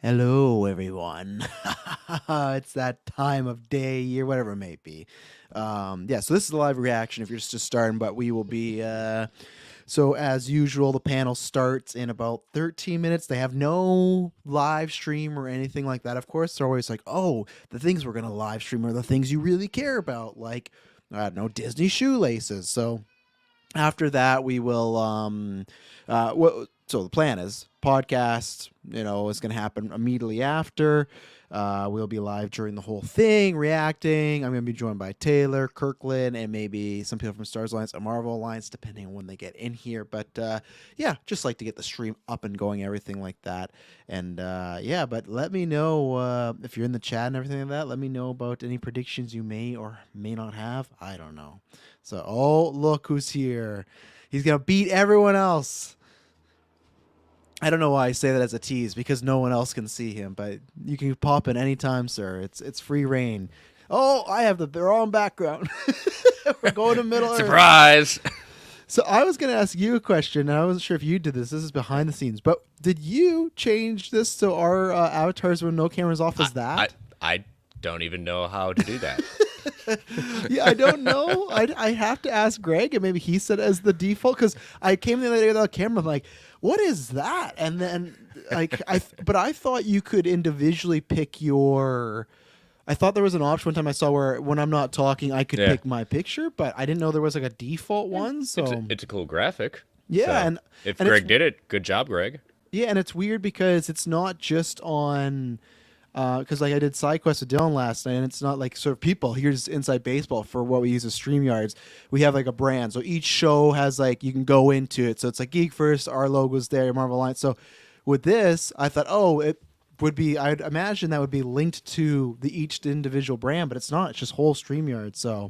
Hello, everyone. It's that time of day, year, whatever it may be. So this is a live reaction if you're just starting, but we will be. So, as usual, the panel starts in about 13 minutes. They have no live stream or anything like that. Of course, they're always like, oh, the things we're going to live stream are the things you really care about, like, I don't know, Disney shoelaces. So, after that, we will so the plan is podcast, is going to happen immediately after. We'll be live during the whole thing, reacting. I'm going to be joined by Taylor, Kirklin, and maybe some people from Stars Alliance and Marvel Alliance, depending on when they get in here. But just like to get the stream up and going, everything like that. And but let me know if you're in the chat and everything like that. Let me know about any predictions you may or may not have. I don't know. So, oh, look who's here. He's going to beat everyone else. I don't know why I say that as a tease, because no one else can see him, but you can pop in anytime, sir. It's free reign. Oh, I have the wrong background. We're going to Middle Earth. Surprise! So I was going to ask you a question, and I wasn't sure if you did this. This is behind the scenes. But did you change this so our avatars with no cameras off as that? I don't even know how to do that. Yeah, I don't know. I have to ask Greg, and maybe he said as the default, because I came the other day without a camera. I'm like, what is that? And then but I thought you could individually pick your. I thought there was an option one time I saw where when I'm not talking, I could pick my picture, but I didn't know there was like a default one. So it's a cool graphic. Yeah, so and if Greg did it, good job, Greg. Yeah, and it's weird because it's not just on. Because I did side quests with Dylan last night, and it's not like sort of people. Here's Inside Baseball for what we use as StreamYards. We have like a brand, so each show has you can go into it. So it's like GeekVerse, our logo's there, Marvel Alliance. So with this, I thought, it would be. I'd imagine that would be linked to each individual brand, but it's not. It's just whole StreamYard. So.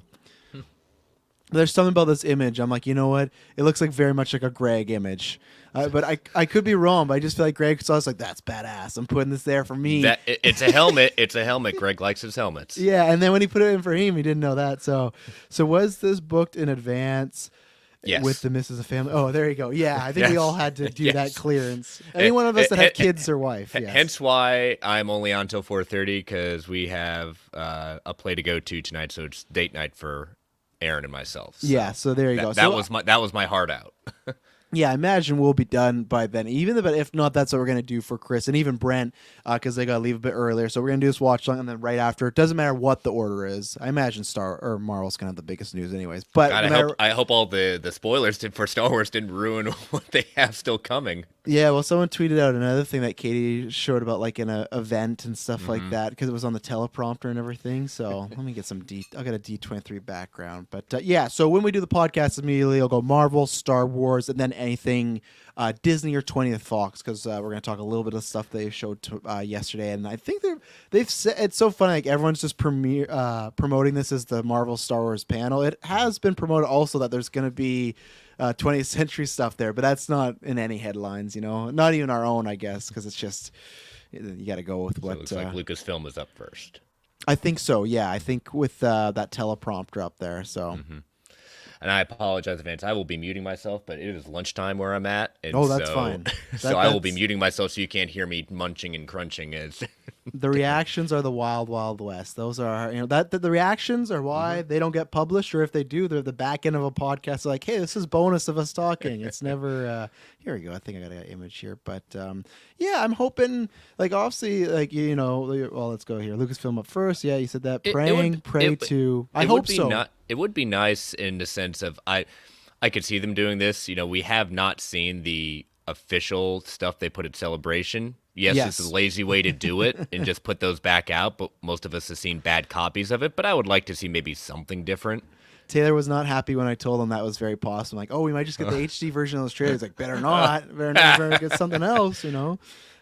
There's something about this image. I'm like, you know what? It looks like very much like a Greg image. But I could be wrong, but I just feel like Greg saw us like, that's badass. I'm putting this there for me. It's a helmet. It's a helmet. Greg likes his helmets. Yeah, and then when he put it in for him, he didn't know that. So was this booked in advance? Yes. With the Mrs. Family? Oh, there you go. Yeah, I think we all had to do that clearance. Any one of us that have kids or wife. Yes. Hence why I'm only on till 4:30, because we have a play to go to tonight, so it's date night for Aaron and myself. So there you go. That was my heart out. Yeah, I imagine we'll be done by then. But if not, that's what we're gonna do for Chris and even Brent, because they gotta leave a bit earlier. So we're gonna do this watch long, and then right after, it doesn't matter what the order is. I imagine Star or Marvel's gonna have the biggest news, anyways. But God, I hope all the spoilers for Star Wars didn't ruin what they have still coming. Yeah, well, someone tweeted out another thing that Katie showed about like in an event and stuff like that, because it was on the teleprompter and everything. So let me get I got a D23 background, but so when we do the podcast immediately, I'll go Marvel, Star Wars, and then anything Disney or 20th Fox, because we're gonna talk a little bit of stuff they showed yesterday, and I think they've said it's so funny. Like everyone's just promoting this as the Marvel Star Wars panel. It has been promoted also that there's gonna be 20th century stuff there, but that's not in any headlines, not even our own, I guess, because it's just you got to go with what. So it looks like Lucasfilm is up first. I think so. Yeah, I think with that teleprompter up there. So. And I apologize in advance. I will be muting myself, but it is lunchtime where I'm at. And that's fine. I will be muting myself so you can't hear me munching and crunching. As the reactions are the wild, wild west. Those are, the reactions are why they don't get published, or if they do, they're the back end of a podcast. Like, hey, this is bonus of us talking. It's never. Here we go. I think I got an image here, but I'm hoping, obviously, well, let's go here. Lucasfilm up first. Yeah, you said that. Pray to. I hope so. It would be nice in the sense of I could see them doing this. We have not seen the official stuff they put at Celebration. Yes, this is a lazy way to do it and just put those back out, but most of us have seen bad copies of it. But I would like to see maybe something different. Taylor was not happy when I told him that was very possible. Like, we might just get the HD version of those trailers. Like, better not. Better get something else,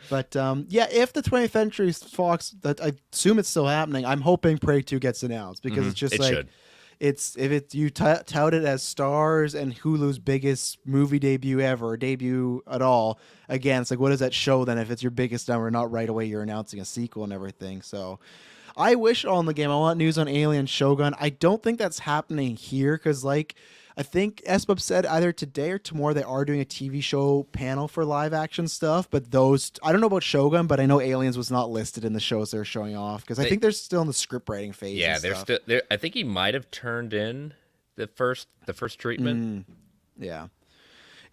But, if the 20th Century Fox, that I assume it's still happening, I'm hoping Prey 2 gets announced, because it's just should. You tout it as Stars and Hulu's biggest movie debut ever, or debut at all. Again, it's like, what does that show then if it's your biggest number? Not right away you're announcing a sequel and everything. So I wish on the game. I want news on Alien Shogun. I don't think that's happening here because, like, I think SBUB said either today or tomorrow they are doing a TV show panel for live action stuff. But those, I don't know about Shogun, but I know Aliens was not listed in the shows they're showing off because I think they're still in the script writing phase. Yeah, they're still. I think he might have turned in the first treatment. Yeah.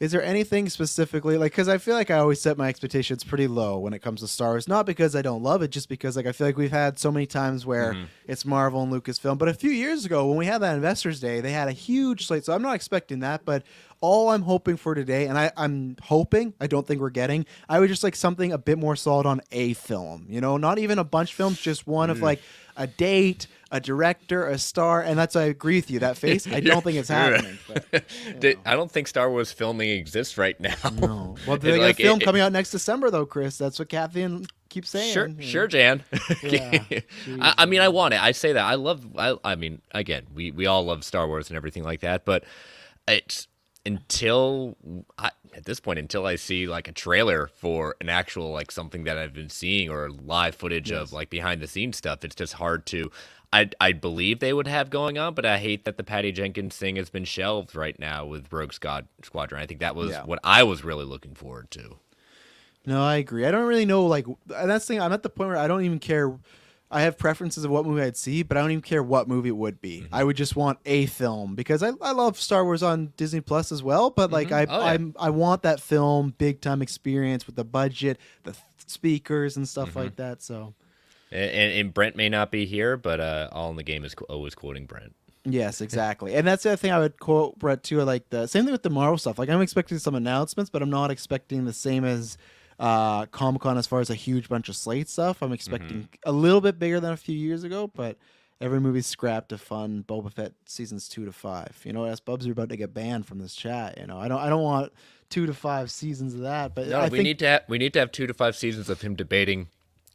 Is there anything specifically, like, because I feel like I always set my expectations pretty low when it comes to Star Wars, not because I don't love it, just because, like, I feel like we've had so many times where it's Marvel and Lucasfilm. But a few years ago, when we had that Investors Day, they had a huge slate, so I'm not expecting that, but all I'm hoping for today, and I'm hoping, I don't think we're getting, I would just like something a bit more solid on a film, you know, not even a bunch of films, just one of like a date, a director, a star, and that's, I agree with you, that face, I don't think it's happening. But, I don't think Star Wars filming exists right now. No. Well, they got a film coming out next December, though, Chris. That's what Kathy keeps saying. Sure, Jan. Yeah. I mean, I want it. I say that. I mean, again, we all love Star Wars and everything like that, but it's at this point, until I see like a trailer for an actual like something that I've been seeing or live footage of like behind the scenes stuff, it's just hard to. I believe they would have going on, but I hate that the Patty Jenkins thing has been shelved right now with Rogue Squadron. I think that was what I was really looking forward to. No, I agree. I don't really know, like, that's the thing. I'm at the point where I don't even care. I have preferences of what movie I'd see, but I don't even care what movie it would be. I would just want a film because I love Star Wars on Disney Plus as well. But like I want that film, big time experience with the budget, the speakers and stuff like that. So, and Brent may not be here, but All in the Game is always quoting Brent. Yes, exactly. And that's the other thing I would quote Brett too. Like the same thing with the Marvel stuff. Like I'm expecting some announcements, but I'm not expecting the same as Comic-Con as far as a huge bunch of slate stuff. I'm expecting a little bit bigger than a few years ago, but every movie's scrapped to fund Boba Fett seasons 2 to 5. You know, as Bubs are about to get banned from this chat. You know, I don't want 2 to 5 seasons of that. But no, we need to have 2 to 5 seasons of him debating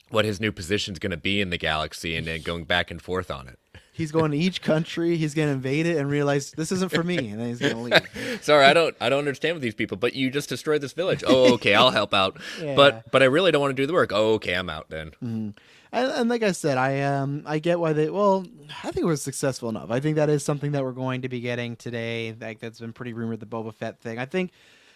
what his new position is going to be in the galaxy and then going back and forth on it. He's going to each country. He's going to invade it and realize this isn't for me, and then he's going to leave. Sorry, I don't understand with these people. But you just destroyed this village. Oh, okay, I'll help out. Yeah. But I really don't want to do the work. Oh, okay, I'm out then. Mm-hmm. And like I said, I get why they. Well, I think it was successful enough. I think that is something that we're going to be getting today. Like that's been pretty rumored. The Boba Fett thing. I think.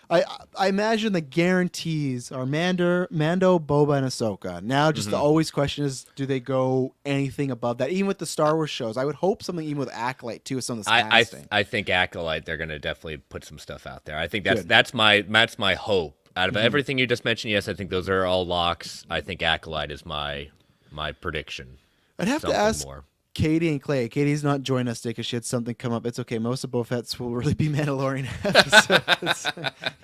I imagine the guarantees are Mando, Boba, and Ahsoka. Now, just the always question is, do they go anything above that? Even with the Star Wars shows, I would hope something even with Acolyte too, with some of the casting. I think Acolyte, they're going to definitely put some stuff out there. I think that's my hope. Out of everything you just mentioned, yes, I think those are all locks. I think Acolyte is my prediction. I'd have to ask more. Katie and Clay. Katie's not joining us today because she had something come up. It's okay. Most of Boba Fett's will really be Mandalorian episodes.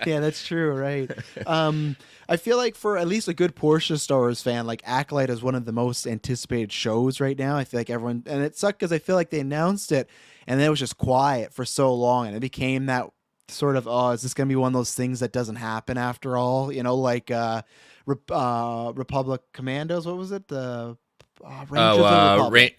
Yeah, that's true, right? I feel like for at least a good portion of Star Wars fan, like Acolyte is one of the most anticipated shows right now. I feel like everyone, and it sucked because I feel like they announced it and then it was just quiet for so long, and it became that sort of, oh, is this going to be one of those things that doesn't happen after all? You know, like Republic Commandos. What was it?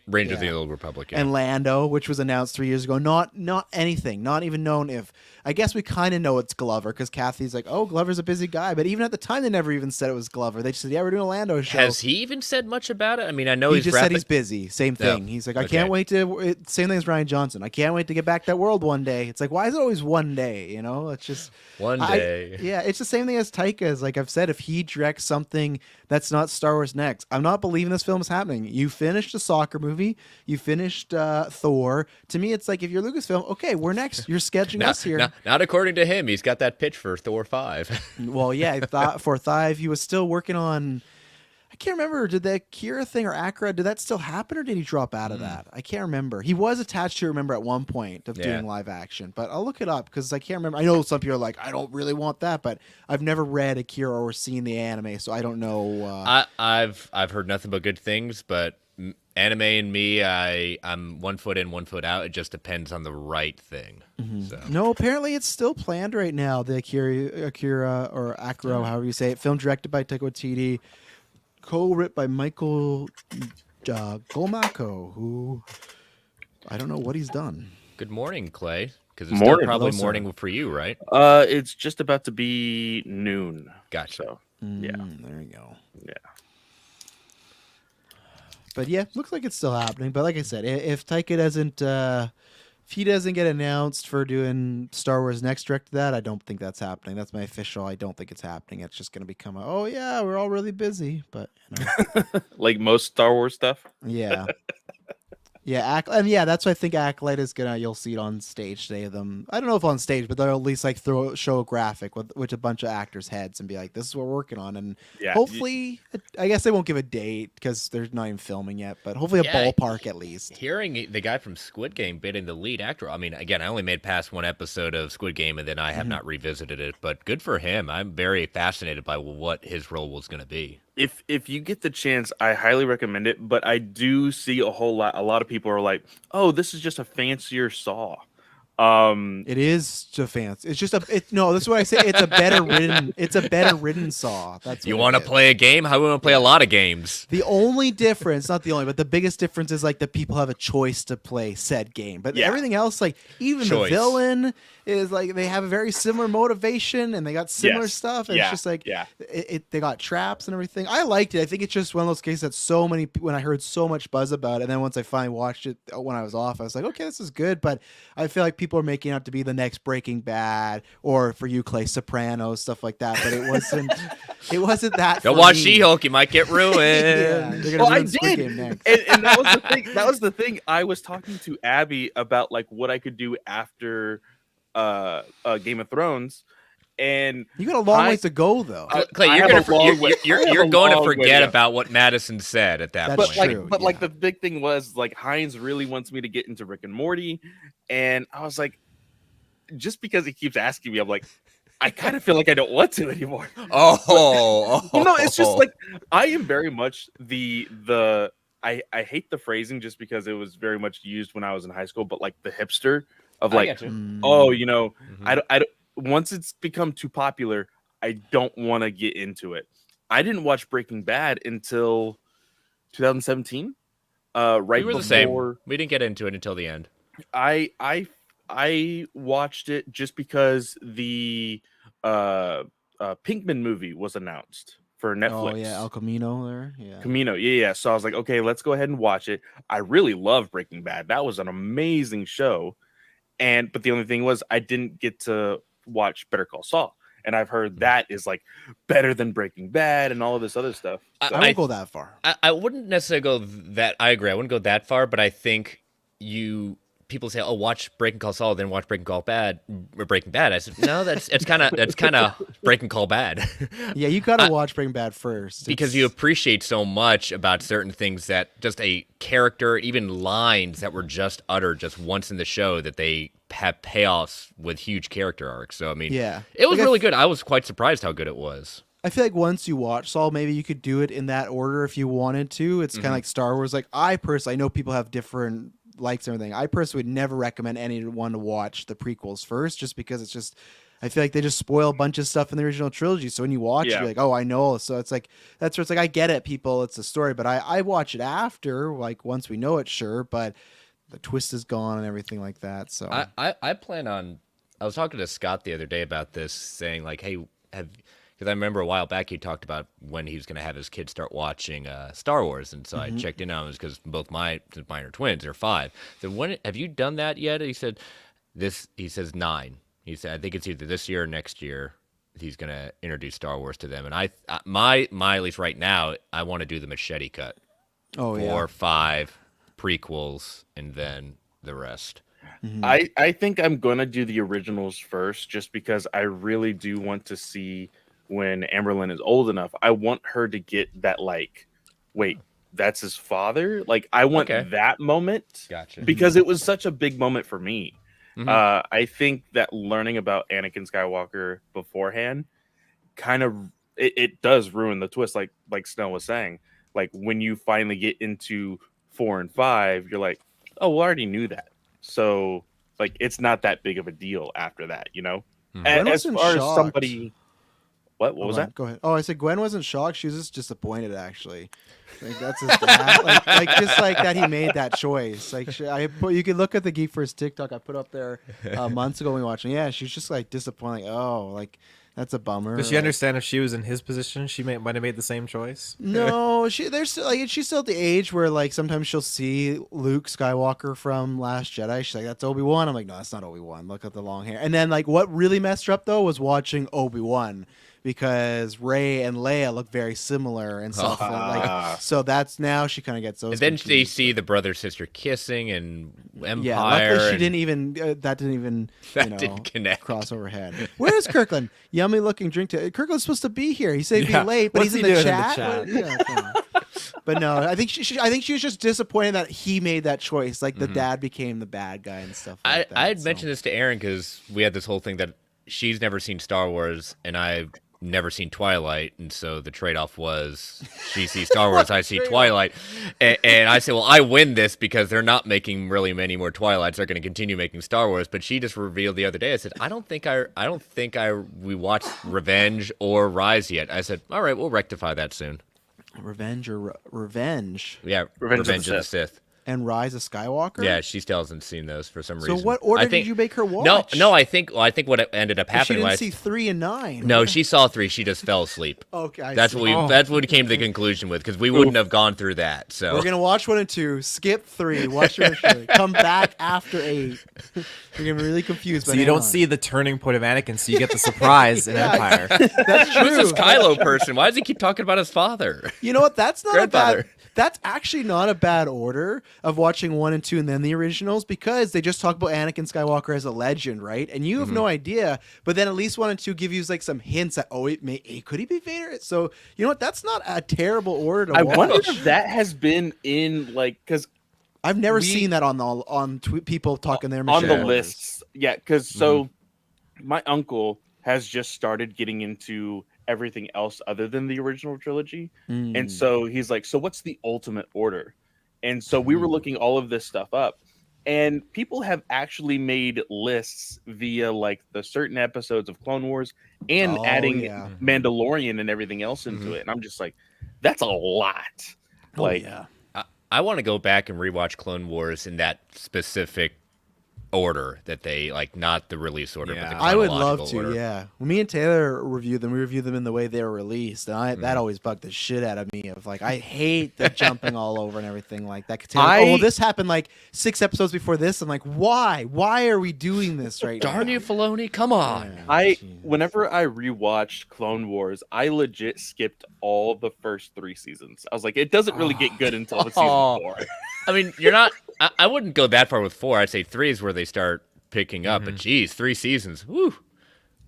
Rangers of the Old Republic, and Lando, which was announced 3 years ago. Not anything, not even known if. I guess we kind of know it's Glover because Kathy's like, oh, Glover's a busy guy, but even at the time they never even said it was Glover. They just said, yeah, we're doing a Lando show. Has he even said much about it? I mean, I know he just said he's busy. Same thing. He's like, I can't wait to. Same thing as Ryan Johnson. I can't wait to get back that world one day. It's like, why is it always one day? You know, it's just one day. Yeah, it's the same thing as Taika. Like I've said, if he directs something that's not Star Wars next, I'm not believing this film is happening. You finished a soccer movie. You finished Thor. To me, it's like if you're Lucasfilm, okay, we're next. You're scheduling us here. Not according to him. He's got that pitch for Thor 5. Well, yeah, for 5, he was still working on. I can't remember. Did the Kira thing or Accra, did that still happen or did he drop out of that? I can't remember. He was attached to, remember, at one point of doing live action, but I'll look it up because I can't remember. I know some people are like, I don't really want that, but I've never read Akira or seen the anime, so I don't know. I've heard nothing but good things, but anime and me, I'm 1 foot in, 1 foot out. It just depends on the right thing. So. No, apparently it's still planned right now. The Akira or Akira, however you say it, film directed by Taika Waititi, co-written by Michael Golmako, who I don't know what he's done. Good morning, Clay. Because it's still probably morning for you, right? It's just about to be noon. Gotcha. So, yeah. There you go. Yeah. But yeah, looks like it's still happening. But like I said, if Taika doesn't, if he doesn't get announced for doing Star Wars Next Direct to that, I don't think that's happening. That's my official. I don't think it's happening. It's just going to become oh yeah, we're all really busy. But like most Star Wars stuff. Yeah. Yeah, and yeah, that's why I think Acolyte is you'll see it on stage today. Them, I don't know if on stage, but they'll at least like show a graphic with a bunch of actors' heads and be like, "This is what we're working on." And hopefully, I guess they won't give a date because they're not even filming yet. But hopefully, a ballpark at least. Hearing the guy from Squid Game bidding the lead actor. I mean, again, I only made past one episode of Squid Game, and then I have not revisited it. But good for him. I'm very fascinated by what his role was going to be. If you get the chance, I highly recommend it. But I do see a lot of people are like, "Oh, this is just a fancier Saw." It is too fancy. It's just no. That's what I say. It's a better written. It's a better written Saw. That's you want to play a game. How we want to play a lot of games. The only difference, not the only, but the biggest difference is like the people have a choice to play said game. But everything else, like even the villain is like they have a very similar motivation and they got similar stuff. And it's just like they got traps and everything. I liked it. I think it's just one of those cases that so many when I heard so much buzz about it, and then once I finally watched it when I was off, I was like, okay, this is good. But I feel like people are making out to be the next Breaking Bad or for you, Clay, Sopranos, stuff like that. But it wasn't. It wasn't that. Don't watch She-Hulk. You might get ruined. They're gonna ruin Squid Game next. And that was the thing. That was the thing. I was talking to Abby about like what I could do after Game of Thrones, and you got a long ways to go though. Clay, you're going to forget about what Madison said at that point. But like the big thing was like Hines really wants me to get into Rick and Morty, and I was like, just because he keeps asking me, I'm like, I kind of feel like I don't want to anymore. It's just like I am very much I hate the phrasing just because it was very much used when I was in high school, but like the hipster of like, I don't. Once it's become too popular, I don't want to get into it. I didn't watch Breaking Bad until 2017. Right we were before the same. We didn't get into it until the end. I watched it just because the Pinkman movie was announced for Netflix. Oh yeah, El Camino there. Yeah, Camino. Yeah. So I was like, okay, let's go ahead and watch it. I really love Breaking Bad. That was an amazing show. But the only thing was I didn't get to watch Better Call Saul. And I've heard that is like better than Breaking Bad and all of this other stuff. So I won't go that far. I wouldn't necessarily go that. I agree. I wouldn't go that far, but I think people say, "Oh, watch Breaking Call Saul, then watch Breaking Bad." I said, "No, that's kind of Breaking Call Bad." Yeah, you gotta watch Breaking Bad first because you appreciate so much about certain things that just a character, even lines that were just uttered just once in the show, that they have payoffs with huge character arcs. So I mean, it was really good. I was quite surprised how good it was. I feel like once you watch Saul, maybe you could do it in that order if you wanted to. It's kind of like Star Wars. Like I know people have different likes and everything. I personally would never recommend anyone to watch the prequels first, just because it's just, I feel like they just spoil a bunch of stuff in the original trilogy. So when you watch it, you're like, oh, I know. So it's like, that's where it's like, I get it, people, it's a story, but I watch it after, like once we know it, sure, but the twist is gone and everything like that. So I plan on, I was talking to Scott the other day about this, saying like, hey, because I remember a while back he talked about when he was going to have his kids start watching Star Wars, and so I checked in on him because both mine are twins, they're 5. So when have you done that yet? He said he says 9. He said I think it's either this year or next year he's going to introduce Star Wars to them, and my at least right now I want to do the machete cut. 4, 5 prequels and then the rest. I think I'm going to do the originals first, just because I really do want to see when Amberlynn is old enough. I want her to get that, like, wait, that's his father? Like, I want that moment. Gotcha. Because it was such a big moment for me. I think that learning about Anakin Skywalker beforehand kind of, it does ruin the twist, like Snell was saying. Like, when you finally get into 4 and 5, you're like, oh, we already knew that. So, like, it's not that big of a deal after that, you know? And as far as somebody... What was that? Go ahead. Oh, I said Gwen wasn't shocked. She was just disappointed, actually. Like, that's his dad. like just like that he made that choice. Like you can look at the GeekVerse TikTok I put up there months ago when we were watching. Yeah, she's just like disappointed. Like, oh, like That's a bummer. Does she understand if she was in his position, she might have made the same choice? No, there's she's still at the age where like sometimes she'll see Luke Skywalker from Last Jedi. She's like, "That's Obi-Wan." I'm like, "No, that's not Obi-Wan. Look at the long hair." And then like what really messed her up though was watching Obi-Wan because Rey and Leia look very similar and stuff. Like, so that's now she kind of gets those. And then they confused, see the brother sister kissing and Empire. Yeah, luckily she didn't even that didn't even didn't connect. cross overhead. Where is Kirklin? Yummy looking drink. Kirklin's supposed to be here. He said he'd be late, but What's he's he in the doing in the chat. chat? Come on. But no, I think she was just disappointed that he made that choice. Like the dad became the bad guy and stuff. Like that, I had mentioned this to Aaron because we had this whole thing that she's never seen Star Wars and I've never seen Twilight, and so the trade-off was she sees Star Wars, I see Twilight, and I said, well, I win this because they're not making really many more Twilights. They're going to continue making Star Wars. But she just revealed the other day. I said, I don't think we watched Revenge or Rise yet. I said, all right, we'll rectify that soon. Revenge or Revenge? Yeah, Revenge of the Sith. And Rise of Skywalker? Yeah, she still hasn't seen those for some reason. So what order did you make her watch? No, I think what ended up happening was she didn't see 3 and 9. No, she saw 3. She just fell asleep. Okay, that's what we came to the conclusion with because we wouldn't have gone through that. So we're gonna watch 1 and 2, skip 3, watch Revenge, come back after 8. We're gonna be really confused. So you don't see the turning point of Anakin, so you get the surprise in Empire. That's true. Who's this Kylo person? Why does he keep talking about his father? You know what? That's not a Grandfather. bad. That's actually not a bad order of watching 1 and 2 and then the originals because they just talk about Anakin Skywalker as a legend, right? And you have no idea, but then at least 1 and 2 give you like some hints that could he be Vader? So you know what? That's not a terrible order to watch. I wonder if that has been in like because I've never seen that on people talking their on the orders. lists. Yeah, because so my uncle has just started getting into everything else other than the original trilogy, and so he's like, so what's the ultimate order? And so we were looking all of this stuff up, and people have actually made lists via like the certain episodes of Clone Wars and adding Mandalorian and everything else into it, and I'm just like, that's a lot. I want to go back and rewatch Clone Wars in that specific order that they like, not the release order, but the I would love chronological to. order. Yeah, when me and Taylor reviewed them, we reviewed them in the way they were released, and that always bugged the shit out of me. Of like, I hate the jumping all over and everything like that. Well, this happened like 6 episodes before this. I'm like, why? Why are we doing this right now? Darn you, Filoni! Come on. Whenever I rewatched Clone Wars, I legit skipped all the first 3 seasons. I was like, it doesn't really get good until season 4. I mean, you're not. I wouldn't go that far with 4. I'd say 3 is where they start picking up. But geez, 3 seasons. Woo.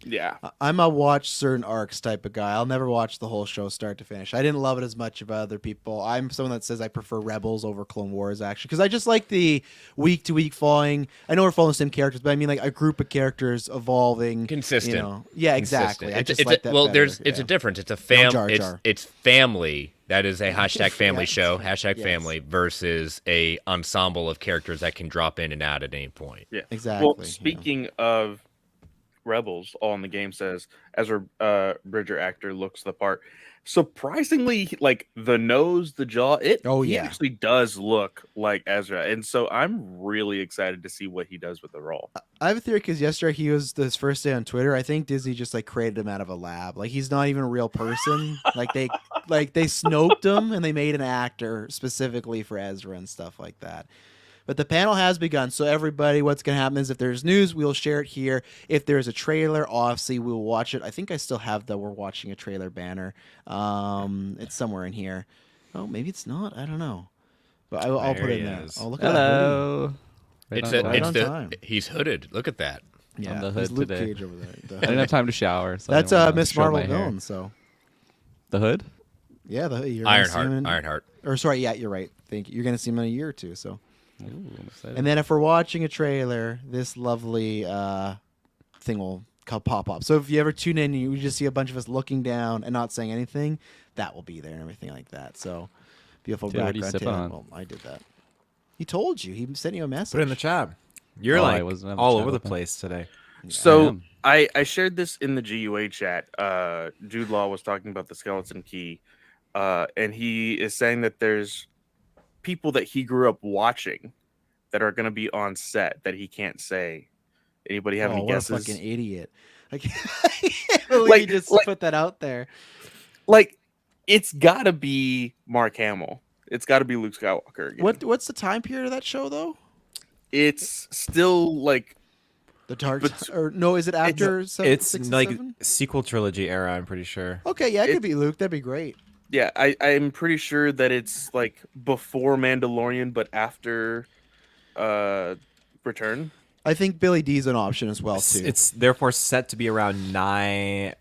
Yeah. I'm a watch certain arcs type of guy. I'll never watch the whole show start to finish. I didn't love it as much as other people. I'm someone that says I prefer Rebels over Clone Wars, actually, because I just like the week-to-week following. I know we're following the same characters, but I mean like a group of characters evolving. Consistent. You know? Yeah, exactly. Consistent. I just like that better. It's a difference. It's a Jar family. Jar. It's family. That is a hashtag family show, hashtag Yes. family, versus a ensemble of characters that can drop in and out at any point. Yeah, exactly. Well, speaking of Rebels, all in the game says Ezra Bridger actor looks the part. Surprisingly, like the nose, the jaw, he actually does look like Ezra, and so I'm really excited to see what he does with the role. I have a theory because yesterday he was his first day on Twitter. I think Disney just like created him out of a lab. Like he's not even a real person. they snoped him and they made an actor specifically for Ezra and stuff like that. But the panel has begun. So everybody, what's going to happen is if there's news, we'll share it here. If there's a trailer, obviously we'll watch it. I think I still have the "We're watching a trailer" banner. It's somewhere in here. Oh, maybe it's not. I don't know. But I'll put it in there. Oh, look at that. He's hooded. Look at that. Yeah, on the there's hood Luke today. Cage over there. I didn't have time to shower. So That's Miss Marvel villain. So the hood. Yeah, Ironheart. Or sorry, yeah, you're right. Thank you. You're going to see him in a year or two. So. Ooh, I'm excited. And then if we're watching a trailer, this lovely thing will pop up. So if you ever tune in and you just see a bunch of us looking down and not saying anything, that will be there and everything like that. So beautiful Dude, what are you background. sipping on? Well, I did that. He told you. He sent you a message. Put it in the chat. You're I wasn't on the all chat over the open. place today. So I shared this in the GUA chat. Jude Law was talking about the skeleton key, and he is saying that there's people that he grew up watching that are going to be on set that he can't say. Anybody have any guesses? What a fucking idiot. I can't believe you just put that out there. Like, it's gotta be Mark Hamill. It's gotta be Luke Skywalker again. What's the time period of that show though? It's still like the dark or no? Is it after? It's like sequel trilogy era. I'm pretty sure. Okay, yeah, it could be Luke. That'd be great. Yeah, I'm pretty sure that it's like before Mandalorian, but after Return. I think Billy D's an option as well too. It's therefore set to be around 9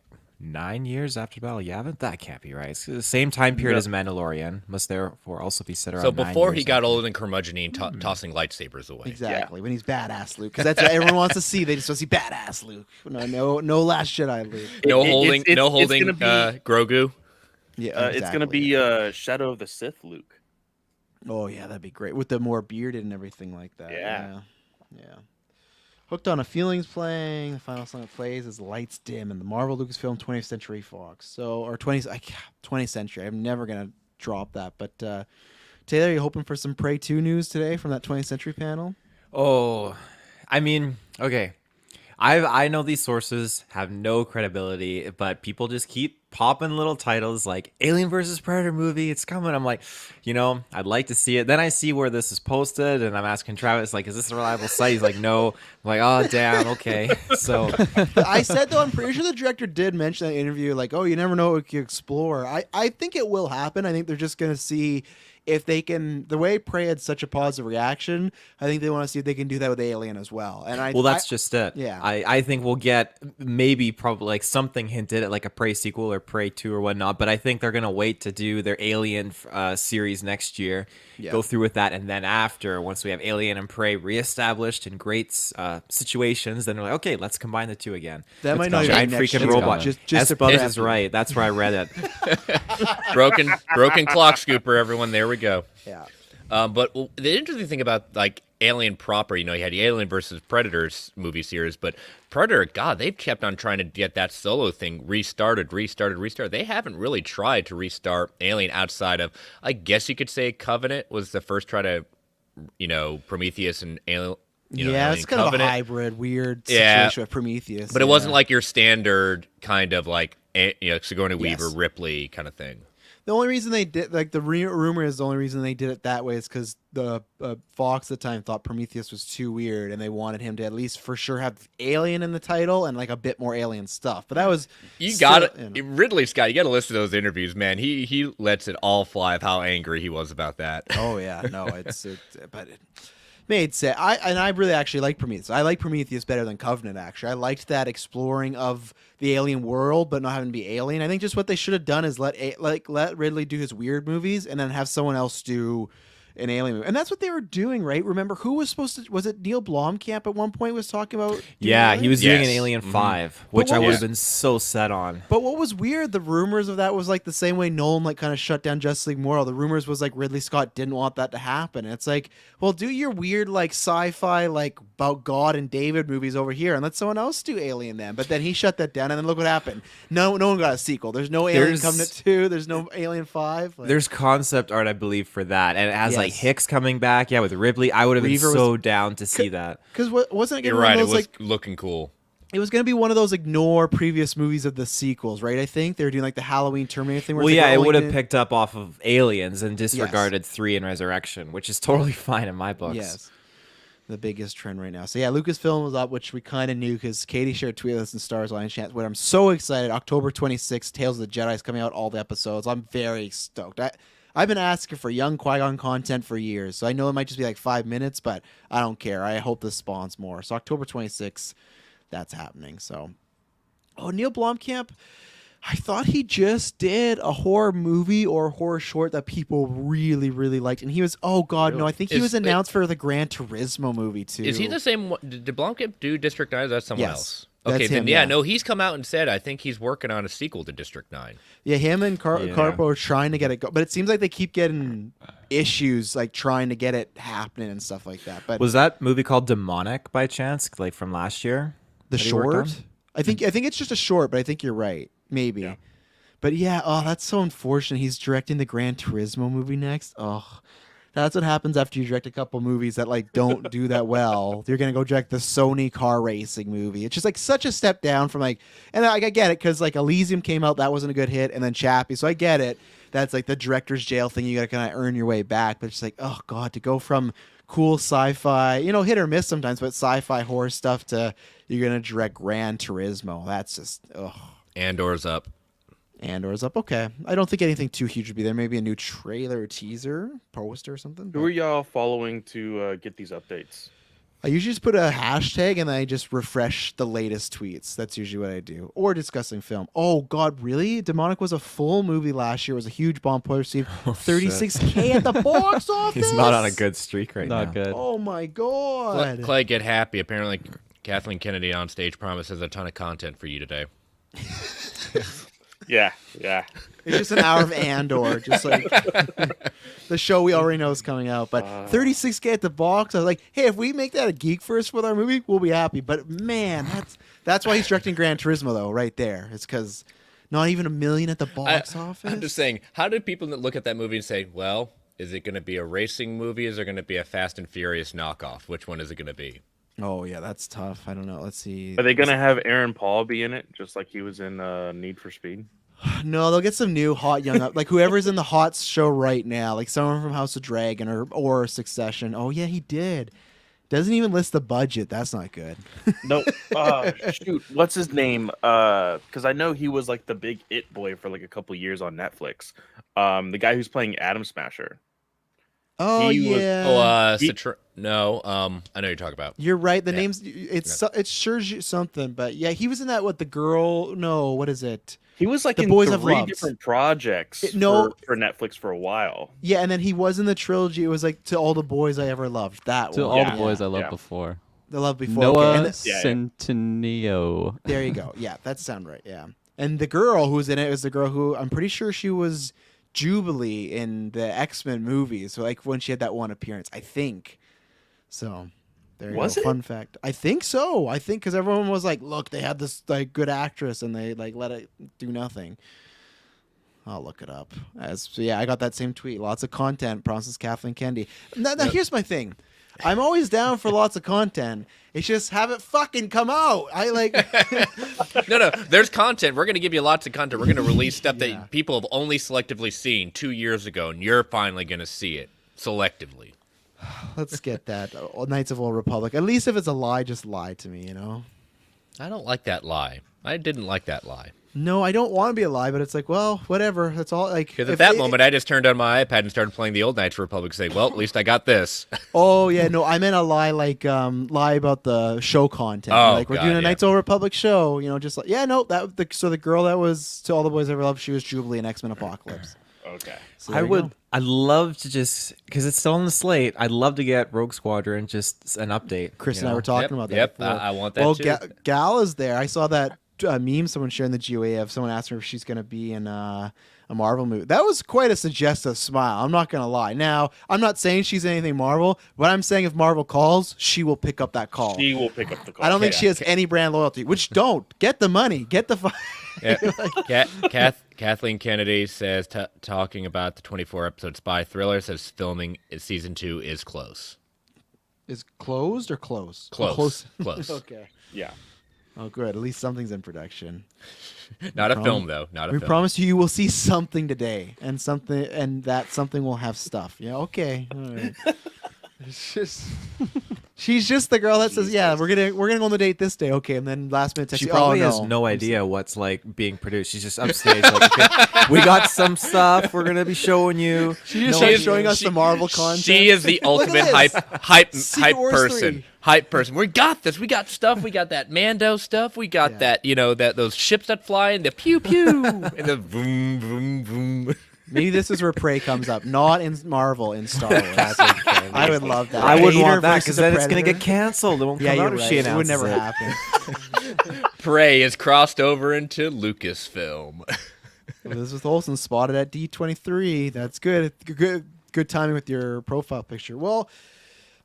years after Battle of Yavin. That can't be right. It's the same time period as Mandalorian. Must therefore also be set around. So before he got old and curmudgeon and tossing lightsabers away. Exactly, when he's badass Luke, because that's what everyone wants to see. They just want to see badass Luke. No Last Jedi Luke. No holding Grogu. Yeah, exactly. It's gonna be Shadow of the Sith Luke. Oh yeah, that'd be great with the more bearded and everything like that. Yeah. Hooked on a Feelings playing. The final song it plays is Lights Dim in the Marvel Lucasfilm 20th Century Fox. So, or 20th Century. I'm never going to drop that. But, Taylor, are you hoping for some Prey 2 news today from that 20th Century panel? Oh, I mean, okay. I know these sources have no credibility, but people just keep popping little titles like Alien versus Predator movie. It's coming. I'm like, I'd like to see it. Then I see where this is posted, and I'm asking Travis, like, is this a reliable site? He's like, no. I'm like, oh, damn. Okay. So I said, though, I'm pretty sure the director did mention that interview, like, oh, you never know what we can explore. I think it will happen. I think they're just going to see if they can, the way Prey had such a positive reaction, I think they want to see if they can do that with Alien as well. And that's just it. Yeah. I think we'll get probably like something hinted at like a Prey sequel or Prey 2 or whatnot, but I think they're going to wait to do their Alien series next year, go through with that, and then after, once we have Alien and Prey reestablished in great situations, then we're like, okay, let's combine the two again. That might not be giant next freaking year. robot. Just Buzz is right. That's where I read it. broken clock scooper, everyone. There we go. Yeah. But the interesting thing about like Alien proper, you had the Alien versus Predators movie series, but Predator, God, they've kept on trying to get that solo thing restarted. They haven't really tried to restart Alien outside of, I guess you could say, Covenant was the first try to, Prometheus and Alien. It's kind Covenant. of a hybrid, weird situation with Prometheus. But it wasn't like your standard kind of like, Sigourney Weaver, Ripley kind of thing. The only reason they did, like the rumor is the only reason they did it that way is because the Fox at the time thought Prometheus was too weird, and they wanted him to at least for sure have Alien in the title and like a bit more Alien stuff. But that was Ridley Scott. You got to listen to those interviews, man. He lets it all fly of how angry he was about that. Oh yeah, no, but it made sense. I really actually like Prometheus. I like Prometheus better than Covenant. Actually, I liked that exploring of the alien world, but not having to be alien. I think just what they should have done is let Ridley do his weird movies, and then have someone else do an alien movie. And that's what they were doing, right? Remember who was supposed to? Was it Neil Blomkamp at one point was talking about? Yeah, he was doing an Alien 5, which I would have been so set on. But what was weird, the rumors of that was like the same way Nolan like kind of shut down Justice League Moral. The rumors was like Ridley Scott didn't want that to happen. And it's like, well, do your weird like sci-fi like about God and David movies over here and let someone else do Alien then. But then he shut that down, and then look what happened. No one got a sequel. There's no Alien Covenant 2. There's no Alien 5. There's concept art, I believe, for that, and it has like Hicks coming back, with Ripley. I would have been so down to see that. Because wasn't it You're right, it was looking cool. It was going to be one of those ignore previous movies of the sequels, right? I think they were doing like the Halloween Terminator thing. Well, yeah, it would have picked up off of Aliens and disregarded 3 and Resurrection, which is totally fine in my books. Yes. The biggest trend right now. So yeah, Lucasfilm was up, which we kind of knew because Katie shared a tweet with us in Stars Line Chance. But I'm so excited. October 26th, Tales of the Jedi is coming out, all the episodes. I'm very stoked. I've been asking for young Qui-Gon content for years, so I know it might just be like 5 minutes, but I don't care. I hope this spawns more. So October 26th, that's happening. So, Neil Blomkamp, I thought he just did a horror movie or a horror short that people really, really liked, and he was, I think he was announced for the Gran Turismo movie too. Is he the same one? Did Blomkamp do District 9? Or is that someone else? Okay, him, then he's come out and said I think he's working on a sequel to District 9. Yeah, him and Carpo are trying to get it but it seems like they keep getting issues like trying to get it happening and stuff like that. But was that movie called Demonic by chance, like from last year? The short? I think it's just a short, but I think you're right. Maybe. Yeah. But that's so unfortunate. He's directing the Gran Turismo movie next. That's what happens after you direct a couple movies that like don't do that well. You're gonna go direct the Sony car racing movie. It's just like such a step down from like, and I get it because like Elysium came out, that wasn't a good hit, and then Chappie. So I get it. That's like the director's jail thing. You gotta kind of earn your way back. But it's like, oh god, to go from cool sci-fi, hit or miss sometimes, but sci-fi horror stuff to you're gonna direct Gran Turismo. That's just Andor's up. Andor's up. Okay. I don't think anything too huge would be there. Maybe a new trailer or teaser, poster or something. Who are y'all following to get these updates? I usually just put a hashtag and then I just refresh the latest tweets. That's usually what I do. Or discussing film. Oh, God, really? Demonic was a full movie last year. It was a huge bomb. Received $36K at the box office. He's not on a good streak right now. Not good. Oh, my God. Clay, get happy. Apparently, Kathleen Kennedy on stage promises a ton of content for you today. Yeah. It's just an hour of Andor, just like the show we already know is coming out. But $36K at the box, I was like, hey, if we make that a geek first with our movie, we'll be happy. But man, that's why he's directing Gran Turismo, though, right there. It's because not even $1 million at the box office. I'm just saying, how did people look at that movie and say, well, is it going to be a racing movie? Is there going to be a Fast and Furious knockoff? Which one is it going to be? Oh, yeah, that's tough. I don't know. Let's see. Are they going to have Aaron Paul be in it, just like he was in Need for Speed? No, they'll get some new hot young like whoever's in the hot show right now, like someone from House of Dragon or Succession. Oh yeah, he did. Doesn't even list the budget. That's not good. No, shoot, what's his name? Because I know he was like the big it boy for like a couple years on Netflix. The guy who's playing Atom Smasher. Oh yeah. I know what you're talking about. You're right. The name's it's sure something, but yeah, he was in that. What the girl? No, what is it? He was like The in Boys I've 3 Loved. different projects for Netflix for a while. Yeah, and then he was in the trilogy. It was like To All the Boys I Ever Loved. That To one. all the boys I loved before. The Love Before. Noah Okay. Centineo. There you go. Yeah, that sounds right. Yeah, and the girl who was in it was the girl who I'm pretty sure she was Jubilee in the X-Men movies. So like when she had that one appearance, I think. So there you go. Fun fact. I think so. I think because everyone was like, "Look, they had this like good actress, and they like let it do nothing." I'll look it up. So yeah, I got that same tweet. Lots of content. Promises Kathleen Kennedy. Now here's my thing. I'm always down for lots of content. It's just have it fucking come out. I like. No. There's content. We're gonna give you lots of content. We're gonna release stuff that people have only selectively seen 2 years ago, and you're finally gonna see it selectively. Let's get that. Knights of Old Republic. At least if it's a lie, just lie to me, I don't like that lie. I didn't like that lie. No, I don't want to be a lie, but it's like, well, whatever. That's all. Like, Because at that moment, I just turned on my iPad and started playing the old Knights of the Republic, saying, well, at least I got this. Oh, yeah. No, I meant a lie, like, lie about the show content. Oh, like, we're doing a Knights of Old Republic show, just like, yeah, no, so the girl that was To All the Boys Ever Loved, she was Jubilee in X-Men Apocalypse. Okay. So I'd love to just, because it's still on the slate, I'd love to get Rogue Squadron just an update. Chris and I were talking about that. Yep, before. I want that well, too. Gal is there. I saw that meme someone shared in the GOA of someone asking her if she's going to be in a Marvel movie. That was quite a suggestive smile. I'm not going to lie. Now, I'm not saying she's anything Marvel, but I'm saying if Marvel calls, she will pick up that call. She will pick up the call. I don't think she has any brand loyalty, which don't. Get the money. Get the Kathleen Kennedy says, talking about the 24-episode spy thriller, says filming season 2 is close. Is closed or close? Close. Okay. Yeah. Oh, good. At least something's in production. Not a film, though. Not a We film. promise you will see something today, and that something will have stuff. Yeah, okay. All right. It's just, she's just the girl that says, "Yeah, we're gonna go on the date this day." Okay, and then last minute text She you, probably "Oh, has no idea what's like being produced. She's just upstage. Like, okay, we got some stuff we're gonna be showing you. She just started showing us the Marvel content. She is the ultimate hype person. 3. Hype person. We got this. We got stuff. We got that Mando stuff. We got that. Those ships that fly and the pew pew and the boom boom boom. Maybe this is where Prey comes up, not in Marvel, in Star Wars. I would love that. I wouldn't Vader want that versus because then the it's gonna Predator. get canceled. It won't Yeah, come you're out if right. she It would announces never it. happen. Prey is crossed over into Lucasfilm. Elizabeth Olsen spotted at D23. That's good. Good timing with your profile picture. Well,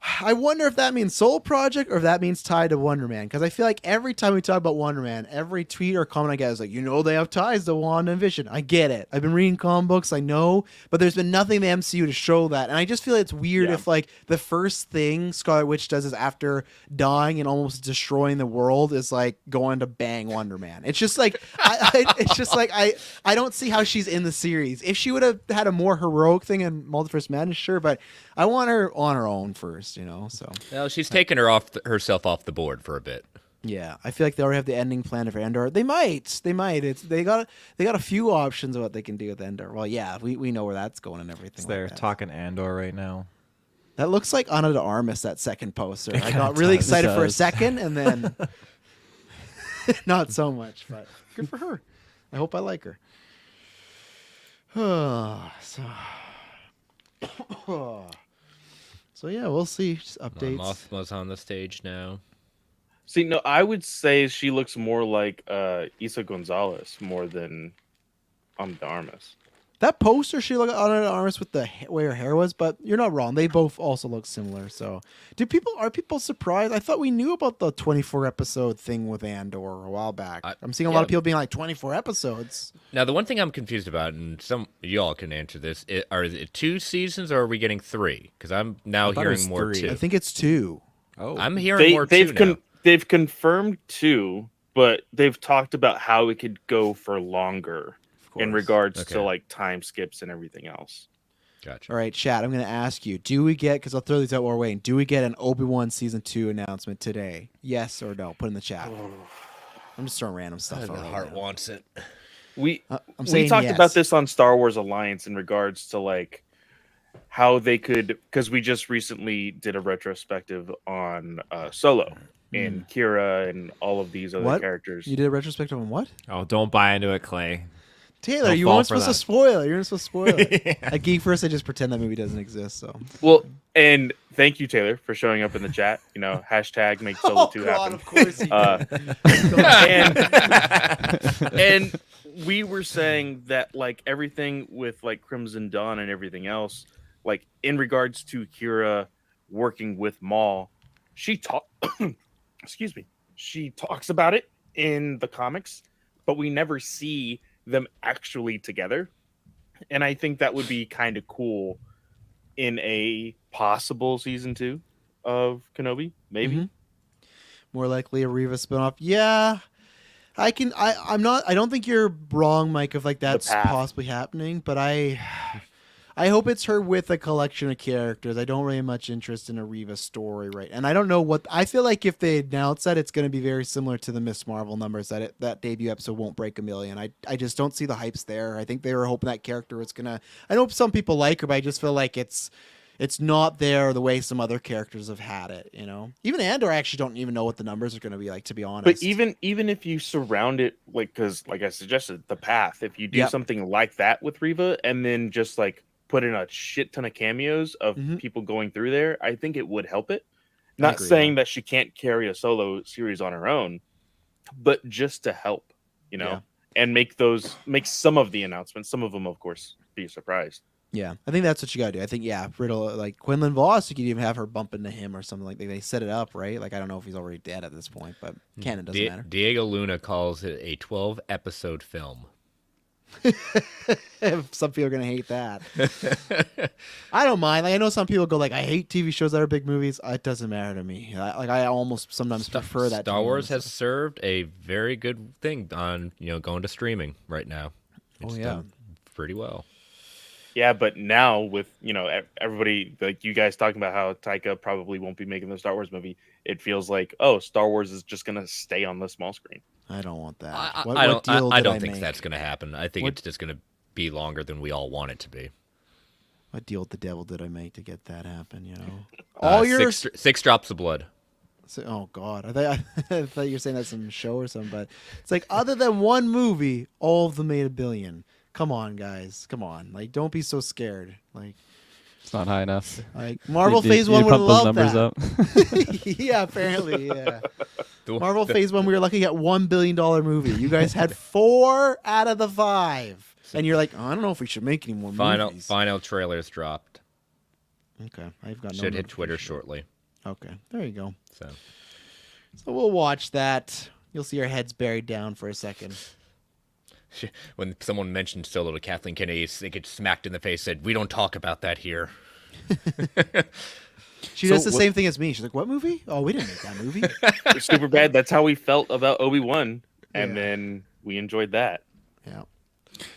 I wonder if that means Soul Project or if that means tied to Wonder Man. Because I feel like every time we talk about Wonder Man, every tweet or comment I get is like, they have ties to Wanda and Vision. I get it. I've been reading comic books, I know, but there's been nothing in the MCU to show that. And I just feel it's weird if like the first thing Scarlet Witch does is after dying and almost destroying the world is like going to bang Wonder Man. It's just like I don't see how she's in the series. If she would have had a more heroic thing in Multiverse Madness, sure, but I want her on her own first, so. Well, she's taken herself off the board for a bit. Yeah, I feel like they already have the ending plan for Endor. They might. They got a few options of what they can do with Endor. Well, yeah, we know where that's going and everything. They're talking Andor right now. That looks like Ana de Armas, that second poster. I got really excited for a second, and then not so much. But good for her. I hope I like her. So yeah, we'll see. Just updates. Mothma's on the stage now. See, no, I would say she looks more like Isa Gonzalez more than Ana de Armas. That poster, she looked on Armas with the way her hair was, but you're not wrong. They both also look similar. So, are people surprised? I thought we knew about the 24 episode thing with Andor a while back. I'm seeing a lot of people being like 24 episodes. Now, the one thing I'm confused about, and some y'all can answer this: are it 2 seasons or are we getting 3? Because I'm now hearing more 2. I think it's 2. Oh, I'm hearing more 2 now. They've confirmed 2, but they've talked about how it could go for longer. In regards to like time skips and everything else. Gotcha. All right, chat. I'm going to ask you: do we get? Because I'll throw these out while we're waiting. Do we get an Obi-Wan season 2 announcement today? Yes or no? Put in the chat. I'm just throwing random stuff. My heart wants it. We talked about this on Star Wars Alliance in regards to like how they could, because we just recently did a retrospective on Solo and Kira and all of these other characters. You did a retrospective on what? Oh, don't buy into it, Clay. Taylor, you weren't supposed to spoil it. You're not supposed to spoil it. At GeekVerse, I just pretend that movie doesn't exist. So well, and thank you, Taylor, for showing up in the chat. Hashtag make Solo 2 happen. Of course he did. And we were saying that like everything with like Crimson Dawn and everything else, like in regards to Kira working with Maul, excuse me, she talks about it in the comics, but we never see them actually together. And I think that would be kind of cool in a possible season 2 of Kenobi, maybe. More likely a Reva spinoff. Yeah. I don't think you're wrong, Mike, if like that's possibly happening, but I hope it's her with a collection of characters. I don't really have much interest in a Reva story, right? And I don't know what I feel like if they announce that it's going to be very similar to the Miss Marvel numbers that debut episode won't break 1 million. I just don't see the hypes there. I think they were hoping that character was gonna. I know some people like her, but I just feel like it's not there the way some other characters have had it. Even Andor, I actually don't even know what the numbers are going to be like, to be honest. But even if you surround it because like I suggested, the path, if you do something like that with Reva and then just like put in a shit ton of cameos of people going through there, I think it would help it. Not saying that she can't carry a solo series on her own, but just to help, and make some of the announcements. Some of them, of course, be surprised. Yeah, I think that's what you gotta do. I think Riddle, like Quinlan Voss, you could even have her bump into him or something like that. They set it up, right? Like I don't know if he's already dead at this point, but canon doesn't matter. Diego Luna calls it a 12-episode film. Some people are gonna hate that. I don't mind. Like I know some people go like, I hate TV shows that are big movies. It doesn't matter to me. I almost sometimes prefer that. Star Wars has served a very good thing on going to streaming right now. It's done pretty well. Yeah, but now with everybody like you guys talking about how Taika probably won't be making the Star Wars movie, it feels like Star Wars is just gonna stay on the small screen. I don't want that. I don't think that's going to happen. I think it's just going to be longer than we all want it to be. What deal with the devil did I make to get that happen? All your 6 drops of blood. Oh God, I thought you were saying that's some show or something. But it's like other than one movie, all of them made $1 billion. Come on, guys. Come on. Like, don't be so scared. Like. It's not high enough. Like Marvel Phase 1 would love numbers that. Up. Yeah, apparently, yeah. Marvel Phase 1, we were lucky to get $1 billion movie. You guys had 4 out of the 5. And you're like, I don't know if we should make any more movies. Final trailers dropped. Okay. I've got Should hit Twitter shortly. Okay, there you go. So we'll watch that. You'll see our heads buried down for a second. when someone mentioned Solo to Kathleen Kennedy, they get smacked in the face, said, "We don't talk about that here." She does the same thing as me. She's like, "What movie? Oh, we didn't make that movie." Super bad. That's how we felt about Obi-Wan, and then we enjoyed that. Yeah.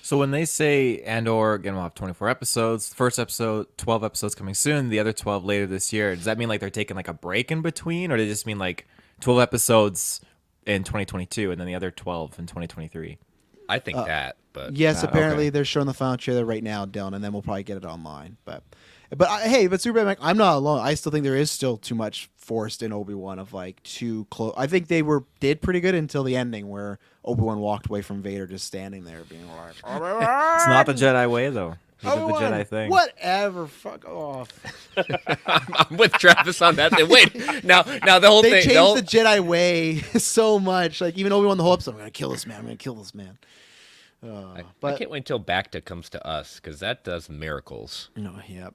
So when they say Andor gonna have 24 episodes, first episode 12 episodes coming soon, the other 12 later this year, does that mean like they're taking like a break in between, or does it just mean like 12 episodes in 2022 and then the other 12 in 2023? I think that, but yes, apparently okay. they're showing the final trailer right now, Dylan, and then we'll probably get it online. But Superman, I'm not alone. I still think there is still too much forced in Obi-Wan of like too close. I think they did pretty good until the ending where Obi-Wan walked away from Vader just standing there being like, It's not the Jedi way though. He did the Obi-Wan, Jedi thing. whatever, fuck off. I'm with Travis on that. Wait, now the whole They thing. changed the Jedi way so much. Like even Obi-Wan the whole episode, I'm gonna kill this man. I'm gonna kill this man. I But can't wait until Bacta comes to us because that does miracles. no, yep.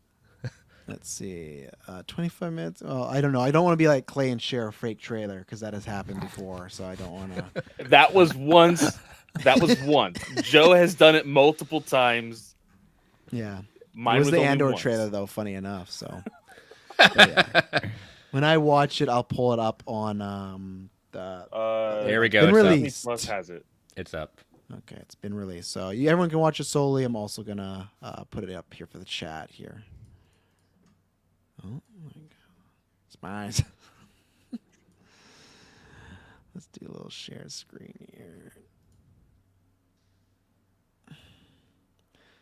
Let's see, 25 minutes. Oh, I don't know. I don't want to be like Clay and share a fake trailer because that has happened before. So I don't want to. That was once. Joe has done it multiple times. Yeah, Mine it was the only Andor once. trailer though. Funny enough, so but yeah. When I watch it, I'll pull it up on the. There we go. Been It's up. released. Disney Plus has it. It's up. Okay, it's been released, so everyone can watch it solely. I'm also gonna put it up here for the chat here. Oh my god, it's my eyes. Let's do a little share screen here.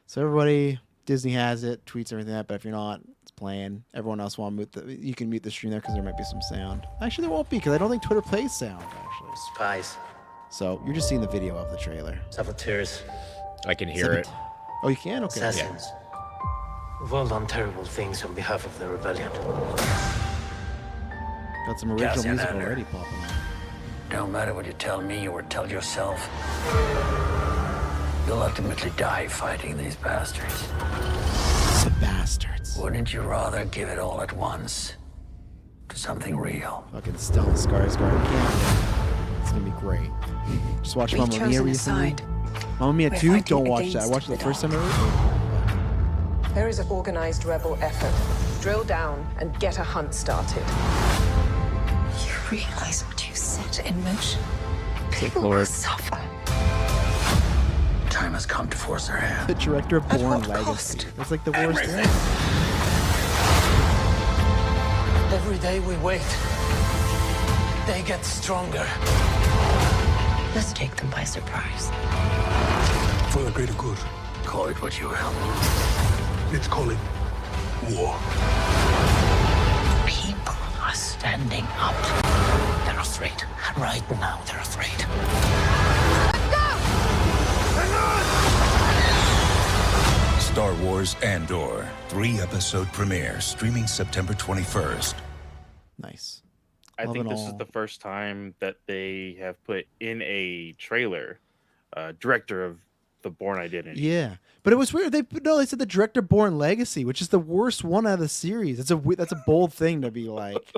So everybody, Disney has it, tweets everything like that. But if you're not, it's playing. Everyone else want to mute you can mute the stream there because there might be some sound. Actually, there won't be because I don't think Twitter plays sound. Actually, Spies, so you're just seeing the video of the trailer. saboteurs, I can hear it. Oh, you can? Okay. assassins. We've all done terrible things on behalf of the rebellion. Got some original Cassian music Andor. already popping up. Don't matter what you tell me or tell yourself. You'll ultimately die fighting these bastards. The bastards. Wouldn't you rather give it all at once to something real? Fucking Stellan Skarsgård. Can't. It's gonna be great. Just watch We've Mamma Mia chosen a recently. side. Mamma Mia We're 2, fighting don't watch that. I against watched it the the first time dark. ever. There is an organized rebel effort. Drill down and get a hunt started. You realize what you set in motion? People will Lord. suffer. Time has come to force their hand. The director of At Bourne what Legacy. cost? That's like the worst thing. Every day we wait, they get stronger. Let's take them by surprise. For the greater good. Call it what you will. Let's call it war. People are standing up. They're afraid. Right now, they're afraid. Star Wars Andor, 3-episode premiere, streaming September 21st. Nice. I Love think it this is all. the first time that they have put in a trailer director of the Bourne Identity. Yeah, but it was weird. They said the director of Bourne Legacy, which is the worst one out of the series. That's a bold thing to be like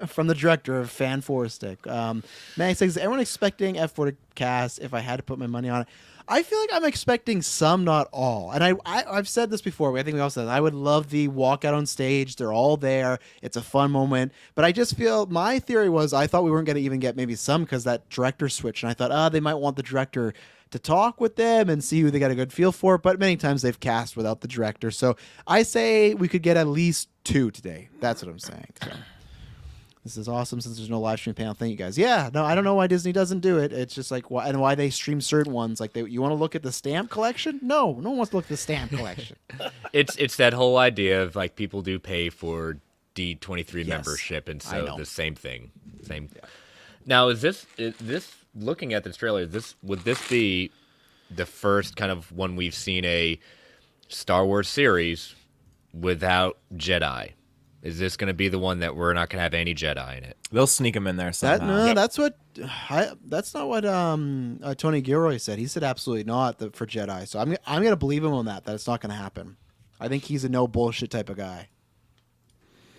from the director of Fan Four Stick. Max says, "Is everyone expecting F4 to cast? If I had to put my money on it, I feel like I'm expecting some, not all. And I've said this before. I think we all said I would love the walkout on stage. They're all there. It's a fun moment. But I just feel my theory was I thought we weren't going to even get maybe some because that director switch. And I thought, they might want the director to talk with them and see who they got a good feel for. But many times they've cast without the director. So I say we could get at least 2 today. That's what I'm saying. So. This is awesome since there's no live stream panel. Thank you guys. Yeah, no, I don't know why Disney doesn't do it. It's just like why they stream certain ones. Like you want to look at the stamp collection? No one wants to look at the stamp collection. It's that whole idea of like people do pay for D23 Yes, membership, and I so know. the same thing. Same. Yeah. Now is this looking at this trailer? Would this be the first kind of one we've seen a Star Wars series without Jedi? Is this going to be the one that we're not going to have any Jedi in it? They'll sneak them in there somehow. That's not what Tony Gilroy said. He said absolutely not for Jedi. So I'm gonna believe him on that it's not gonna happen. I think he's a no bullshit type of guy.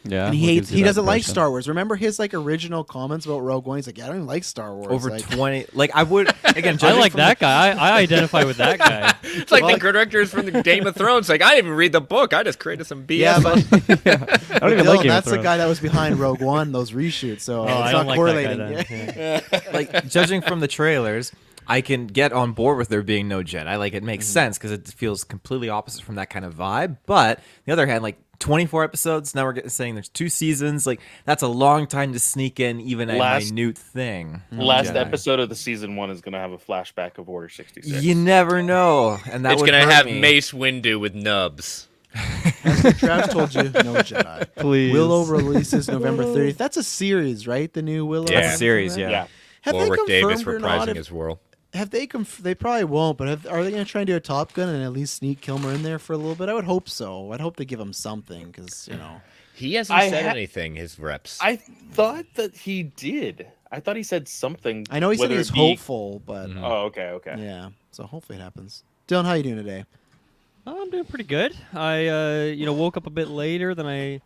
Yeah. And what gives you he that doesn't like impression? Star Wars. Remember his like original comments about Rogue One? He's like, yeah, I don't even like Star Wars. Over like, 20. Like I would again. I judging like from that guy. I identify with that guy. It's like the directors from the Game of Thrones. Like, I didn't even read the book. I just created some BS. Yeah, but I don't even like Game of that's the Thrones. guy that was behind Rogue One, those reshoots. So Oh, it's I not don't like correlating. that guy then. Yeah. like judging from the trailers, I can get on board with there being no Jedi. Like it makes sense because it feels completely opposite from that kind of vibe. But on the other hand, like 24 episodes. Now we're saying there's 2 seasons. Like that's a long time to sneak in even a minute thing. Last Jedi. episode of the season 1 is going to have a flashback of Order 66. You never know, and that It's would going to hurt have me. Mace Windu with nubs. Travis told you, no Jedi. Please. Willow releases November 30th. That's a series, right? The new Willow. Yeah. That's a series, yeah. Yeah. Have they Warwick Davis confirmed or not reprising if- his role. Have they? They probably won't. But are they going to try and do a Top Gun and at least sneak Kilmer in there for a little bit? I would hope so. I'd hope they give him something because He hasn't said anything, his reps. I thought that he did. I thought he said something. I know he said whether he was it be- hopeful, but Oh, okay. yeah. So hopefully it happens. Dylan, how you doing today? I'm doing pretty good. I woke up a bit later than I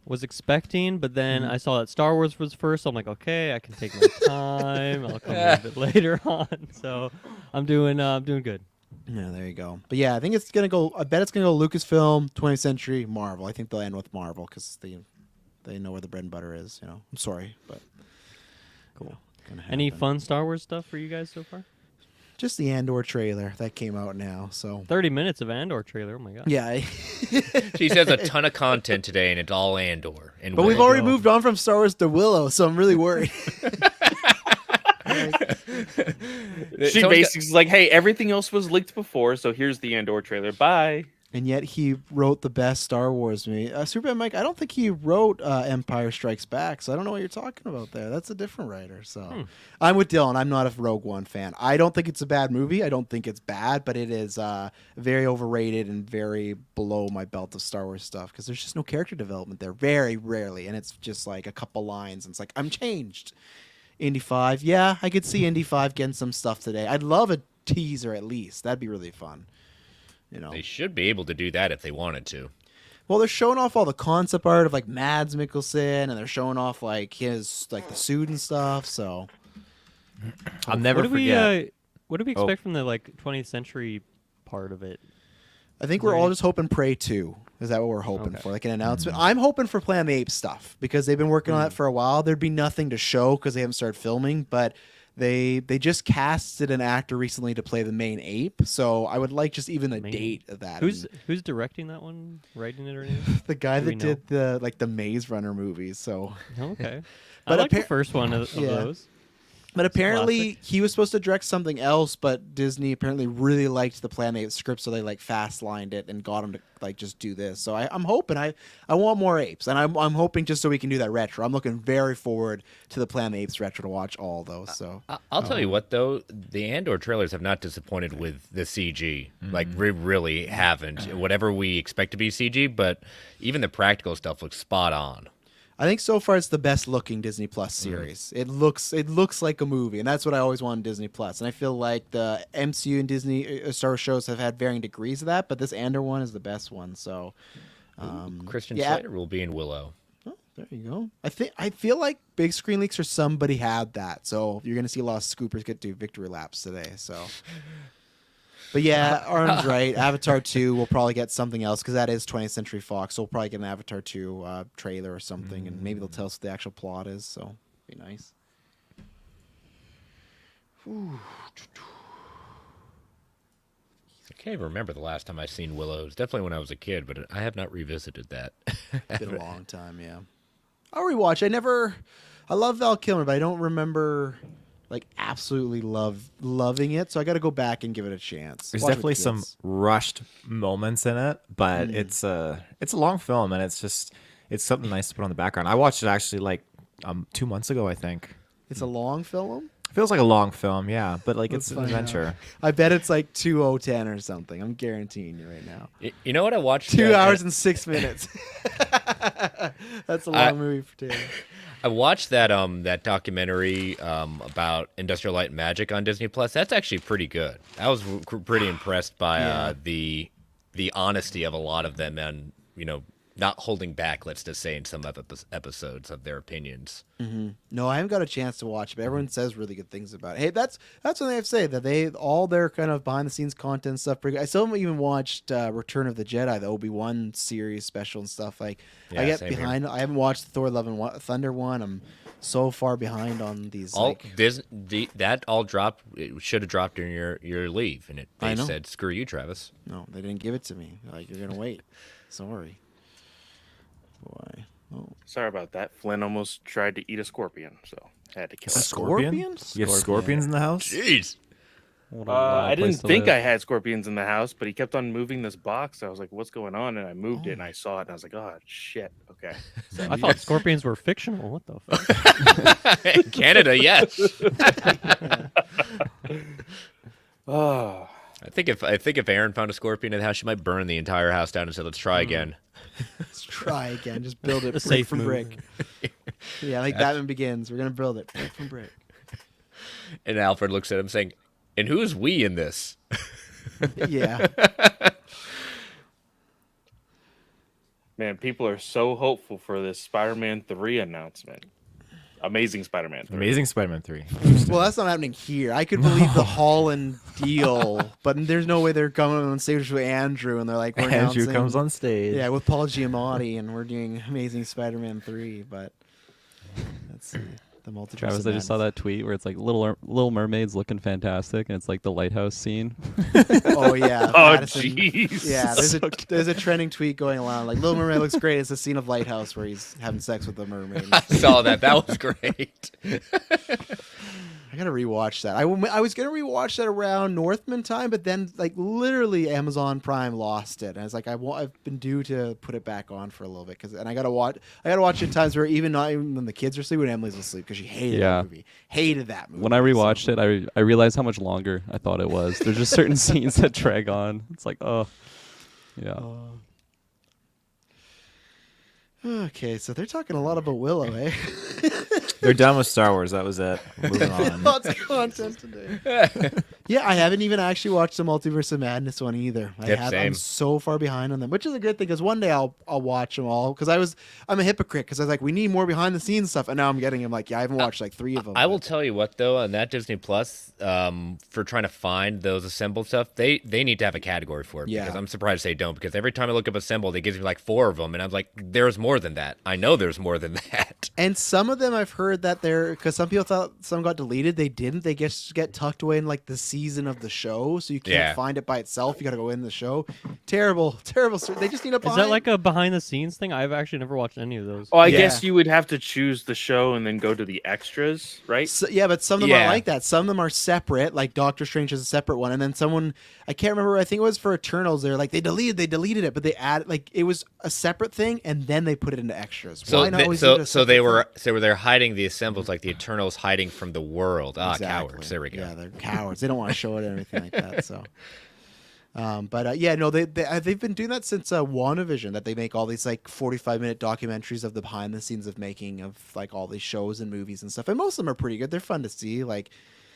was expecting, but then I saw that Star Wars was first. So I'm like, okay, I can take my time. I'll come a bit later on. So I'm doing good. Yeah, there you go. But yeah, I think it's gonna go. I bet it's gonna go Lucasfilm, 20th Century, Marvel. I think they'll end with Marvel because they know where the bread and butter is. I'm sorry, but cool. Any fun Star Wars stuff for you guys so far? Just the Andor trailer that came out now. So 30 minutes of Andor trailer. Oh my god. yeah. She says a ton of content today, and it's all Andor. And But we've already moved on from Star Wars to Willow, so I'm really worried. She basically is like, hey, everything else was leaked before, so here's the Andor trailer. Bye. And yet he wrote the best Star Wars movie. Superman Mike, I don't think he wrote Empire Strikes Back, so I don't know what you're talking about there. That's a different writer. So I'm with Dylan. I'm not a Rogue One fan. I don't think it's a bad movie. I don't think it's bad, but it is very overrated and very below my belt of Star Wars stuff because there's just no character development there, very rarely. And it's just like a couple lines, and it's like, I'm changed. Indy 5, yeah, I could see Indy 5 getting some stuff today. I'd love a teaser at least. That'd be really fun. They should be able to do that if they wanted to. Well, they're showing off all the concept art of like Mads Mikkelsen, and they're showing off like his like the suit and stuff. So I'll never forget. What do we expect from the 20th century part of it? I think we're all just hoping Prey 2. Is that what we're hoping for? Like an announcement? I'm hoping for Planet of the Apes stuff because they've been working on that for a while. There'd be nothing to show because they haven't started filming, but they just casted an actor recently to play the main ape. So I would like just even a date of that. Who's directing that one? Writing it or anything? The guy that know? did the Maze Runner movies. So Okay. But I like the first one of those. But apparently classic. he was supposed to direct something else, but Disney apparently really liked the Planet Apes script, so they like fast lined it and got him to like just do this. So I'm hoping I want more apes, and I'm hoping just so we can do that retro. I'm looking very forward to the Planet Apes retro to watch all those. So I'll tell you what though, the Andor trailers have not disappointed with the CG. Like we really haven't. Whatever we expect to be CG, but even the practical stuff looks spot on. I think so far it's the best looking Disney Plus series. It looks like a movie, and that's what I always want in Disney Plus. And I feel like the MCU and Disney Star Wars shows have had varying degrees of that, but this Andor one is the best one. So Christian Slater will be in Willow. Oh, there you go. I feel like big screen leaks or somebody had that. So you're gonna see a lot of scoopers get to victory laps today. So but yeah, Arm's right. Avatar 2 will probably get something else because that is 20th Century Fox. So we'll probably get an Avatar 2 trailer or something, and maybe they'll tell us what the actual plot is. So be nice. I can't even remember the last time I seen Willow. It was definitely when I was a kid, but I have not revisited that. Been a long time, yeah. I'll rewatch. I love Val Kilmer, but I don't remember like absolutely loving it. So I got to go back and give it a chance. There's Watch definitely with some kids. rushed moments in it, but it's a long film, and it's something nice to put on the background. I watched it actually like 2 months ago, I think. It's a long film. Feels like a long film, yeah, but like Let's it's an find out. adventure. I bet it's like 2:10 or something. I'm guaranteeing you right now. You know what I watched? 2 hours and 6 minutes. That's a long movie for Taylor. I watched that that documentary about Industrial Light and Magic on Disney Plus. That's actually pretty good. I was pretty impressed by the honesty of a lot of them, and not holding back, let's just say, in some episodes of their opinions. Mm-hmm. No, I haven't got a chance to watch it, but everyone says really good things about it. Hey, that's one thing I have to say, that they all their kind of behind the scenes content stuff. I still haven't even watched Return of the Jedi, the Obi-Wan series special and stuff. Like Yeah, I get same behind. here. I haven't watched the Thor: Love and Thunder one. I'm so far behind on these. That all dropped. It should have dropped during your leave, and I they know. said, "Screw you, Travis." No, they didn't give it to me. Like, you're gonna wait. Sorry. Boy. Oh. Sorry about that. Flynn almost tried to eat a scorpion, so had to kill it. Scorpions? You have scorpions in the house? Jeez. I didn't think I had scorpions in the house, but he kept on moving this box. I was like, "What's going on?" And I moved it, and I saw it, and I was like, "Oh shit, okay." So, I thought scorpions were fictional. What the fuck? In Canada, yes. Oh. I think if Aaron found a scorpion in the house, she might burn the entire house down and say, "Let's try again." Let's try again. Just build it A brick safe from move. brick. Yeah, like Batman Begins. We're gonna build it brick from brick. And Alfred looks at him saying, "And who's we in this?" Yeah. Man, people are so hopeful for this Spider-Man 3 announcement. Amazing Spider-Man 3. Amazing Spider-Man 3. Well, that's not happening here. I could believe the Holland deal, but there's no way they're coming on stage with Andrew and they're like, we're Andrew announcing- comes on stage. Yeah, with Paul Giamatti, and we're doing Amazing Spider-Man 3, but let's see. The multiverse. Travis, of I just saw madness. that tweet where it's like Little Mermaid's looking fantastic, and it's like the lighthouse scene. Oh yeah. Oh, Madison. jeez. Yeah, there's a trending tweet going around like Little Mermaid looks great. It's a scene of Lighthouse where he's having sex with the mermaid. I saw that. That was great. I gotta rewatch that. I was gonna rewatch that around Northman time, but then like literally Amazon Prime lost it, and I was like, I've been due to put it back on for a little bit and I gotta watch it times where not even when the kids are asleep, when Emily's asleep, because she hated that movie. Hated that movie. When I rewatched it, I realized how much longer I thought it was. There's just certain scenes that drag on. It's like, oh, yeah. Okay, so they're talking a lot about Willow, eh? They're done with Star Wars. That was it. Moving on. Lots of content today. Yeah, I haven't even actually watched the Multiverse of Madness one either. I'm Same. so far behind on them, which is a good thing because one day I'll watch them all. Because I'm a hypocrite because I was like, we need more behind the scenes stuff, and now I'm getting them. Like, yeah, I haven't watched like 3 of them. I will tell you what, though, on that Disney Plus, for trying to find those assembled stuff, they need to have a category for it. Yeah. Because I'm surprised they don't. Because every time I look up assembled, it gives me like 4 of them, and I'm like, there's more than that. I know there's more than that. And some of them I've heard that because some people thought some got deleted. They didn't. They just get tucked away in like the season of the show, so you can't find it by itself. You got to go in the show. Terrible. They just need a. Is that like a behind the scenes thing? I've actually never watched any of those. Oh, I guess you would have to choose the show and then go to the extras, right? So, yeah, but some of them are like that. Some of them are separate. Like Doctor Strange is a separate one, and then someone I can't remember. I think it was for Eternals. They're like they deleted it, but they added like it was a separate thing, and then they put it into extras. So Why not always do it a so they separate were hiding the assembles like the Eternals hiding from the world. Ah, Exactly. cowards. There we go. Yeah, they're cowards. They don't want to show it or anything like that. So, they've been doing that since WandaVision. That they make all these like 45-minute documentaries of the behind the scenes of making of like all these shows and movies and stuff. And most of them are pretty good. They're fun to see. Like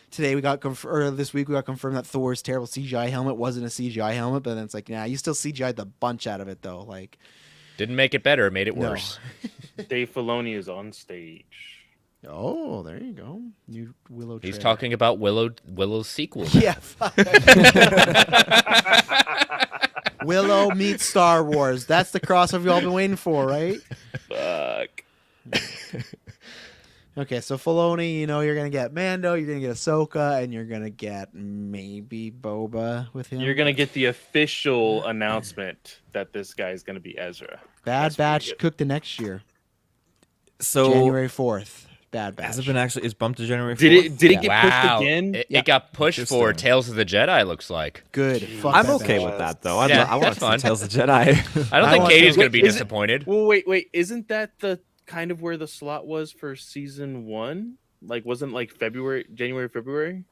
today this week we got confirmed that Thor's terrible CGI helmet wasn't a CGI helmet, but then it's like, nah, you still CGI'd the bunch out of it though. Like, didn't make it better. It made it No. worse. Dave Filoni is on stage. Oh, there you go. New Willow. He's trailer. talking about Willow's sequel. Yeah. Willow meets Star Wars. That's the crossover you all been waiting for, right? Fuck. Okay, so Filoni, you're gonna get Mando, you're gonna get Ahsoka, and you're gonna get maybe Boba with him. You're gonna get the official announcement that this guy is gonna be Ezra. Bad Batch cooked to next year, So January 4th. Bad Batch. has it been actually? It's bumped to January 4th? Did it get Wow. pushed again? It got pushed for Interesting. Tales of the Jedi, looks like. Good. Fuck I'm Bad okay Batch. with that though. Yeah, I want that's to see fun. Tales of the Jedi. I don't I think want Katie's to- going to be Is it- disappointed. Well, wait. Isn't that the kind of where the slot was for season 1? Like, wasn't like January, February?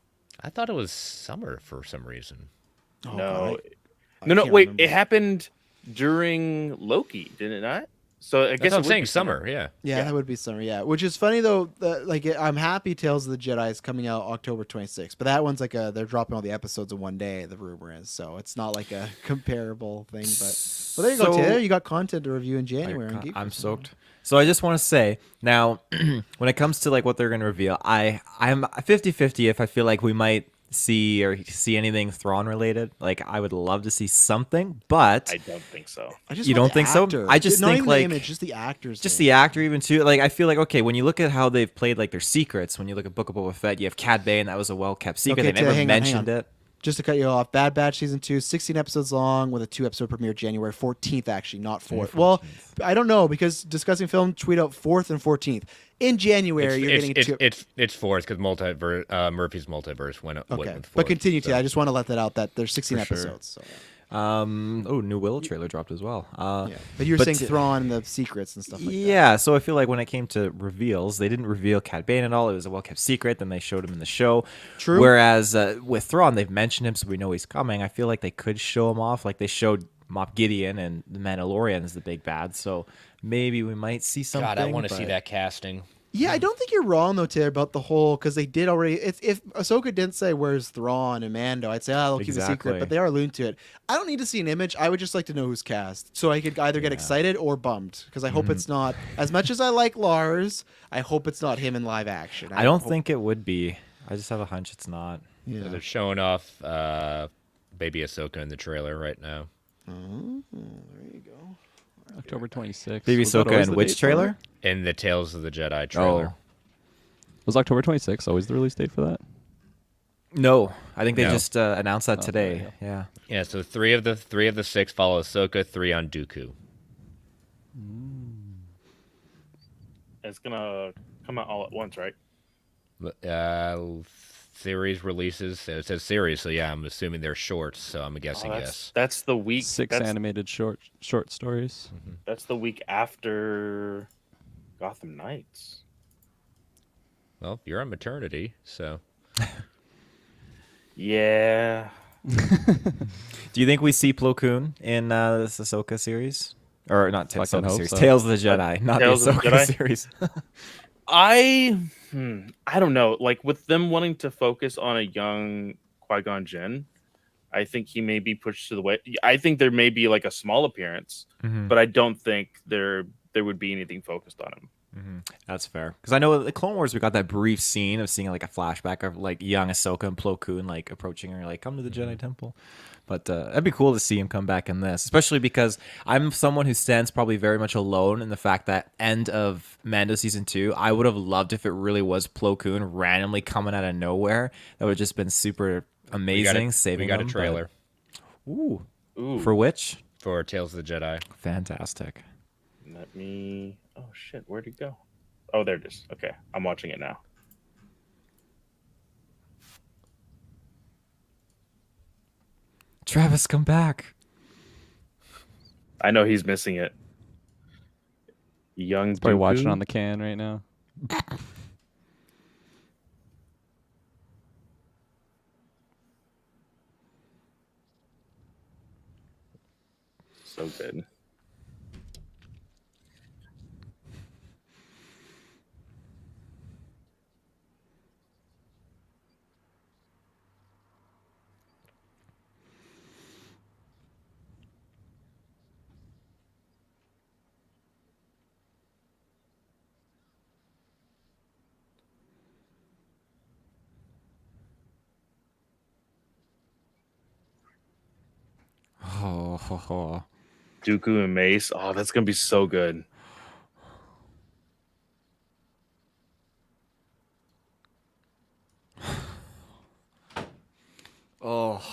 I thought it was summer for some reason. Oh, No. God, I No. can't Wait. remember. It happened during Loki, did it not? So I That's guess what I'm it would saying, be summer, yeah. Yeah, that would be summer. Yeah, which is funny though. I'm happy Tales of the Jedi is coming out October 26th, but that one's like they're dropping all the episodes in one day. The rumor is, so it's not like a comparable thing. But Well, there you go, Taylor. You got content to review in January. I'm soaked. So I just want to say now, when it comes to like what they're going to reveal, I'm 50-50 if I feel like we might see anything Thrawn related. Like I would love to see something, but I don't think so. You don't think so? I just not think even like the image, just the actors, the actor even too. Like I feel like okay, when you look at how they've played like their secrets, when you look at Book of Boba Fett, you have Cad Bane, that was a well kept secret. Okay, they never hang on. mentioned it. Just to cut you off, Bad Batch Season 2, 16 episodes long with a 2-episode premiere January 14th, actually, not 4th. Well, I don't know, because Discussing Film tweet out 4th and 14th. In January, you're getting it's 4th because Murphy's Multiverse went with 4th. But continue, I just want to let that out that there's 16 episodes. So. New Willow trailer dropped as well. But you were saying Thrawn and the secrets and stuff like that. Yeah, so I feel like when it came to reveals, they didn't reveal Cad Bane at all. It was a well-kept secret. Then they showed him in the show. True. Whereas with Thrawn, they've mentioned him, so we know he's coming. I feel like they could show him off. Like they showed Moff Gideon and the Mandalorian as the big bad. So maybe we might see something. God, I want to see that casting. Yeah, I don't think you're wrong though, Taylor, about the whole because they did already. If Ahsoka didn't say where's Thrawn and Mando, I'd say they'll keep a secret, but they are alluding to it. I don't need to see an image. I would just like to know who's cast, so I could either get excited or bummed because I hope it's not. As much as I like Lars, I hope it's not him in live action. I don't think it would be. I just have a hunch it's not. Yeah. So they're showing off baby Ahsoka in the trailer right now. Oh, there you go. October 26th. Baby Ahsoka in which trailer? In the Tales of the Jedi trailer. Was October 26th always the release date for that? No, I think they just announced that today. Sorry, yeah. Yeah. So three of the 6 follow Ahsoka, 3 on Dooku. It's gonna come out all at once, right? Series releases. It says series, so yeah, I'm assuming they're shorts. So I'm guessing yes. That's the week. 6 animated short stories. Mm-hmm. That's the week after Gotham Knights. Well, you're on maternity, so. Yeah. Do you think we see Plo Koon in this Ahsoka series? Or not Ahsoka series, so. Tales of the Jedi, not Tales the of the Ahsoka Jedi? series. I don't know. Like with them wanting to focus on a young Qui-Gon Jinn, I think he may be pushed to the way. I think there may be like a small appearance, but I don't think there would be anything focused on him. That's fair. Because I know in the Clone Wars we got that brief scene of seeing like a flashback of like young Ahsoka and Plo Koon like approaching her, like come to the Jedi Temple. But that'd be cool to see him come back in this, especially because I'm someone who stands probably very much alone in the fact that end of Mando season 2, I would have loved if it really was Plo Koon randomly coming out of nowhere. That would have just been super amazing. We got a trailer. Ooh. For which? For Tales of the Jedi. Fantastic. Let me. Oh shit! Where'd it go? Oh, there it is. Okay, I'm watching it now. Travis, come back. I know he's missing it. Young Probably Dooku? watching on the can right now. So good. Oh. Dooku and Mace. Oh, that's gonna be so good. Oh.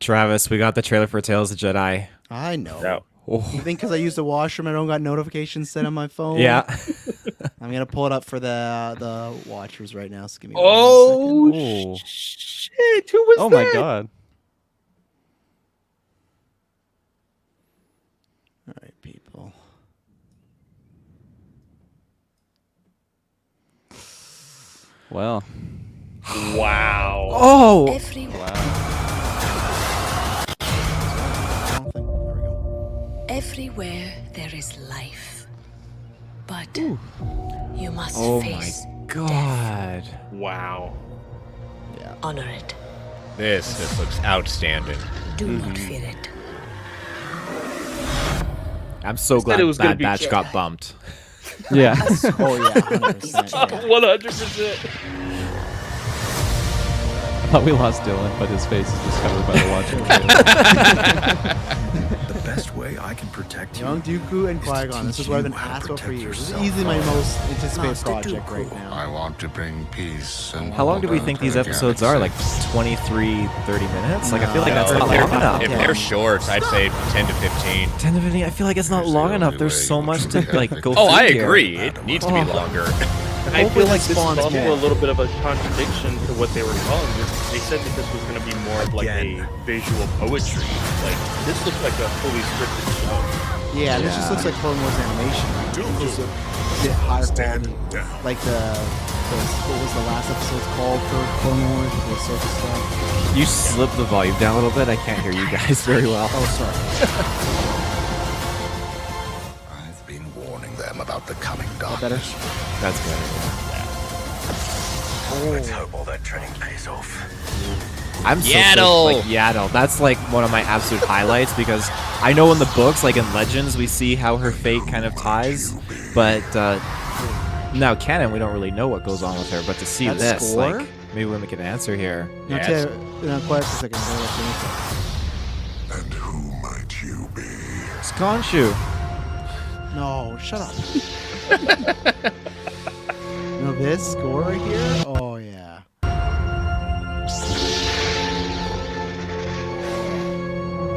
Travis, we got the trailer for Tales of the Jedi. I know. Yeah. You think because I use the washroom, I don't got notifications set on my phone? Yeah. I'm gonna pull it up for the watchers right now. So give me Oh 1 second. Oh. shit! Who was Oh that? my god. All right, people. Well. Wow. Oh. Wrong thing. There we go. Everywhere there is life, but you must Oh face my god. Wow. Yeah. honor it. This just looks outstanding. Do not fear it. I'm so glad it was gonna Bad be Batch Jedi. got bumped. Yeah. Oh yeah, 100%. Yeah. 100%. I thought we lost Dylan, but his face is just covered by the watching. The best way I can protect you. Young Dooku and is to Qui-Gon. This teach is what I've you been how to asked about for protect years. This is yourself. easily my most anticipated Master project right Dooku. now. I want to bring peace and How long do we think these episodes are? Like 23, 30 minutes? Like, I feel like that's No, not long enough. If they're short, I'd say 10 to 15. 10 to 15, I feel like it's not It's long the enough. only There's way so you much can to like protect go Oh, through I here. agree. It needs to be longer. I feel like this this is spawns also more. a little bit of a contradiction to what they were calling this. They said that this was going to be more of like a visual poetry. Like, this looks like a fully scripted show. Yeah, this just looks like Clone Wars animation. Just a bit higher quality. Like what was the last episode's called for Clone Wars? The Ahsoka stuff. You slip the volume down a little bit. I can't hear you guys very well. Oh, sorry. I've been warning them about the coming That better? darkness. That's good. Let's hope all that training pays off. I'm so Yaddle! like Yaddle. That's like one of my absolute highlights because I know in the books, like in Legends, we see how her fate kind of ties, but now canon, we don't really know what goes on with her. But to see That this, score? like maybe we'll make an answer here. Now, Yeah, quiet for a second. I'll let you answer. And who might you be? It's Khonshu. No, shut up. This score right here? Oh, yeah.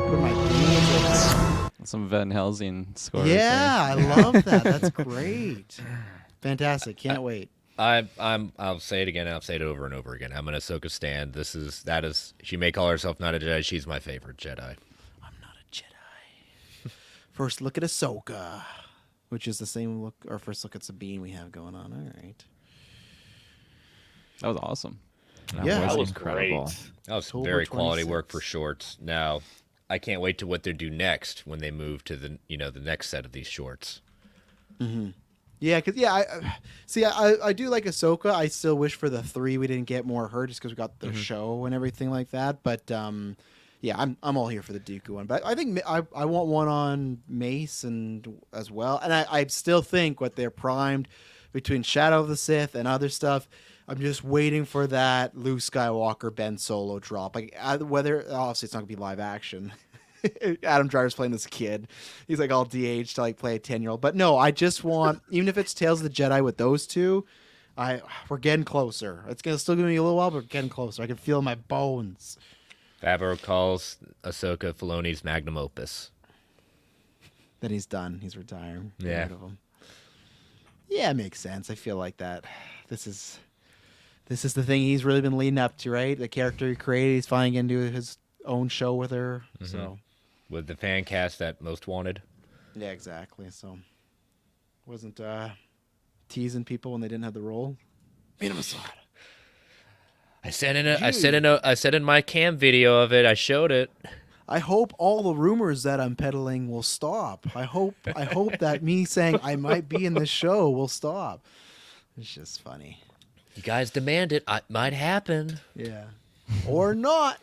Put my games over there. Some Van Helsing score. Yeah, I love that. That's great. Fantastic. Can't wait. I'll say it again. I'll say it over and over again. I'm an Ahsoka stan. That is. She may call herself not a Jedi. She's my favorite Jedi. I'm not a Jedi. First look at Ahsoka, which is the same look, or first look at Sabine we have going on. All right. That was awesome. Yeah, That was incredible. great. That was October very quality work 26th. for shorts. Now, I can't wait to what they do next when they move to the the next set of these shorts. Yeah, because I do like Ahsoka. I still wish for the 3 we didn't get more of her just because we got the show and everything like that. But yeah, I'm all here for the Dooku one. But I think I want one on Mace and as well. And I still think what they're primed between Shadow of the Sith and other stuff. I'm just waiting for that Luke Skywalker Ben Solo drop. Like whether obviously it's not gonna be live action. Adam Driver's playing this kid. He's like all DH to like play a 10-year-old. But no, I just want, even if it's Tales of the Jedi with those two, we're getting closer. It's still gonna be a little while, but we're getting closer. I can feel my bones. Favreau calls Ahsoka Filoni's magnum opus. Then he's done. He's retiring. Get Yeah. rid of him. Yeah, it makes sense. I feel like that. This is the thing he's really been leading up to, right? The character he created, he's finally getting to his own show with her. So With the fan cast that most wanted. yeah, exactly. So wasn't teasing people when they didn't have the role. Mina Masada. I said in my cam video of it, I showed it. I hope all the rumors that I'm peddling will stop. I hope that me saying I might be in this show will stop. It's just funny. You guys demand it. It might happen. Yeah. Or not.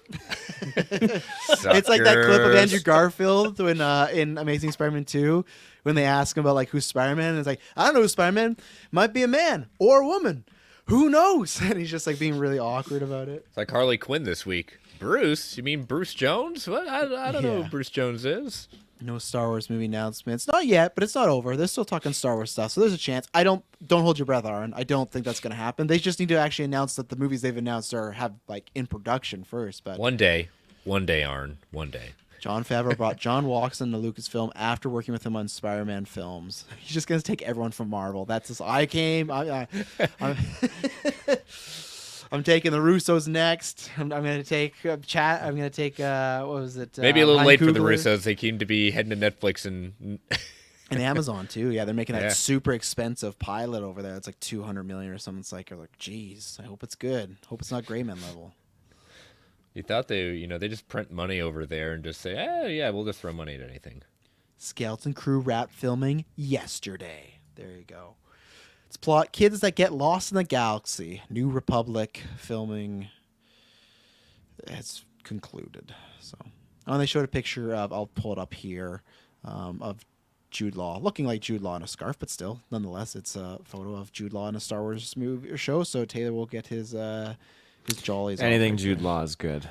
It's like that clip of Andrew Garfield when in Amazing Spider-Man 2 when they ask him about like who's Spider-Man and it's like, I don't know who's Spider-Man. Might be a man or a woman. Who knows? And he's just like being really awkward about it. It's like Harley Quinn this week. Bruce? You mean Bruce Jones? What? I don't know Yeah. who Bruce Jones is. No Star Wars movie announcements. Not yet, but it's not over. They're still talking Star Wars stuff, so there's a chance. Don't hold your breath, Aaron. I don't think that's going to happen. They just need to actually announce that the movies they've announced have like in production first. But One day, Arn. One day. John Favreau brought John Watson to Lucasfilm after working with him on Spider-Man films. He's just going to take everyone from Marvel. That's his. I'm taking the Russos next. I'm going to take chat. I'm going to take what was it? Maybe a little Ryan late for the Coogler. Russos. They seem to be heading to Netflix and And Amazon too. Yeah, they're making that Yeah. super expensive pilot over there. It's like $200 million or something. It's like, you're like, geez, I hope it's good. Hope it's not Greyman level. you thought they just print money over there and just say, yeah, we'll just throw money at anything. Skeleton Crew wrapped filming yesterday. There you go. It's plot kids that get lost in the galaxy. New Republic filming. has concluded. So, and they showed a picture of, I'll pull it up here, of Jude Law, looking like Jude Law in a scarf, but still, nonetheless, it's a photo of Jude Law in a Star Wars movie or show. So Taylor will get his jollies. Anything right Jude there. Law is good.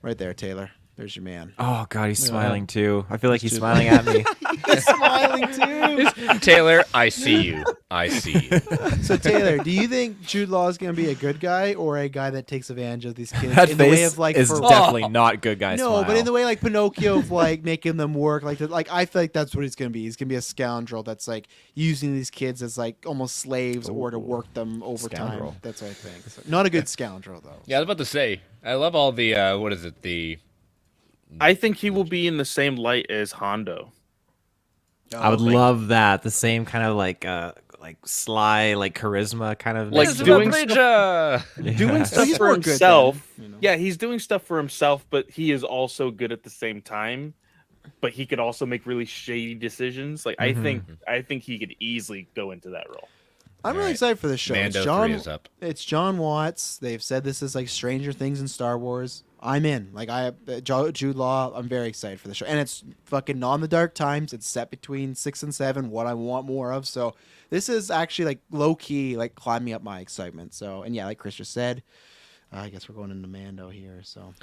Right there, Taylor. There's your man. Oh God, he's smiling too. I feel like he's smiling at me. He's smiling too. Taylor, I see you. I see you. So Taylor, do you think Jude Law is going to be a good guy or a guy that takes advantage of these kids That in the way face of like is definitely not good guy. No, but in the way like Pinocchio of like making them work, like I feel like that's what he's going to be. He's going to be a scoundrel that's like using these kids as like almost slaves or to work them over time. That's what I think. So, not a good scoundrel though. Yeah, I was about to say. I love all the what is it? I think he will be in the same light as Hondo. I would love that. The same kind of like sly, like charisma kind of like doing stuff He's for more good himself. then, you know? Yeah, he's doing stuff for himself, but he is also good at the same time. But he could also make really shady decisions. Like I think he could easily go into that role. I'm really excited for this show. Mando It's John, 3 is up. It's John Watts. They've said this is like Stranger Things in Star Wars. I'm in. Like Jude Law. I'm very excited for the show, and it's fucking not in the dark times. It's set between 6 and 7. What I want more of. So this is actually like low key, like climbing up my excitement. So and yeah, like Chris just said, I guess we're going into Mando here. So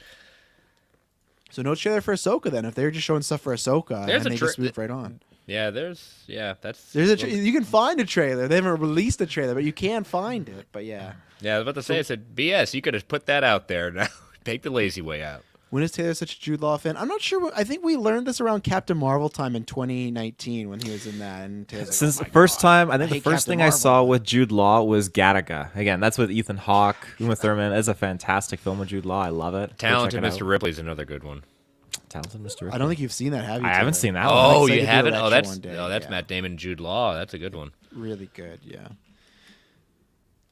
no trailer for Ahsoka then. If they're just showing stuff for Ahsoka, and they just move right on. Yeah, there's you can find a trailer. They haven't released a trailer, but you can find it. But yeah. Yeah, I was about to say, I said, BS, you could have put that out there. Now take the lazy way out. When is Taylor such a Jude Law fan? I'm not sure. I think we learned this around Captain Marvel time in 2019 when he was in that. And Taylor's like, since oh the first God, time, I think the hate first Captain thing Marvel. I saw with Jude Law was Gattaca. Again, that's with Ethan Hawke, Uma Thurman. It's a fantastic film with Jude Law. I love it. Talented Mr. Ripley's another good one. Talented Mr. Ripley. I don't think you've seen that, have you? I haven't seen that one. Oh, you haven't? Oh, that's yeah. Matt Damon and Jude Law. That's a good one. Really good, yeah.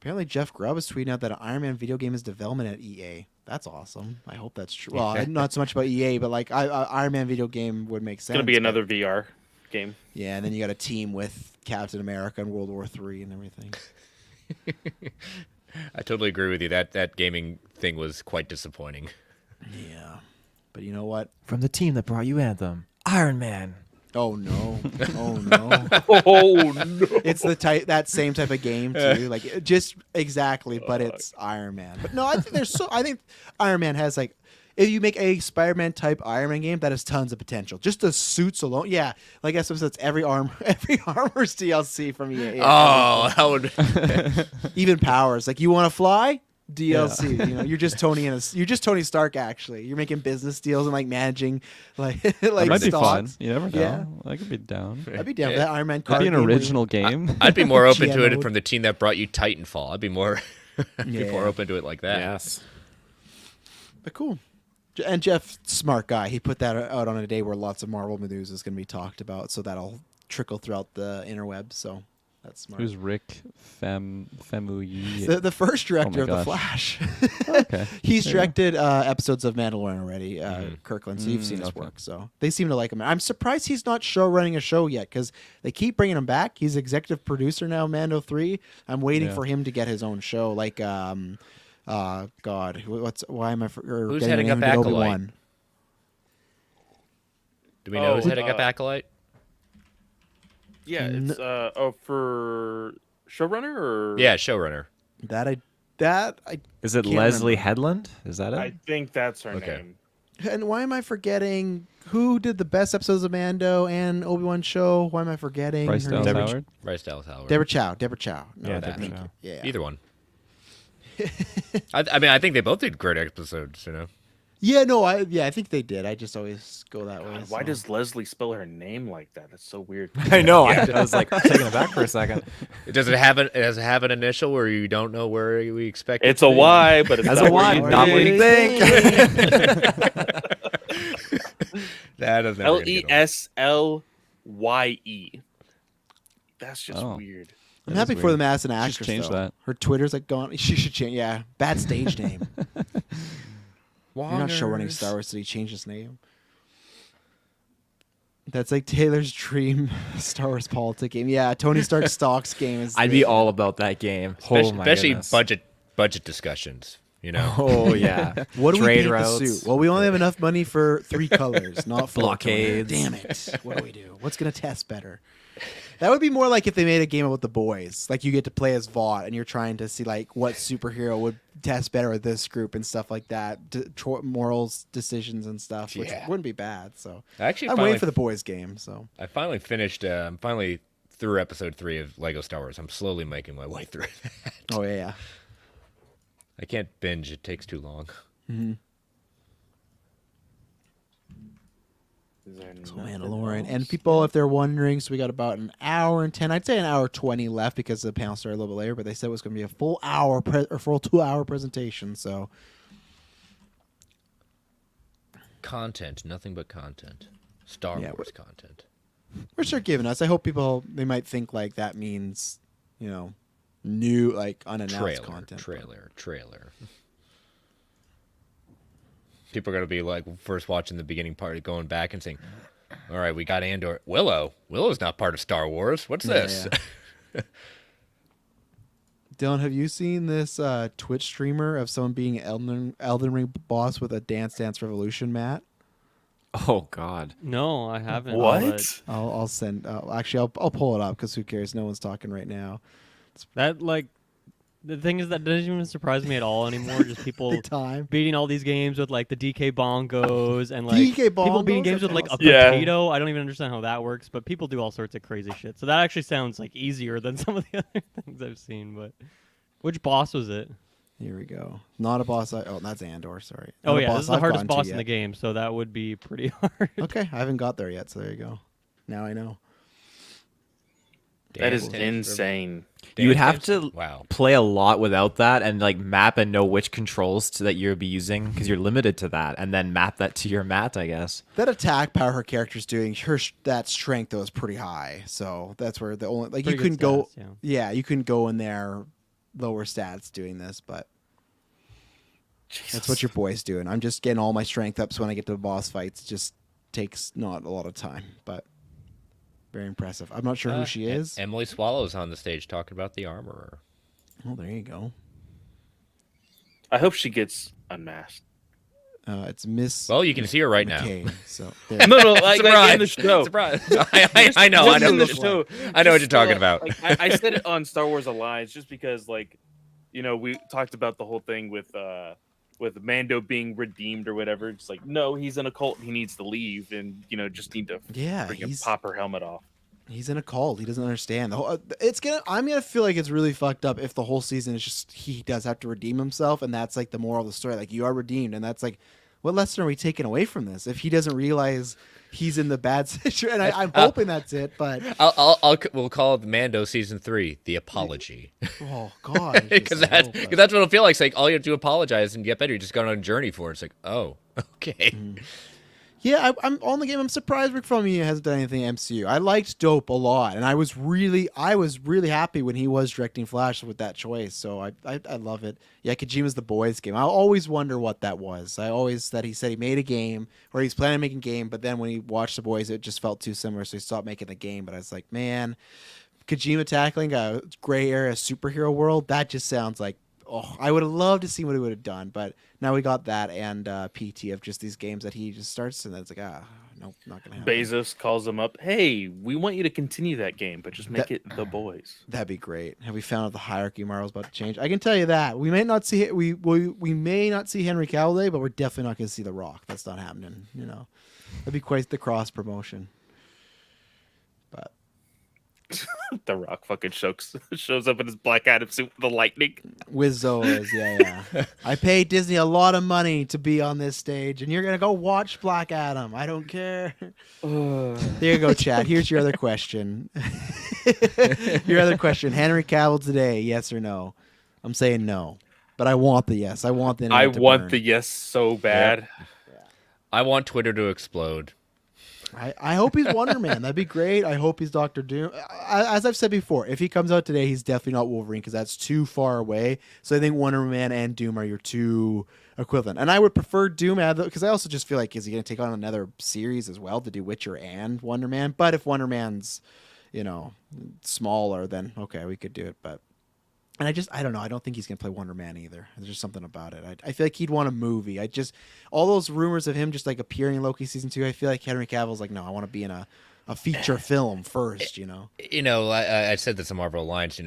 Apparently, Jeff Grubb is tweeting out that an Iron Man video game is development at EA. That's awesome. I hope that's true. Well, not so much about EA, but like Iron Man video game would make sense. It's gonna be another VR game. Yeah, and then you got a team with Captain America and World War III and everything. I totally agree with you. That gaming thing was quite disappointing. Yeah, but you know what? From the team that brought you Anthem, Iron Man. Oh no! Oh no! Oh no! It's that same type of game too, like just exactly, but it's Iron Man. But no, I think Iron Man has like, if you make a Spider-Man type Iron Man game, that has tons of potential. Just the suits alone, yeah. Like I said, it's every armor's DLC from EA. Oh, that would even powers. Like you want to fly? DLC, yeah. You know, you're just Tony Stark. Actually, you're making business deals and like managing, like that might be fun. stocks. You never know. Yeah. I could be down. I'd be down for that Iron Man card. That'd be an game where original game. I'd be more open to it GM from the team that brought you Titanfall. I'd be more, more open to it like that. Yes. But cool. And Jeff, smart guy. He put that out on a day where lots of Marvel news is going to be talked about, so that'll trickle throughout the interwebs. So that's smart. Who's Rick Famuyiwa? The first director of The gosh. Flash. Okay. He's directed episodes of Mandalorian already, Kirklin, so you've seen his okay. work. So they seem to like him. I'm surprised he's not show running a show yet because they keep bringing him back. He's executive producer now, Mando 3. I'm waiting for him to get his own show. Like, God, why am I Who's getting heading the name up of Acolyte? Obi-Wan? Do we know who's heading up Acolyte? Yeah, it's for showrunner or Yeah, showrunner. That I Is it can't Leslie remember. Headland? Is that it? I think that's her Okay. name. And why am I forgetting who did the best episodes of Mando and Obi-Wan show? Why am I forgetting? Bryce her Dallas name? Howard. Bryce Dallas Howard. Deborah Chow. No, Yeah, thank Deborah you. Chow. Yeah. Either one. I mean, I think they both did great episodes. You know. Yeah, no, I think they did. I just always go that way. God, why so. does Leslie spell her name like that? That's so weird. I know. I was like taken aback for a second. Does it have an initial where you don't know where we expect? It's it a to be? Y, but it's As not a Y, what not what you think. That doesn't. Leslye. That's just weird. I'm That is happy for weird. them as an She actress. should change though. that. Her Twitter's like gone. She should change. Yeah, bad stage name. You're not show running Star Wars, so he changed his name. That's like Taylor's dream Star Wars politic game. Yeah, Tony Stark stocks game is. I'd be all about that game. Especially Oh my goodness. budget discussions. You know? Oh yeah. What do we Trade paint routes. the suit? Well, we only have enough money for 3 colors, not 4. Blockades. Damn it! What do we do? What's gonna test better? That would be more like if they made a game about the boys. Like you get to play as Vought, and you're trying to see like what superhero would test better with this group and stuff like that. Morals, decisions, and stuff, which wouldn't be bad. So I'm waiting for the boys game. So I finally finished. I'm finally through episode 3 of Lego Star Wars. I'm slowly making my way through that. Oh yeah. I can't binge. It takes too long. Mm-hmm. So Mandalorian. And people, if they're wondering, so we got about an hour and 10, I'd say an hour 20 left because the panel started a little bit later, but they said it was going to be a full hour or full 2-hour presentation. So content, nothing but content. Star Wars content. Which they're giving us. I hope people, they might think like that means, you know, new, like unannounced content. Trailer. People are going to be like first watching the beginning part, going back and saying, all right, we got Andor. Willow's not part of Star Wars. What's this? Yeah. Dylan, have you seen this Twitch streamer of someone being Elden Ring boss with a Dance Dance Revolution mat? Oh God, no, I haven't. What? I'll send. Actually, I'll pull it up because who cares? No one's talking right now. That like. The thing is that doesn't even surprise me at all anymore. Just people beating all these games with like the DK bongos and like people beating games with like a potato. I don't even understand how that works, but people do all sorts of crazy shit. So that actually sounds like easier than some of the other things I've seen. But which boss was it? Here we go. Not a boss. Oh, that's Andor. Sorry. Oh yeah, this is the hardest boss in the game, so that would be pretty hard. Okay, I haven't got there yet, so there you go. Now I know. That is insane. You would have to play a lot without that and like map and know which controls that you'll be using because you're limited to that, and then map that to your mat, I guess. That attack power her character's doing, that strength though is pretty high, so that's where the only like pretty you couldn't go. Yeah, you couldn't go in there lower stats doing this, but that's what your boy's doing. I'm just getting all my strength up, so when I get to the boss fights, it just takes not a lot of time, but. Very impressive. I'm not sure who she is. Emily Swallow's on the stage talking about the armorer. Oh, there you go. I hope she gets unmasked. It's Miss. Well, you can see her right McCain, now. So no, like in the show. Surprise! I know. I know what you're talking about. Like, I said it on Star Wars Alliance just because, like, you know, we talked about the whole thing with Mando being redeemed or whatever. It's like, no, he's in a cult. He needs to leave, and you know, just need to pop her helmet off. He's in a cult. He doesn't understand. I'm gonna feel like it's really fucked up if the whole season is just he does have to redeem himself, and that's like the moral of the story. Like you are redeemed, and that's like, what lesson are we taking away from this? If he doesn't realize he's in the bad situation, and I'm hoping that's it. But we'll call it Mando season 3, the apology. Oh God, because that's what it'll feel like. It's like all you have to apologize and get better. You just go on a journey for it. It's like, oh, okay. Mm. Yeah, I'm on the game. I'm surprised Rick Fromm hasn't done anything MCU. I liked Dope a lot, and I was really happy when he was directing Flash with that choice. So I love it. Yeah, Kojima's The Boys game. I always wonder what that was. He said he made a game, or he's planning on making a game, but then when he watched The Boys, it just felt too similar, so he stopped making the game. But I was like, man, Kojima tackling a gray area superhero world, that just sounds like, oh, I would have loved to see what he would have done, but now we got that and PT of just these games that he just starts, and then it's like, nope, not gonna happen. Bezos calls him up. Hey, we want you to continue that game, but just make it The Boys. That'd be great. Have we found out the hierarchy of Marvel's about to change? I can tell you that we may not see it. We may not see Henry Cavill today, but we're definitely not going to see The Rock. That's not happening. You know, that'd be quite the cross promotion. But. The Rock fucking shows up in his Black Adam suit with the lightning. With Zoas, yeah. I paid Disney a lot of money to be on this stage, and you're going to go watch Black Adam. I don't care. There you go, Chad. Here's your other question. Henry Cavill today, yes or no? I'm saying no, but I want the yes. I want the the yes so bad. Yeah. I want Twitter to explode. I hope he's Wonder Man. That'd be great. I hope he's Dr. Doom. As I've said before, if he comes out today, he's definitely not Wolverine because that's too far away. So I think Wonder Man and Doom are your two equivalent. And I would prefer Doom because I also just feel like, is he going to take on another series as well to do Witcher and Wonder Man? But if Wonder Man's, smaller, then okay, we could do it. But And I don't know. I don't think he's gonna play Wonder Man either. There's just something about it. I feel like he'd want a movie. All those rumors of him just like appearing in Loki season 2. I feel like Henry Cavill's like, no, I want to be in a feature film first. You know. I said this in Marvel Alliance.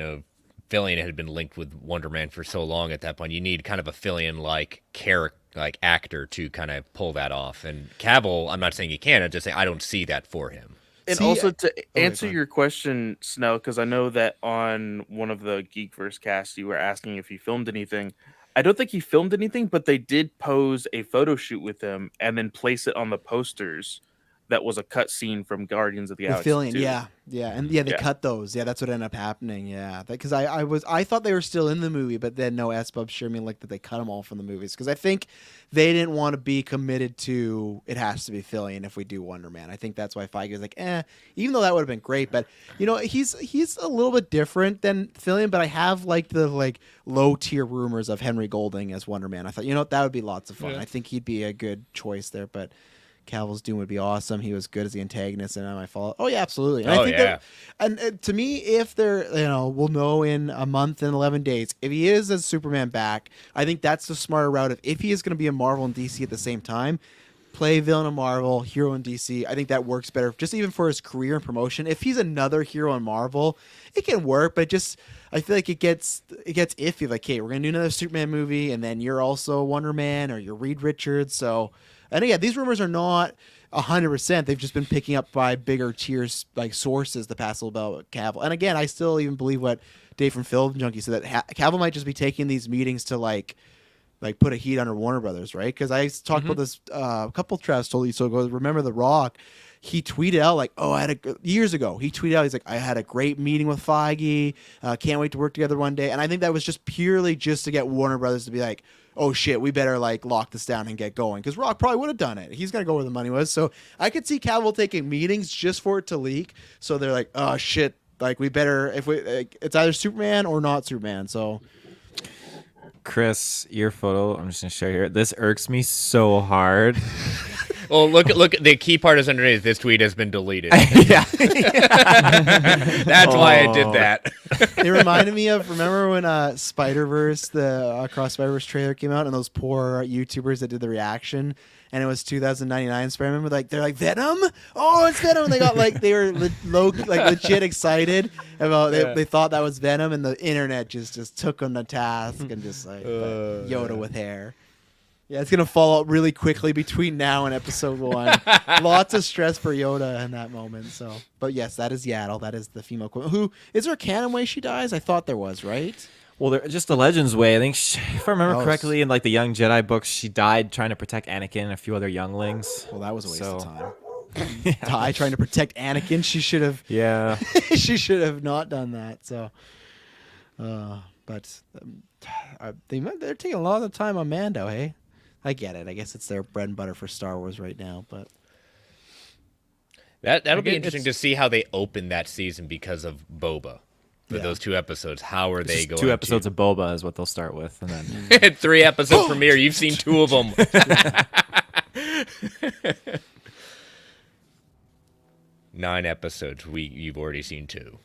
Fillion had been linked with Wonder Man for so long. At that point, you need kind of a Fillion-like character, like actor, to kind of pull that off. And Cavill, I'm not saying he can. I'm just saying I don't see that for him. And also to answer your question, Snell, because I know that on one of the Geekverse casts you were asking if he filmed anything. I don't think he filmed anything, but they did pose a photo shoot with him and then place it on the posters. That was a cut scene from Guardians of the Galaxy. Fillion, they cut those. Yeah, that's what ended up happening. Yeah, because I thought they were still in the movie, but then no, S-Bub sure me like that they cut them all from the movies because I think they didn't want to be committed to it has to be Fillion if we do Wonder Man. I think that's why Feige was like, even though that would have been great, but he's a little bit different than Fillion, but I have like the low tier rumors of Henry Golding as Wonder Man. I thought that would be lots of fun. Yeah. I think he'd be a good choice there, but. Cavill's Doom would be awesome. He was good as the antagonist, and I might follow. Oh yeah, absolutely. And I think and to me, if they're we'll know in a month and 11 days if he is as Superman back. I think that's the smarter route. If he is going to be in Marvel and DC at the same time, play villain in Marvel, hero in DC. I think that works better, just even for his career and promotion. If he's another hero in Marvel, it can work, but I feel like it gets iffy. Like, hey, we're gonna do another Superman movie, and then you're also Wonder Man or you're Reed Richards, so. And yeah, these rumors are not 100%. They've just been picking up by bigger tiers, like sources, the past little about Cavill. And again, I still even believe what Dave from Film Junkie said that Cavill might just be taking these meetings to like put a heat under Warner Brothers, right? Because I talked about this a couple Travs told you so ago. Remember The Rock? He tweeted out years ago. He tweeted out, he's like, I had a great meeting with Feige. Can't wait to work together one day. And I think that was just purely just to get Warner Brothers to be like, oh shit, we better lock this down and get going. Because Rock probably would have done it. He's gonna go where the money was. So I could see Cavill taking meetings just for it to leak. So they're like, oh shit, we better it's either Superman or not Superman. So. Chris, your photo, I'm just going to show here. This irks me so hard. Well, look, the key part is underneath. This tweet has been deleted. Yeah. That's why I did that. It reminded me of, remember when Spider-Verse, the Across Spider-Verse trailer came out and those poor YouTubers that did the reaction and it was 2099 Spider-Man they're like, Venom? Oh, it's Venom. They got they were legit excited about they thought that was Venom and the internet just took them to task and just Yoda with hair. Yeah, it's gonna fall out really quickly between now and episode 1. Lots of stress for Yoda in that moment. So, but yes, that is Yaddle. That is the female queen. Who is there a canon way she dies? I thought there was, right? Well, just the Legends way. I think, if I remember correctly, in the Young Jedi books, she died trying to protect Anakin and a few other younglings. Well, that was a waste of time. Die trying to protect Anakin. She should have. Yeah. She should have not done that. So, but they're taking a lot of time on Mando. Hey, I get it. I guess it's their bread and butter for Star Wars right now. But that'll be interesting to see how they open that season because of Boba. For those 2 episodes, how are they going? 2 episodes of Boba is what they'll start with, and then 3 episodes premiere. You've seen 2 of them. 9 episodes. You've already seen 2.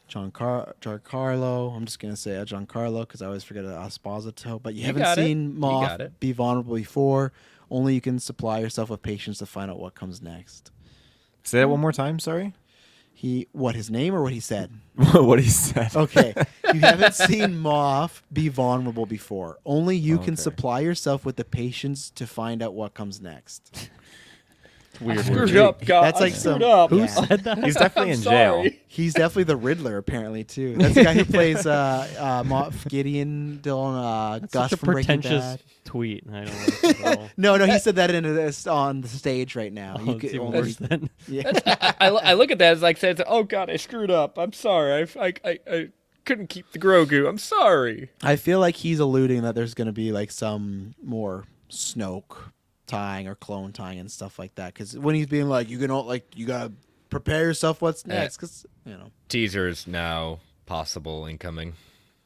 Giancarlo. I'm just gonna say Giancarlo because I always forget Esposito. But you haven't seen Moff be vulnerable before. Only you can supply yourself with patience to find out what comes next. Say that one more time. Sorry. His name or what he said? What he said. Okay. You haven't seen Moff be vulnerable before. Only you can supply yourself with the patience to find out what comes next. Weird. Screwed up, God. That's like Who said that? He's definitely in jail. He's definitely the Riddler, apparently, too. That's the guy who plays Moff Gideon, Dylan, Gus from Breaking Bad. Tweet. I don't know. No, he said that on the stage right now. I look at that as says, oh God, I screwed up. I'm sorry. I couldn't keep the Grogu. I'm sorry. I feel like he's alluding that there's going to be some more Snoke tying or clone tying and stuff like that. Because when he's being you gotta prepare yourself. What's next? Because teasers now possible incoming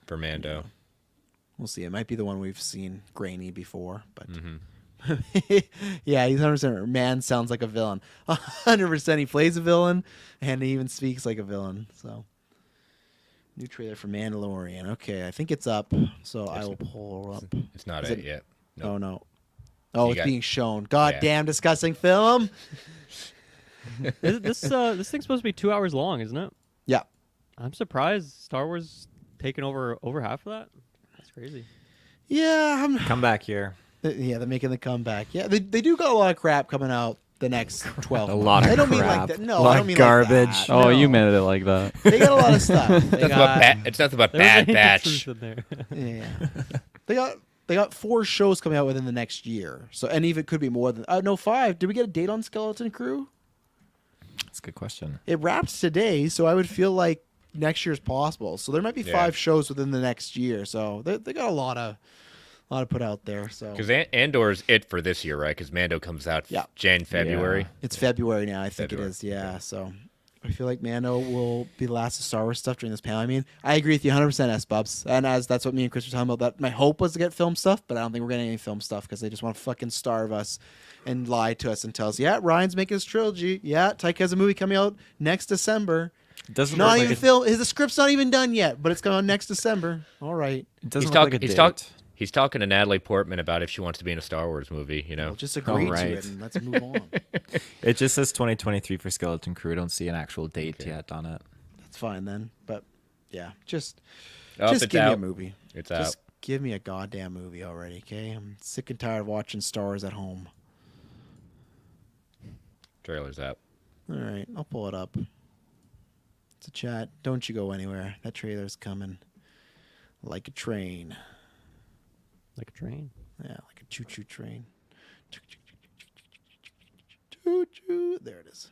for Mando. We'll see. It might be the one we've seen grainy before, but yeah, he's 100%. Man sounds like a villain. 100%. He plays a villain, and he even speaks like a villain. So New trailer for Mandalorian. Okay, I think it's up, so I will pull up. It's not Is it it yet. Oh no. Oh, You it's got- being shown. God Yeah. damn, discussing film. This thing's supposed to be 2 hours long, isn't it? Yeah. I'm surprised Star Wars taking over half of that. That's crazy. Yeah, Come back here. yeah, they're making the comeback. Yeah, they do got a lot of crap coming out the next 12 A months. lot of I don't mean like crap. that. No, A lot I don't of mean garbage. like that. Oh, you No. meant it like that. They got a lot of stuff. They It's nothing but there was a Bad hint of Batch. truth in there. Yeah. They got 4 shows coming out within the next year. So any of it could be more than no 5. Did we get a date on Skeleton Crew? That's a good question. It wraps today, so I would feel like next year's possible. So there might be 5 shows within the next year. So they got a lot of put out there. So Because Andor's it for this year, right? Because Mando comes out February. it's February now. I think February. it is. Yeah. So I feel like Mando will be the last of Star Wars stuff during this panel. I mean, I agree with you 100%, S-Bubs. And as that's what me and Chris were talking about. That my hope was to get film stuff, but I don't think we're getting any film stuff because they just want to fucking starve us and lie to us and tell us, yeah, Ryan's making his trilogy. Yeah, Taika has a movie coming out next December. It doesn't Not look even like film. The script's not even done yet, but it's coming out next December. All right. It doesn't He's look like a date. He's talking to Natalie Portman about if she wants to be in a Star Wars movie. You know, We'll just agree to right. it and let's move on. It just says 2023 for Skeleton Crew. I don't see an actual date yet on it. That's fine then. But yeah, just it's give me a out. movie. It's Just out. give me a goddamn movie already, okay? I'm sick and tired of watching Star Wars at home. Trailer's out. All right, I'll pull it up. It's a chat. Don't you go anywhere. That trailer's coming like a train. Like a train. Yeah, like a choo-choo train. Choo-choo. There it is.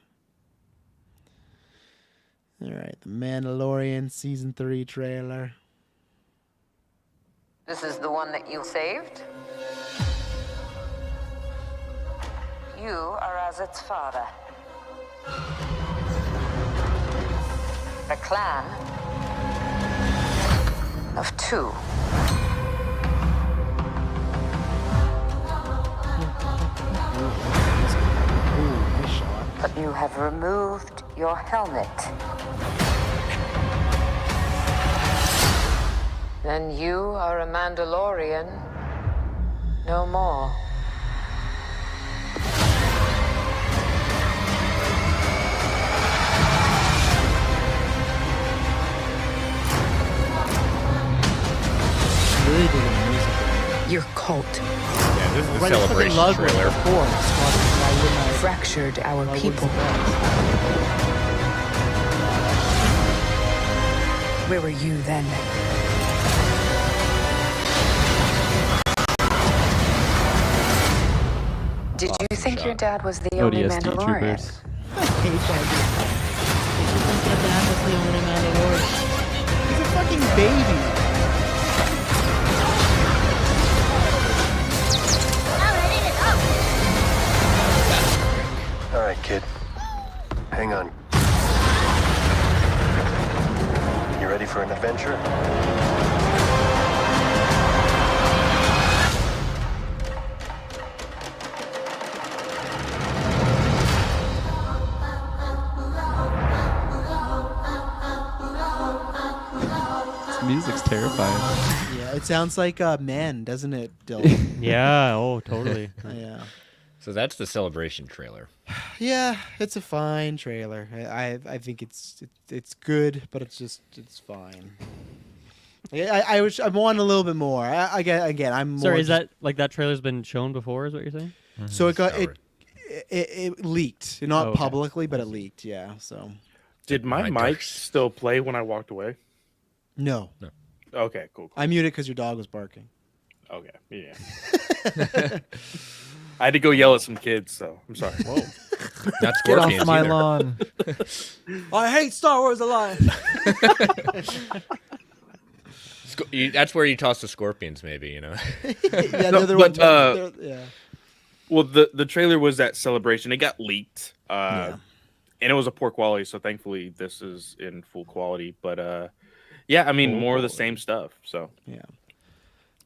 All right, The Mandalorian Season 3 trailer. This is the one that you saved? You are as its father. A clan of 2. Ooh, nice shot. But you have removed your helmet. Then you are a Mandalorian no more. Really digging the music there. Your cult Yeah, this is the Right, it's fucking celebration Ludwig, trailer. of course. Why wouldn't I? fractured our Why wouldn't people. that? Where were you then? Did you think your dad was the only ODST Mandalorian? troopers. He's a fucking baby. All right, kid. Hang on. You ready for an adventure? This music's terrifying. Yeah, it sounds like Men, doesn't it, Dylan? Yeah. Oh, totally. Yeah. So that's the celebration trailer. Yeah, it's a fine trailer. I think it's good, but it's fine. I want a little bit more. Again, I'm more. Sorry, is that like that trailer's been shown before? Is what you're saying? So it leaked, not Oh, okay. publicly, but it leaked. Yeah. So Did my mic still play when I walked away? no, Okay, cool. I muted because your dog was barking. Okay, yeah. I had to go yell at some kids, so I'm sorry. Whoa. Not Get scorpions off my either. lawn. I hate Star Wars alive. That's where you toss the scorpions, maybe, you know. Yeah, No, they're but, yeah. Well, the trailer was that celebration. It got leaked, and it was a poor quality. So thankfully, this is in full quality. But yeah, I mean, more of the same stuff. So yeah.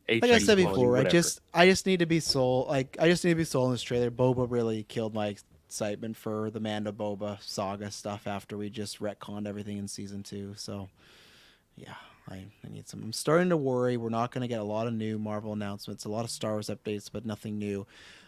HD Like I said quality, before, whatever. I just need to be sold. Like I just need to be sold in this trailer. Boba really killed my excitement for the Mando Boba saga stuff after we just retconned everything in season 2. So Yeah, I need some. I'm starting to worry. We're not going to get a lot of new Marvel announcements, a lot of Star Wars updates, but nothing new.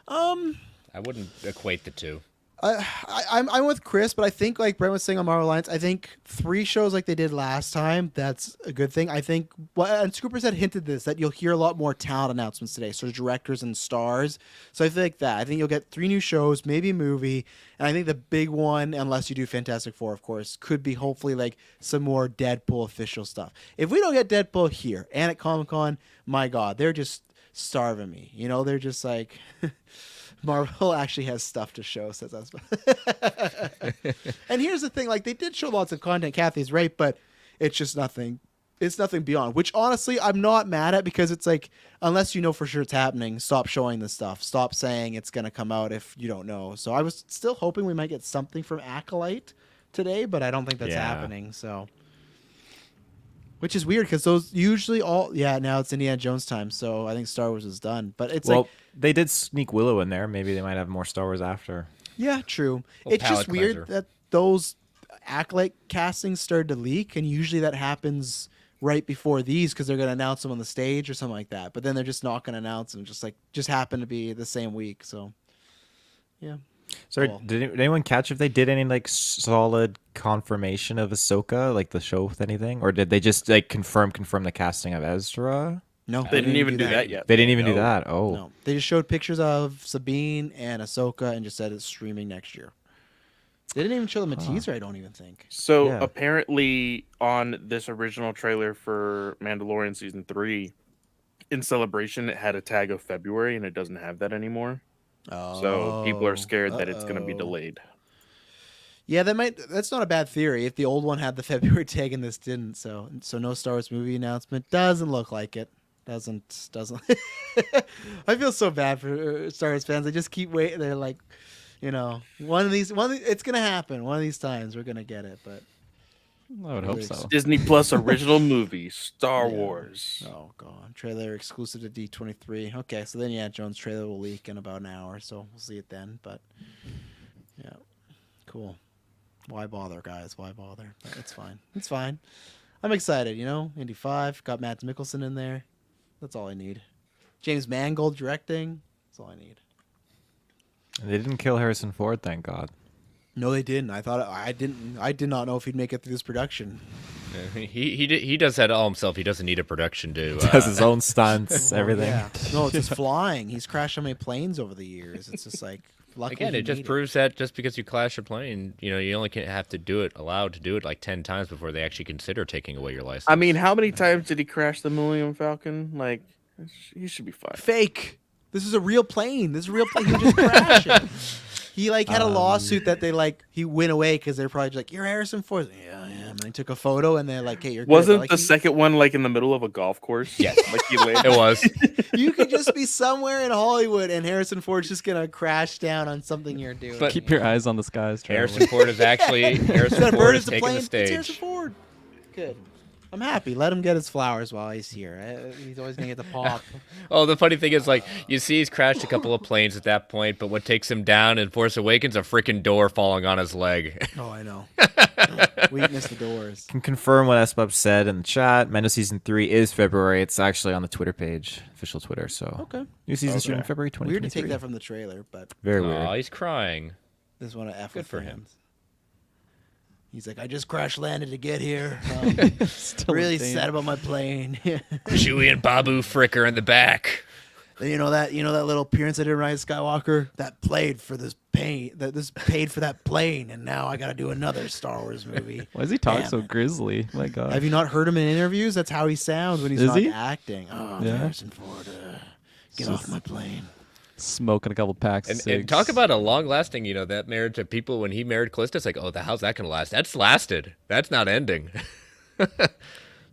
I wouldn't equate the two. I'm with Chris, but I think like Brent was saying on Marvel Alliance, I think 3 shows like they did last time, that's a good thing. I think, and Scoopers had hinted this, that you'll hear a lot more talent announcements today, so directors and stars. So I feel like that. I think you'll get 3 new shows, maybe a movie, and I think the big one, unless you do Fantastic Four, of course, could be hopefully like some more Deadpool official stuff. If we don't get Deadpool here and at Comic-Con, my God, they're just starving me. You know, they're just like... Marvel actually has stuff to show, says us. And here's the thing, like, they did show lots of content, Kathy's right, but it's just nothing. It's nothing beyond, which honestly I'm not mad at, because it's like, unless you know for sure it's happening, stop showing the stuff. Stop saying it's going to come out if you don't know. So I was still hoping we might get something from Acolyte today, but I don't think that's happening, so... Which is weird, because those usually all... Yeah, now it's Indiana Jones time, so I think Star Wars is done. But it's like... they did sneak Willow in there. Maybe they might have more Star Wars after. Yeah, true. Well, it's just weird that those Acolyte castings started to leak, and usually that happens right before these, because they're going to announce them on the stage or something like that. But then they're just not going to announce them, just happen to be the same week. So, yeah. Sorry, Cool. did anyone catch if they did any like solid confirmation of Ahsoka, like the show with anything, or did they just like confirm the casting of Ezra? No, They didn't even do that yet. They didn't even do that. Oh, No, they just showed pictures of Sabine and Ahsoka and just said it's streaming next year. They didn't even show them a teaser, I don't even think. So Yeah. apparently on this original trailer for Mandalorian Season 3, in Celebration, it had a tag of February, and it doesn't have that anymore. So people are scared that it's going to be delayed. Yeah, that's not a bad theory. If the old one had the February tag and this didn't, so no Star Wars movie announcement. Doesn't look like it. Doesn't. I feel so bad for Star Wars fans. They just keep waiting. They're like, you know, it's gonna happen. One of these times we're gonna get it. But I would hope so. Disney Plus original movie, Star Wars. Oh god, trailer exclusive to D23. Okay, so then Jones trailer will leak in about an hour, so we'll see it then. But yeah, cool. Why bother, guys? Why bother? But it's fine. It's fine. I'm excited. You know, Indy 5 got Mads Mikkelsen in there. That's all I need. James Mangold directing. That's all I need. they didn't kill Harrison Ford, thank God. No, they didn't. I did not know if he'd make it through this production. He does that all himself. He doesn't need a production to. Does his own stunts, everything. Yeah. No, it's just flying. He's crashed so many planes over the years. It's just like, luckily Again, he it just made proves that just because you crash a plane, you know, you only have to allowed to do it like 10 times before they actually consider taking away your license. I mean, how many times did he crash the Millennium Falcon? Like, he should be fine. Fake. This is a real plane. This is a real plane. He just crashed it. He like had a lawsuit that he went away because they're probably just like, you're Harrison Ford. Yeah, I am. And he took a photo and they're like, hey, you're good. Wasn't Like, the second one like in the middle of a golf course? Yes. Like he landed. It was. You could just be somewhere in Hollywood and Harrison Ford's just gonna crash down on something you're doing. But Keep your eyes on the skies, Trevor. Harrison Ford is actually Harrison That Ford bird is is the taking plane. the It's stage. Harrison Ford. Good. I'm happy. Let him get his flowers while he's here. He's always gonna get the pop. Oh, the funny thing is, like, you see he's crashed a couple of planes at that point, but what takes him down in Force Awakens, a freaking door falling on his leg. Oh, I know. Weakness the doors. Can confirm what SBUB said in the chat. Mando Season 3 is February. It's actually on the Twitter page, official Twitter. So Okay. new season shooting February 2023. Weird to take that from the trailer, but Very weird. Oh, he's crying. this one F Good with for him. fans. He's like, I just crash landed to get here. Still Really insane. sad about my plane. Chewie and Babu Fricker in the back. You know that little appearance I did in Rise of Skywalker that played for this pain. This paid for that plane, and now I got to do another Star Wars movie. Why does he talk Damn so it. grisly? My God. Have you not heard him in interviews? That's how he sounds when he's Is not he? acting. Oh, Yeah. Harrison Ford, get off my plane. Smoking a couple packs of And cigs. talk about a long-lasting, that marriage of people. When he married Callista, it's like, oh, how's that going to last? That's lasted. That's not ending.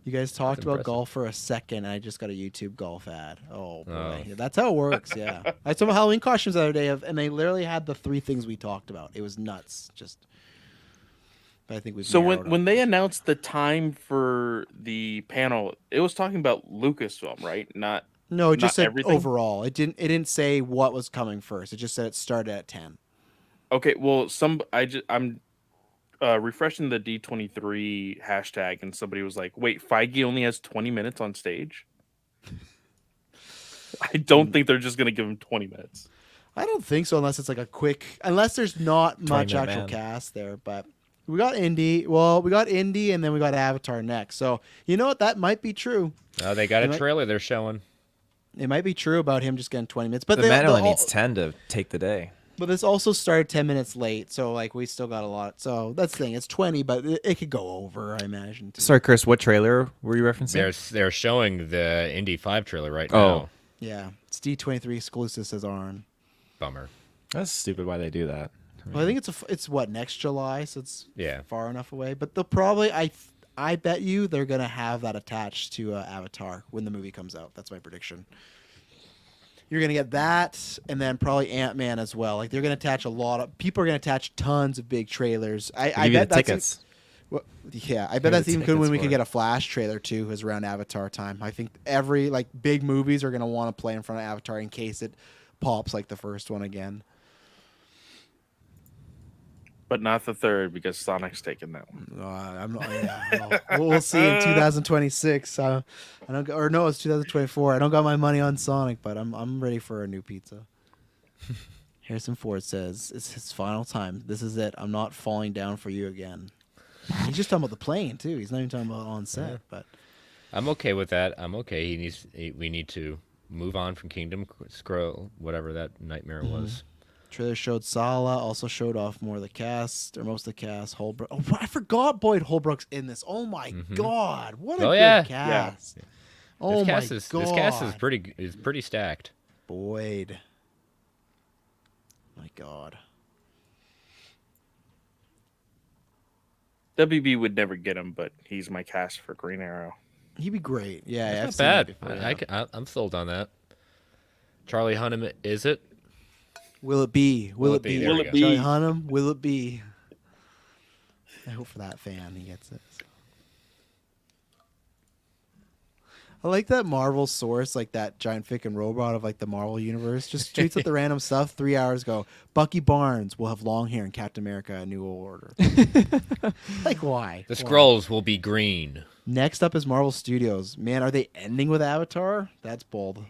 You guys talked about impressive. golf for a second. I just got a YouTube golf ad. Oh boy, that's how it works. Yeah, I saw my Halloween costumes the other day, and they literally had the 3 things we talked about. It was nuts. But I think we've So narrowed when it. they announced the time for the panel, it was talking about Lucasfilm, right? Not No, it just not said everything? overall. It didn't say what was coming first. It just said it started at 10. Okay, well, I'm refreshing the D23 hashtag, and somebody was like, "Wait, Feige only has 20 minutes on stage." I don't think they're just gonna give him 20 minutes. I don't think so, unless it's like a quick, unless there's not much 20-minute actual man. cast there. But we got Indy. Well, we got Indy, and then we got Avatar next. So you know what? That might be true. Oh, they got a trailer they're showing. It might be true about him just getting 20 minutes. But The man only needs 10 to take the day. But this also started 10 minutes late, so like we still got a lot. So that's the thing. It's 20, but it could go over, I imagine. Too. Sorry, Chris, what trailer were you referencing? They're showing the Indy 5 trailer right now. Oh. Yeah, it's D23 exclusive, says Arn. Bummer. That's stupid why they do that. Well, I think it's what, next July, so it's Yeah. far enough away. But they'll probably, I bet you they're going to have that attached to Avatar when the movie comes out. That's my prediction. You're going to get that, and then probably Ant-Man as well. Like, they're going to attach a lot of... People are going to attach tons of big trailers. I bet that's... tickets. I bet that's even good when we can get a Flash trailer, too, is around Avatar time. I think every, like, big movies are going to want to play in front of Avatar in case it pops like the first one again. But not the third, because Sonic's taking that one. I'm not, yeah, we'll see in 2026. I don't, or no, it's 2024. I don't got my money on Sonic, but I'm ready for a new pizza. Harrison Ford says it's his final time. This is it. I'm not falling down for you again. He's just talking about the plane too. He's not even talking about on set. But I'm okay with that. I'm okay. We need to move on from Kingdom Scroll, whatever that nightmare was. Trailer showed Sala, also showed off more of the cast, or most of the cast. Holbrook. Oh, I forgot Boyd Holbrook's in this. Oh my god, what a good cast! Yeah. Oh god! This cast is pretty stacked. Boyd. My god. WB would never get him, but he's my cast for Green Arrow. He'd be great. Yeah, That's not bad. I'm sold on that. Charlie Hunnam, is it? Will it be? Will it be? Will it be? Charlie Hunnam, will it be? I hope for that fan he gets it. I like that Marvel source, like that giant freaking robot of like the Marvel universe, just tweets out the random stuff. 3 hours ago, Bucky Barnes will have long hair in Captain America: A New Order. Like why? The Skrulls will be green. Next up is Marvel Studios. Man, are they ending with Avatar? That's bold.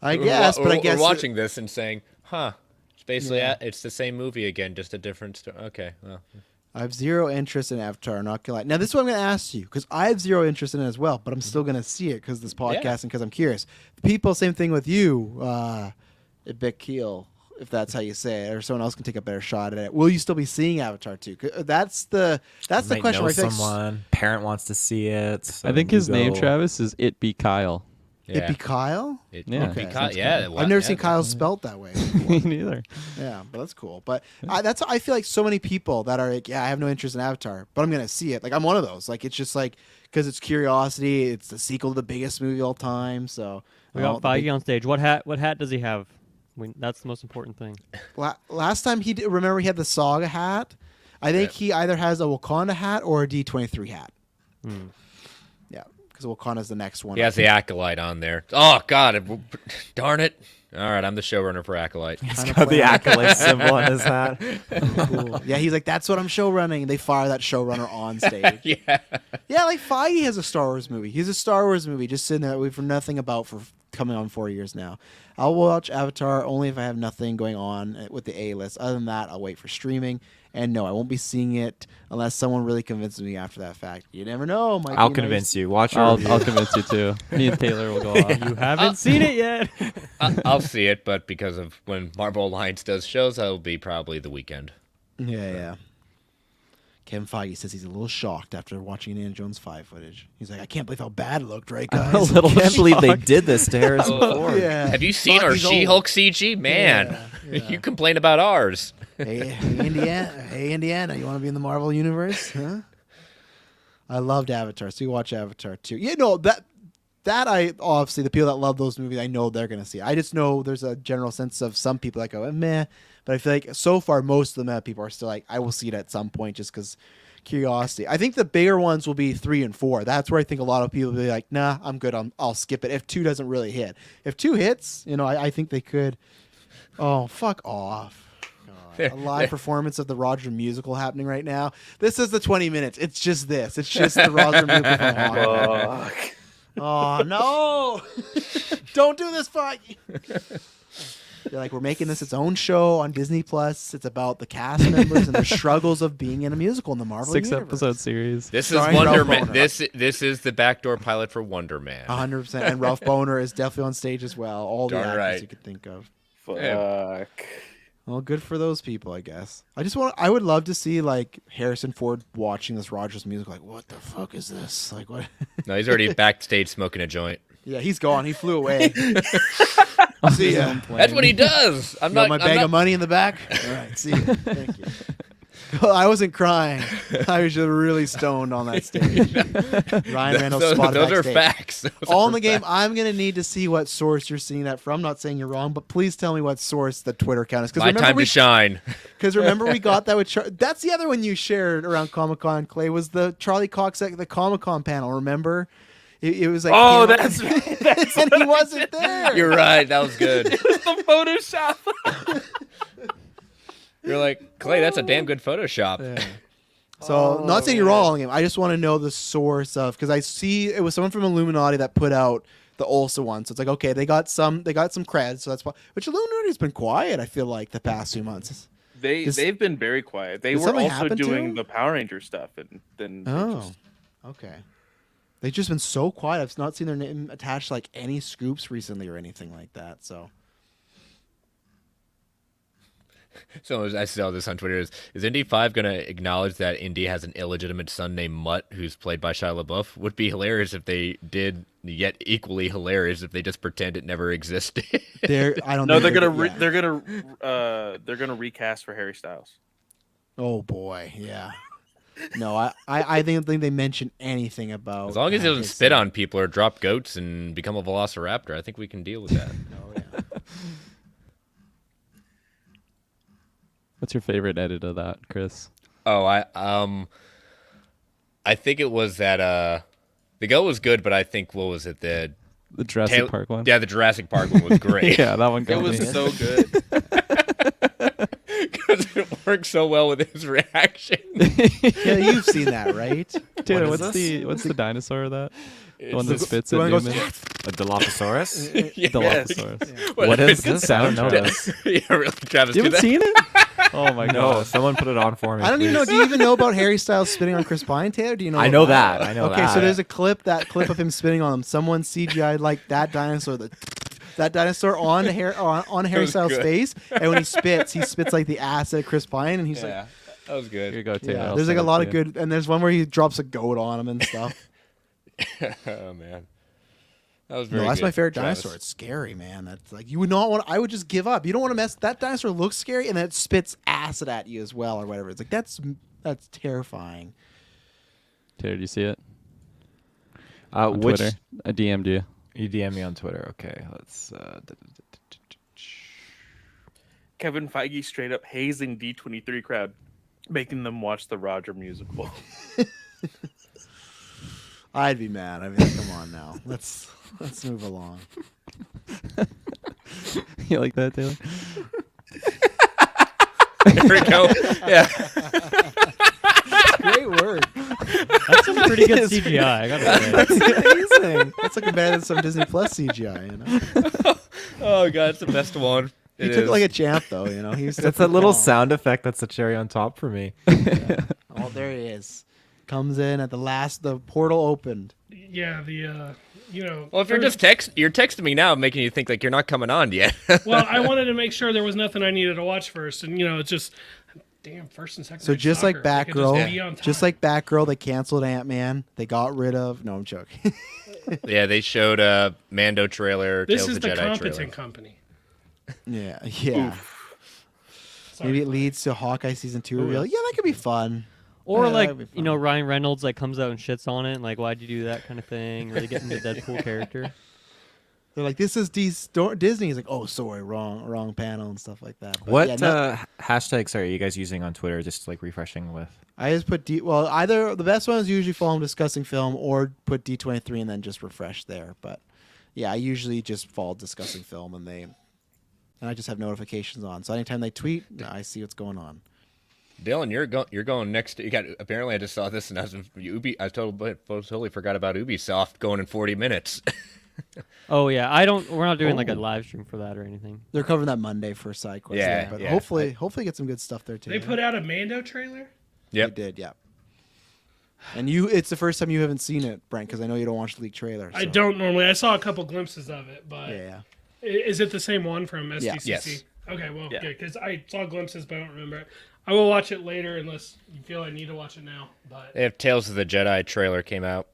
I guess, but I guess we're watching this and saying, "Huh." It's basically it's the same movie again, just a different story. Okay, well. I have zero interest in Avatar. Not gonna lie. Now, this is what I'm gonna ask you because I have zero interest in it as well, but I'm still gonna see it because this podcast and because I'm curious. People, same thing with you, Vic Keel, if that's how you say it, or someone else can take a better shot at it. Will you still be seeing Avatar 2? That's the question. Know someone parent wants to see it. So I think his name, Travis, is It Be Kyle. Yeah. It be Kyle? Yeah. I've never seen Kyle spelt that way. Me neither. Yeah, but that's cool. But I feel like so many people that are like, I have no interest in Avatar, but I'm going to see it. Like, I'm one of those. Like, it's just like, because it's curiosity. It's the sequel to the biggest movie of all time. So we got Feige on stage. What hat does he have? That's the most important thing. Last time remember he had the Saga hat. I think he either has a Wakanda hat or a D23 hat. Yeah. Because Wakanda's the next one. He has the Acolyte on there. Oh, God. Darn it. All right, I'm the showrunner for Acolyte. He's got the Acolyte symbol on his hat. Cool. Yeah, he's like, that's what I'm showrunning. And they fire that showrunner on stage. Yeah, like Feige has a Star Wars movie. He's a Star Wars movie just sitting there that we've heard nothing about for coming on 4 years now. I'll watch Avatar only if I have nothing going on with the A-list. Other than that, I'll wait for streaming. And no, I won't be seeing it unless someone really convinces me after that fact. You never know. I'll convince you. Watch your review. I'll convince you too. Me and Taylor will go off. You haven't seen it yet. I'll see it, but because of when Marvel Alliance does shows, that'll be probably the weekend. Yeah. Kevin Feige says he's a little shocked after watching Indiana Jones 5 footage. He's like, I can't believe how bad it looked, right, guys? I can't believe they did this to Harrison Ford. Yeah. Have you seen our She-Hulk CG? Man, you complain about ours. Hey, Indiana, you want to be in the Marvel universe? Huh? I loved Avatar, so you watch Avatar too. Yeah, no, that I obviously the people that love those movies, I know they're gonna see. I just know there's a general sense of some people that go meh, but I feel like so far most of the people are still like, I will see it at some point just because curiosity. I think the bigger ones will be 3 and 4. That's where I think a lot of people will be like, nah, I'm good. I'll skip it if 2 doesn't really hit. If 2 hits, I think they could. Oh, fuck off. A live performance of the Roger musical happening right now. This is the 20 minutes. It's just this. It's just the Roger musical from Hawkeye. Oh no! Don't do this, Feige. They're like, we're making this its own show on Disney Plus. It's about the cast members and their struggles of being in a musical in the Marvel universe. 6-episode series. This is Wonder Man. This is the backdoor pilot for Wonder Man. 100%. And Ralph Boner is definitely on stage as well. All the Darn actors right. you could think of. Fuck. Well, good for those people, I guess. I would love to see like Harrison Ford watching this Rogers musical. Like, what the fuck is this? Like, what? No, he's already backstage smoking a joint. Yeah, he's gone. He flew away. See ya. That's what he does. I'm not. My bag of money in the back. All right, see you. Thank you. I wasn't crying. I was just really stoned on that stage. Ryan Reynolds spotted those backstage. are facts. All in the game. I'm gonna need to see what source you're seeing that from. I'm not saying you're wrong, but please tell me what source the Twitter account is. My time to shine. Because remember we got that with that's the other one you shared around Comic-Con, Clay, was the Charlie Cox at the Comic-Con panel. Remember? It was like, oh, that's right. And he wasn't there. You're right. That was good. It was the Photoshop. You're like, Clay, that's a damn good Photoshop. Yeah. So, not saying you're wrong. I just want to know the source of, because I see it was someone from Illuminati that put out the Ulsa one. So it's like, okay, they got some cred. So that's why. Which Illuminati's been quiet. I feel like the past few months. They've been very quiet. They were also doing the Power Ranger stuff, and then okay. They've just been so quiet. I've not seen their name attached to like any scoops recently or anything like that. So I saw this on Twitter. Is Indy 5 going to acknowledge that Indy has an illegitimate son named Mutt, who's played by Shia LaBeouf? Would be hilarious if they did. Yet equally hilarious if they just pretend it never existed. They're gonna recast for Harry Styles. Oh boy, yeah. No, I didn't think they mentioned anything about. As long as he doesn't spit on people or drop goats and become a velociraptor, I think we can deal with that. Oh yeah. What's your favorite edit of that, Chris? Oh, I think it was that the goat was good, but I think what was it the Jurassic Park one? Yeah, the Jurassic Park one was great. Yeah, that one got me. It was so good. Because it works so well with his reaction. Yeah, you've seen that, right? Taylor, what's the dinosaur of that? The one that spits at goes, humans? A Dilophosaurus? Yes. Dilophosaurus. Yeah. What is this? I don't know this. Yeah, really, Travis. You haven't seen it? Oh my god! No, someone put it on for me. I don't even know. Do you even know about Harry Styles spitting on Chris Pine, Taylor? Do you know? I know that. I know okay, that. so there's a clip of him spitting on him. Someone CGI'd like that dinosaur, that dinosaur on Harry Styles' face, and when he spits like the acid at Chris Pine, and he's like, that was good. Here you go, Taylor. yeah. There's like a lot of good, and there's one where he drops a goat on him and stuff. Oh man. That was very that's good, my favorite Travis. dinosaur. It's scary, man. That's like you would not want. I would just give up. You don't want to mess. That dinosaur looks scary, and then it spits acid at you as well, or whatever. It's like that's terrifying. Taylor, do you see it? On Twitter. I DM'd you. You DM me on Twitter. Okay, let's. Kevin Feige straight up hazing D23 crowd, making them watch the Roger musical. I'd be mad. I mean, come on now. Let's move along. You like that, Taylor? There we go. Yeah. Great work. That's some pretty good CGI. I gotta say. That's amazing. That's like better than some Disney Plus CGI. You know. Oh god, it's the best one. He took like a champ, though. You know, It's a little sound effect that's the cherry on top for me. Yeah. Oh, there he is. Comes in at the portal opened. Yeah, Well, if you're just you're texting me now, making you think like you're not coming on yet. Well, I wanted to make sure there was nothing I needed to watch first, and it's just damn first and second. So just like Batgirl, they canceled Ant-Man. They got rid of. No, I'm joking. Yeah, they showed a Mando trailer. This Tales is of the the Jedi competent trailer. company. Yeah. Sorry, Maybe it leads to Hawkeye season 2 reveal. Yeah, that could be fun. Or Yeah, like, that'd be fun. Ryan Reynolds like comes out and shits on it, and like, why'd you do that kind of thing? Really getting the Deadpool character. They're like, this is Disney. He's like, oh, sorry, wrong panel and stuff like that. But What yeah, hashtags are you guys using on Twitter? Just like refreshing with. I just put either the best one is usually follow him discussing film, or put D23 and then just refresh there. But yeah, I usually just follow discussing film, and they and I just have notifications on. So anytime they tweet, I see what's going on. Dylan, you're going next. You got apparently. I just saw this, and I totally forgot about Ubisoft going in 40 minutes. Oh yeah, we're not doing like a live stream for that or anything. They're covering that Monday for side quests. Yeah, but yeah. hopefully get some good stuff there too. They put out a Mando trailer. Yep, they did. Yeah. And it's the first time you haven't seen it, Brent, because I know you don't watch the leaked trailer. So. I don't normally. I saw a couple glimpses of it, but yeah. Is it the same one from SDCC? Yeah. Yes. Okay, well, good, because I saw glimpses, but I don't remember it. I will watch it later unless you feel I need to watch it now. But they have Tales of the Jedi trailer came out.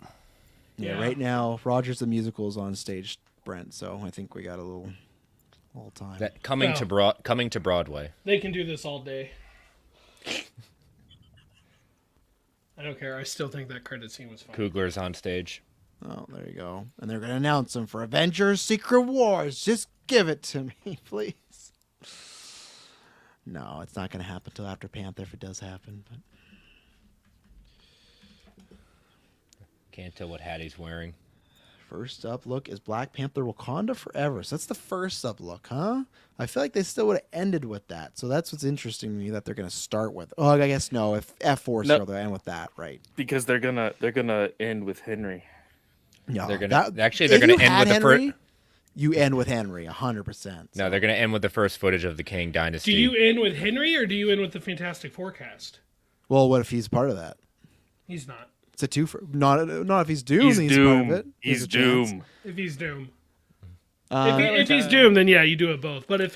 Yeah, right now Rogers the Musical is on stage, Brent. So I think we got a little time. That coming to Broadway. They can do this all day. I don't care. I still think that credit scene was fun. Coogler's on stage. Oh, there you go. And they're going to announce them for Avengers: Secret Wars. Just give it to me, please. No, it's not going to happen until after Panther if it does happen. But can't tell what hat he's wearing. First up look is Black Panther Wakanda Forever. So that's the first up look, huh? I feel like they still would have ended with that. So that's what's interesting to me that they're going to start with. Oh, I guess no. If F4 still, they'll end with that, right? Because they're gonna end with Henry. Yeah, they're gonna end with the first. You end with Henry, 100%. So. No, they're going to end with the first footage of the Kang Dynasty. Do you end with Henry or do you end with the Fantastic Forecast? Well, what if he's part of that? He's not. It's a two for not if he's Doom. He's Doom. Part of it. He's Doom. If he's Doom. If he's Doom, then yeah, you do it both. But if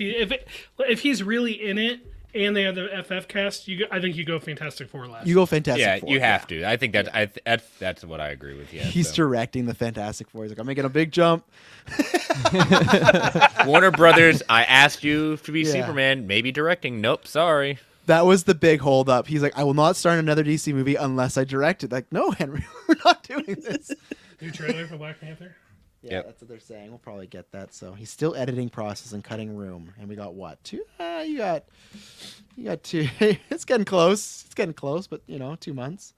he's really in it and they have the FF cast, I think you go Fantastic Four last. You go Fantastic Four. Yeah, you have to. I think that's what I agree with. Yeah, he's directing the Fantastic Four. He's like, I'm making a big jump. Warner Brothers, I asked you to be Superman, maybe directing. Nope, sorry. That was the big holdup. He's like, I will not start another DC movie unless I direct it. Like, no, Henry, we're not doing this. New trailer for Black Panther? Yeah, that's what they're saying. We'll probably get that. So he's still editing process and cutting room. And we got what? Two? You got two. It's getting close. But 2 months.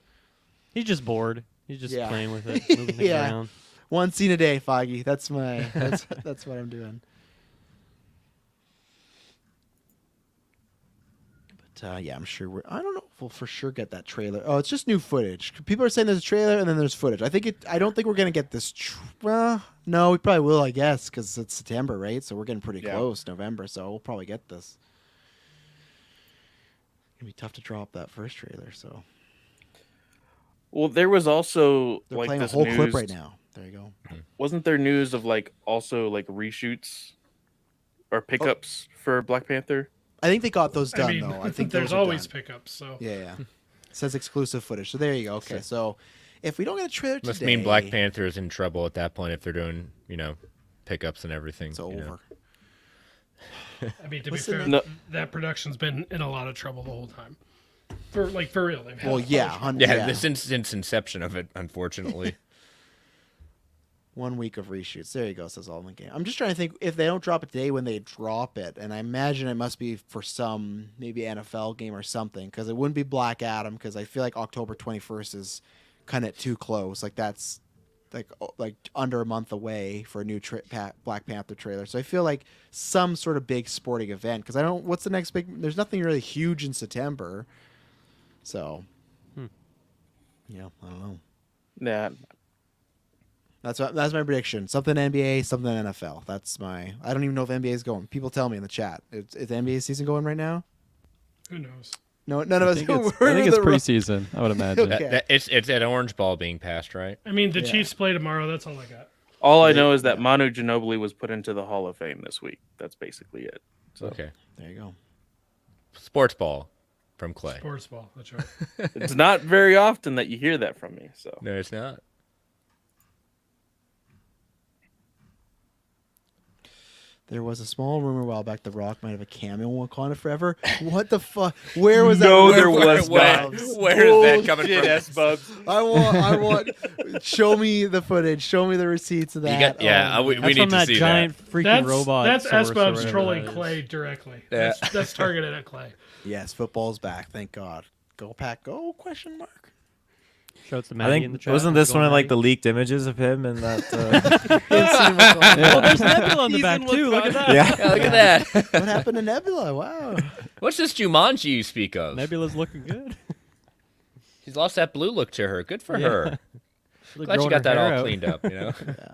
He's just bored. He's just playing with it, moving things around. One scene a day, Foggy. That's what I'm doing. But I'm sure I don't know if we'll for sure get that trailer. Oh, it's just new footage. People are saying there's a trailer and then there's footage. I don't think we're gonna get this. No, we probably will, I guess, because it's September, right? So we're getting pretty close, November. So we'll probably get this. It's gonna be tough to drop that first trailer. So. Well, there was also they're like playing this a whole news, clip right now. There you go. Wasn't there news of also reshoots or pickups for Black Panther? I think they got those done though. I think there's always pickups. So yeah. It says exclusive footage. So there you go. Okay, so if we don't get a trailer today, must mean Black Panther is in trouble at that point if they're doing pickups and everything. It's over. I mean, to be fair, that production's been in a lot of trouble the whole time. For real. Well, yeah. Since inception of it, unfortunately. 1 week of reshoots. There you go. Says all in the game. I'm just trying to think if they don't drop it today when they drop it, and I imagine it must be for some maybe NFL game or something, because it wouldn't be Black Adam, because I feel like October 21st is kind of too close. Like that's like under a month away for a new Black Panther trailer. So I feel like some sort of big sporting event, because I don't. What's the next big? There's nothing really huge in September. So, I don't know. Yeah. That's my prediction. Something NBA, something NFL. I don't even know if NBA is going. People tell me in the chat. Is the NBA season going right now? Who knows? No, none of us. I think it's preseason. I would imagine. Okay. It's that orange ball being passed, right? I mean, the Chiefs play tomorrow. That's all I got. All I know is that Manu Ginobili was put into the Hall of Fame this week. That's basically it. So. Okay. There you go. Sports ball from Clay. Sports ball. That's right. It's not very often that you hear that from me. So no, it's not. There was a small rumor a while back The Rock might have a cameo in Wakanda Forever. What the fuck? Where was that? No, there was not. Where is that coming from? S-Bubs. I want. Show me the footage. Show me the receipts of that. We need from to that see giant that. freaking robot. That's source or S-Bubs whatever trolling that is. Clay directly. Yeah. That's targeted at Clay. Yes, football's back. Thank God. Go Pack, go? ? Showed some I Maddie think in the chat. wasn't this Going one of like the Maddie. leaked images of him and that? Oh, there's Nebula on the back too. Look at that. Yeah, look at that. What happened to Nebula? Wow. What's this Jumanji you speak of? Nebula's looking good. She's lost that blue look to her. Good for her. She's Glad she growing got her that hair all out. cleaned up, you know. Yeah.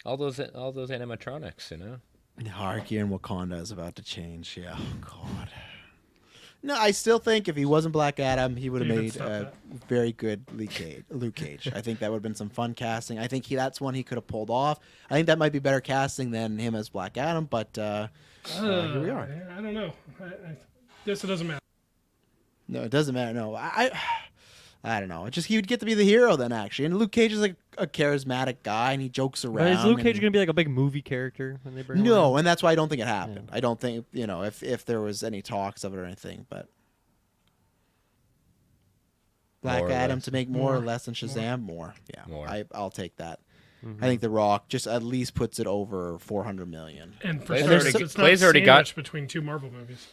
All those animatronics, you know. Hierarchy in Wakanda is about to change. Yeah. Oh, God. No, I still think if he wasn't Black Adam, he would have David, made stop a that. very good Luke Cage. I think that would have been some fun casting. I think that's one he could have pulled off. I think that might be better casting than him as Black Adam, but here we are. I don't know. I guess it doesn't matter. No, it doesn't matter. No, I don't know. It just he would get to be the hero then, actually. And Luke Cage is like a charismatic guy, and he jokes around. But is Luke Cage and- gonna be like a big movie character when they bring him No, around? and that's why I don't think it happened. I don't think if there was any talks of it or anything, but Black More or Adam less. to make more or less than Shazam, more. Yeah, More. I'll take that. Mm-hmm. I think The Rock just at least puts it over 400 million. And for Clay's sure, already- it's Clay's not already got- sandwiched between two Marvel movies.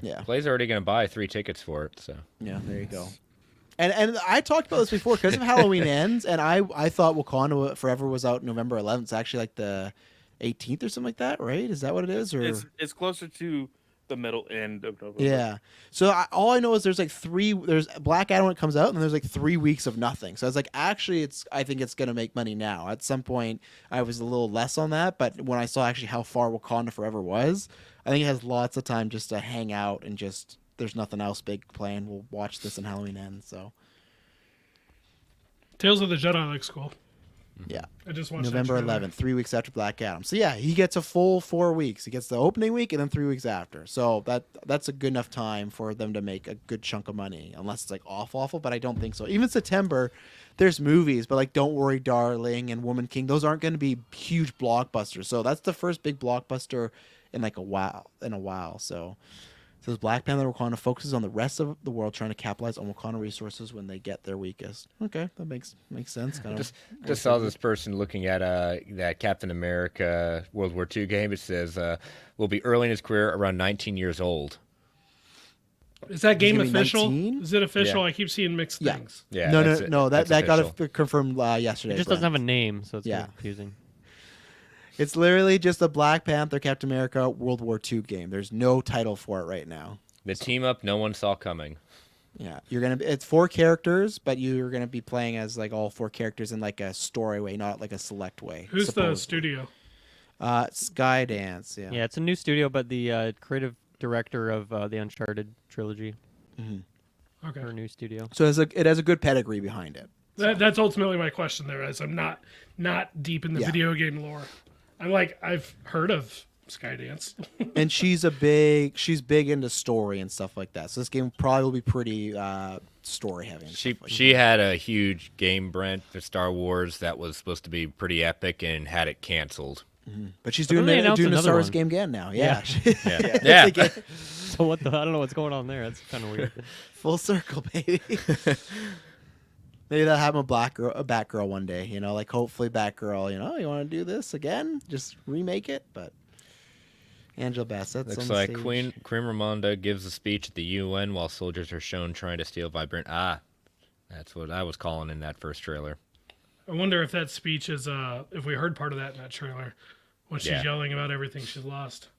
Yeah. Clay's already going to buy 3 tickets for it, so. Yeah, there you go. And I talked about this before because of Halloween Ends, and I thought Wakanda Forever was out November 11th. It's actually like the 18th or something like that, right? Is that what it is? Or It's closer to the middle end of November. yeah. So all I know is there's Black Adam when it comes out, and then there's like 3 weeks of nothing. So I was like, actually, I think it's gonna make money now. At some point, I was a little less on that, but when I saw actually how far Wakanda Forever was, I think it has lots of time just to hang out and just there's nothing else big playing. We'll watch this in Halloween Ends. So Tales of the Jedi looks cool. yeah. I just watched November that trailer. 11th, 3 weeks after Black Adam. So yeah, he gets a full 4 weeks. He gets the opening week and then 3 weeks after. So that's a good enough time for them to make a good chunk of money, unless it's like awful. But I don't think so. Even September, there's movies, but like Don't Worry, Darling and Woman King, those aren't going to be huge blockbusters. So that's the first big blockbuster in like a while. So. Says Black Panther Wakanda focuses on the rest of the world trying to capitalize on Wakanda resources when they get their weakest. Okay, that makes sense. Kind of. Just saw this person looking at that Captain America World War II game. It says will be early in his career, around 19 years old. Is that game gonna be official? 19? Is it official? Yeah. I keep seeing mixed Yeah. things. Yeah, No. That that's got official. confirmed yesterday. It just Brent. doesn't have a name, so it's Yeah. kind of confusing. It's literally just a Black Panther Captain America World War II game. There's no title for it right now. The team up no one saw coming. Yeah, it's 4 characters, but you're gonna be playing as like all 4 characters in like a story way, not like a select way. Who's the supposedly. studio? Skydance. Yeah. Yeah, it's a new studio, but the creative director of the Uncharted trilogy, Okay. her new studio. So it has a good pedigree behind it. That's ultimately my question there, as I'm not deep in the Yeah. video game lore. I've heard of Skydance. And she's big into story and stuff like that. So this game probably will be pretty story heavy. and stuff like She had a huge game, Brent, for Star Wars that was supposed to be pretty epic and had it canceled. that. But she's But doing then they the announced Star another Wars one. game again now. Yeah. Yeah. So what I don't know what's going on there. That's kind of weird. Full circle, baby. Maybe they'll have a Batgirl one day, like hopefully Batgirl, you want to do this again? Just remake it, but Angela Bassett's Looks on the like stage. Queen Ramonda gives a speech at the UN while soldiers are shown trying to steal vibrant. That's what I was calling in that first trailer. I wonder if that speech is if we heard part of that in that trailer when she's Yeah. yelling about everything she's lost.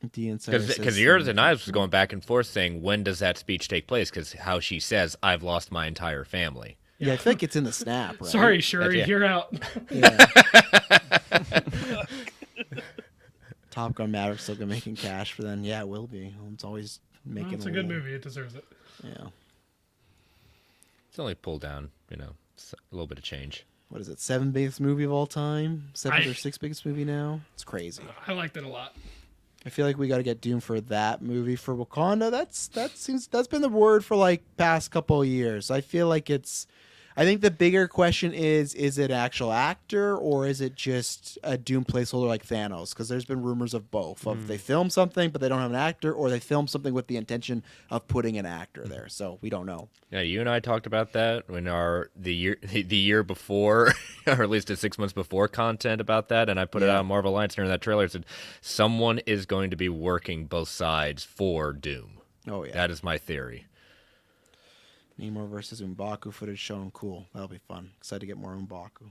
Because yours and I was going back and forth saying, when does that speech take place? Because how she says, I've lost my entire family. Yeah, I think it's in the snap, right? Sorry, Shuri, Yeah. you're out. Yeah. Top Gun Maverick's still gonna making cash, but then it will be. It's always making. It's a good movie. It deserves it. Yeah. It's only pulled down, a little bit of change. What is it? 7th biggest movie of all time? 7th I- or 6th biggest movie now? It's crazy. I liked it a lot. I feel like we got to get Doom for that movie for Wakanda. That's been the word for like past couple of years. I feel like I think the bigger question is it actual actor or is it just a Doom placeholder like Thanos? Because there's been rumors of both. Of they film something but they don't have an actor, or they film something with the intention of putting an actor there. So we don't know. Yeah, you and I talked about that when the year before, or at least 6 months before, content about that, and I put it out on Marvel Alliance during that trailer. It said someone is going to be working both sides for Doom. Oh yeah, that is my theory. Namor versus M'Baku footage shown. Cool. That'll be fun. Excited to get more M'Baku.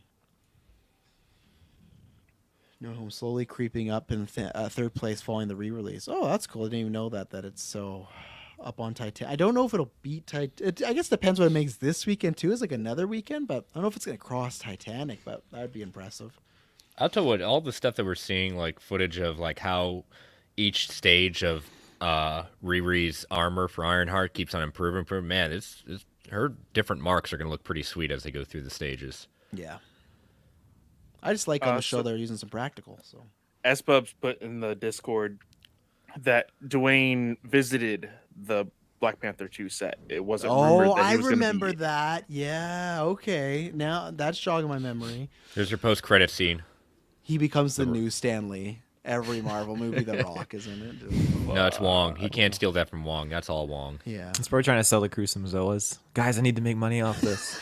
No Home slowly creeping up in third place following the re-release. Oh, that's cool. I didn't even know that it's so up on Titan. I don't know if it'll beat Titan. I guess it depends what it makes this weekend too. Is like another weekend, but I don't know if it's going to cross Titanic, but that would be impressive. I'll tell you what, all the stuff that we're seeing, like footage of like how each stage of Riri's armor for Ironheart keeps on improving. Man, her different marks are going to look pretty sweet as they go through the stages. Yeah. I just like on the show they're using some practical. So SBubs put in the Discord that Dwayne visited the Black Panther 2 set. It wasn't rumored that he was remember that. Yeah, okay. Now that's jogging my memory. Here's your post-credit scene. He becomes the new Stan Lee. Every Marvel movie, The Rock is in it. No, it's Wong. He can't steal that from Wong. That's all Wong. Yeah. He's probably trying to sell the crew some Zoas. Guys, I need to make money off this.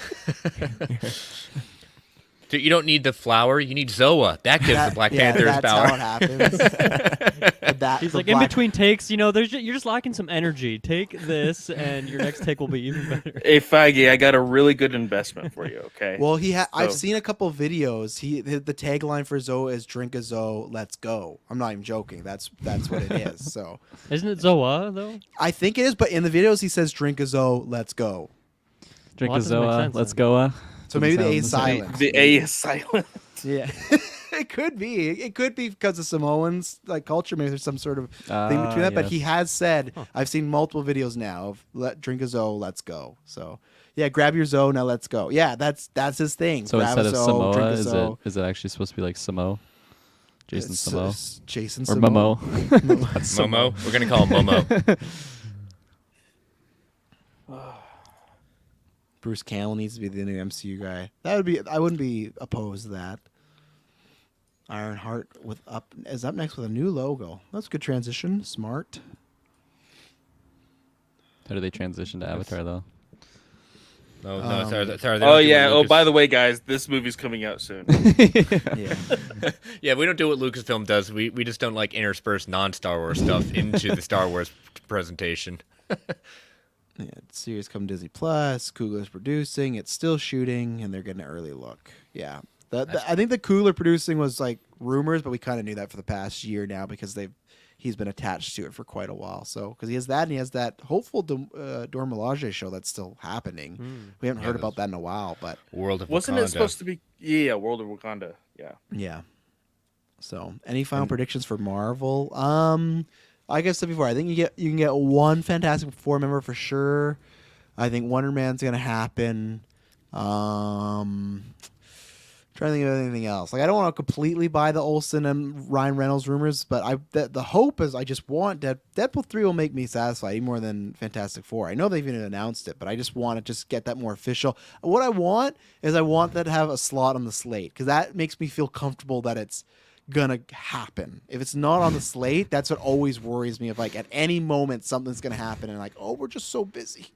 Dude, you don't need the flower. You need Zoa. That gives the Black Panthers that's power. How it happens. He's like, in between takes, you're just lacking some energy. Take this, and your next take will be even better. Hey, Feige, I got a really good investment for you, okay? Well, I've seen a couple of videos. The tagline for Zoa is "Drink a Zo, let's go." I'm not even joking. That's what it is. So, isn't it Zoa though? I think it is, but in the videos he says "Drink a Zo, let's go." Drink a Zoa, let's go. So maybe the A is silent. The A is silent. Yeah. It could be. It could be because of Samoans like culture. Maybe there's some sort of thing between that. But he has said, I've seen multiple videos now of drink a Zo, let's go. So yeah, grab your Zo, now let's go. Yeah, that's his thing. So grab instead of Zo, Samoa, is it actually supposed to be like Samo? Jason Samo? Jason or Samo. Momo. We're gonna call him Momo. Bruce Campbell needs to be the new MCU guy. I wouldn't be opposed to that. Ironheart is up next with a new logo. That's a good transition. Smart. How do they transition to Avatar though? Sorry. Oh, by the way, guys, this movie's coming out soon. Yeah, we don't do what Lucasfilm does. We just don't like intersperse non-Star Wars stuff into the Star Wars presentation. Yeah, series come Disney Plus. Coogler's producing. It's still shooting, and they're getting an early look. Yeah, I think the Coogler producing was like rumors, but we kind of knew that for the past year now because he's been attached to it for quite a while. So because he has that, and he has that hopeful Dora Milaje show that's still happening. We haven't heard about that in a while, but World of Wakanda. Wasn't it supposed to be? Yeah, World of Wakanda. Yeah. Yeah. So, any final predictions for Marvel? Like I said before, I think you can get one Fantastic Four member for sure. I think Wonder Man's gonna happen. Trying to think of anything else. Like I don't want to completely buy the Olsen and Ryan Reynolds rumors, but the hope is I just want Deadpool 3 will make me satisfied even more than Fantastic Four. I know they've even announced it, but I just want to just get that more official. What I want is that to have a slot on the slate because that makes me feel comfortable that it's gonna happen. If it's not on the slate, that's what always worries me. Of like at any moment something's gonna happen and like, oh, we're just so busy.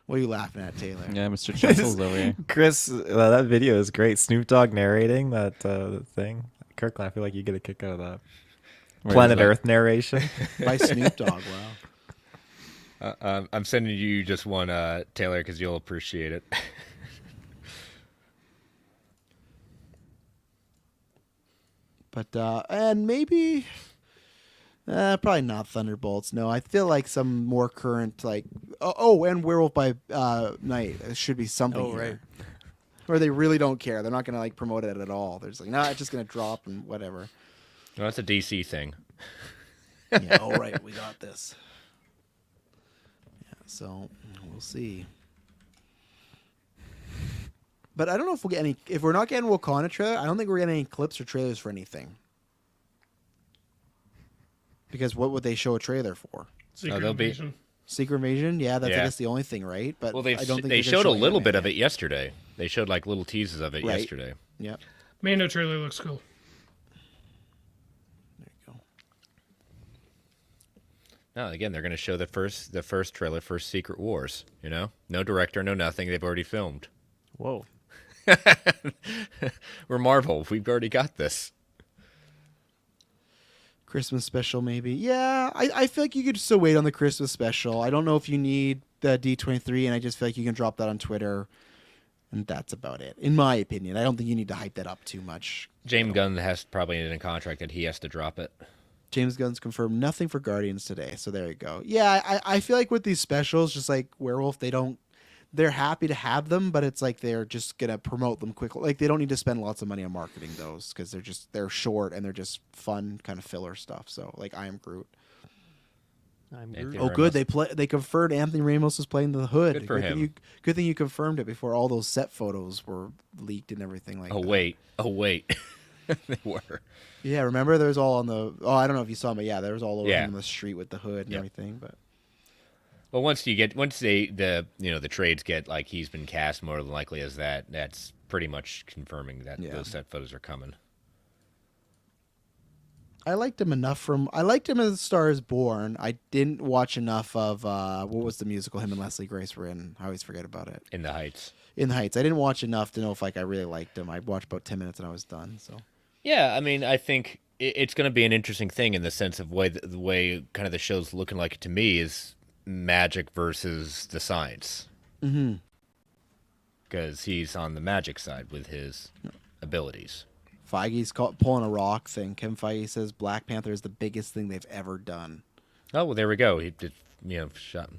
What are you laughing at, Taylor? Yeah, Mr. Chisels over here. Chris, that video is great. Snoop Dogg narrating that thing. Kirklin, I feel like you get a kick out of that. Planet Earth narration by Snoop Dogg. Wow. I'm sending you just one, Taylor, because you'll appreciate it. But and maybe probably not Thunderbolts. No, I feel like some more current like and Werewolf by Night. There should be something here. Right. Or they really don't care. They're not gonna like promote it at all. They're just like, it's just gonna drop and whatever. No, that's a DC thing. Yeah, all right, we got this. Yeah, so we'll see. But I don't know if we'll get any. If we're not getting Wakanda trailer, I don't think we're getting any clips or trailers for anything. Because what would they show a trailer for? Secret Invasion. Secret Invasion, yeah, that's I guess the only thing, right? But I don't think they showed a little bit of it yesterday. They showed like little teases of it yesterday. Yep. Mando trailer looks cool. There you go. No, again, they're going to show the first trailer for Secret Wars. No director, no nothing. They've already filmed. Whoa. We're Marvel. We've already got this. Christmas special, maybe. Yeah, I feel like you could still wait on the Christmas special. I don't know if you need the D23, and I just feel like you can drop that on Twitter, and that's about it. In my opinion, I don't think you need to hype that up too much. James Gunn has probably in a contract that he has to drop it. James Gunn's confirmed nothing for Guardians today, so there you go. Yeah, I feel like with these specials, just like Werewolf, they're happy to have them, but it's like they're just gonna promote them quickly. Like they don't need to spend lots of money on marketing those because they're short and they're just fun kind of filler stuff. So like I Am Groot. Oh, good. They confirmed Anthony Ramos is playing the Hood. Good for him. Good thing you confirmed it before all those set photos were leaked and everything like that. Oh wait, they were. Yeah, remember there was all on the. Oh, I don't know if you saw them, but yeah, there was all over Yeah. on the street with the Hood and everything. But well, once the trades get like he's been cast more than likely as that, that's pretty much confirming that those set photos are coming. I liked him enough I liked him as A Star Is Born. I didn't watch enough of what was the musical him and Leslie Grace were in. I always forget about it. In the Heights. In the Heights. I didn't watch enough to know if like I really liked him. I watched about 10 minutes and I was done. So yeah, I mean, I think it's going to be an interesting thing in the sense of the way kind of the show's looking like to me is magic versus the science. Mm-hmm. Because he's on the magic side with his abilities. Feige's pulling a rock thing. Kevin Feige says Black Panther is the biggest thing they've ever done. Oh, well, there we go. He did, shot,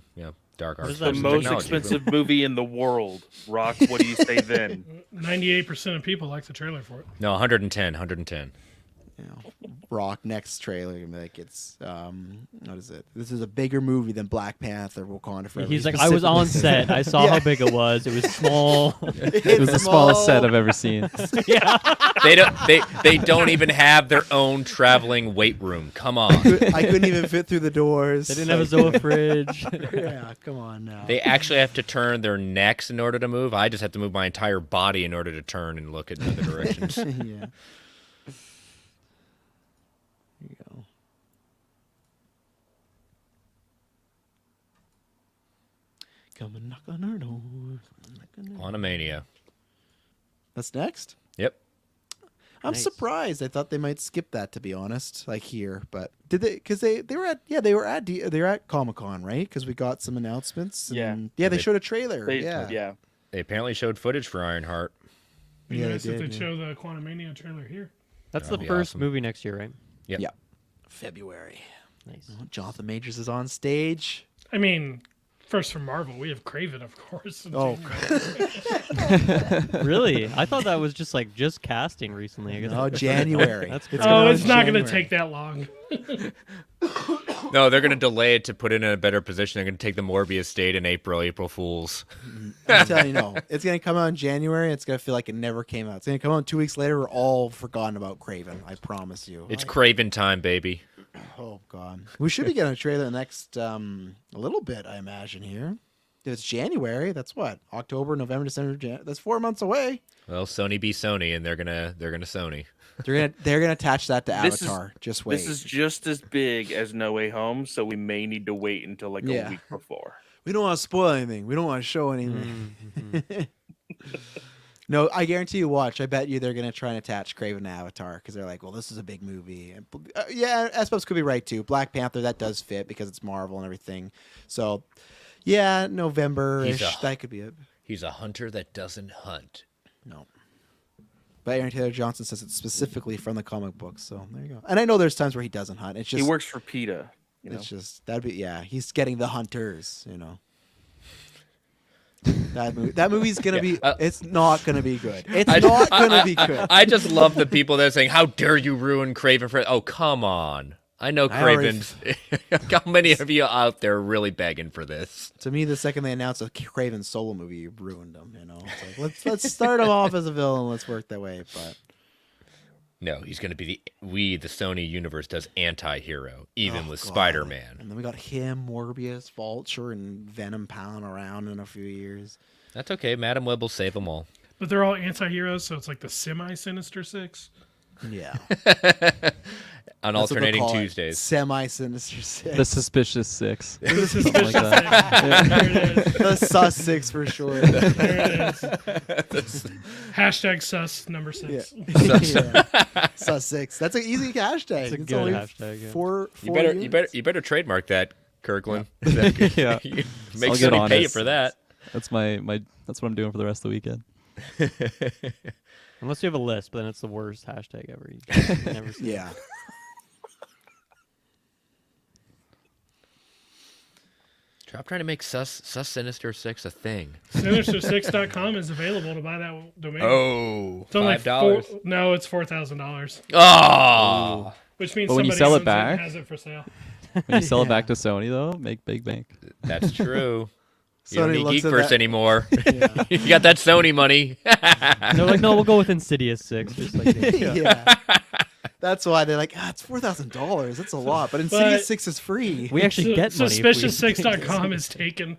Dark Arts. It's the most expensive movie in the world. Rock, what do you say then? 98% of people like the trailer for it. No, 110. Rock next trailer, like it's what is it? This is a bigger movie than Black Panther. Wakanda Forever. He's like, I was on set. I saw how big it was. It was small. It was the smallest set I've ever seen. Yeah. They don't even have their own traveling weight room. Come on. I couldn't even fit through the doors. They didn't have a Zoa fridge. Yeah, come on now. They actually have to turn their necks in order to move. I just have to move my entire body in order to turn and look in other directions. Yeah. Come and knock on our door. Quantumania. That's next? Yep. I'm surprised. I thought they might skip that, to be honest, like here. But did they? Because they were at Comic-Con, right? Because we got some announcements. And, they showed a trailer. Yeah. They apparently showed footage for Ironheart. Be nice if they'd show the Quantumania trailer here. That's the first movie next year, right? Yep. Yeah. February. Nice. Oh, Jonathan Majors is on stage. I mean, first from Marvel, we have Kraven, of course. Oh, really? I thought that was just casting recently. I guess. Oh, January. It's not going to take that long. No, they're going to delay it to put it in a better position. They're going to take the Morbius date in April Fools. I'm telling you, no. It's going to come out in January. It's going to feel like it never came out. It's going to come out 2 weeks later. We're all forgotten about Kraven. I promise you. It's Kraven time, baby. Oh, God. We should be getting a trailer next a little bit, I imagine, here. If it's January, that's what? October, November, December, January. That's 4 months away. Well, Sony be Sony, and they're gonna Sony. They're gonna attach that to Avatar. Just wait. This is just as big as No Way Home, so we may need to wait until like a week before. We don't want to spoil anything. We don't want to show anything. No, I guarantee you. Watch. I bet you they're gonna try and attach Kraven to Avatar because they're like, well, this is a big movie. And, S-Bubs could be right too. Black Panther, that does fit because it's Marvel and everything. So, yeah, November-ish. That could be it. He's a hunter that doesn't hunt. No. But Aaron Taylor Johnson says it's specifically from the comic books, so there you go. And I know there's times where he doesn't hunt. It's just he works for PETA. It's just he's getting the hunters, That movie's gonna be. It's not gonna be good. It's not gonna be good. I just love the people that are saying, "How dare you ruin Kraven for?" Oh, come on. I know Kraven's. How many of you out there are really begging for this? To me, the second they announced a Kraven solo movie, you ruined him. It's like, let's start him off as a villain. Let's work that way. But no, he's going to be the Sony universe does anti-hero, even with Spider-Man. And then we got him, Morbius, Vulture, and Venom palling around in a few years. That's okay. Madam Web will save them all. But they're all anti-heroes, so it's like the semi-Sinister Six. Yeah. On That's what they'll alternating call it. Tuesdays. Semi-Sinister Six. The Suspicious Six. The Something Suspicious like that. Six. There it is. The Sus Six for sure. There it is. Hashtag sus number 6. Yeah. Sus Six. That's an easy hashtag. It's a good only hashtag, yeah. Four You better trademark that, Kirkland. Yeah. Make I'll sure get they on pay it. you for that. That's that's what I'm doing for the rest of the weekend. Unless you have a list, but then it's the worst hashtag ever. You never see. Yeah. Stop trying to make Sus Sinister 6 a thing. Sinister6.com is available to buy that domain. Oh, it's only $5. No, it's $4,000. Oh, which means But when you somebody sell it owns back- and has it for sale. When you sell it back to Sony, though, make big bank. that's true. You Sony don't need looks at GeekVerse that- anymore. You got that Sony money. They're like, no, we'll go with Insidious 6. Just like Yeah. That's why they're like, it's $4,000. That's a lot. But Insidious 6 is free. we actually get money. if we- Suspicious6.com is taken.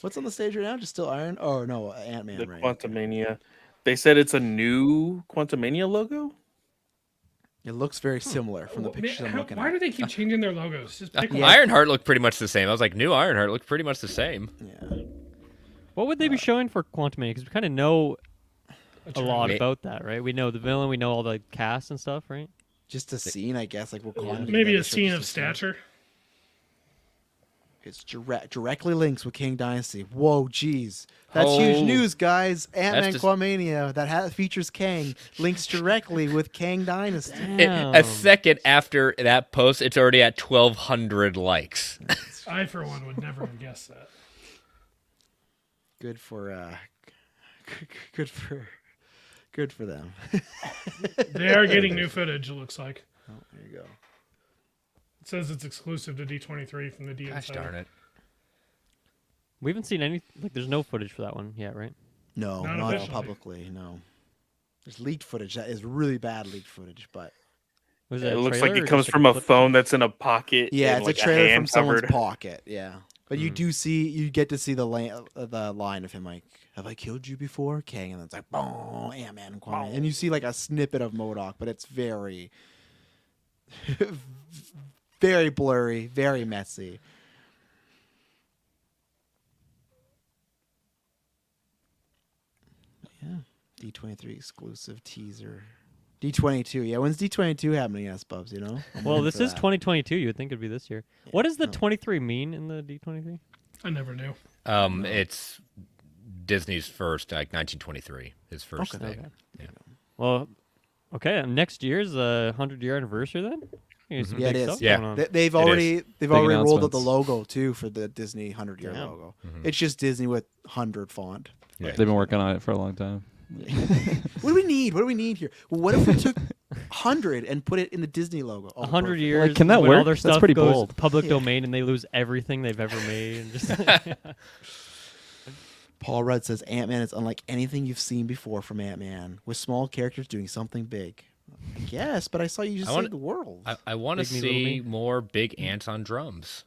What's on the stage right now? Just still Iron? Oh, no, Ant-Man, The right? Quantumania. They said it's a new Quantumania logo. It looks very similar from the pictures I'm looking Why at. do they keep changing their logos? Just pick one. Ironheart looked pretty much the same. I was like, new Ironheart looked pretty much the same. Yeah. What would they be showing for Quantumania? Because we kind of know a lot May- about that, right? We know the villain, we know all the cast and stuff, right? Just a scene, I guess. Like we'll call it. Maybe a scene of stature. It's directly links with King Dynasty. Whoa, geez. That's huge news, guys. Ant-Man just- Quantumania that features Kang links directly with Kang Dynasty. Damn. A second after that post, it's already at 1,200 likes. I, for one, would never have guessed that. Good for them. They are getting new footage, it looks like. Oh, there you go. It says it's exclusive to D23 from the D23. Gosh darn it. We haven't seen any, there's no footage for that one yet, right? No, Not not officially. publicly. No, there's leaked footage. That is really bad leaked footage, but Was It a looks like trailer it or comes just from a clip? phone that's in a pocket. yeah, and it's like a trailer hand from someone's covered. pocket. Yeah, but you get to see the line of him like, "Have I killed you before, Kang?" And then it's like, "Boom, Ant-Man, Quantumania," and you see like a snippet of MODOK, but it's very, very blurry, very messy. Yeah, D23 exclusive teaser. D22, yeah. When's D22 happening? Yes, Bubs. You know. I'm Well, waiting this for is that. 2022. You would think it'd be this year. What does the 23 mean in the D23? I never knew. It's Disney's first, like 1923, his first Okay. thing. Okay. Yeah. Well, okay. Next year's a 100-year anniversary then. There's some Yeah, it big is. stuff Yeah. going on. They've It already is. they've Big already rolled out the announcements. logo too for the Disney 100-year Damn. logo. It's just Disney with 100 font. Yeah. They've been working on it for a long time. What do we need? What do we need here? Well, what if we took 100 and put it in the Disney logo? Oh, 100 perfect. years. Like, can that when All work? their That's stuff pretty goes bold. public Yeah. domain and they lose everything they've ever made. And just Paul Rudd says Ant-Man is unlike anything you've seen before from Ant-Man, with small characters doing something big. Yes, but I saw you just I save wanna- the world. I want to Big me, little see me. more big ants on drums.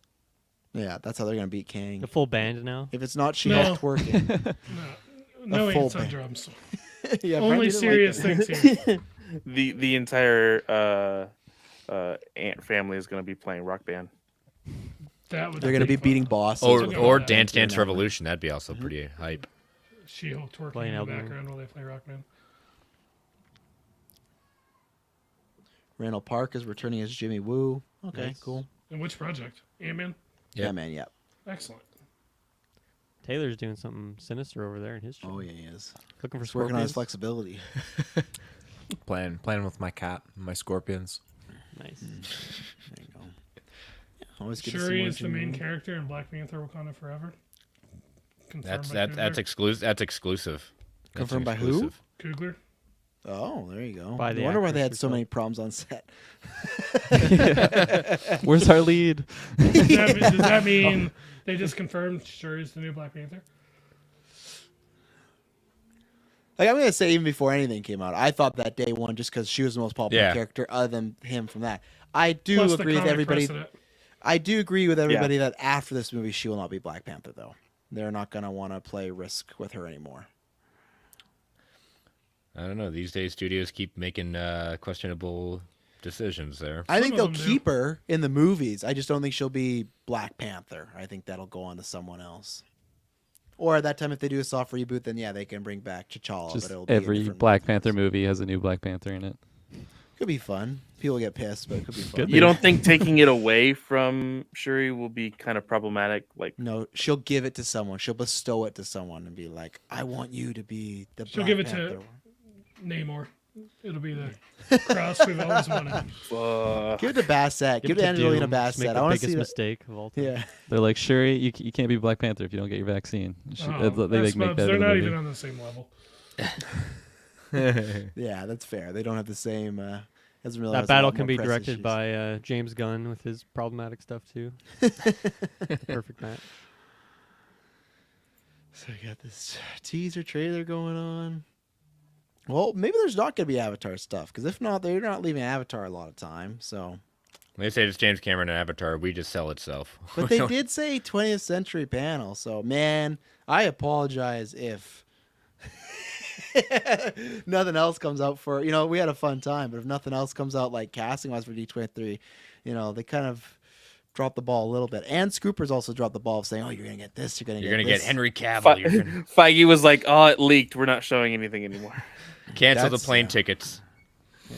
Yeah, that's how they're gonna beat Kang. the full band now. If it's not She-Hulk twerking, No full ants on band. drums. yeah, Only Brandy didn't serious like things here. The entire Ant family is going to be playing Rock Band. That would They're gonna be fun. beating bosses. Or Okay. or Yeah. Dance Dance Yeah. Revolution. That'd be also pretty hype. She-Hulk twerking Playing in the album. background while they play Rock Band. Randall Park is returning as Jimmy Woo. Okay, Nice. cool. And which project? Ant-Man? Yeah. Yeah, man. Yeah. Excellent. Taylor's doing something sinister over there in his show. Oh yeah, he is. Looking for He's working on his scorpions. flexibility. Playing with my cat, my scorpions. Nice. There you go. Yeah, always good to see Shuri more is the Jimmy main Woo. character in Black Panther Wakanda Forever. Confirmed That's by exclusive. That's exclusive. That's Confirmed by who? exclusive. Kugler. Oh, there you go. By I the wonder why they had actress so herself. many problems on set. Where's our lead? Does that mean they just confirmed Shuri's the new Black Panther? Like I'm gonna say, even before anything came out, I thought that day one, just because she was the most popular Yeah. character, other than him from that. I do Plus the agree with comic everybody. precedent. I do agree with everybody that after this movie, she will not be Black Panther, though. They're not gonna want to play Risk with her anymore. I don't know. These days, studios keep making questionable decisions there. I think they'll keep her in the movies. I just don't think she'll be Black Panther. I think that'll go on to someone else. Or at that time, if they do a soft reboot, then yeah, they can bring back T'Challa. Just but it'll be every Black Panther movie has a new Black Panther in it. Could be fun. People get pissed, but it could be fun. You don't think taking it away from Shuri will be kind of problematic? Like, no, she'll give it to someone. She'll bestow it to someone and be like, "I want you to be the." She'll Black give it Panther. to Namor. It'll be the cross we've always wanted. Give it to Bassett. Give it to Angelina Bassett. I want to see the biggest that. mistake of all time. Yeah. They're like, Shuri, you can't be Black Panther if you don't get your vaccine. They make that They're in the not movie. even on the same level. Yeah, that's fair. They don't have the same. That battle can be directed by James Gunn with his problematic stuff too. Perfect match. So I got this teaser trailer going on. Well, maybe there's not going to be Avatar stuff, because if not, they're not leaving Avatar a lot of time. So They say it's James Cameron and Avatar. We just sell itself. But they did say 20th century panel. So, man, I apologize if nothing else comes out for, we had a fun time, but if nothing else comes out like casting wise for D23, they kind of dropped the ball a little bit. And Scooper's also dropped the ball of saying, oh, you're going to get this, you're going to get Henry Cavill. Feige was like, oh, it leaked. We're not showing anything anymore. Cancel the plane tickets. Yeah.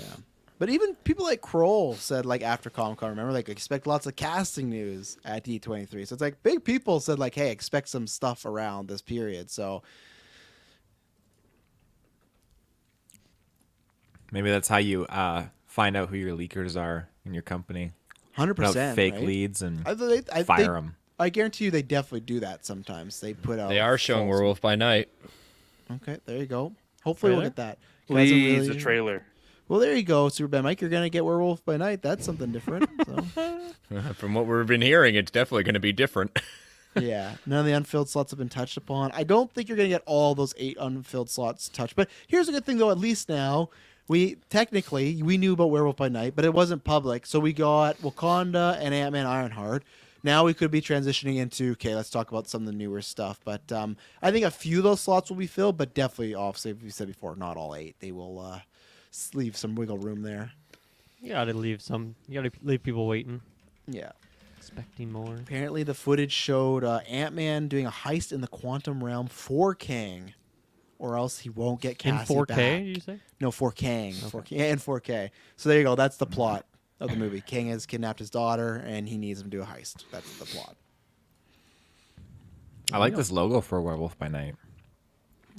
But even people like Kroll said, like, after Comic-Con, remember, like, expect lots of casting news at D23. So it's like big people said, like, hey, expect some stuff around this period. So maybe that's how you find out who your leakers are in your company. 100%. Fake right? leads and fire them. I guarantee you they definitely do that sometimes. They put out. They are showing Werewolf by Night. Okay, there you go. Hopefully we'll get that. Please, a trailer. Well, there you go, Superman Mike. You're gonna get Werewolf by Night. That's something different. So. From what we've been hearing, it's definitely going to be different. Yeah, none of the unfilled slots have been touched upon. I don't think you're gonna get all those 8 unfilled slots touched. But here's a good thing, though. At least now we knew about Werewolf by Night, but it wasn't public. So we got Wakanda and Ant-Man Ironheart. Now we could be transitioning into, okay, let's talk about some of the newer stuff. But I think a few of those slots will be filled, but definitely, obviously, as we said before, not all 8. They will leave some wiggle room there. You gotta leave people waiting. Yeah. Expecting more. Apparently the footage showed Ant-Man doing a heist in the quantum realm for Kang, or else he won't get Cassie in 4K, back. did you say? No, for Kang. Okay. And 4K. So there you go. That's the plot of the movie. Kang has kidnapped his daughter, and he needs him to do a heist. That's the plot. I like this logo for Werewolf by Night.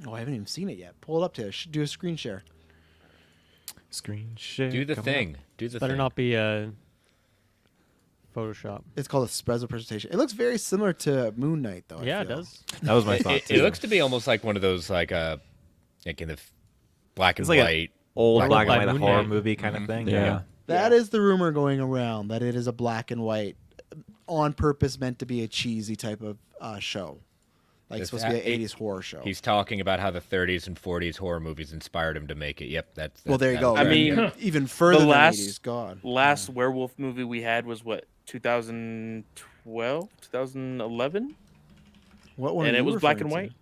Oh, I haven't even seen it yet. Pull it up to do a screen share. Screen share. Do the thing. Do the Better thing. not be Photoshop. It's called a Sprezzo presentation. It looks very similar to Moon Knight, though. Yeah, it does. That was my thought, too. It looks to be almost like one of those, like in the black and like white. Old black and white Moon horror Knight. movie kind of thing. Yeah. That is the rumor going around, that it is a black and white, on purpose meant to be a cheesy type of show. Like it's supposed to be an 80s horror show. He's talking about how the 30s and 40s horror movies inspired him to make it. Yep, that's well, there you go. I mean, even further the than last 80s. God. Last werewolf movie we had was what, 2012, 2011, What one? and are it you was black and referring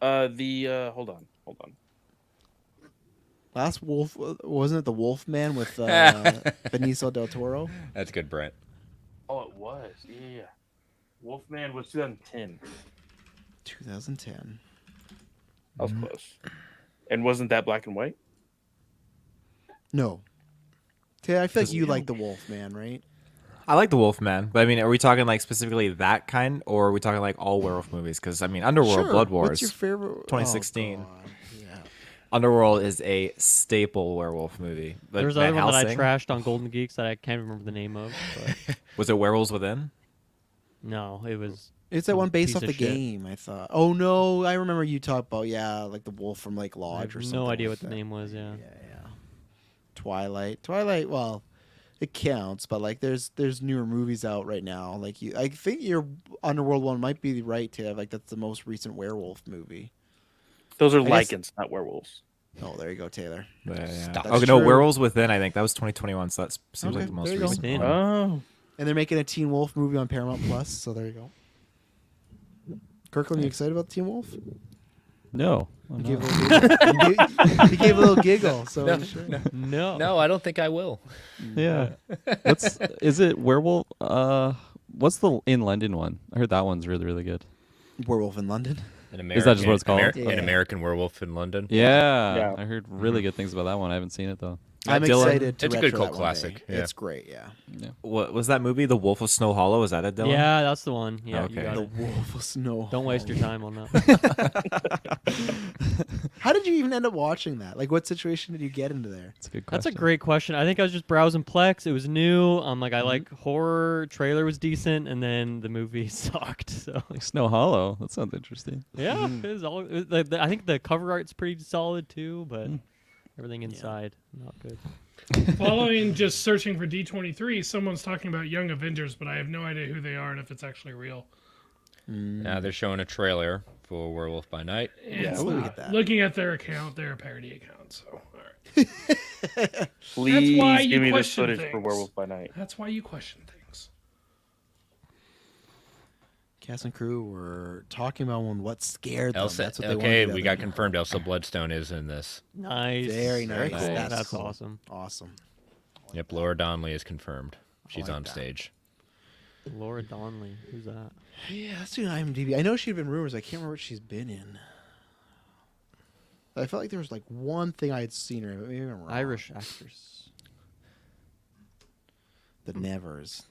white. to? Hold on. Last Wolf, wasn't it the Wolf Man with Benicio del Toro? That's good, Brent. Oh, it was. Yeah. Wolfman was 2010. 2010. That was close. And wasn't that black and white? No. I feel like you like the Wolf Man, right? I like the Wolfman, but I mean, are we talking like specifically that kind, or are we talking like all werewolf movies? Because I mean, Underworld, Sure. Blood Wars, What's your favorite? 2016. Oh, God. Yeah. Underworld is a staple werewolf movie. But There's Van another one that I Helsing- trashed on Golden Geeks that I can't remember the name of. But Was it Werewolves Within? no, it was. It's that one based piece off of the shit. game, I thought. Oh, no. I remember you talk about, like the Wolf from Lake I Lodge have or something. no idea like what the that. name was. Yeah. Twilight, well, it counts, but like there's newer movies out right now. Like I think your Underworld one might be right, Tiv. Like that's the most recent werewolf movie. Those are I guess- lichens, not werewolves. Oh, there you go, Taylor. Yeah. That's Okay, no, true. Werewolves Within. I think that was 2021, so that seems Okay, like the most there you go. recent Within. one. Oh. And they're making a Teen Wolf movie on Paramount Plus, so there you go. Kirkland, you excited about Teen Wolf? No. He gave a little giggle. So No, I don't think I will. Yeah. Is it Werewolf? What's the in London one? I heard that one's really, really good. Werewolf in London. Is that just what it's called? An American Werewolf in London. Yeah. I heard really good things about that one. I haven't seen it though. I'm excited to It's a good cult classic. Yeah. It's great, yeah. What was that movie? The Wolf of Snow Hollow? Is that it, Dylan? Yeah, that's the one. Yeah, Okay. you got The it. Wolf of Snow. Don't waste your time on that. How did you even end up watching that? Like, what situation did you get into there? That's a good That's question. a great question. I think I was just browsing Plex. It was new. I'm like, I like horror. Trailer was decent, and then the movie sucked. So Like Snow Hollow. That sounds interesting. yeah, I think the cover art's pretty solid too, but everything inside not good. Following just searching for D23, someone's talking about Young Avengers, but I have no idea who they are and if it's actually real. Now they're showing a trailer for Werewolf by Night. And look at that. looking at their account, they're a parody account. So, all right. Please why you give me this question footage for things. Werewolf by Night. That's why you question things. Cast and crew were talking about what scared them. Elsa. That's what they Okay, wanted we to got do. confirmed. Elsa Bloodstone is in this. Nice. Very nice. Cool. That's cool. awesome. Awesome. Yep, Laura Donnelly is confirmed. She's like on that. stage. Laura Donnelly. Who's that? Yeah, let's do IMDb. I know she'd been rumors. I can't remember what she's been in. I felt like there was like one thing I had seen her. Maybe I'm wrong. Irish actress. The Nevers.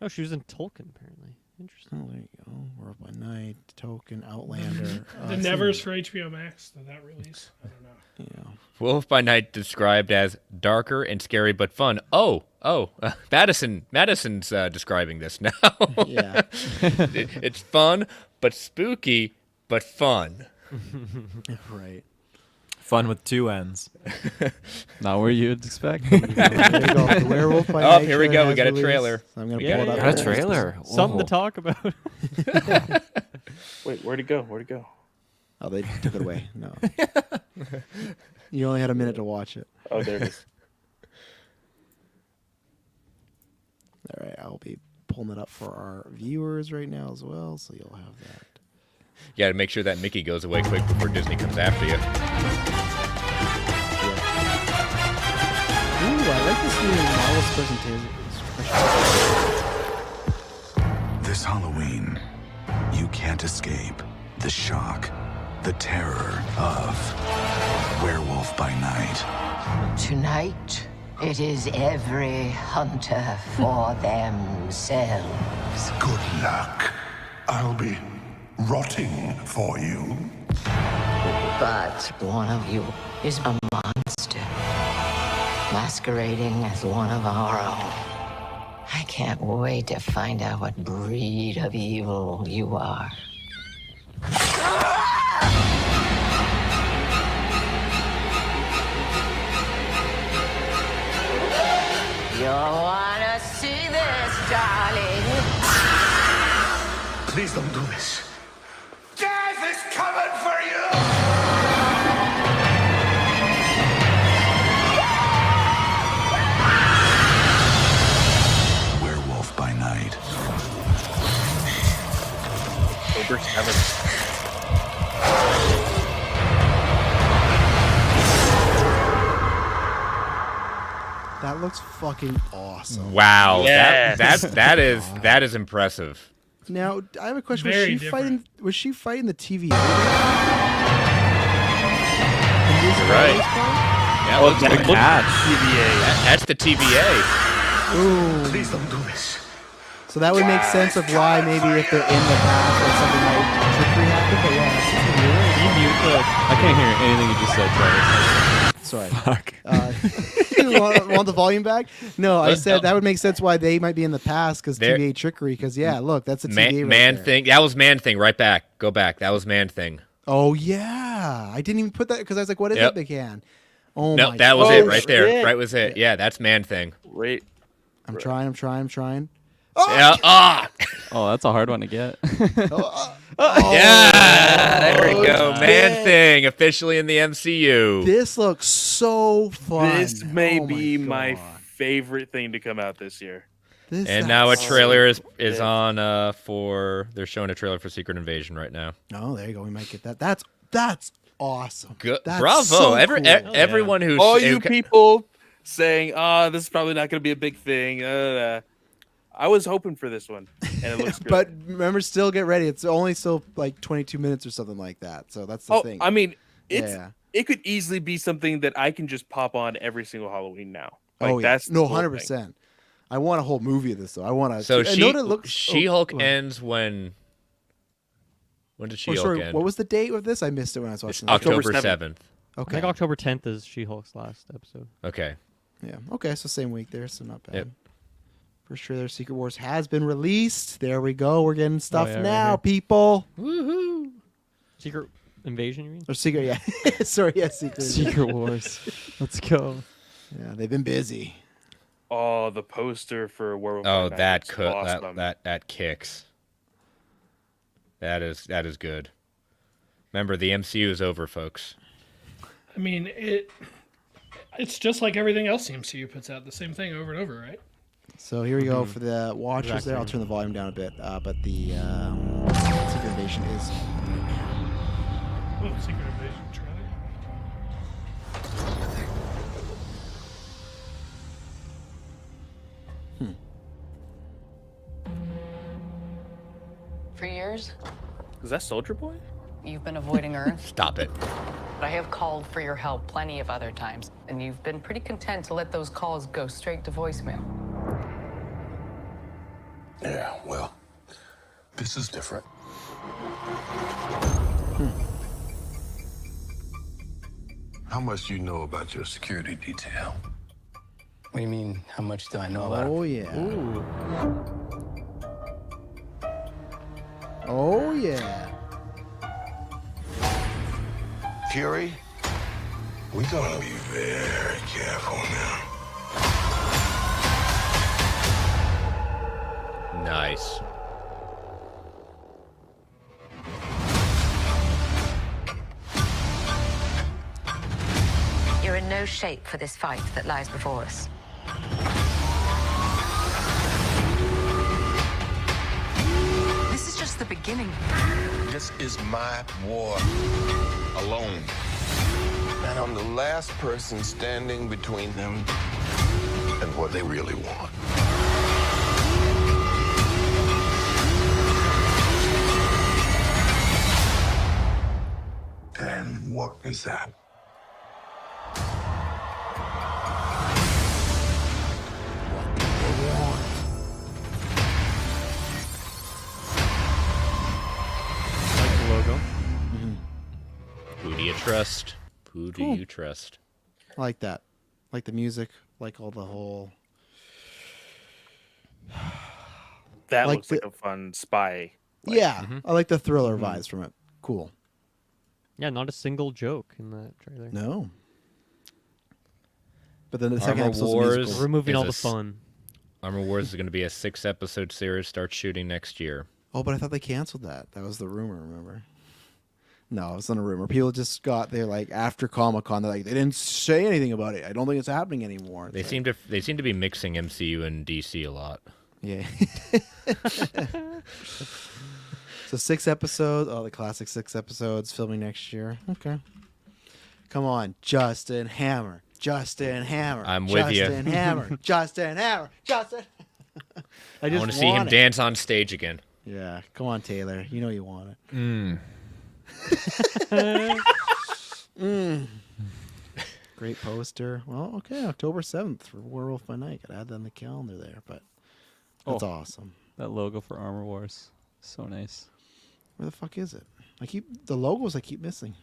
Oh, she was in Tolkien apparently. Interesting. Oh, there you go. Werewolf by Night, Token, Outlander. The Nevers for HBO Max. Did that release? I don't know. Yeah. Wolf by Night described as darker and scary but fun. Oh, Madison's describing this now. Yeah. It's fun but spooky but fun. Right. Fun with two ends. Not where you'd expect. There you go. The Werewolf by Night. Here we go. We has got a released. trailer. So I'm gonna Yeah, pull it up. Got a trailer. Something to Whoa. talk about. Wait, where'd it go? Where'd it go? Oh, they took it away. No. You only had a minute to watch it. Oh, there it is. All right, I'll be pulling it up for our viewers right now as well, so you'll have that. You got to make sure that Mickey goes away quick before Disney comes after you. Ooh, I like this new Marvel's presentation. This Halloween, you can't escape the shock, the terror of Werewolf by Night. Tonight, it is every hunter for themselves. Good luck. I'll be rotting for you. But one of you is a monster, masquerading as one of our own. I can't wait to find out what breed of evil you are. You wanna see this, darling? Please don't do this. Death is coming for you! Werewolf by Night. October 7th. That looks fucking awesome. Wow, Yes. that is impressive. Now, I have a question. Very Was she fighting? Was she fighting the TVA? Right. Yeah, Oh, looks it's like a catch. that's the TVA. Ooh. Please don't do this. So that would make sense of why maybe if they're in the past that something like trickery happened. But yeah, that's the TVA. You mute the. I can't hear anything you just said, Travis. Sorry. Fuck. Want the volume back? No, I said that would make sense why they might be in the past because There- TVA trickery. Because yeah, look, that's a TVA right Man there. thing. That was Man thing. Right back. Go back. That was Man thing. Oh yeah, I didn't even put that because I was like, what is Yep. it? They can. Oh No, my that was God. it right there. shit. Right was it. Yeah, that's Man thing. Right. I'm trying. Yeah. Ah. Oh, that's a hard one to get. Yeah. There we go. Oh, Man shit. thing officially in the MCU. This looks so fun. This may Oh be my God. favorite thing to come out this year. And now a trailer is on for. They're showing a trailer for Secret Invasion right now. Oh, there you go. We might get that. That's awesome. Good. That's Bravo! so Everyone who's all you people saying, this is probably not going to be a big thing. I was hoping for this one, and it looks good. But remember, still get ready. It's only still like 22 minutes or something like that. So that's the thing. I mean, it could easily be something that I can just pop on every single Halloween now. Like, that's 100%. I want a whole movie of this though. I want to. So She-Hulk ends when? When did She-Hulk end? What was the date of this? I missed it when I was watching. October 7th. Okay. I think October 10th is She-Hulk's last episode. Okay. Yeah. Okay. So same week there. So not bad. Yep. First trailer, Secret Wars has been released. There we go. We're getting stuff now, right people. Woohoo! Secret Invasion, you mean? Or Secret, yeah. Sorry, yeah, Secret Wars. Let's go. Yeah, they've been busy. Oh, the poster for Werewolf. Oh, by that Night looks awesome. that kicks. That is good. Remember, the MCU is over, folks. I mean, it's just like everything else the MCU puts out, the same thing over and over, right? So here we go for the watchers there. I'll turn the volume down a bit, but the Secret Invasion is. Oh, Secret Invasion trailer. For years, Is that Soldier Boy? you've been avoiding Earth. Stop it. But I have called for your help plenty of other times, and you've been pretty content to let those calls go straight to voicemail. Yeah, well, this is different. How much do you know about your security detail? What do you mean, how much do I know about Oh, it? yeah. Ooh. Oh, yeah. Fury, we're gonna be very careful now. Nice. You're in no shape for this fight that lies before us. This is just the beginning. This is my war alone. And I'm the last person standing between them and what they really want. And what is that? Like the logo. Who do you trust? Who do Cool. you trust? I like that. Like the music. Like all the whole. That Like looks like a fun spy. Yeah, I like the thriller vibes from it. Cool. Yeah, not a single joke in that trailer. No. But then the second Armor episode's Wars musical. Removing is all a the s- fun. Armor Wars is going to be a 6-episode series. Start shooting next year. Oh, but I thought they canceled that. That was the rumor, remember? No, it wasn't a rumor. People just got there like after Comic-Con. They're like, they didn't say anything about it. I don't think it's happening anymore. They seem to be mixing MCU and DC a lot. Yeah. So 6 episodes. Oh, the classic 6 episodes filming next year. Okay. Come on, Justin Hammer. Justin Hammer. I'm with you. Justin Hammer. Justin Hammer. Justin. I want to see him dance on stage again. Yeah. Come on, Taylor. You know you want it. Great poster. Well, okay. October 7th for Werewolf by Night. Gotta add that on the calendar there, but that's awesome. That logo for Armor Wars. So nice. Where the fuck is it? The logos I keep missing.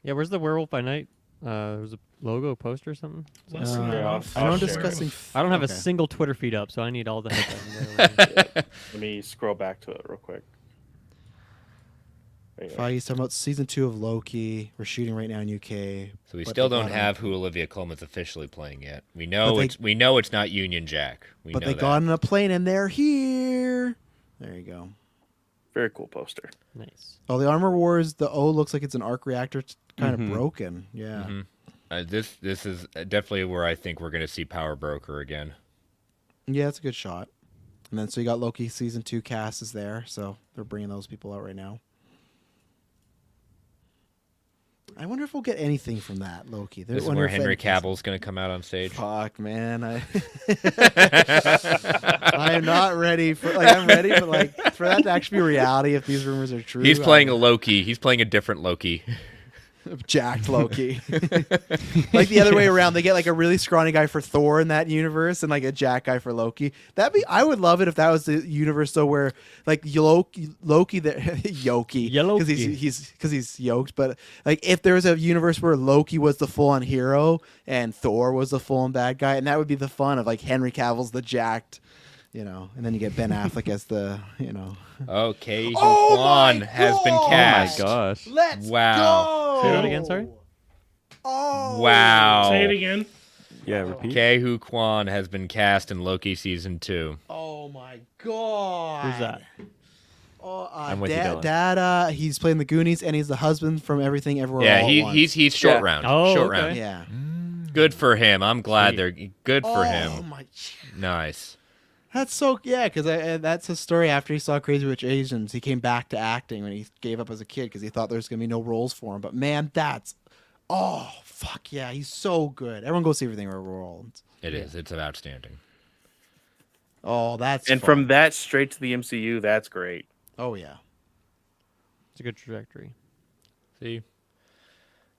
Yeah, where's the Werewolf by Night? There's a logo poster or something. I know discussing. I don't have a okay. single Twitter feed up, so I need all the headlines. Let me scroll back to it real quick. There you go. Feige's talking about season 2 of Loki. We're shooting right now in UK. So we but still they don't got have him- who Olivia Colman's officially playing yet. We know But we know it's not Union Jack. But know they that. got on a plane and they're here. There you go. Very cool poster. Nice. Oh, the Armor Wars. The O looks like it's an arc reactor. It's kind of broken. Yeah. This is definitely where I think we're going to see Power Broker again. Yeah, it's a good shot. And then so you got Loki season 2 cast is there, so they're bringing those people out right now. I wonder if we'll get anything from that Loki. This is where Henry Cavill's going to come out on stage. Fuck, man, I am not ready for. Like, I'm ready, but like for that to actually be reality, if these rumors are true. He's playing a Loki. He's playing a different Loki. Jacked Loki. Like the other way around. They get like a really scrawny guy for Thor in that universe and like a jack guy for Loki. I would love it if that was the universe though where like Loki that Yoki. Because he's yoked. But like if there was a universe where Loki was the full on hero and Thor was the full on bad guy, and that would be the fun of like Henry Cavill's the jacked, and then you get Ben Affleck as the, Okay, Kwan has been cast. Oh my gosh. Let's go. Say that again, sorry? Oh. Wow. Say it again. Yeah, repeat. Kehu Kwan has been cast in Loki season 2. Oh my god. Who's that? Oh, I'm with you, Dylan. Dad, he's playing the Goonies, and he's the husband from Everything Everywhere Yeah, All at Once. he's short round. Oh, short okay. round. Yeah. Good for him. I'm glad they're good for him. Oh my. Nice. That's so because that's his story. After he saw Crazy Rich Asians, he came back to acting when he gave up as a kid because he thought there was gonna be no roles for him. But man, fuck yeah, he's so good. Everyone go see Everything Everywhere All at Once. It is. It's outstanding. Oh, that's And fun. from that straight to the MCU, that's great. Oh yeah. It's a good trajectory. See,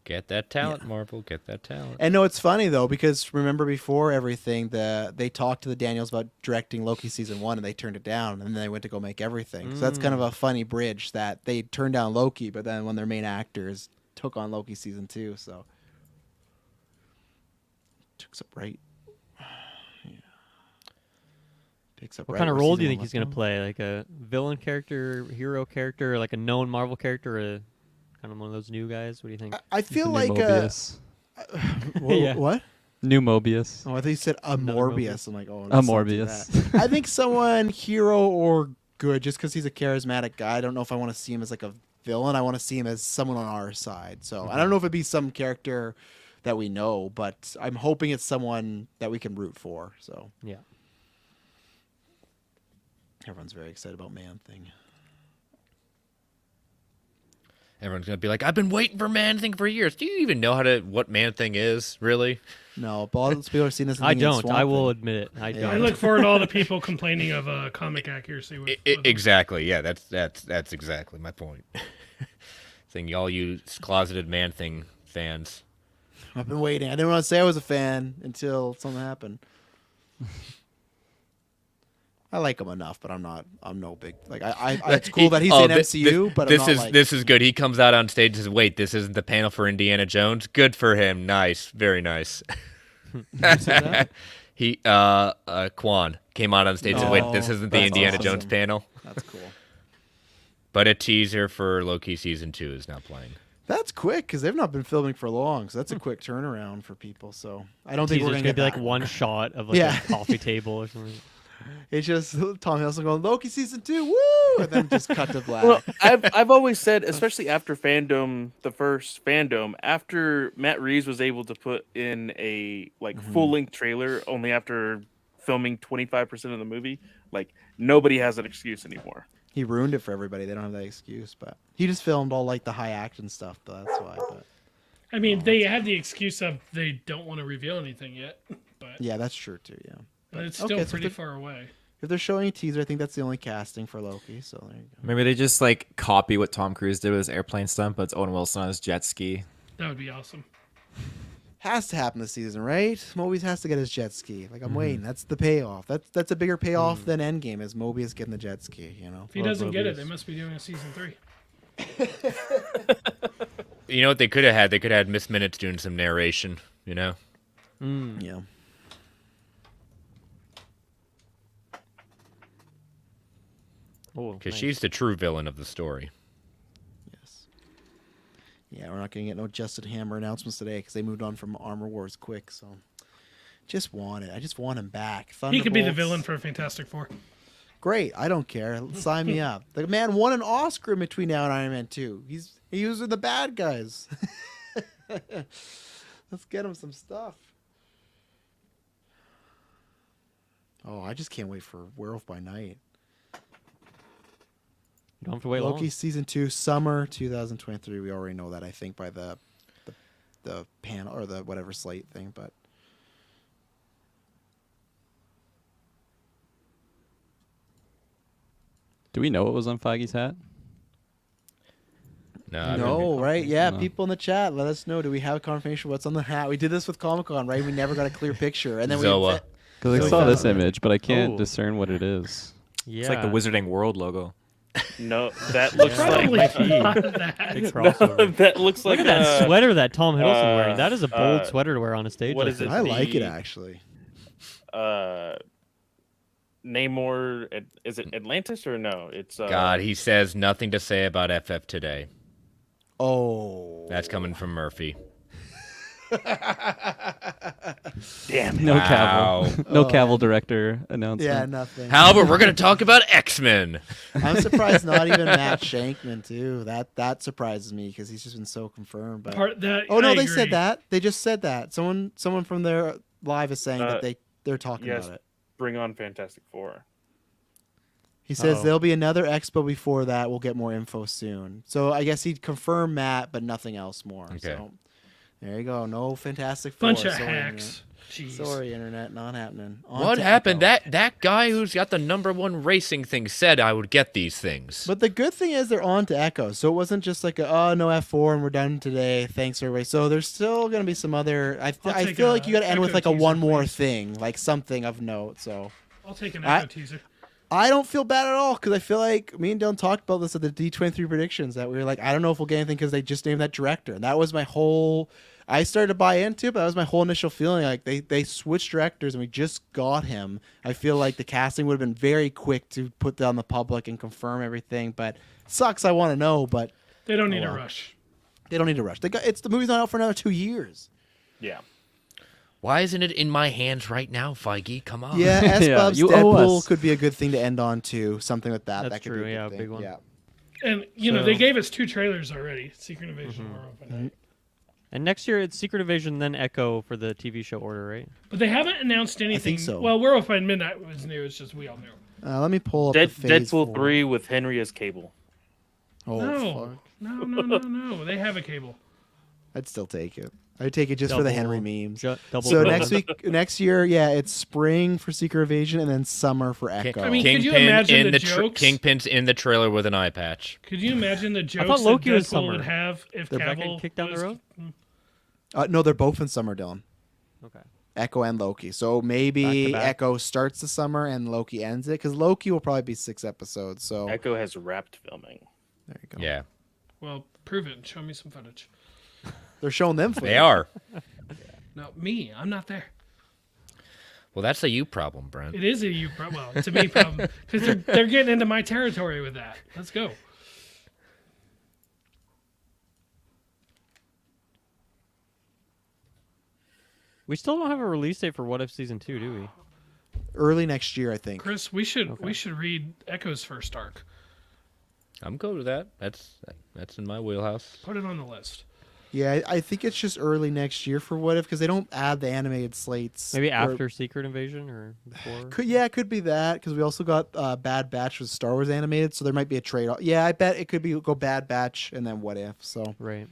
get that talent, Marvel. Get that talent. And no, it's funny though because remember before Everything, they talked to the Daniels about directing Loki season 1 and they turned it down, and then they went to go make Everything. So that's kind of a funny bridge that they turned down Loki, but then when their main actors took on Loki season 2, so took up right. What kind of role do you think he's going to play? Like a villain character, hero character, or like a known Marvel character, or kind of one of those new guys? What do you think? I feel New like Mobius. What? New Mobius. Oh, I thought you said a Another Morbius. I'm like, oh, A let's not do Morbius. that. I think someone hero or good, just because he's a charismatic guy. I don't know if I want to see him as like a villain. I want to see him as someone on our side. So I don't know if it'd be some character that we know, but I'm hoping it's someone that we can root for. So Yeah. everyone's very excited about Man-Thing. Everyone's gonna be like, "I've been waiting for Man-Thing for years." Do you even know what Man-Thing is, really? No, but all those people are seeing this. I don't. I will admit it. I don't. I look forward to all the people complaining of comic accuracy. With Exactly. Yeah, that's exactly my point. Saying all you closeted Man-Thing fans. I've been waiting. I didn't want to say I was a fan until something happened. I like him enough, but I'm no big like. It's cool that he's in MCU, but this is good. He comes out on stage and says, "Wait, this isn't the panel for Indiana Jones." Good for him. Nice, very nice. He Kwan came out on stage and said, "Wait, this isn't the Indiana Jones panel." That's cool. But a teaser for Loki season 2 is now playing. That's quick because they've not been filming for long, so that's a quick turnaround for people. So I don't think we're gonna be get like one shot of like a coffee table or something. It's just Tom Hiddleston going Loki season 2, woo, and then just cut to black. Well, I've always said, especially after Fandom, the first Fandom, after Matt Reeves was able to put in a full length trailer only after filming 25% of the movie, like nobody has an excuse anymore. He ruined it for everybody. They don't have that excuse, but he just filmed all like the high action stuff. But that's why. But I mean, they have the excuse of they don't want to reveal anything yet. But yeah, that's true too. Yeah. But it's still pretty far away. If they're showing a teaser, I think that's the only casting for Loki. So there you go. Maybe they just like copy what Tom Cruise did with his airplane stunt, but it's Owen Wilson on his jet ski. That would be awesome. Has to happen this season, right? Mobius has to get his jet ski. Like I'm waiting. That's the payoff. That's a bigger payoff than Endgame is Mobius getting the jet ski. You know. If he doesn't get it, they must be doing a season 3. You know what they could have had? They could have had Miss Minutes doing some narration. You know. Yeah. Because she's the true villain of the story. Yes. Yeah, we're not going to get no Justin Hammer announcements today because they moved on from Armor Wars quick. So, I just want him back. He could be the villain for Fantastic Four. Great, I don't care. Sign me up. The man won an Oscar in between now and Iron Man 2. He was with the bad guys. Let's get him some stuff. Oh, I just can't wait for Werewolf by Night. You don't have to wait Loki long. season 2, summer 2023. We already know that, I think, by the panel or the whatever slate thing. But do we know what was on Feige's hat? No, right? Yeah, No. people in the chat, let us know. Do we have confirmation what's on the hat? We did this with Comic-Con, right? We never got a clear picture, and then Zoa. Because I saw this image, but I can't discern what it is. Yeah. It's like the Wizarding World logo. No, that looks like Big crossover. that looks like Look at that sweater that Tom Hiddleston wearing. That is a bold uh, sweater to wear on a stage. what like is it? this. I like it actually. Namor, is it Atlantis or no? It's God, he says nothing to say about FF today. Oh, That's coming from Murphy. Damn. No Wow. Cavill. No Cavill director announcement. Yeah, nothing. Halbert, we're going to talk about X-Men. I'm surprised not even Matt Shankman too. That surprises me because he's just been so confirmed. But oh no, I they agree. said that. They just said that. Someone from their live is saying that they're talking yes, about it. bring on Fantastic Four. He says there'll be another expo before that. We'll get more info soon. So I guess he'd confirm Matt, but nothing else more. Okay. So there you go. No Fantastic Four. Bunch of Sorry, hacks. Internet. Jeez. Sorry, Internet. Not happening. On What to happened? Echo. That guy who's got the #1 racing thing said I would get these things. But the good thing is they're on to Echo. So it wasn't just like, oh, no F4 and we're done today. Thanks, everybody. So there's still going to be some other... I take feel a like you got to end with Echo like a teaser, one more please. thing, like something of note. So I'll take an Echo teaser. I don't feel bad at all because I feel like me and Dylan talked about this at the D23 predictions that we were like, I don't know if we'll get anything because they just named that director. And that was my whole... I started to buy into it, but that was my whole initial feeling. Like they switched directors and we just got him. I feel like the casting would have been very quick to put down the public and confirm everything. But it sucks. I want to know, but They don't need a rush. They don't need to rush. The movie's not out for another 2 years. Yeah. Why isn't it in my hands right now, Feige? Come on. Yeah, S-Bub's you owe Deadpool us. could be a good thing to end on too. Something like that. That's that could true, be a yeah, good a thing. big one. Yeah. And they gave us 2 trailers already: Secret Invasion and Werewolf by Night. And next year it's Secret Invasion, then Echo for the TV show order, right? But they haven't announced anything. so. Well, Werewolf by Midnight was new. It's just we all knew. Let me pull up the Phase Deadpool 4. 3 with Henry as Cable. Oh, fuck. No. They have a cable. I'd still take it. I'd take it just for the Henry memes. Double So double. next year, yeah, it's spring for Secret Invasion and then summer for Echo. I mean, could you imagine the jokes? Kingpin's in the trailer with an eye patch. Could you imagine the jokes thought Loki that was Deadpool summer. would have if They're back Cavill and kicked down the was- road? No, they're both in summer, Dylan. Okay. Echo and Loki. So maybe Back to back. Echo starts the summer and Loki ends it because Loki will probably be 6 episodes. So Echo has wrapped filming. there you go. Yeah, Well, prove it and show me some footage. They're showing them. they are. No, me. I'm not there. Well, that's a you problem, Brent. It is a you problem. Well, it's a me problem because they're getting into my territory with that. Let's go. We still don't have a release date for What If Season 2, do we? Early next year, I think. Chris, we should read Echo's first arc. I'm good with that. That's in my wheelhouse. Put it on the list. Yeah, I think it's just early next year for What If because they don't add the animated slates. Maybe Or- after Secret Invasion or before? it could be that because we also got Bad Batch with Star Wars animated, so there might be a trade off. Yeah, I bet it could be go Bad Batch and then What If. So Right.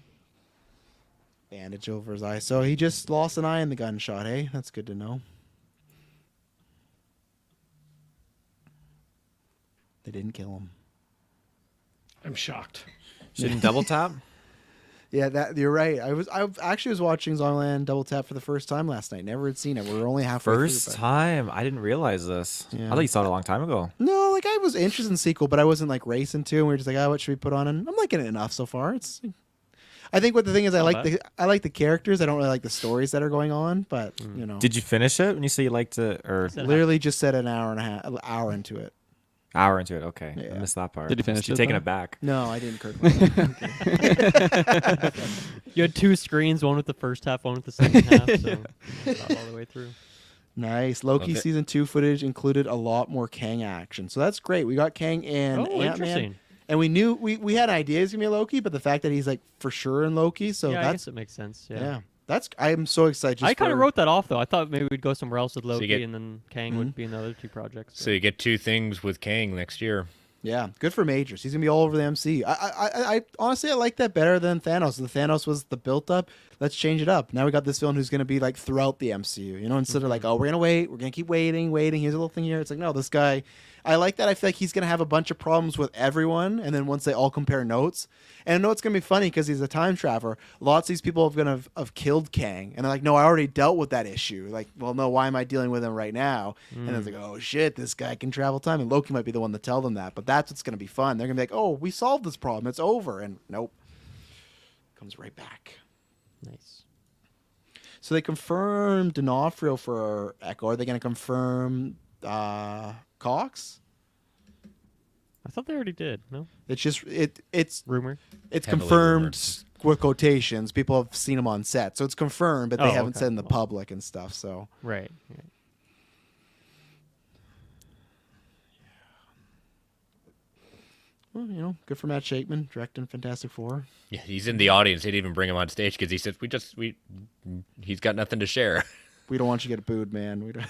bandage over his eye. So he just lost an eye in the gunshot. Hey, that's good to know. They didn't kill him. I'm shocked. Shouldn't double tap? Yeah, that you're right. I actually was watching Zombieland Double Tap for the first time last night. Never had seen it. We were only halfway First through. but- time. I didn't realize this. Yeah. I thought you saw it a long time ago. No, like I was interested in the sequel, but I wasn't like racing to. And we were just like, oh, what should we put on? And I'm liking it enough so far. It's. I think what the thing is, I like the characters. I don't really like the stories that are going on, but you know. Did you finish it when you say you liked it, or Literally just said an hour into it. hour into it? Okay, Yeah. I missed that part. Did you finish You're it, taking though? it back. No, I didn't. Kirklin. You had 2 screens, one with the first half, one with the second half, so got all the way through. Nice. Loki Okay. season 2 footage included a lot more Kang action, so that's great. We got Kang in Oh, Ant-Man, interesting. and we knew we had ideas gonna be Loki, but the fact that he's like for sure in Loki, so Yeah, I that's guess it makes sense. yeah. I'm so excited. I kind of wrote that off though. I thought maybe we'd go somewhere else with Loki, get- and then Kang would be in the other two projects. So you get 2 things with Kang next year. Yeah, good for Majors. He's gonna be all over the MCU. I honestly I like that better than Thanos. The Thanos was the built up. Let's change it up. Now we got this villain who's gonna be like throughout the MCU. You know, instead of like, oh, we're gonna wait, we're gonna keep waiting. Here's a little thing here. It's like, no, this guy. I like that. I feel like he's gonna have a bunch of problems with everyone, and then once they all compare notes, and I know it's gonna be funny because he's a time traveler. Lots of these people have killed Kang, and they're like, no, I already dealt with that issue. Like, well, no, why am I dealing with him right now? And it's like, oh shit, this guy can travel time, and Loki might be the one to tell them that. But that's what's gonna be fun. They're gonna be like, oh, we solved this problem. It's over, and nope, comes right back. Nice. So they confirmed D'Onofrio for Echo. Are they gonna confirm Cox? I thought they already did. No, It's just it's rumor. It's Heavily confirmed with quotations. People have seen him on set, so it's confirmed, but they haven't okay. said in the public and stuff. So Right. well, you know, good for Matt Shakeman directing Fantastic Four. Yeah, he's in the audience. They didn't even bring him on stage because he said he's got nothing to share. We don't want you to get booed, man. We don't.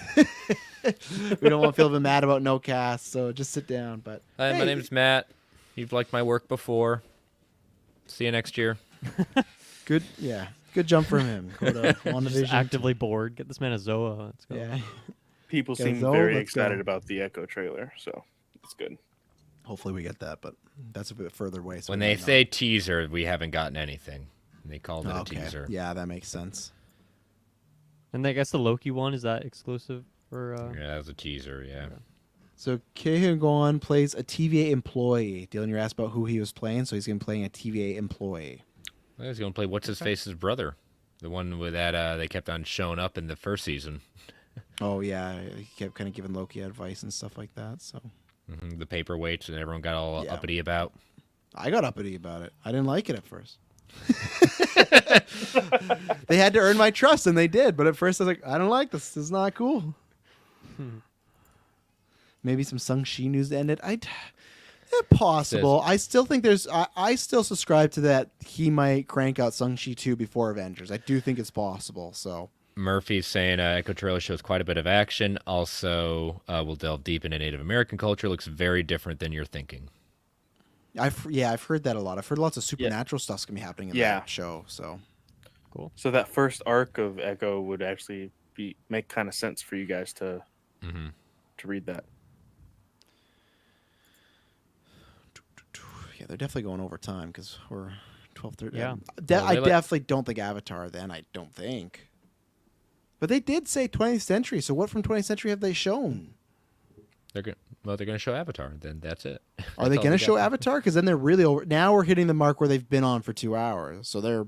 We don't want people to be mad about no cast. So just sit down. But Hi, hey, my name's Matt. You've liked my work before. See you next year. Good, yeah, good jump from him. Go to Just WandaVision. actively bored. Get this man a Zoa. Let's go. Yeah. People Go seem Zoe, very let's go. excited about the Echo trailer, so it's good. Hopefully we get that, but that's a bit further away. So When we they might not. say teaser, we haven't gotten anything. They called it a Okay. teaser. Yeah, that makes sense. And I guess the Loki one, is that exclusive for? Yeah, that was a teaser. Yeah. So Ki-Hung Gon plays a TVA employee. Dylan, you asked about who he was playing, so he's going to be playing a TVA employee. Well, he's going to play what's his face's brother, the one with that they kept on showing up in the first season. Oh yeah, he kept kind of giving Loki advice and stuff like that. So The paperweights and everyone got all uppity about. I got uppity about it. I didn't like it at first. They had to earn my trust, and they did. But at first, I was like, I don't like this. This is not cool. Maybe some Shang-Chi news to end it. Possible. I still think there's. I still subscribe to that. He might crank out Shang-Chi 2 before Avengers. I do think it's possible. So Murphy's saying Echo trailer shows quite a bit of action. Also, will delve deep into Native American culture. Looks very different than you're thinking. I've heard that a lot. I've heard lots of supernatural stuff's gonna be happening in that show. So cool. So that first arc of Echo would actually make kind of sense for you guys to read that. yeah, they're definitely going over time because we're 12:30. Yeah. I definitely don't think Avatar. Then I don't think. But they did say 20th century. So what from 20th century have they shown? They're going to show Avatar. Then that's it. Are they going to show Avatar? Because then they're really over. Now we're hitting the mark where they've been on for 2 hours, so they're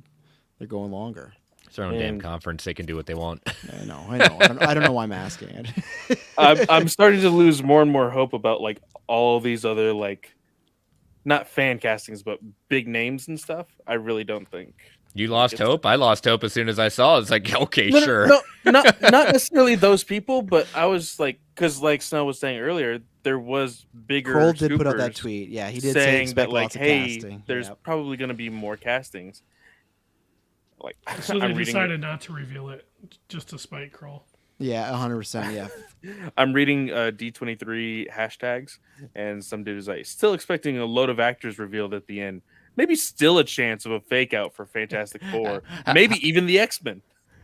going longer. It's their own damn conference. They can do what they want. I know. I don't know why I'm asking it. I'm starting to lose more and more hope about like all these other like, not fan castings, but big names and stuff. I really don't think. You lost hope? I lost hope as soon as I saw it. It's like, okay, sure. No, not necessarily those people, but I was like, because like Snow was saying earlier, there was bigger. Kroll did put out that scoopers tweet. Yeah, he did saying say that like, lots of hey, casting. there's Yep. probably going to be more castings. Like, So they I'm reading- decided not to reveal it just to spite Kroll. Yeah, 100%. Yeah. I'm reading D23 hashtags, and some dude is like, still expecting a load of actors revealed at the end. Maybe still a chance of a fake out for Fantastic Four. Maybe even the X-Men.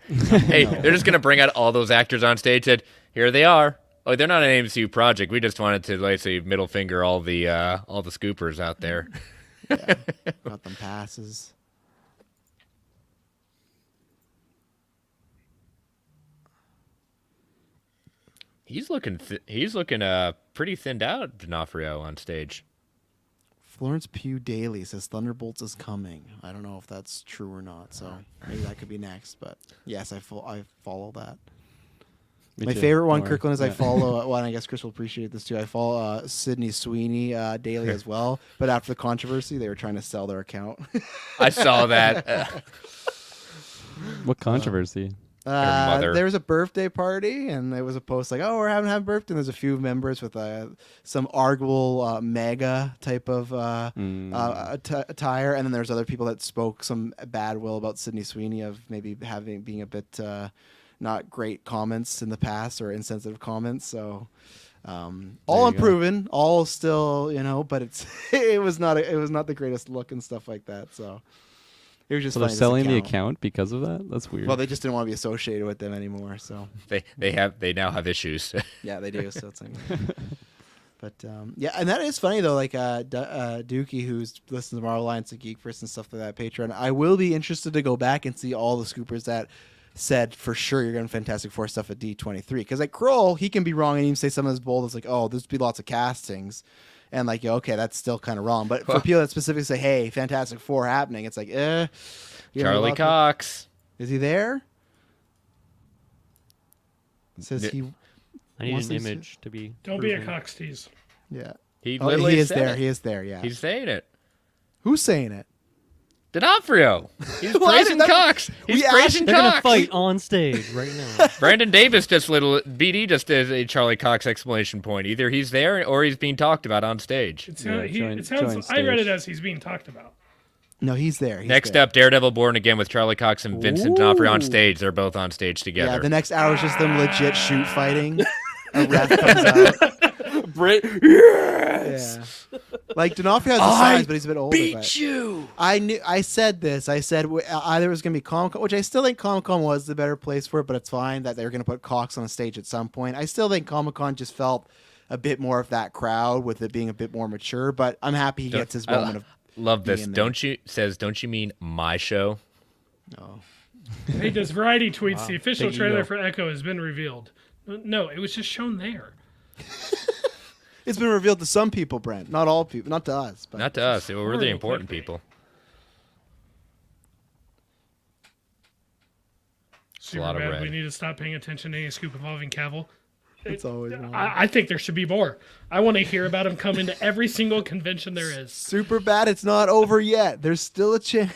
Hey, they're just going to bring out all those actors on stage and here they are. Oh, they're not an MCU project. We just wanted to, like, say, middle finger all the scoopers out there. Yeah. Got them passes. He's looking pretty thinned out, D'Onofrio, on stage. Florence Pugh Daly says Thunderbolts is coming. I don't know if that's true or not, so maybe that could be next. But yes, I follow that. Me My too. favorite one, Don't worry. Kirklin, is I Yeah. follow. Well, and I guess Chris will appreciate this too. I follow Sydney Sweeney daily as well. But after the controversy, they were trying to sell their account. I saw that. What controversy? mother. There was a birthday party, and there was a post like, "Oh, we're having a birthday." And there's a few members with some arguable MAGA type of attire, and then there's other people that spoke some bad will about Sydney Sweeney of maybe being a bit not great comments in the past or insensitive comments. So all unproven, all still, but it was not the greatest look and stuff like that. So. It was just they're selling the account because of that? That's weird. Well, they just didn't want to be associated with them anymore. So they now have issues. Yeah, they do. So it's like, but yeah, and that is funny though. Like Dookie, who's listened to Marvel Alliance and GeekVerse and stuff like that, Patreon. I will be interested to go back and see all the scoopers that said for sure you're getting Fantastic Four stuff at D23. Because like Kroll, he can be wrong and even say something as bold as like, oh, there's be lots of castings. And like, okay, that's still kind of wrong. But for people that specifically say, "Hey, Fantastic Four happening," it's like, Charlie Cox. Is he there? It says he. I need an image to be. Don't proven. be a Cox tease. Yeah. He literally is said there. it. He is there. Yeah. He's saying it. Who's saying it? D'Onofrio. He's praising Cox. He's praising They're Cox. gonna fight on stage right now. Brandon Davis BD just did a Charlie Cox exclamation point. Either he's there or he's being talked about on stage. It sounds. I read it as he's being talked about. No, he's there. Next up, Daredevil Born Again with Charlie Cox and Vincent D'Onofrio on stage. They're both on stage together. Yeah, the next hour is just them legit shoot fighting. A ref comes out. Brit, yes. Yeah. Like D'Onofrio has the size, but he's a bit older. Beat you. I said this. I said either it was going to be Comic-Con, which I still think Comic-Con was the better place for it, but it's fine that they were going to put Cox on a stage at some point. I still think Comic-Con just felt a bit more of that crowd with it being a bit more mature, but I'm happy he gets his moment of. Love this. Don't you mean my show? No. Hey, does Variety tweets Wow. the official Big trailer ego. for Echo has been revealed? No, it was just shown there. It's been revealed to some people, Brent. Not all people. Not to us. But Not to us. We're the Horrible important clickbait. people. It's a lot of Superbad, red. we need to stop paying attention to any scoop involving Cavill. It's always wrong. I think there should be more. I want to hear about him come into every single convention there is. Super bad. It's not over yet. There's still a chance.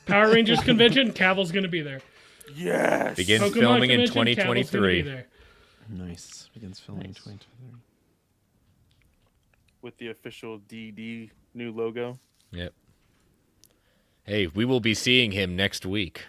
Power Rangers convention, Cavill's going to be there. Yes. Begins Pokemon filming in convention, Cavill's gonna be 2023. there. Nice. Begins filming in 2023. With the official DD new logo. Yep. Hey, we will be seeing him next week.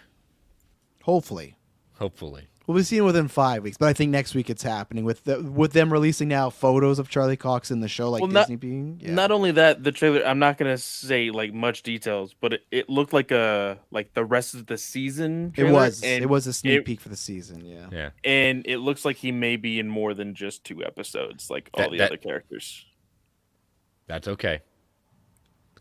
Hopefully. Hopefully. We'll be seeing it within 5 weeks, but I think next week it's happening with them releasing now photos of Charlie Cox in the show, like Disney being. Yeah. Not only that, the trailer. I'm not gonna say like much details, but it looked like the rest of the season. It Trailer, was. and It was a sneak peek for the season. Yeah. Yeah. And it looks like he may be in more than just 2 episodes, like all the other characters. That's okay.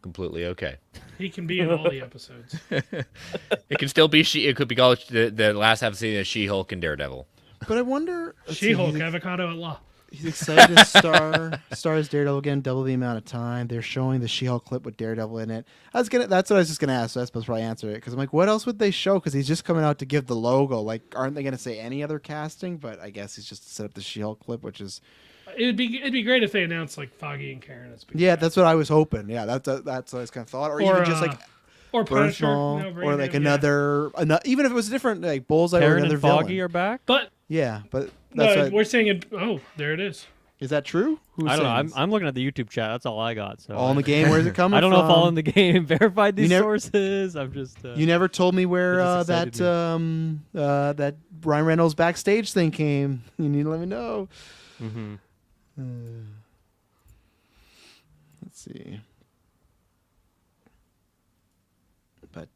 Completely okay. He can be in all the episodes. It can still be it could be called the last half of the season of She-Hulk and Daredevil. But I wonder. She-Hulk, avocado at law. He's excited to star as Daredevil again, double the amount of time. They're showing the She-Hulk clip with Daredevil in it. That's what I was just gonna ask. So I suppose probably answer it because I'm like, what else would they show? Because he's just coming out to give the logo. Like, aren't they gonna say any other casting? But I guess he's just to set up the She-Hulk clip, which is. It'd be great if they announced like Foggy and Karen as Yeah, that's what I was hoping. Yeah, that's what I was kind of thought, or even just like. Or Punisher, or like another, even if it was different, like Bullseye or Karen another and Foggy villain. are back. But yeah, but no, that's we're saying it. Oh, there it is. Is that true? Who's I don't know. saying this? I'm looking at the YouTube chat. That's all I got. So All in the game. Where's it coming? I don't know if all from? in the game verified these never- sources. I'm just. You never told me where it just that excited that Ryan Reynolds backstage thing came. You need to let me know. Mm-hmm. Let's see. But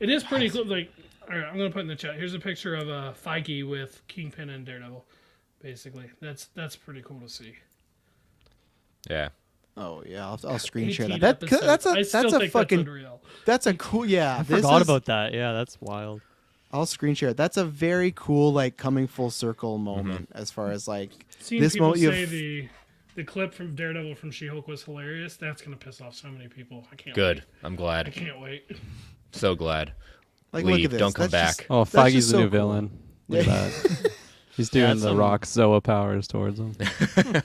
It is pretty cool. Like, all right, I'm gonna put in the chat. Here's a picture of Feige with Kingpin and Daredevil. Basically, that's pretty cool to see. Yeah. Oh yeah, I'll screen share 18 that. episodes. That's I a still think fucking that's unreal. that's a cool yeah. I this forgot is- about that. Yeah, that's wild. I'll screen share it. That's a very cool like coming full circle moment as far as like Seeing this people moment. You say have, the clip from Daredevil from She-Hulk was hilarious. That's gonna piss off so many people. I can't. Good. Wait. I'm I glad. can't wait. So glad. like look Leave. at this. Don't come That's back. just- Oh, that's Feige's just the so new cool. villain. Look at that. He's doing the Rock Zoa powers towards him.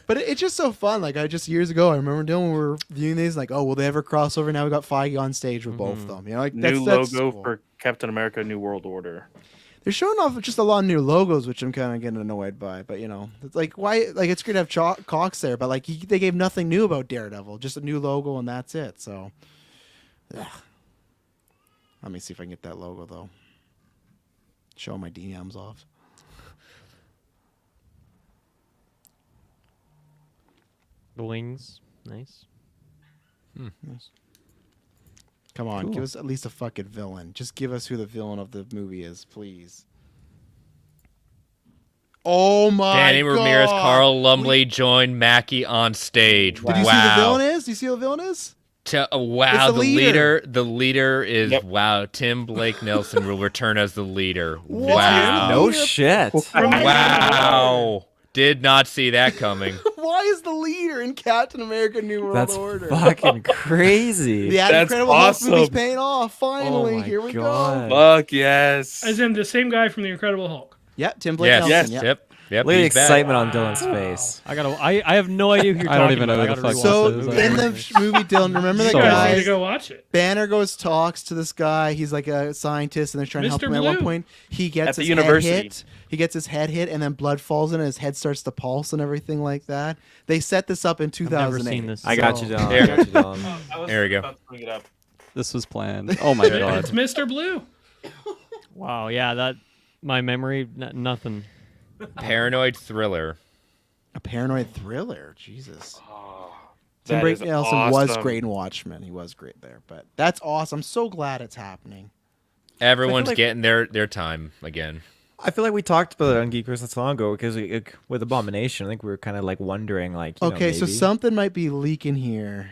But it's just so fun. Like, years ago, I remember doing when we were viewing these, like, oh, will they ever cross over? Now we got Feige on stage with both of them. You know, like New that's logo cool. for Captain America: New World Order. They're showing off just a lot of new logos, which I'm kind of getting annoyed by. But, you know, it's like, why? Like, it's great to have Cox there, but, like, they gave nothing new about Daredevil. Just a new logo, and that's it. So, ugh. Let me see if I can get that logo, though. Show my DMs off. The wings, nice. Nice. Come on, Cool. give us at least a fucking villain. Just give us who the villain of the movie is, please. Oh my Danny god! Ramirez, Carl Lumley joined Mackie on stage. Did you see the villain is? Do you see who the villain is? Wow, It's the leader. The leader is wow. Tim Blake Nelson will return as the leader. What? Wow. No shit. Wow. Did not see that coming. Why is the leader in Captain America: New World That's Order? fucking crazy. The That's Incredible Hulk awesome. movie's paying off. Finally, Oh my here we God. go. Fuck yes. As in the same guy from the Incredible Hulk. Yeah, Tim Blake Yes. Nelson. Yeah. Yep. Look at the he's back. excitement on Dylan's face. I have no idea who you're I talking don't even about. know I who the gotta fuck rewatch So this is. in the movie, Dylan, remember that So You guys guy? need to go watch it. Banner talks to this guy. He's like a scientist, and they're trying to help Mr. him. At one Blue. point, he gets At the his university. head hit. He gets his head hit, and then blood falls in, and his head starts to pulse and everything like that. They set this up in 2008. seen this. I got you, So- Dylan. There. I got you, Dylan. There we go. About to bring it up. This was planned. Oh my god. It's Mr. Blue. Wow, yeah, that my memory, nothing. Paranoid thriller. A paranoid thriller. Jesus. That Tim Blake is Nelson was awesome. great in Watchmen. He was great there. But that's awesome. I'm so glad it's happening. Everyone's like- getting their time again. I feel like we talked about it on GeekVerse not so long ago because with Abomination, I think we were kind of like wondering, like, you know, Okay, so maybe. something might be leaking here.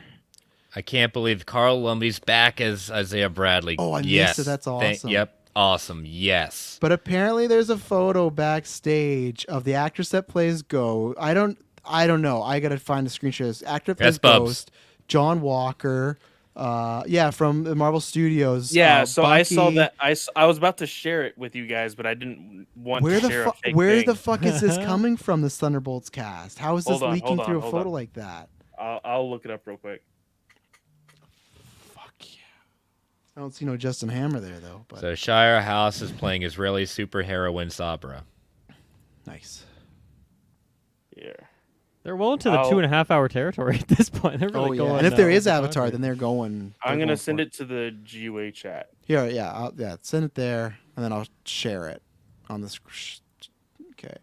I can't believe Carl Lumley's back as Isaiah Bradley. Oh, I missed yes. it. That's awesome. Yep. Awesome. Yes. But apparently there's a photo backstage of the actress that plays Ghost. I don't know. I gotta find the screenshot. Actor that plays That's Bubs. Ghost, John Walker. From the Marvel Studios. Yeah, so I saw Bucky. that. I was about to share it with you guys, but I didn't want Where to the share fuck? a fake Where thing. the fuck is this coming from? This Thunderbolts cast? How is this Hold on, leaking hold on, through a hold photo on. like that? I'll look it up real quick. Fuck yeah! I don't see no Justin Hammer there though. But So Shire House is playing Israeli superheroine Sabra. nice. Here. They're well into the I'll- 2.5 hour territory at this point. They're really Oh yeah. going. And if there is over Avatar, time. then they're going. I'm they're gonna going send for it to the GUA chat. Here, yeah, send it there, and then I'll share it on this. Okay.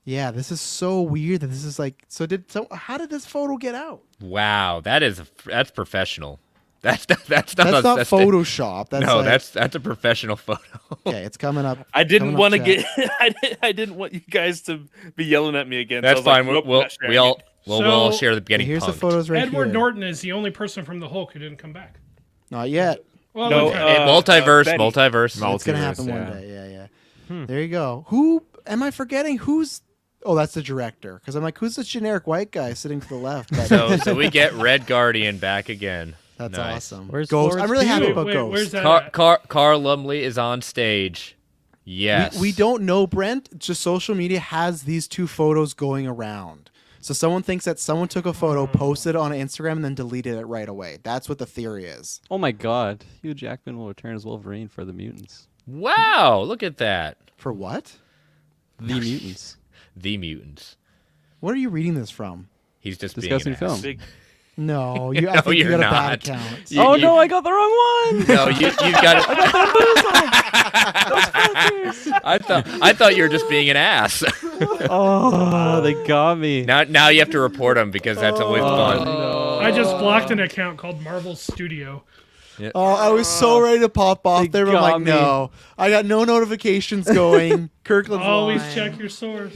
Yeah, this is so weird that this is like. How did this photo get out? Wow, that's professional. That's not Photoshop. That's no, like- that's a professional photo. Okay, it's coming up. I didn't coming up want to chat. get. I didn't want you guys to be yelling at me again. so I That's was like, fine. nope, we'll not sharing we all it. we'll all So- share the getting Here's the punked. photos right Edward here. Norton is the only person from the Hulk who didn't come back. Not yet. Well, No, okay. multiverse, Betty. multiverse. It's gonna happen yeah. one day. Yeah. There you go. Who am I forgetting? Who's? Oh, that's the director. Because I'm like, who's this generic white guy sitting to the left? But So we get Red Guardian back again. that's Nice. awesome. Where's Ghost? Florence I'm really happy Pugh? about Wait, Ghost. where's that at? Carl Lumley is on stage. Yes. We don't know, Brent. Just social media has these two photos going around. So someone thinks that someone took a photo, posted it on Instagram, and then deleted it right away. That's what the theory is. Oh my god. Hugh Jackman will return as Wolverine for the mutants. Wow, look at that. For what? The mutants. The mutants. What are you reading this from? He's just Discussing being an ass. film. No, I No, think you you're got a bad not. account. You- Oh you- no, I got the wrong one. No, you've got it. I thought you were just being an ass. Oh, they got me. Now you have to report them because that's always fun. No. I just blocked an account called Marvel Studio. Oh, I was so ready to pop off They there, but I'm got like, me. no. I got no notifications going. Kirkland's Always lying. check your source.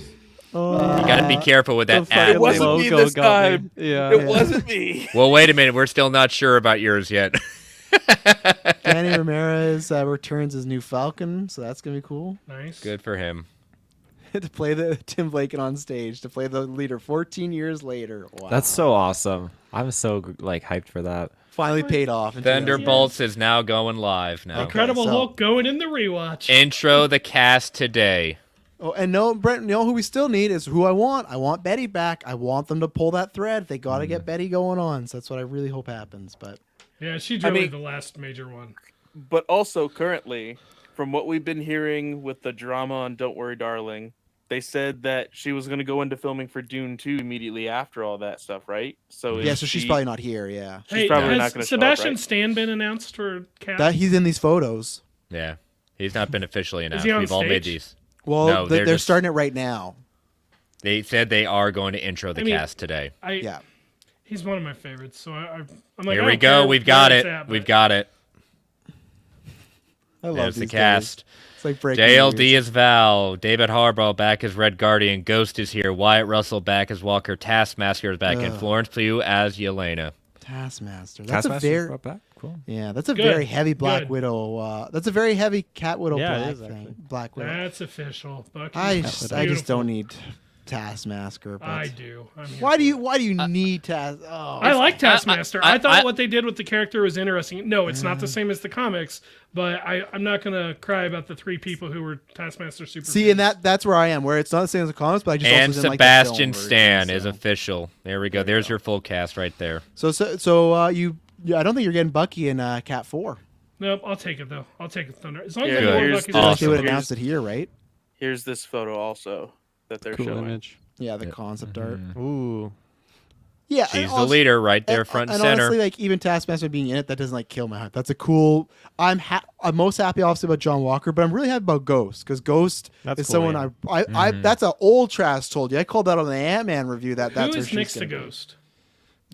You got to be careful with that The fucking It wasn't me logo this got me. time. Yeah. It wasn't me. Well, wait a minute. We're still not sure about yours yet. Danny Ramirez returns as new Falcon, so that's gonna be cool. Nice. Good for him. To play the Tim Blake on stage, to play the leader 14 years later. Wow. That's so awesome. I'm so like hyped for that. finally paid off. in Thunderbolts is now going live now. Incredible so- Hulk going in the rewatch. Intro the cast today. Oh, and no, Brent, you know who we still need is who I want. I want Betty back. I want them to pull that thread. They got to get Betty going on. So that's what I really hope happens. But yeah, she's really the last major one. But also currently, from what we've been hearing with the drama on Don't Worry, Darling, they said that she was going to go into filming for Dune 2 immediately after all that stuff, right? So yeah, so she's probably not here. Yeah, she's probably not going to show up, Sebastian right? Stan been announced for cast? That he's in these photos. Yeah, he's not been officially announced. Is he on We've all made stage? these. Well, no, they're just, starting it right now. They said they are going to intro the cast today. Yeah, he's one of my favorites. So I'm like, here I we don't go. care We've where got it's it. at, We've but- got it. I love There's the these cast. days. It's like breaking JLD news. is Val. David Harbaugh back as Red Guardian. Ghost is here. Wyatt Russell back as Walker. Taskmaster is back. And Florence Pugh as Yelena. Taskmaster. That's Taskmaster's a very brought back? Cool. Yeah, that's a Good. very heavy Black Good. Widow. That's a very heavy Cat Widow Yeah, it Black is, thing. actually. Black Widow. That's official. Bucky. I That's just beautiful. don't need Taskmaster. But I do. I'm here Why for do it. you need Task? Oh, I like Taskmaster. I thought I- what they did with the character was interesting. No, it's not the same as the comics, but I'm not gonna cry about the three people who were Taskmaster super. See, and that's where I am. Where it's not the same as the comics, but I just And also didn't like the film Sebastian version, Stan so. is official. There we go. There's your full cast right there. So you. I don't think you're getting Bucky in Cat 4. Nope, I'll take it though. I'll take it Thunder. As long as Yeah, they know here's Bucky's the- They awesome. would announce it here, right? Here's this photo also that they're Cool showing. image. Yeah, the concept art. Ooh. Yeah, She's and the also- leader right there, front and and center. honestly, like even Taskmaster being in it, that doesn't like kill my heart. That's a cool. I'm most happy, obviously, about John Walker, but I'm really happy about Ghost because Ghost That's is cool, someone yeah. I that's an old Trash told you. I called that on the Ant-Man review. That's Who where is she's next to gonna be. Ghost?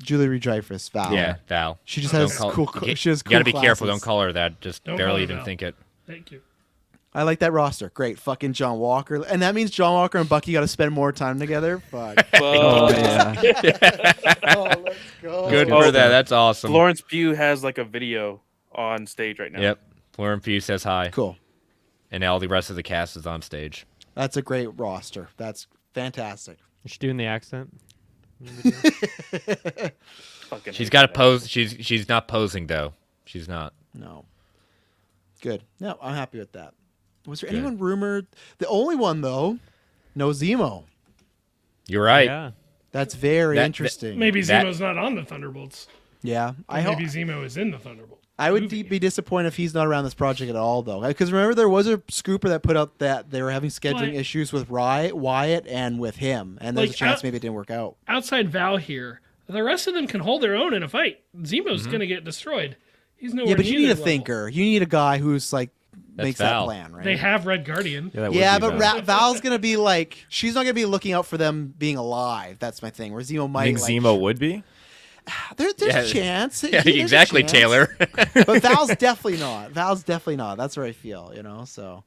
Julie Louis-Dreyfus, Val. Yeah, Val. She just Don't has call- cool. You She has cool. gotta be careful. Don't glasses. call her that. Just Don't call barely her even Val. think it. Thank you. I like that roster. Great, fucking John Walker, and that means John Walker and Bucky got to spend more time together. Fuck. Oh yeah. Oh, let's go. Good Oh, for that. That's awesome. Florence Pugh has like a video on stage right now. Yep. Florence Pugh says hi. Cool. And all the rest of the cast is on stage. That's a great roster. That's fantastic. Is she doing the accent? Fucking She's hate got to that. pose. She's not posing though. She's not. No. Good. No, I'm happy with that. Was there Good. anyone rumored? The only one though, no Zemo. You're right. Yeah. That's very That- interesting. Maybe That- Zemo's not on the Thunderbolts. Yeah, Or maybe Zemo is in the Thunderbolt. I would movie. be disappointed if he's not around this project at all, though. Because remember, there was a scooper that put out that they were having scheduling Like- issues with Wyatt and with him, and there's Like, a chance maybe it didn't work out. Outside Val here, the rest of them can hold their own in a fight. Zemo's gonna get destroyed. He's nowhere Yeah, but near you need a their level. thinker. You need a guy who's like That's makes Val. that plan, right? They have Red Guardian. Yeah, that would Yeah, be but bad. Val's gonna be like, she's not gonna be looking out for them being alive. That's my thing. Where Zemo I might. think like, Zemo would be. there's Yeah. a chance. Yeah, There's a exactly, chance. Taylor. But Val's definitely not. Val's definitely not. That's where I feel, So,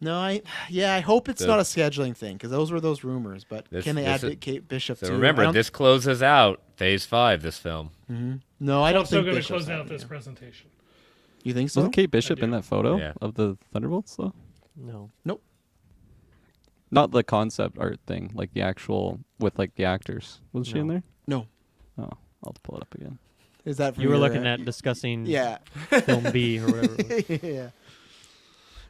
no, I hope it's So- not a scheduling thing because those were those rumors. But This- can they this add is- Kate Bishop So too? I remember, don't- this closes out Phase 5. This film. No, I don't Also think going to Bishop's close out happening. this presentation. You think so? Wasn't Kate Bishop in do. that photo Yeah. of the Thunderbolts though? No. Nope. Not the concept art thing, like the actual with like the actors. Was she in No. there? No. Oh, I'll have to pull it up again. Is that from You were your, looking at discussing Yeah. film B or whatever it was. Yeah.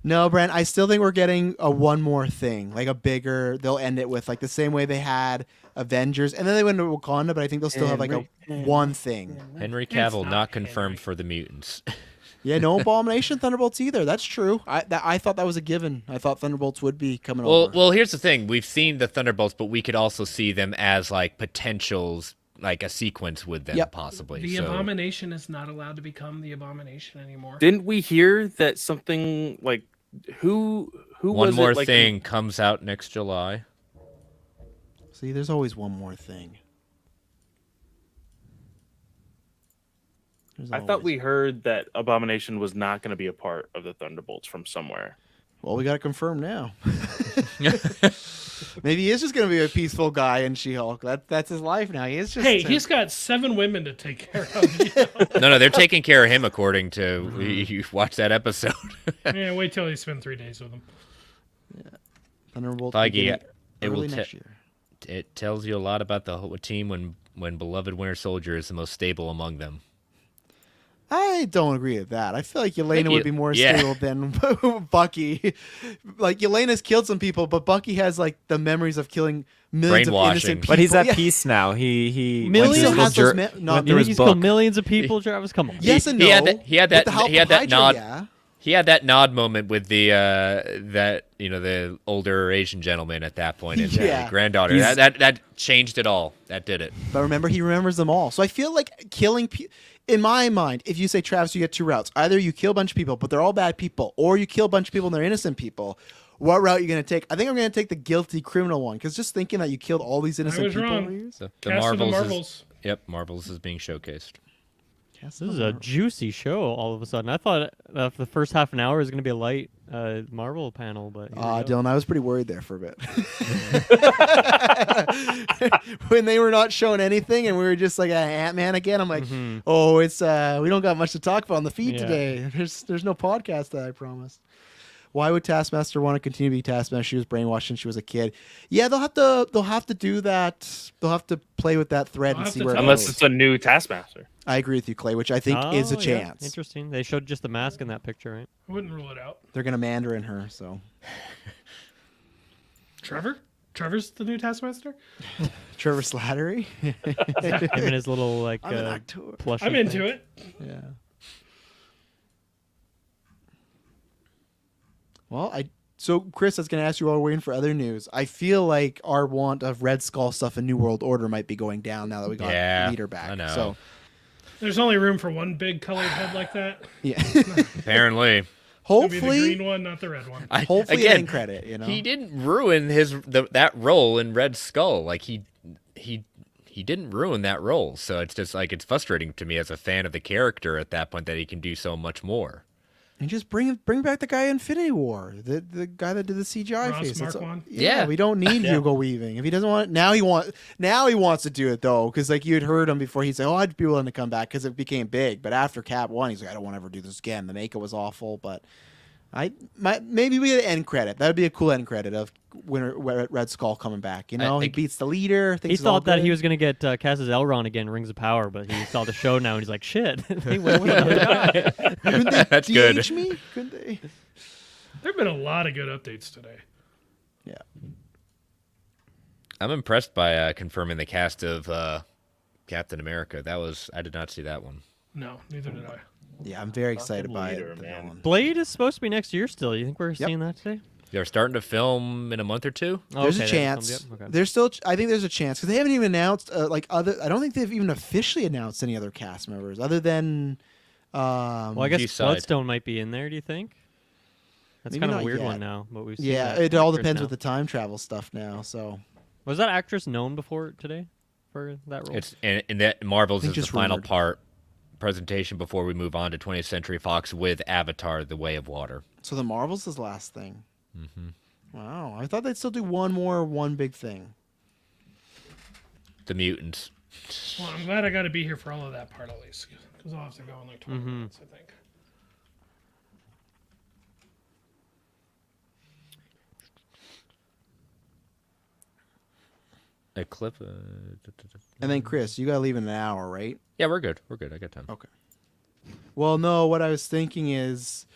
No, Brent, I still think we're getting a one more thing, like a bigger. They'll end it with like the same way they had Avengers, and then they went to Wakanda, but I think they'll still have like a one thing. Henry It's Cavill not not confirmed Henry. for the mutants. Yeah, no Abomination Thunderbolts either. That's true. I thought that was a given. I thought Thunderbolts would be coming over. Well, here's the thing: we've seen the Thunderbolts, but we could also see them as like potentials, like a sequence with them, Yep. possibly. The so, Abomination is not allowed to become the Abomination anymore. Didn't we hear that something like who one was more it, like, thing comes out next July. See, there's always one more thing. There's I thought always- we heard that Abomination was not going to be a part of the Thunderbolts from somewhere. Well, we got to confirm now. Maybe he is just going to be a peaceful guy in She-Hulk. That's his life now. He is just. Hey, he's got 7 women to take care of. No, they're taking care of him according to you watch that episode. Yeah, wait till you spend 3 days with him. Thunderbolts Feige, beginning it will early next year. It tells you a lot about the whole team when beloved Winter Soldier is the most stable among them. I don't agree with that. I feel like Yelena would be more yeah. stable than Bucky. Like Yelena's killed some people, but Bucky has like the memories of killing millions of innocent people. But he's at peace now. He Millions went through his has those went not through You his think he's book. killed millions of people, Travis? Come on. Yes and no. He had With the help of that Hydra, nod. yeah. He had that nod moment with the the older Asian gentleman at that point, and Yeah. the granddaughter. That changed it all. That did it. But remember, he remembers them all. So I feel like killing people. In my mind, if you say Travis, you get two routes. Either you kill a bunch of people, but they're all bad people, or you kill a bunch of people and they're innocent people. What route are you going to take? I think I'm going to take the guilty criminal one, because just thinking that you killed all these innocent was people. wrong. The Cast of the Marvels. Marvels. Marvels is being showcased. This is a juicy show all of a sudden. I thought for the first half an hour was going to be a light Marvel panel, but Dylan, I was pretty worried there for a bit. When they were not showing anything and we were just like Ant-Man again, I'm like, oh, it's we don't got much to talk about on the feed today. There's no podcast that I promised. Why would Taskmaster want to continue to be Taskmaster? She was brainwashed since she was a kid. Yeah, they'll have to do that. They'll have to play with that thread and see where it unless goes. it's a new Taskmaster. I agree with you, Clay, which I think is a chance. Interesting. They showed just the mask in that picture, right? I wouldn't rule it out. They're gonna Mandarin her, so. Trevor's the new Taskmaster? Trevor Slattery? Him and his little like plushie I'm into thing. it. Yeah. Well, so Chris, I was going to ask you while we're waiting for other news. I feel like our want of Red Skull stuff in New World Order might be going down now that we got Leader back. I know. So There's only room for one big colored head like that. yeah. Apparently. It'll be Hopefully, the green one, not the red one. hopefully again, in credit. You know, he didn't ruin that role in Red Skull. Like he didn't ruin that role. So it's just like it's frustrating to me as a fan of the character at that point that he can do so much more. and just bring back the guy in Infinity War, the guy that did the CGI Ross face. Marquand? Yeah, we don't need Hugo Weaving if he doesn't want it. Now he wants to do it though, because like you had heard him before. He said, "Oh, I'd be willing to come back," because it became big. But after Cap 1, he's like, "I don't want to ever do this again." The makeup was awful, but maybe we get an end credit. That would be a cool end credit of Red Skull coming back. You know, he beats the leader. He thought that he was going to get cast as Elrond again, Rings of Power, but he saw the show now and he's like, "Shit, they went with another guy." Couldn't they That's good. DH me? Couldn't they? There have been a lot of good updates today. Yeah. I'm impressed by confirming the cast of Captain America. I did not see that one. No, neither did I. Yeah, I'm very excited by it. Blade is supposed to be next year still. You think we're seeing that today? They're starting to film in a month or two. There's a chance. There's still. I think there's a chance because they haven't even announced I don't think they've even officially announced any other cast members other than. Well, I guess G-side. Bloodstone might be in there. Do you think? That's Maybe kind of a not weird yet. one now. But we've seen Yeah, that it all actress depends now. with the time travel stuff now. So Was that actress known before today for that role? It's and that Marvels I is think the just final rumored. presentation before we move on to 20th Century Fox with Avatar: The Way of Water. So the Marvels is last thing. Mm-hmm. Wow, I thought they'd still do one big thing. The mutants. Well, I'm glad I got to be here for all of that part at least, because I'll have to go in like 20 Mm-hmm. minutes, I think. A clip. And then Chris, you gotta leave in an hour, right? Yeah, we're good. We're good. I got time. Okay. Well, no, what I was thinking is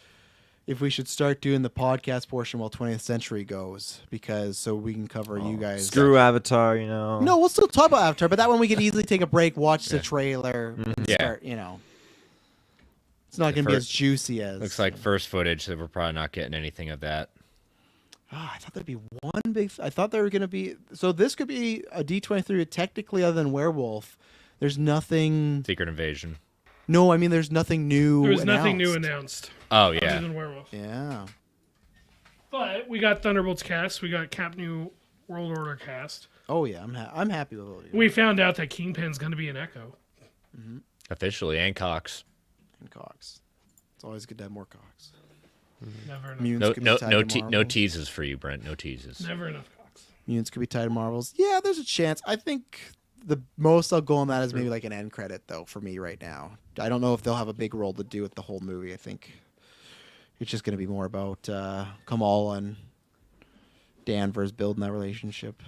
if we should start doing the podcast portion while 20th Century goes, because so we can cover you guys. Screw Avatar, you know. No, we'll still talk about Avatar, but that one we could easily take a break, watch the trailer, and Yeah. start, you know. It's not going to be as juicy as. Looks like first footage, so we're probably not getting anything of that. I thought there'd be one big. I thought there were going to be. So this could be a D23. Technically, other than Werewolf, there's nothing. Secret Invasion. No, I mean there's nothing new. There was nothing new announced. Oh Other yeah. than Werewolf. Yeah. But we got Thunderbolts cast. We got Cap New World Order cast. Oh yeah, I'm happy with it. We found out that Kingpin's going to be an Echo. Officially, and Cox. And Cox. It's always good to have more Cox. Never enough. Mutants No, could be no, tied no, to no Marvels. teases for you, Brent. No teases. Never enough Cox. Mutants could be tied to Marvels. Yeah, there's a chance. I think the most I'll go on that is maybe like an end credit though for me right now. I don't know if they'll have a big role to do with the whole movie. I think it's just going to be more about Kamal and Danvers building that relationship.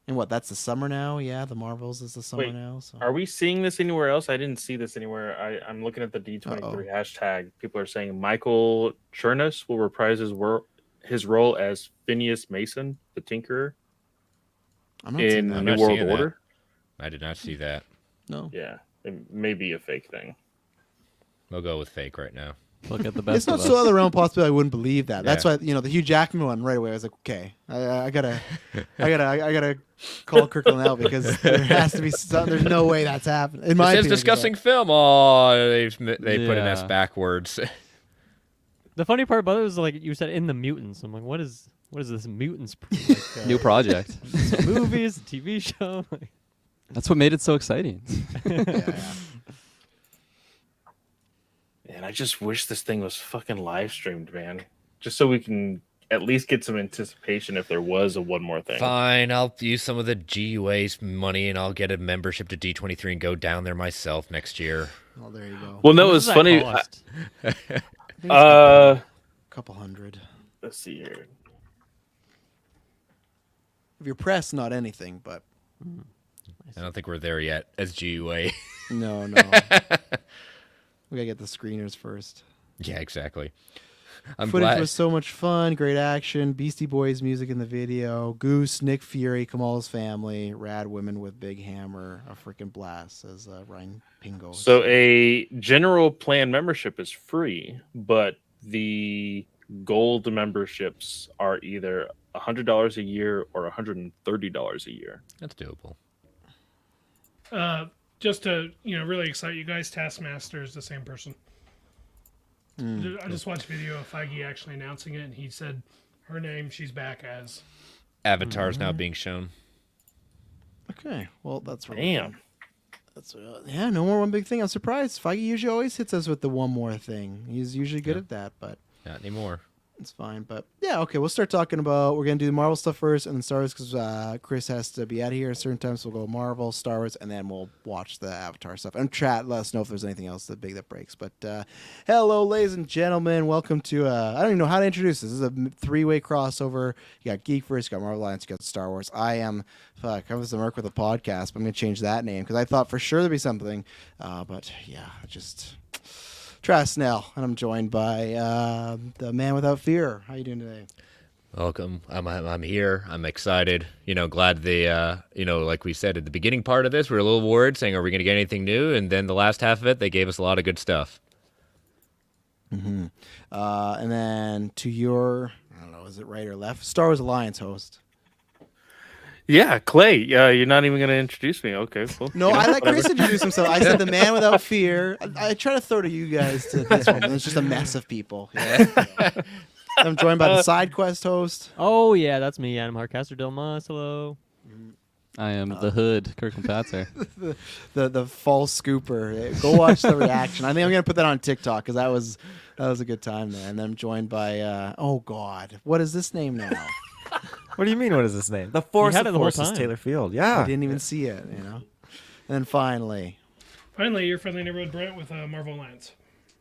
And what? That's the summer now. Yeah, the Marvels is the summer Wait, now. So. are we seeing this anywhere else? I didn't see this anywhere. I'm looking at the D23 hashtag. People are saying Michael Chernus will reprise his role as Phineas Mason, the Tinkerer, in New World Order. I did not see that. No. Yeah, it may be a fake thing. We'll go with fake right now. Look at the best. It's not so other realm possibility. I wouldn't believe that. That's why the Hugh Jackman one right away. I was like, okay, I gotta call Kirklin out because there has to be some. There's no way that's happening. In my it says opinion, discussing film. Oh, they put an S backwards. The funny part about it was like you said in the mutants. I'm like, what is this mutants? New project. Movies, TV show. That's what made it so exciting. And I just wish this thing was fucking live streamed, man. Just so we can at least get some anticipation if there was a one more thing. Fine, I'll use some of the GUA's money and I'll get a membership to D23 and go down there myself next year. Oh, there you go. Well, no, it was funny. Couple hundred. Let's see here. If you're pressed, not anything, but I don't think we're there yet as GUA. No. We gotta get the screeners first. Yeah, exactly. Footage was so much fun, great action, Beastie Boys music in the video, Goose, Nick Fury, Kamal's family, rad women with big hammer, a freaking blast, says Ryan Pingo. So a general plan membership is free, but the gold memberships are either $100 a year or $130 a year. That's doable. Just to really excite you guys, Taskmaster is the same person. I just watched a video of Feige actually announcing it, and he said her name. She's back as Avatar's now being shown. Okay, well that's right. Damn. That's no more one big thing. I'm surprised. Feige usually always hits us with the one more thing. He's usually good at that, but not anymore. It's fine, but yeah, okay. We'll start talking about. We're gonna do the Marvel stuff first, and then Star Wars because Chris has to be out of here at a certain time, so we'll go Marvel, Star Wars, and then we'll watch the Avatar stuff and chat. Let us know if there's anything else that big that breaks. But hello, ladies and gentlemen, welcome to. I don't even know how to introduce this. This is a three-way crossover. You got GeekVerse, you got Marvel Alliance, you got Star Wars. I was the Merc with a podcast, but I'm gonna change that name because I thought for sure there'd be something, but yeah, just. Travis Snell, and I'm joined by the man without fear. How you doing today? Welcome. I'm here. I'm excited. Glad they, like we said at the beginning part of this, we were a little worried, saying, "Are we going to get anything new?" And then the last half of it, they gave us a lot of good stuff. Mm-hmm. And then to your, I don't know, is it right or left? Star Wars Alliance host. Yeah, Clay. You're not even going to introduce me. Okay, cool. No, I let Chris introduce himself. I said the man without fear. I try to throw to you guys to this one. It's just a mess of people. I'm joined by the side quest host. Oh yeah, that's me, Adam Harcaster Delmas. Hello. I am the Hood, Kirklin Panther. the false scooper. Go watch the reaction. I think I'm gonna put that on TikTok because that was a good time there. And then I'm joined by oh god, what is this name now? What do you mean? What is this name? The Force of Forces, Taylor Field. Yeah, I didn't even see it. And then finally, your friendly neighborhood Brent with Marvel Alliance.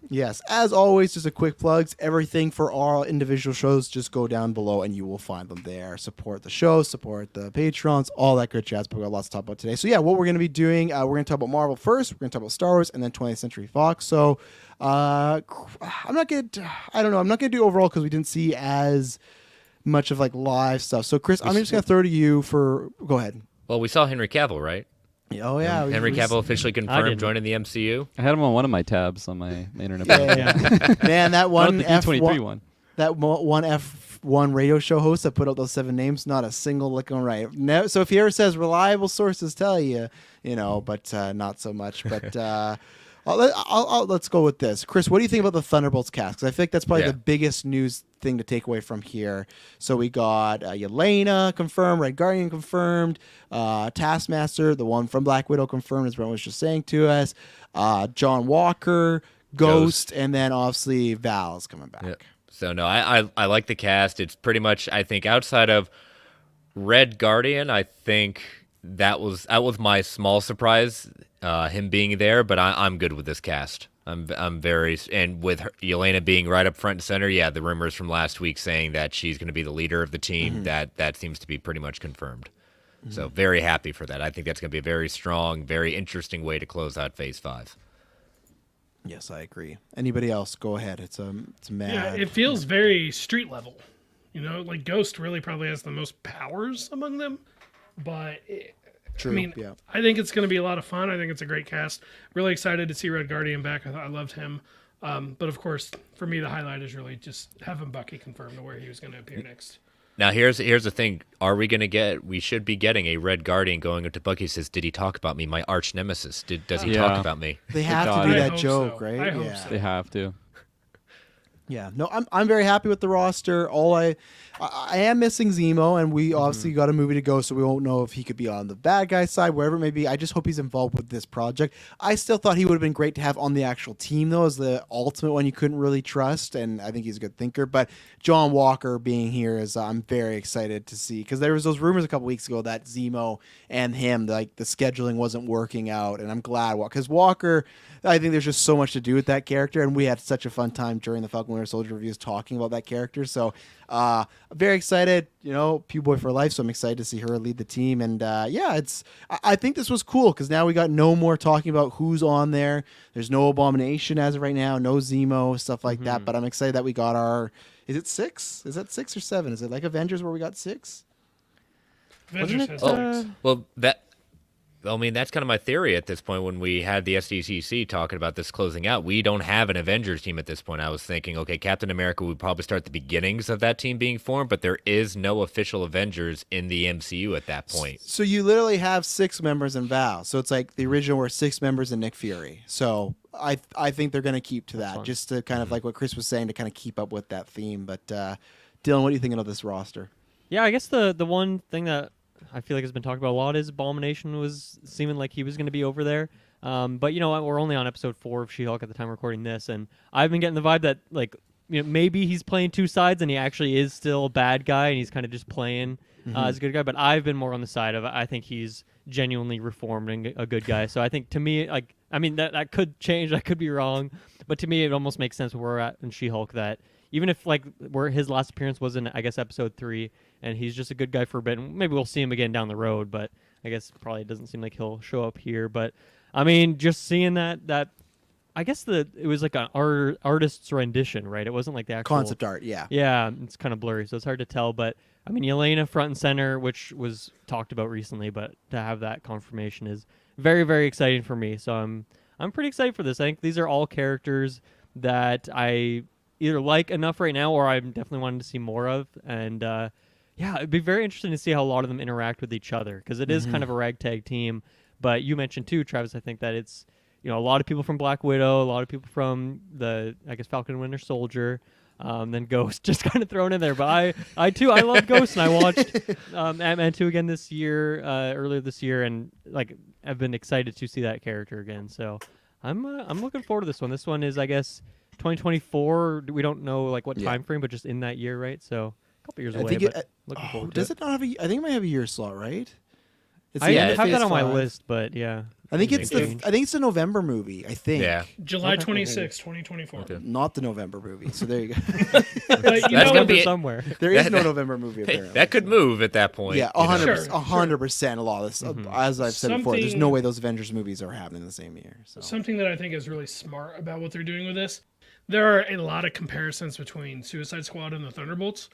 Yes, as always, just a quick plugs. Everything for our individual shows, just go down below and you will find them there. Support the show, support the Patrons, all that good jazz. But we got lots to talk about today. So yeah, what we're going to be doing, we're going to talk about Marvel first. We're going to talk about Star Wars and then 20th Century Fox. So I'm not going to do overall because we didn't see as much of like live stuff. So Chris, I'm just going to throw to you for. Go ahead. Well, we saw Henry Cavill, right? Oh yeah, Henry Cavill officially confirmed joining the MCU. I had him on one of my tabs on my internet. Man, that one D23 one. That one F1 radio show host that put out those 7 names, not a single lick on right. No, so if he ever says reliable sources tell you, but not so much. But let's go with this. Chris, what do you think about the Thunderbolts cast? Because I feel like that's probably the biggest news thing to take away from here. So we got Yelena confirmed, Red Guardian confirmed, Taskmaster, the one from Black Widow confirmed, as Brent was just saying to us, John Walker, Ghost, and then obviously Val is coming back. Yep. So no, I like the cast. It's pretty much, I think, outside of Red Guardian, I think that was my small surprise, him being there. But I'm good with this cast. I'm very, and with Yelena being right up front and center. Yeah, the rumors from last week saying that she's going to be the leader of the team. Mm-hmm. That seems to be pretty much confirmed. So very happy for that. I think that's going to be a very strong, very interesting way to close out Phase 5. Yes, I agree. Anybody else? Go ahead. It's mad. Yeah, it feels very street level. Like Ghost really probably has the most powers among them, but True. I mean, yeah. I think it's going to be a lot of fun. I think it's a great cast. Really excited to see Red Guardian back. I loved him. But of course, for me, the highlight is really just having Bucky confirmed where he was going to appear next. Now, here's the thing. We should be getting a Red Guardian going up to Bucky says, did he talk about me, my arch nemesis? Does he talk about me? They have to do that joke, right? I hope so. They have to. Yeah, no, I'm very happy with the roster. I am missing Zemo, and we obviously got a movie to go, so we won't know if he could be on the bad guy side, wherever it may be. I just hope he's involved with this project. I still thought he would have been great to have on the actual team, though, as the ultimate one you couldn't really trust, and I think he's a good thinker. But John Walker being here is I'm very excited to see, because there was those rumors a couple weeks ago that Zemo and him, like the scheduling wasn't working out, and I'm glad because Walker, I think there's just so much to do with that character, and we had such a fun time during the Falcon Winter Soldier reviews talking about that character. So I'm very excited, Pew Boy for life. So I'm excited to see her lead the team. And I think this was cool because now we got no more talking about who's on there. There's no Abomination as of right now, no Zemo, stuff like that. But I'm excited that we got is it 6? Is that 6 or 7? Is it like Avengers where we got 6? Avengers has 6. Well, that's kind of my theory at this point. When we had the SDCC talking about this closing out, we don't have an Avengers team at this point. I was thinking, okay, Captain America would probably start the beginnings of that team being formed, but there is no official Avengers in the MCU at that point. So you literally have 6 members in Val. So it's like the original were 6 members in Nick Fury. So I think they're going to keep to that, just to kind of like what Chris was saying, to kind of keep up with that theme. But Dylan, what are you thinking of this roster? Yeah, I guess the one thing that I feel like has been talked about a lot is Abomination was seeming like he was going to be over there. But we're only on episode 4 of She-Hulk at the time we're recording this, and I've been getting the vibe that maybe he's playing two sides and he actually is still a bad guy and he's kind of just playing as a good guy. But I've been more on the side of I think he's genuinely reformed and a good guy. So I think to me, that could change. I could be wrong, but to me it almost makes sense where we're at in She-Hulk that even if where his last appearance was in, I guess, episode 3, and he's just a good guy for a bit, and maybe we'll see him again down the road, but I guess probably doesn't seem like he'll show up here. But I mean, just seeing that I guess it was like an artist's rendition, right? It wasn't like the actual concept art. Yeah, it's kind of blurry, so it's hard to tell. But I mean, Yelena front and center, which was talked about recently, but to have that confirmation is very, very exciting for me. So I'm pretty excited for this. I think these are all characters that I either like enough right now or I'm definitely wanting to see more of. And it'd be very interesting to see how a lot of them interact with each other, because it is kind of a ragtag team. But you mentioned too, Travis, I think that it's a lot of people from Black Widow, a lot of people from the, I guess, Falcon and Winter Soldier, then Ghost just kind of thrown in there. But I too, I love Ghost, and I watched Ant-Man 2 again this year, earlier this year, and I've been excited to see that character again. So I'm looking forward to this one. This one is, I guess, 2024. We don't know what time frame, but just in that year, right? So a couple years away. But looking forward to does it not have I think it might have a year slot, right? I have that on my list, but yeah. I think it's the November movie. I think. Yeah. July 26, 2024. Okay. Not the November movie. So there you go. But That's gonna be somewhere. There is no November movie. Apparently. That could move at that point. Yeah, 100%. A lot of this, as I've said before, there's no way those Avengers movies are happening the same year. So. Something that I think is really smart about what they're doing with this, there are a lot of comparisons between Suicide Squad and the Thunderbolts.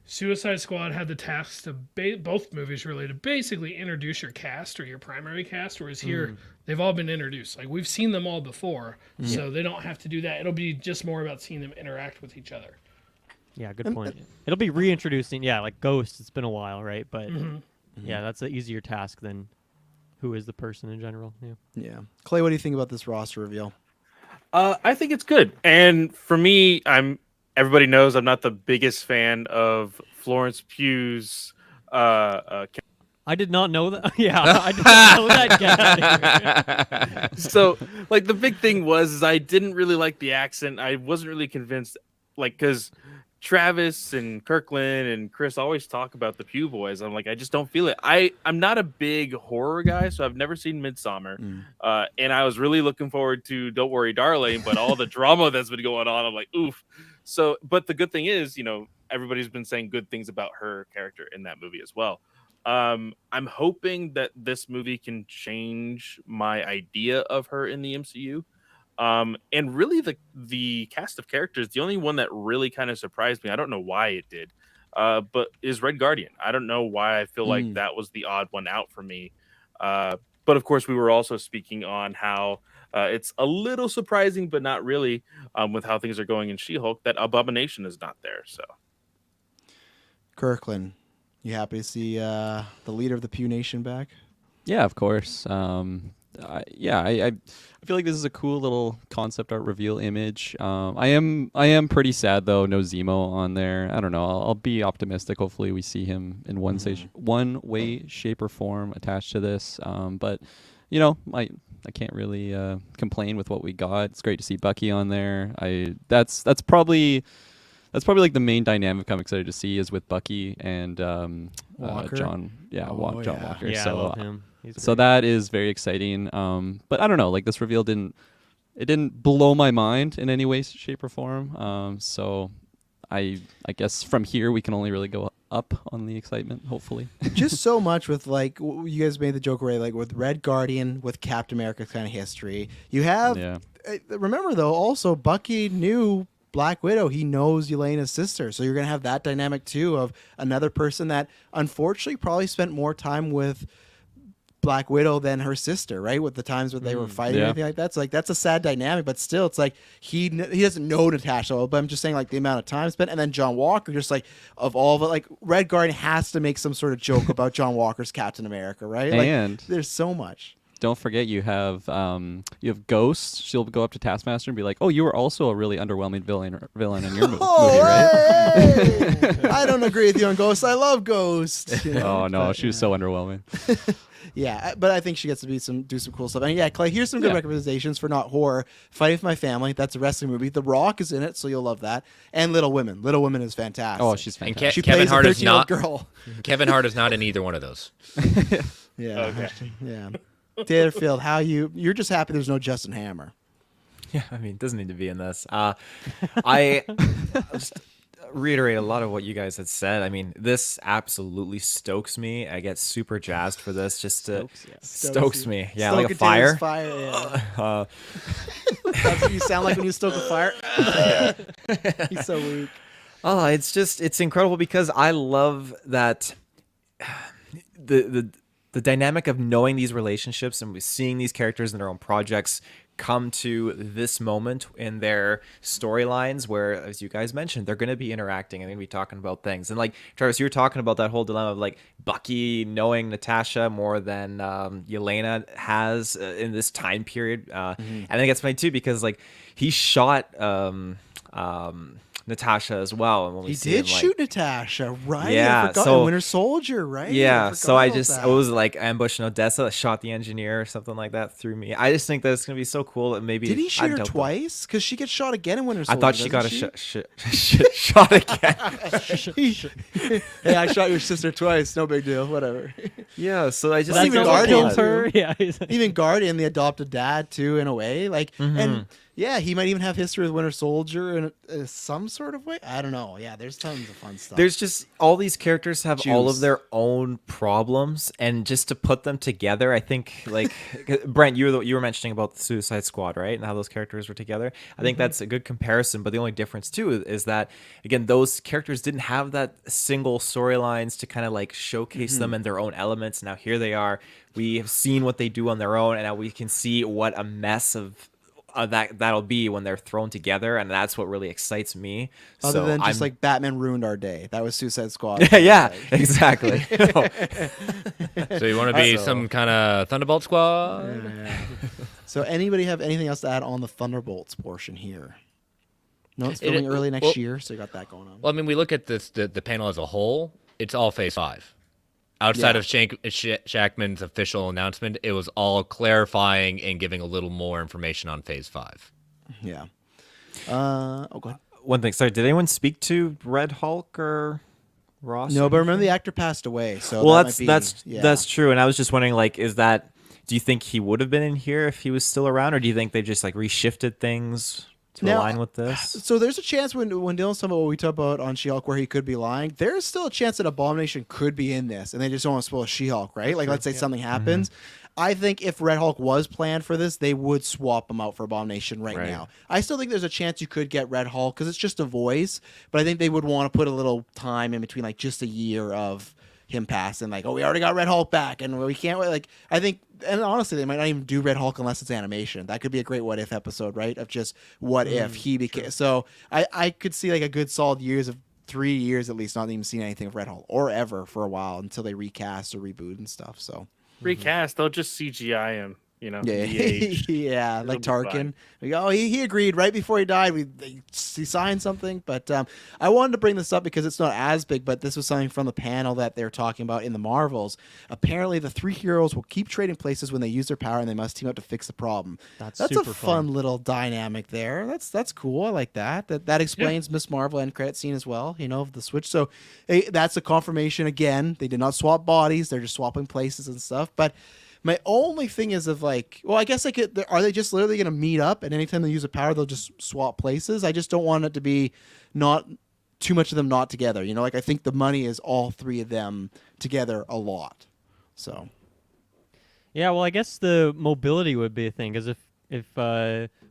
Suicide Squad had the task to both movies really to basically introduce your cast or your primary cast, whereas here they've all been introduced. We've seen them all before, so they don't have to do that. It'll be just more about seeing them interact with each other. Yeah, good point. It'll be reintroducing, like Ghost. It's been a while, right? But yeah, that's an easier task than who is the person in general. Yeah. Clay, what do you think about this roster reveal? I think it's good, and for me, everybody knows I'm not the biggest fan of Florence Pugh's. I did not know that. Yeah, I did not know that. Get out of here. So, the big thing was I didn't really like the accent. I wasn't really convinced, because Travis and Kirklin and Chris always talk about the Pew Boys. I'm I just don't feel it. I'm not a big horror guy, so I've never seen Midsommar. And I was really looking forward to Don't Worry, Darling, but all the drama that's been going on, I'm oof. So, but the good thing is, everybody's been saying good things about her character in that movie as well. I'm hoping that this movie can change my idea of her in the MCU. And really the cast of characters, the only one that really kind of surprised me, I don't know why it did, but is Red Guardian. I don't know why I feel like that was the odd one out for me. But of course, we were also speaking on how it's a little surprising, but not really, with how things are going in She-Hulk, that Abomination is not there. So, Kirklin, you happy to see the leader of the Pew Nation back? Yeah, of course. I feel like this is a cool little concept art reveal image. I am pretty sad though, no Zemo on there. I don't know. I'll be optimistic. Hopefully, we see him in one way, shape, or form attached to this. But you know, I can't really complain with what we got. It's great to see Bucky on there. That's probably like the main dynamic I'm excited to see is with Bucky and Walker? John. Yeah, John Walker. Yeah, so, I love him. So that is very exciting. But I don't know, like this reveal didn't blow my mind in any way, shape, or form. So I guess from here we can only really go up on the excitement, hopefully. Just so much with like you guys made the joke already, like with Red Guardian, with Captain America kind of history. You have remember though, also Bucky knew Black Widow. He knows Yelena's sister, so you're gonna have that dynamic too of another person that unfortunately probably spent more time with Black Widow than her sister, right? With the times when they were fighting or anything like that. So like that's a sad dynamic, but still it's like he doesn't know Natasha, but I'm just saying like the amount of time spent. And then John Walker, just like of all of it, like Red Guardian has to make some sort of joke about John Walker's Captain America, right? And like, there's so much. Don't forget you have Ghost. She'll go up to Taskmaster and be like, "Oh, you were also a really underwhelming villain in your movie, right?" Hey! I don't agree with you on Ghost. I love Ghost. You know? Oh no, she was so underwhelming. Yeah, but I think she gets to do some cool stuff. And yeah, Clay, here's some good recommendations for not horror. Fighting with My Family, that's a wrestling movie. The Rock is in it, so you'll love that. And Little Women. Little Women is fantastic. Oh, she's fantastic. And she Kevin plays Hart a is not girl. Kevin Hart is not in either one of those. Yeah. Okay. Yeah. Taylorfield, you're just happy there's no Justin Hammer. Yeah, I mean, it doesn't need to be in this. I just reiterate a lot of what you guys had said. I mean, this absolutely stokes me. I get super jazzed for this. Just to stokes me. Yeah, like a fire. Yeah. That's what you sound like when you stoke a fire. He's so weak. Oh, it's incredible because I love that the dynamic of knowing these relationships and seeing these characters in their own projects come to this moment in their storylines where, as you guys mentioned, they're going to be interacting and they're going to be talking about things. And like Travis, you were talking about that whole dilemma of like Bucky knowing Natasha more than Yelena has in this time period. And I think it's funny too because like he shot Natasha as well. And when we he see did him, like, shoot Natasha, right? Yeah, so Winter Soldier, right? Yeah, so I was like ambush in Odessa, shot the engineer or something like that through me. I just think that it's gonna be so cool that maybe did he shoot her twice? Because she gets shot again in Winter Soldier. I thought she got shot again. Hey, I shot your sister twice. No big deal. Whatever. Yeah, so I just well, even Guardian her. Yeah, even Guardian, the adopted dad too, in a way. Like and. Yeah, he might even have history with Winter Soldier in some sort of way. I don't know. Yeah, there's tons of fun stuff. There's just all these characters have all of their own problems, and just to put them together, I think like Brent, you were mentioning about the Suicide Squad, right, and how those characters were together. I think that's a good comparison. But the only difference too is that again, those characters didn't have that single storylines to kind of like showcase them in their own elements. Now here they are. We have seen what they do on their own, and now we can see what a mess of that'll be when they're thrown together, and that's what really excites me. Other than just like Batman ruined our day. That was Suicide Squad. Yeah, exactly. So you want to be some kind of Thunderbolt squad? Yeah. So anybody have anything else to add on the Thunderbolts portion here? No, it's filming early next year, so you got that going on. Well, I mean, we look at this the panel as a whole. It's all Phase 5. Outside of Shackman's official announcement, it was all clarifying and giving a little more information on Phase 5. Yeah. Go ahead. One thing, sorry, did anyone speak to Red Hulk or Ross? No, but remember the actor passed away, so well, that's true. And I was just wondering, like, do you think he would have been in here if he was still around, or do you think they just like reshifted things to align with this. So there's a chance when Dylan's talking about what we talked about on She-Hulk where he could be lying, there's still a chance that Abomination could be in this, and they just don't want to spoil She-Hulk, right? Like, let's say something happens. I think if Red Hulk was planned for this, they would swap him out for Abomination right now. I still think there's a chance you could get Red Hulk because it's just a voice, but I think they would want to put a little time in between, like just a year of him passing, like, oh, we already got Red Hulk back, and we can't wait. Like, I think, and honestly, they might not even do Red Hulk unless it's animation. That could be a great what if episode, right? Of just what if he became. True. So I could see like a good solid years of 3 years at least, not even seeing anything of Red Hulk or ever for a while until they recast or reboot and stuff. So recast, they'll just CGI him. You know, yeah, like Tarkin. He agreed right before he died. He signed something, but I wanted to bring this up because it's not as big, but this was something from the panel that they're talking about in the Marvels. Apparently, the three heroes will keep trading places when they use their power, and they must team up to fix the problem. That's a fun little dynamic there. That's cool. I like that. That explains Miss Marvel end credit scene as well. You know, of the switch. So that's a confirmation again. They did not swap bodies. They're just swapping places and stuff, but. My only thing is of like, well, I guess I could. Are they just literally going to meet up, and anytime they use a power, they'll just swap places? I just don't want it to be not too much of them not together. You know, like I think the money is all three of them together a lot. So, yeah, well, I guess the mobility would be a thing because if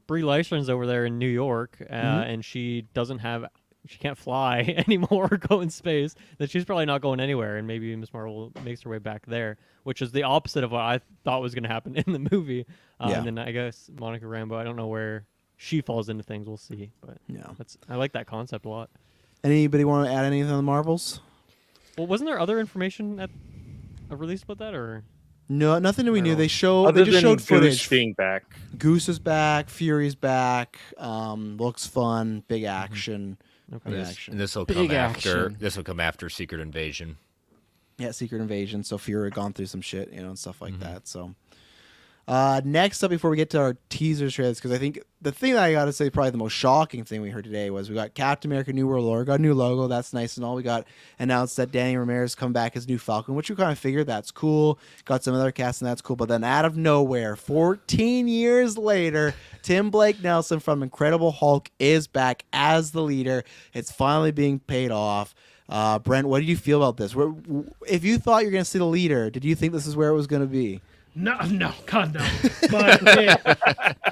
Brie Larson's over there in New York and she can't fly anymore or go in space, then she's probably not going anywhere, and maybe Miss Marvel makes her way back there, which is the opposite of what I thought was going to happen in the movie. And then I guess Monica Rambeau, I don't know where she falls into things. We'll see. But I like that concept a lot. Anybody want to add anything on the Marvels? Well, wasn't there other information at a release about that, or? No, nothing that we knew. They just showed Goose footage. being back. Goose is back. Fury's back. Looks fun. Big action. Okay. And this will come after. This will come after Secret Invasion. Yeah, Secret Invasion. So Fury had gone through some shit, you know, and stuff like that. So next up, before we get to our teaser trailers, because I think the thing that I got to say, probably the most shocking thing we heard today was we got Captain America: New World Order, got a new logo. That's nice and all. We got announced that Danny Ramirez come back as new Falcon, which we kind of figured that's cool. Got some other cast and that's cool. But then out of nowhere, 14 years later, Tim Blake Nelson from Incredible Hulk is back as the leader. It's finally being paid off. Brent, what do you feel about this? If you thought you were going to see the leader, did you think this is where it was going to be? No, God, no. But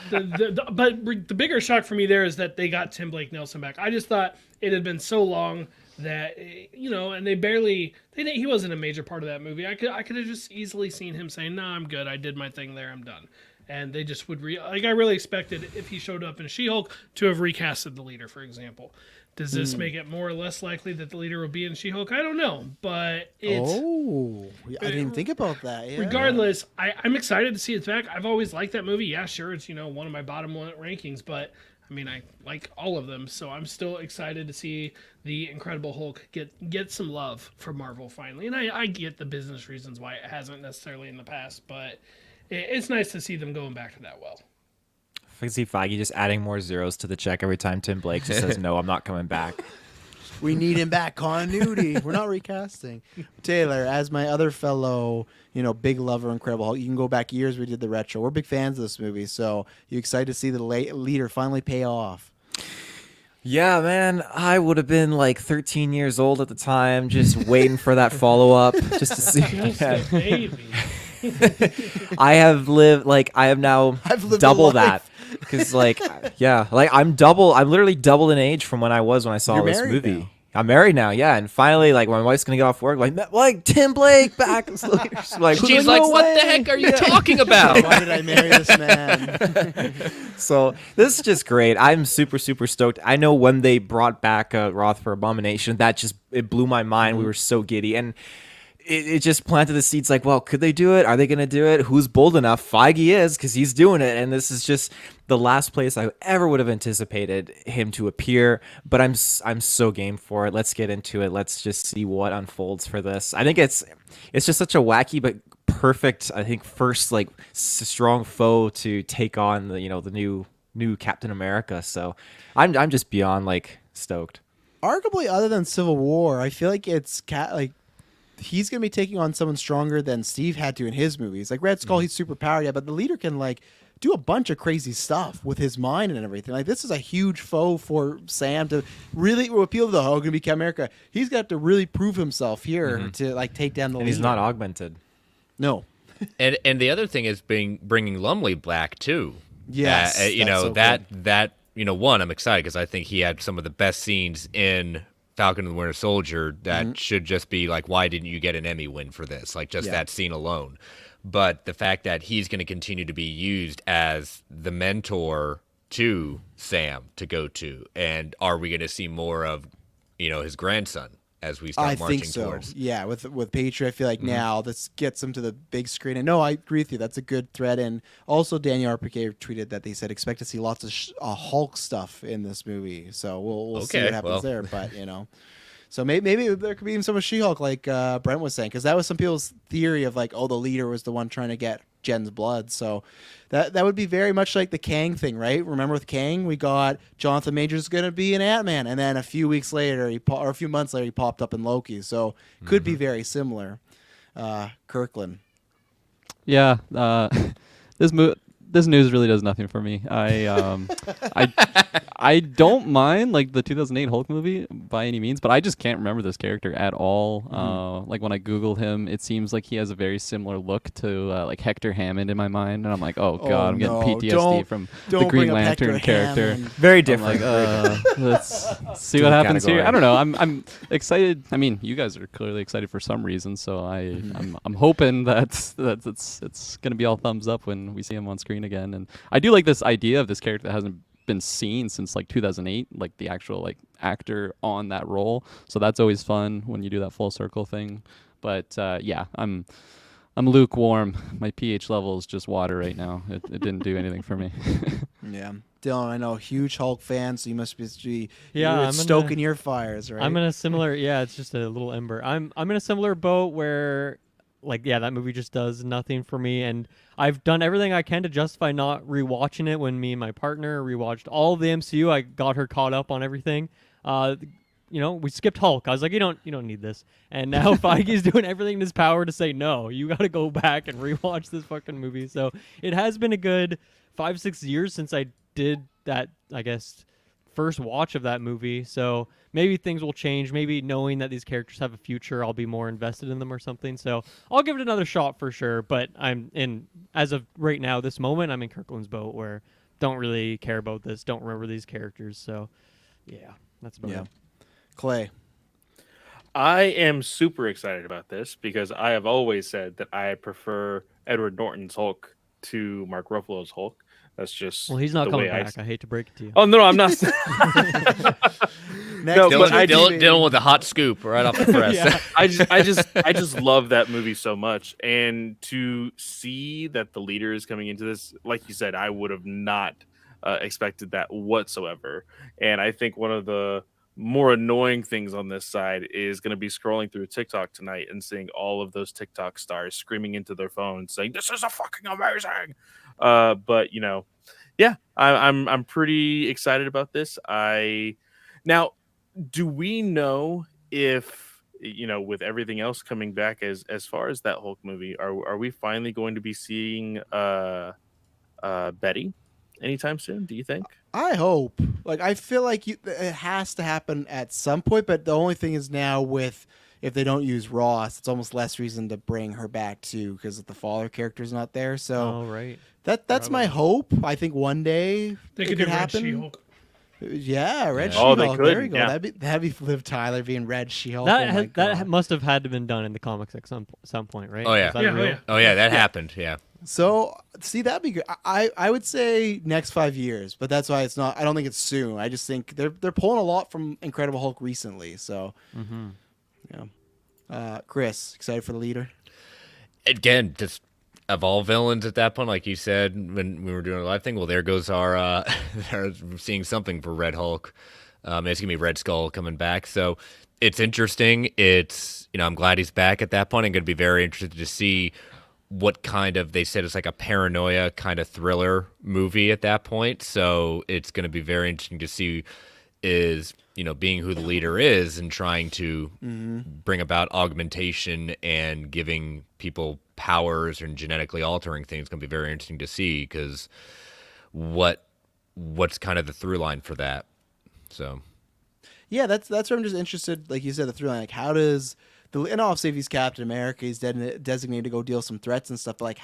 the bigger shock for me there is that they got Tim Blake Nelson back. I just thought it had been so long that, you know, and he wasn't a major part of that movie. I could have just easily seen him saying, "No, I'm good. I did my thing there. I'm done." And they just would I really expected if he showed up in She-Hulk to have recasted the leader, for example. Does this make it more or less likely that the leader will be in She-Hulk? I don't know, but it's... Oh, I didn't even think about that. Yeah. Regardless, I'm excited to see it's back. I've always liked that movie. Yeah, sure, it's, you know, one of my bottom one rankings, but, I mean, I like all of them, so I'm still excited to see the Incredible Hulk get some love from Marvel finally. And I get the business reasons why it hasn't necessarily in the past, but it's nice to see them going back to that well. I can see Feige just adding more zeros to the check every time Tim Blake just says, "No, I'm not coming back." We need him back. Continuity. We're not recasting. Taylor, as my other fellow, you know, big lover of Incredible Hulk, you can go back years. We did the retro. We're big fans of this movie. So you excited to see the leader finally pay off? Yeah, man. I would have been like 13 years old at the time, just waiting for that follow-up just to see. I have now double that. Because I'm literally double in age from when I was when I saw this movie. Now. I'm married now, yeah, and finally, like, my wife's gonna get off work, like Tim Blake back. She's like, "What the heck are you talking about? Why did I marry this man?" So this is just great. I'm super, super stoked. I know when they brought back Roth for Abomination, it blew my mind. We were so giddy, and it just planted the seeds like, well, could they do it? Are they going to do it? Who's bold enough? Feige is, because he's doing it. And this is just the last place I ever would have anticipated him to appear. But I'm so game for it. Let's get into it. Let's just see what unfolds for this. I think it's just such a wacky but perfect, I think, first like strong foe to take on the new Captain America. So I'm just beyond like stoked. Arguably, other than Civil War, I feel like it's he's going to be taking on someone stronger than Steve had to in his movies. Like Red Skull, he's super powered, yeah, but the leader can like do a bunch of crazy stuff with his mind and everything. Like, this is a huge foe for Sam to really appeal to the Hulk and become America. He's got to really prove himself here to like take down the. And he's not augmented. No. And the other thing is bringing Lumley back too. Yes, you that's know so that one, I'm excited because I think he had some of the best scenes in Falcon and the Winter Soldier that should just be like, why didn't you get an Emmy win for this? Like, just that scene alone. But the fact that he's going to continue to be used as the mentor to Sam to go to, and are we going to see more of, his grandson as we start marching towards? Yeah, with Patriot, I feel like now this gets him to the big screen. And no, I agree with you. That's a good thread. And also, Daniel RPK tweeted that they said expect to see lots of Hulk stuff in this movie. So we'll see what happens there. But so maybe there could be even some of She-Hulk, like Brent was saying, because that was some people's theory of like, oh, the leader was the one trying to get Jen's blood. So that would be very much like the Kang thing, right? Remember with Kang, we got Jonathan Majors going to be an Ant-Man, and then a few weeks later, or a few months later, he popped up in Loki. So could be very similar. Kirklin. Yeah, this news really does nothing for me. I don't mind like the 2008 Hulk movie by any means, but I just can't remember this character at all. Like when I Googled him, it seems like he has a very similar look to like Hector Hammond in my mind, and I'm like, oh god, I'm getting PTSD from the Green Lantern character. Very different. Let's see what happens here. I don't know. I'm excited. I mean, you guys are clearly excited for some reason, so I'm hoping that it's gonna be all thumbs up when we see him on screen again. And I do like this idea of this character that hasn't been seen since like 2008, like the actual like actor on that role. So that's always fun when you do that full circle thing. But yeah, I'm lukewarm. My pH level is just water right now. It didn't do anything for me. Yeah, Dylan, I know, huge Hulk fan, so you must be I'm stoking your fires, right? I'm in a similar it's just a little ember. I'm in a similar boat where that movie just does nothing for me, and I've done everything I can to justify not rewatching it. When me and my partner rewatched all of the MCU, I got her caught up on everything. We skipped Hulk. I was like, you don't need this. And now Feige's doing everything in his power to say, no, you got to go back and rewatch this fucking movie. So it has been a good 5-6 years since I did that, I guess, first watch of that movie. So maybe things will change. Maybe knowing that these characters have a future, I'll be more invested in them or something. So I'll give it another shot for sure. But as of right now, this moment, I'm in Kirkland's boat where don't really care about this. Don't remember these characters. So yeah, that's about it. Clay. I am super excited about this because I have always said that I prefer Edward Norton's Hulk to Mark Ruffalo's Hulk. That's just he's not coming back. I hate to break it to you. Oh no, I'm not. Dylan with a hot scoop right off the press. Yeah. I just love that movie so much, and to see that the leader is coming into this, like you said, I would have not expected that whatsoever. And I think one of the more annoying things on this side is going to be scrolling through TikTok tonight and seeing all of those TikTok stars screaming into their phones saying, "This is a fucking amazing." But I'm pretty excited about this. Now, do we know if with everything else coming back as far as that Hulk movie, are we finally going to be seeing Betty anytime soon? Do you think? I hope. Like, I feel like it has to happen at some point, but the only thing is now if they don't use Ross, it's almost less reason to bring her back too, because the father character's not there. So right. That's my hope. I think one day they it could could do happen. Red She-Hulk. Yeah, Red Oh, She-Hulk. they could. There you go. Yeah. That'd be Liv Tyler being Red She-Hulk. That must have had to been done in the comics at some point, right? Oh yeah. Is that real? Oh yeah, that happened. Yeah. So see, that'd be good. I would say next 5 years, but that's why it's not. I don't think it's soon. I just think they're pulling a lot from Incredible Hulk recently. So, yeah. Chris, excited for the leader? Again, just of all villains at that point, like you said when we were doing a live thing. Well, there goes our. They're seeing something for Red Hulk. It's gonna be Red Skull coming back. So it's interesting. It's I'm glad he's back at that point. I'm gonna be very interested to see what kind of, they said it's like a paranoia kind of thriller movie at that point. So it's going to be very interesting to see is, being who the leader is and trying to bring about augmentation and giving people powers and genetically altering things going to be very interesting to see, because what's kind of the through line for that. So yeah, that's where I'm just interested. Like you said, the through line, like how does and obviously if he's Captain America, he's designated to go deal some threats and stuff. But like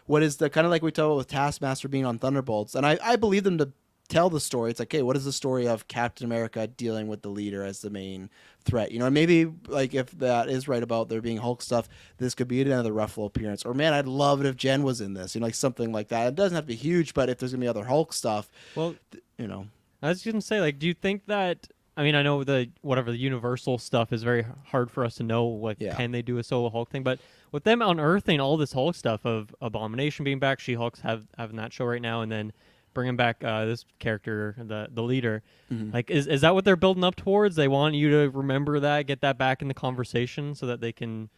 what is the kind of like we talked about with Taskmaster being on Thunderbolts, and I believe them to tell the story. It's like, hey, what is the story of Captain America dealing with the leader as the main threat? And maybe like if that is right about there being Hulk stuff, this could be another Ruffalo appearance. Or man, I'd love it if Jen was in this, like something like that. It doesn't have to be huge, but if there's gonna be other Hulk stuff, well, I was gonna say, like, do you think that? I mean, I know the Universal stuff is very hard for us to know. Like, can they do a solo Hulk thing? But with them unearthing all this Hulk stuff of Abomination being back, She-Hulk's having that show right now, and then bringing back this character, the leader. Like, is that what they're building up towards? They want you to remember that, get that back in the conversation, so that they can,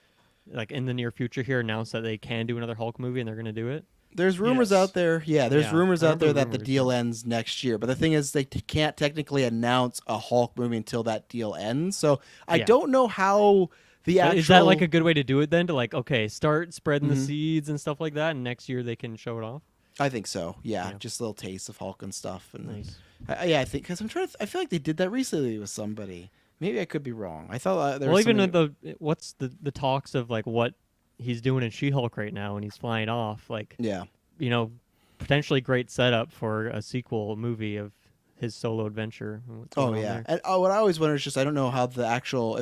like, in the near future here, announce that they can do another Hulk movie and they're going to do it. There's rumors out there. Yeah, there's rumors out there that the deal ends next year. But the thing is, they can't technically announce a Hulk movie until that deal ends. So I don't know how the actual... Is that like a good way to do it then? To like, okay, start spreading the seeds and stuff like that, and next year they can show it off? I think so. Yeah, just little tastes of Hulk and stuff. And nice. I think because I'm trying to. I feel like they did that recently with somebody. Maybe I could be wrong. I thought there was even what's the talks of like what he's doing in She-Hulk right now, and he's flying off. Like, potentially great setup for a sequel movie of his solo adventure. Oh yeah, and what I always wonder is just I don't know how if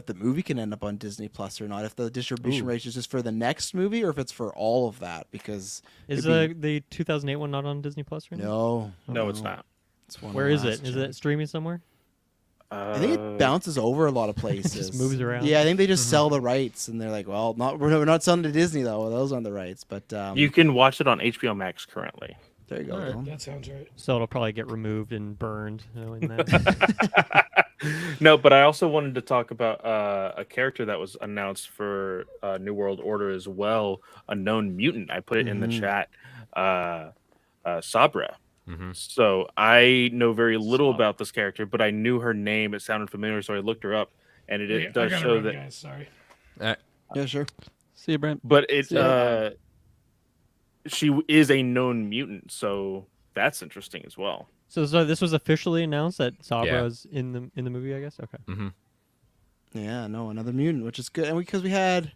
the movie can end up on Disney Plus or not. If the distribution rate is just for the next movie or if it's for all of that. Because is the 2008 one not on Disney Plus right now? No, it's not. It's Where is it? Is it streaming somewhere? I think it bounces over a lot of places. Just moves around. Yeah, I think they just sell the rights, and they're like, "Well, we're not selling to Disney though. Well, those aren't the rights." But you can watch it on HBO Max currently. There you go. Right. That sounds right. So it'll probably get removed and burned. No, but I also wanted to talk about a character that was announced for New World Order as well, a known mutant. I put it in the chat. Sabra. So I know very little about this character, but I knew her name. It sounded familiar, so I looked her up, and it does show that. Guys, sorry. Yeah, sure. See you, Brent. But she is a known mutant, so that's interesting as well. So this was officially announced that Sabra is in the movie, I guess. Okay. Yeah, no, another mutant, which is good, and because we had.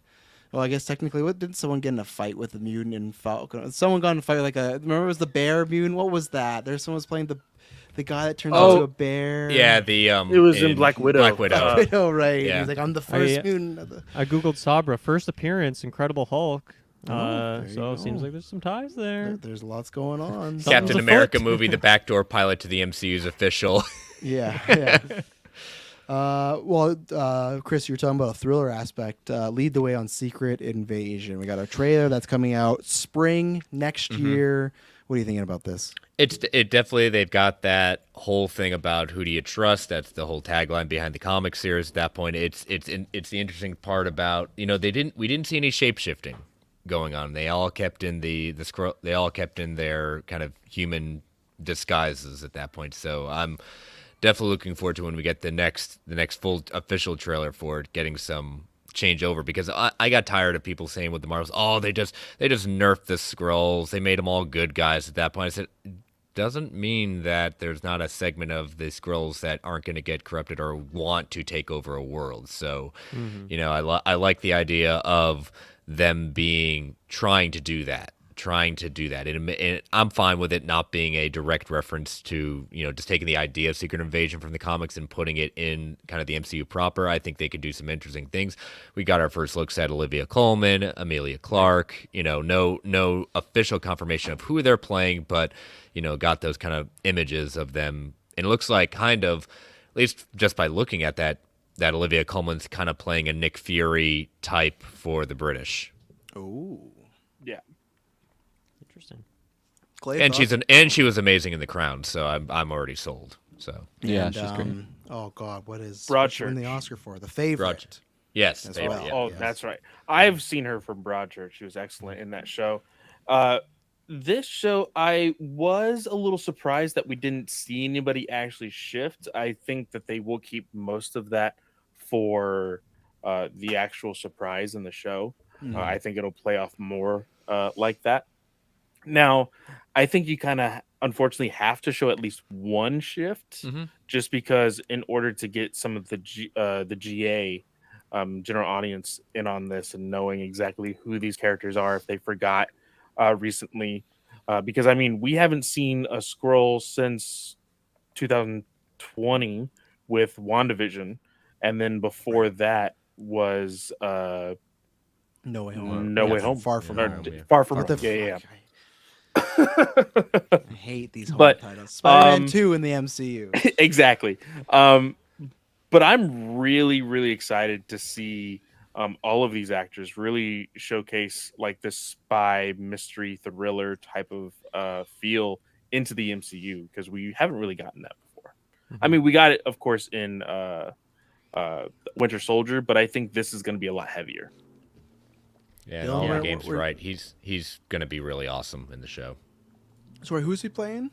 Well, I guess technically, didn't someone get in a fight with the mutant in Falcon? Someone got in a fight with remember it was the bear mutant? What was that? Someone was playing the guy that turns into a bear. Yeah, it was in Black Widow. Black Widow, right? Yeah. He's like, I'm the first mutant. I googled Sabra, first appearance, Incredible Hulk. So it seems like there's some ties there. There's lots going on. Captain America movie, the backdoor pilot to the MCU's official. Yeah. Chris, you were talking about a thriller aspect. Lead the way on Secret Invasion. We got a trailer that's coming out spring next year. What are you thinking about this? It definitely, they've got that whole thing about who do you trust. That's the whole tagline behind the comic series. At that point, it's the interesting part about we didn't see any shape shifting going on. They all kept in they all kept in their kind of human disguises at that point. So I'm definitely looking forward to when we get the next full official trailer for it, getting some change over, because I got tired of people saying with the Marvels, they just nerfed the Skrulls, they made them all good guys at that point. I said, doesn't mean that there's not a segment of the Skrulls that aren't going to get corrupted or want to take over a world. So, I like the idea of them trying to do that. And I'm fine with it not being a direct reference to, just taking the idea of Secret Invasion from the comics and putting it in kind of the MCU proper. I think they could do some interesting things. We got our first looks at Olivia Colman, Emilia Clarke, no official confirmation of who they're playing, but, got those kind of images of them. And it looks like kind of, at least just by looking at that Olivia Colman's kind of playing a Nick Fury type for the British. Oh. Yeah. Interesting. And she was amazing in The Crown, so I'm already sold. So yeah, she's great. Oh God, what is Broadchurch? Won the Oscar for The Favorite? Yes, well. Yes. That's right. I've seen her from Broadchurch. She was excellent in that show. This show, I was a little surprised that we didn't see anybody actually shift. I think that they will keep most of that for the actual surprise in the show. I think it'll play off more like that. Now, I think you kind of unfortunately have to show at least one shift, just because in order to get some of the GA general audience in on this and knowing exactly who these characters are if they forgot recently, because I mean we haven't seen a scroll since 2020 with WandaVision, and then before that was No Way Home. No Way Home, Far From Or Home. Far From What Home. the Yeah. I hate these home But, titles. Spider-Man 2 in the MCU. Exactly. But I'm really, really excited to see all of these actors really showcase like this spy mystery thriller type of feel into the MCU, because we haven't really gotten that before. I mean, we got it, of course, in Winter Soldier, but I think this is going to be a lot heavier. Yeah, and all the game's right. He's going to be really awesome in the show. Sorry, who's he playing?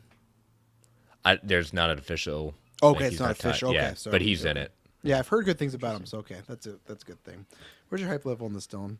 There's not an official. Okay, it's not official. Okay, yeah, sorry. but he's in it. Yeah, I've heard good things about him. So okay, that's a good thing. Where's your hype level on this, Dylan?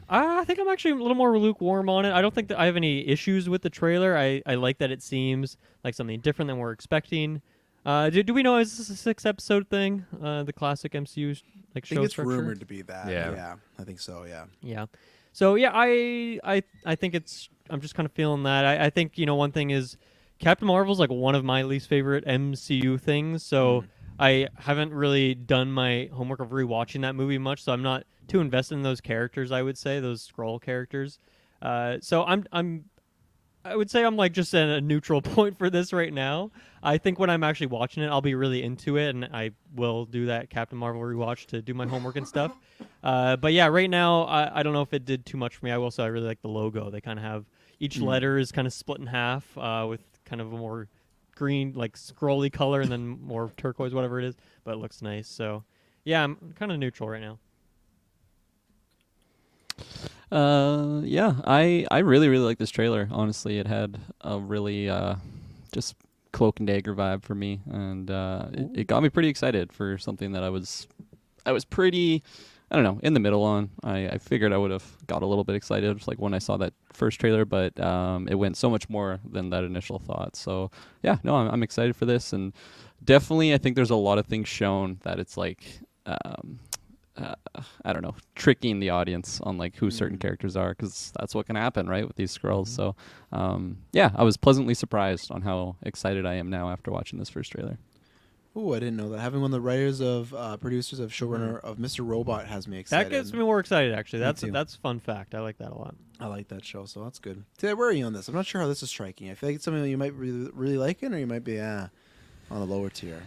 I think I'm actually a little more lukewarm on it. I don't think that I have any issues with the trailer. I like that it seems like something different than we're expecting. Do we know is this a 6-episode thing? The classic MCU like show I think it's structure? rumored to be that. Yeah, I think so. Yeah. Yeah. So yeah, I think it's. I'm just kind of feeling that. I think one thing is Captain Marvel's like one of my least favorite MCU things. So I haven't really done my homework of rewatching that movie much. So I'm not too invested in those characters. I would say those Skrull characters. So I would say I'm like just at a neutral point for this right now. I think when I'm actually watching it, I'll be really into it, and I will do that Captain Marvel rewatch to do my homework and stuff. But yeah, right now, I don't know if it did too much for me. I will say I really like the logo. They kind of have each letter is kind of split in half with kind of a more green, like scrolly color, and then more turquoise, whatever it is. But it looks nice. So yeah, I'm kind of neutral right now. Yeah, I really like this trailer. Honestly, it had a really just Cloak and Dagger vibe for me, and it got me pretty excited for something that I was pretty, I don't know, in the middle on. I figured I would have got a little bit excited just like when I saw that first trailer, but it went so much more than that initial thought. So yeah, no, I'm excited for this, and definitely I think there's a lot of things shown that it's like I don't know, tricking the audience on like who certain characters are, because that's what can happen, right, with these Skrulls. So yeah, I was pleasantly surprised on how excited I am now after watching this first trailer. Ooh, I didn't know that. Having one of the writers of producers of showrunner of Mr. Robot has me excited. That gets me more excited, actually. That's a fun fact. I like that a lot. I like that show, so that's good. Ted, where are you on this? I'm not sure how this is striking. I feel like it's something that you might really like it, or you might be on a lower tier.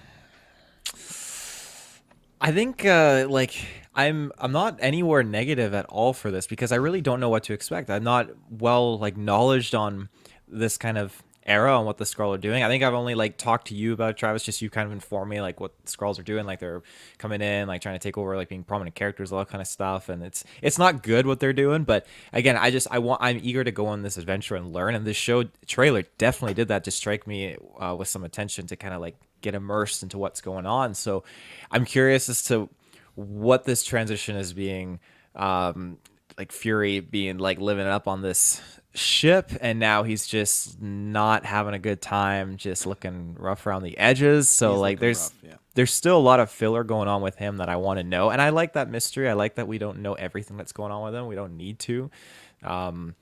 I think like I'm not anywhere negative at all for this, because I really don't know what to expect. I'm not well like knowledged on this kind of era on what the Skrull are doing. I think I've only like talked to you about it, Travis, just you kind of informed me like what the Skrulls are doing, like they're coming in, like trying to take over, like being prominent characters, all that kind of stuff, and it's not good what they're doing. But again, I'm eager to go on this adventure and learn, and this show trailer definitely did that to strike me with some attention to kind of like get immersed into what's going on. So I'm curious as to what this transition is being like Fury being like living up on this ship, and now he's just not having a good time, just looking rough around the edges. So he's like there's still a lot of filler going on with him that I want to know, and I like that mystery. I like that we don't know everything that's going on with him. We don't need to. But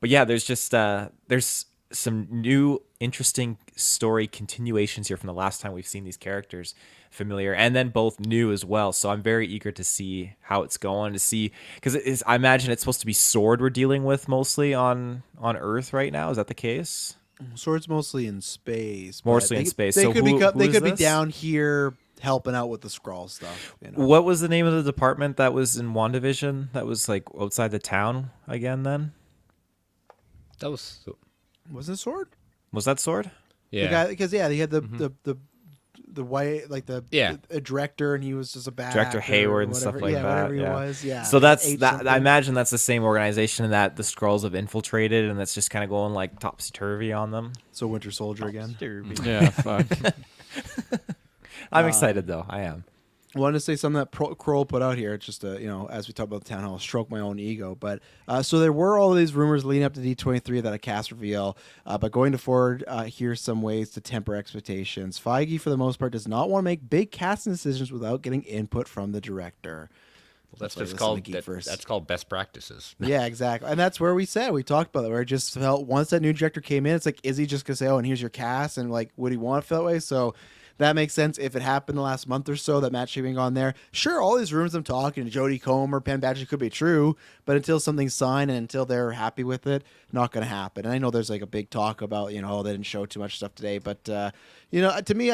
yeah, there's just there's some new interesting story continuations here from the last time we've seen these characters familiar, and then both new as well. So I'm very eager to see how it's going, to see, because I imagine it's supposed to be Sword we're dealing with mostly on Earth right now. Is that the case? Sword's mostly in space. Mostly in space. They so could be be down here helping out with the Skrull stuff. You know? What was the name of the department that was in WandaVision that was like outside the town again then? That was... Was it Sword? Was that Sword? Yeah. Because they had the the white, like the director, and he was just a bad Director actor Hayward or and whatever. stuff like that. Whatever he was. Yeah. So that's H that. something. I imagine that's the same organization that the Skrulls have infiltrated, and that's just kind of going like topsy turvy on them. So Winter Soldier again. Yeah, fuck. I'm excited though. I am. I wanted to say something that Kroll put out here. It's just as we talk about the town hall, stroke my own ego. But so there were all of these rumors leading up to D23 that a cast reveal. But going forward, here's some ways to temper expectations. Feige, for the most part, does not want to make big casting decisions without getting input from the director. Well, that's just called that's called best practices. Yeah, exactly. And that's where we talked about it, where it just felt once that new director came in, it's like, is he just gonna say, oh, and here's your cast, and like, would he want to feel that way? So that makes sense. If it happened the last month or so, that Matt Shea being on there, sure, all these rumors I'm talking to Jodie Comer, Penn Badger could be true, but until something's signed and until they're happy with it, not going to happen. And I know there's like a big talk about, they didn't show too much stuff today, but to me,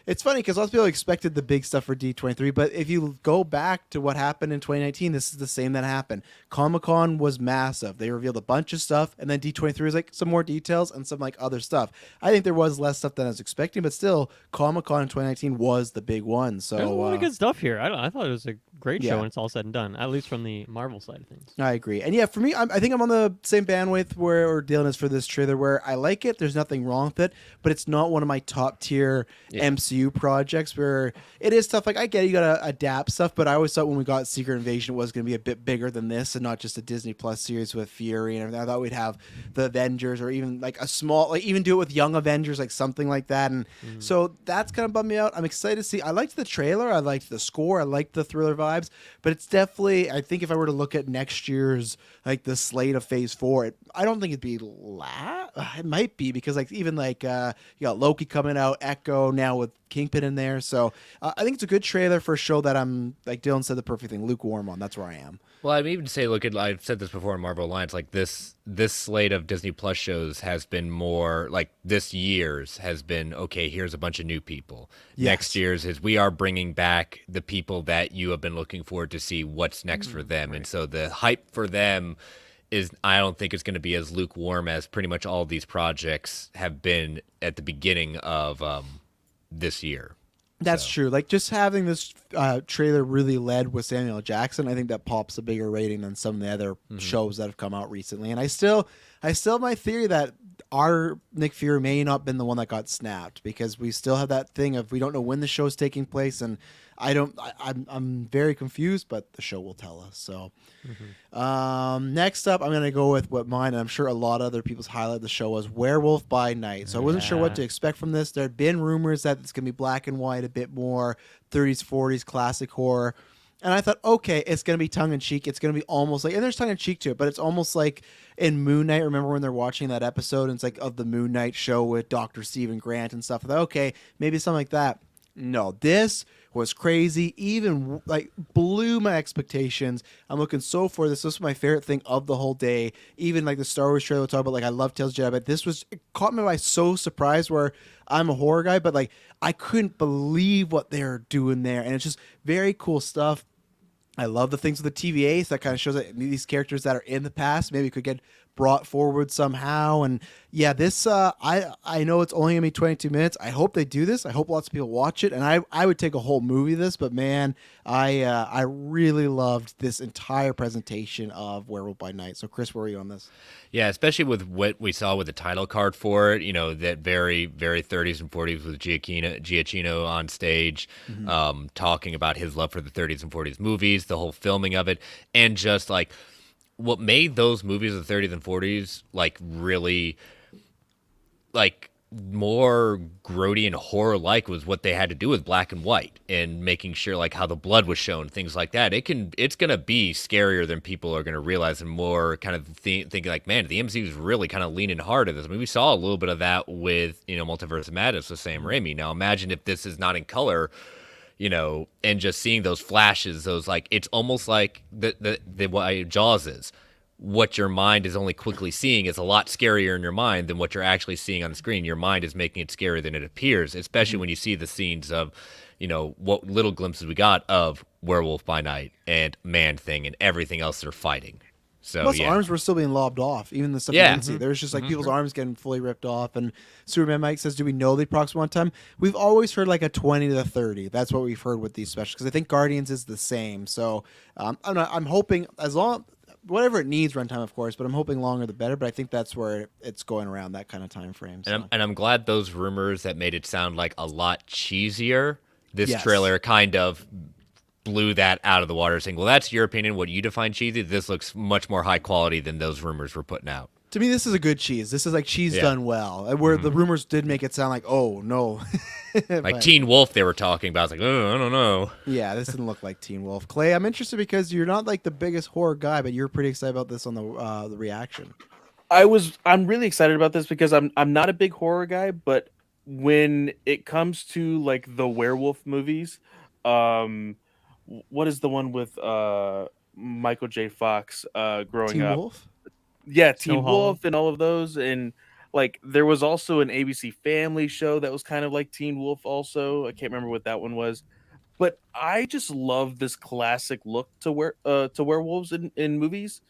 it's funny because lots of people expected the big stuff for D23, but if you go back to what happened in 2019, this is the same that happened. Comic-Con was massive. They revealed a bunch of stuff, and then D23 was like some more details and some like other stuff. I think there was less stuff than I was expecting, but still, Comic-Con in 2019 was the big one. So there's a lot of good stuff here. I thought it was a great show Yeah. when it's all said and done, at least from the Marvel side of things. I agree. And yeah, for me, I think I'm on the same bandwidth where Dylan is for this trailer, where I like it. There's nothing wrong with it, but it's not one of my top tier MCU projects where it is stuff like, I get it, you got to adapt stuff, but I always thought when we got Secret Invasion, it was going to be a bit bigger than this and not just a Disney Plus series with Fury and everything. I thought we'd have the Avengers or even like a small, like even do it with Young Avengers, like something like that. And so that's kind of bummed me out. I'm excited to see. I liked the trailer. I liked the score. I liked the thriller vibes, but it's definitely, I think if I were to look at next year's, like the slate of Phase 4, I don't think it'd be it might be because like even like you got Loki coming out, Echo now with Kingpin in there. So I think it's a good trailer for a show that I'm, like Dylan said, the perfect thing, lukewarm on. That's where I am. Well, I even say, I've said this before in Marvel Alliance, like this slate of Disney Plus shows has been more like this year's has been, okay, here's a bunch of new people. Yes. Next year's is we are bringing back the people that you have been looking forward to see what's next for them. Right. And so the hype for them is, I don't think it's going to be as lukewarm as pretty much all these projects have been at the beginning of this year. That's true. Like just having this trailer really led with Samuel L. Jackson, I think that pops a bigger rating than some of the other shows that have come out recently. And I still have my theory that our Nick Fury may not have been the one that got snapped because we still have that thing of we don't know when the show's taking place, and I'm very confused, but the show will tell us. So next up, I'm gonna go with what mine, and I'm sure a lot of other people's highlight of the show was Werewolf by Night. So I wasn't sure what to expect from this. There had been rumors that it's gonna be black and white, a bit more 30s, 40s classic horror. And I thought, okay, it's going to be tongue-in-cheek. It's going to be almost like, and there's tongue-in-cheek to it, but it's almost like in Moon Knight. Remember when they're watching that episode and it's like of the Moon Knight show with Dr. Stephen Grant and stuff. I thought, okay, maybe something like that. No, this was crazy. Even like blew my expectations. I'm looking so for this. This was my favorite thing of the whole day. Even like the Star Wars trailer, we'll talk about, like I love Tales of Jedi, but this was, it caught me by so surprised where I'm a horror guy, but like I couldn't believe what they're doing there. And it's just very cool stuff. I love the things with the TVA. So that kind of shows that these characters that are in the past maybe could get brought forward somehow. And yeah, this I know it's only gonna be 22 minutes. I hope they do this. I hope lots of people watch it. And I would take a whole movie of this, but man, I really loved this entire presentation of Werewolf by Night. So Chris, where are you on this? Yeah, especially with what we saw with the title card for it, that very, very 30s and 40s with Giacchino on stage, talking about his love for the 30s and 40s movies, the whole filming of it, and just like what made those movies of the 30s and 40s like really like more grody and horror-like was what they had to do with black and white and making sure like how the blood was shown, things like that. It's gonna be scarier than people are gonna realize, and more kind of thinking like, man, the MCU is really kind of leaning hard at this. I mean, we saw a little bit of that with Multiverse of Madness with Sam Raimi. Now imagine if this is not in color, and just seeing those flashes, those like, it's almost like the what Jaws is. What your mind is only quickly seeing is a lot scarier in your mind than what you're actually seeing on the screen. Your mind is making it scarier than it appears, especially when you see the scenes of, what little glimpses we got of Werewolf by Night and Man-Thing and everything else they're fighting. So Plus, yeah, arms were still being lobbed off, even the stuff Yeah. you didn't see. There was just like people's arms getting fully ripped off. And Superman Mike says, "Do we know the approximate time?" We've always heard like a 20 to 30. That's what we've heard with these specials because I think Guardians is the same. So I'm hoping as long whatever it needs runtime, of course, but I'm hoping longer the better. But I think that's where it's going around that kind of time frame. So. and I'm glad those rumors that made it sound like a lot cheesier. This Yes. trailer kind of blew that out of the water, saying, "Well, that's your opinion. What you define cheesy. This looks much more high quality than those rumors were putting out." To me, this is a good cheese. This is like cheese Yeah. done well. Where the rumors did make it sound like, oh no, Like But- Teen Wolf, they were talking about. I was like, oh, I don't know. Yeah, this didn't look like Teen Wolf. Clay, I'm interested because you're not like the biggest horror guy, but you're pretty excited about this on the reaction. I'm really excited about this because I'm not a big horror guy, but when it comes to like the werewolf movies, what is the one with Michael J. Fox growing Teen up? Wolf? Yeah, Snow Teen Hollow. Wolf and all of those, and like there was also an ABC Family show that was kind of like Teen Wolf. Also, I can't remember what that one was, but I just love this classic look to werewolves in movies,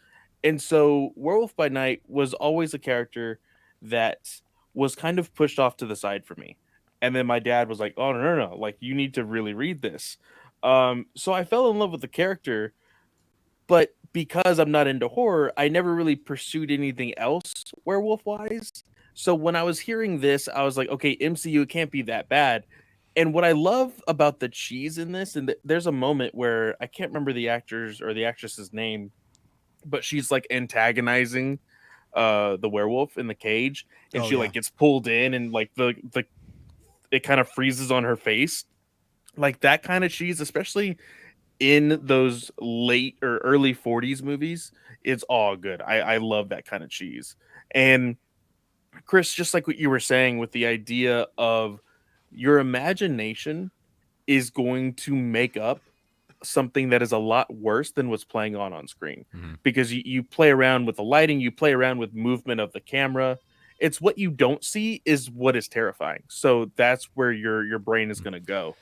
and so Werewolf by Night was always a character that was kind of pushed off to the side for me, and then my dad was like, "Oh no, like you need to really read this." So I fell in love with the character, but because I'm not into horror, I never really pursued anything else werewolf wise. So when I was hearing this, I was like, okay, MCU can't be that bad. And what I love about the cheese in this, and there's a moment where I can't remember the actor's or the actress's name, but she's like antagonizing the werewolf in the cage, and Oh, she yeah. like gets pulled in, and like the it kind of freezes on her face, like that kind of cheese, especially in those late or early 40s movies. It's all good. I love that kind of cheese. And Chris, just like what you were saying with the idea of your imagination is going to make up something that is a lot worse than what's playing on screen, because you play around with the lighting, you play around with movement of the camera. It's what you don't see is what is terrifying. So that's where your brain is going to go.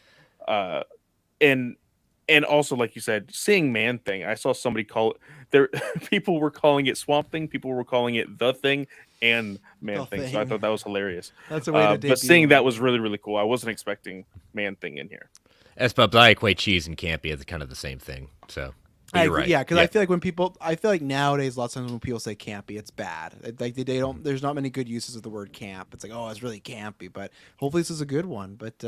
And also, like you said, seeing Man Thing, I saw somebody call it there. People were calling it Swamp Thing, people were calling it The Thing and Man The Thing. So I Thing. thought that was hilarious. That's a way to debut but seeing it. that was really, really cool. I wasn't expecting Man Thing in here. As but I equate cheese and campy as kind of the same thing. So I you're agree, right. yeah, because I feel like I feel like nowadays, lots of times when people say campy, it's bad. Like they don't. There's not many good uses of the word camp. It's like, oh, it's really campy. But hopefully, this is a good one. But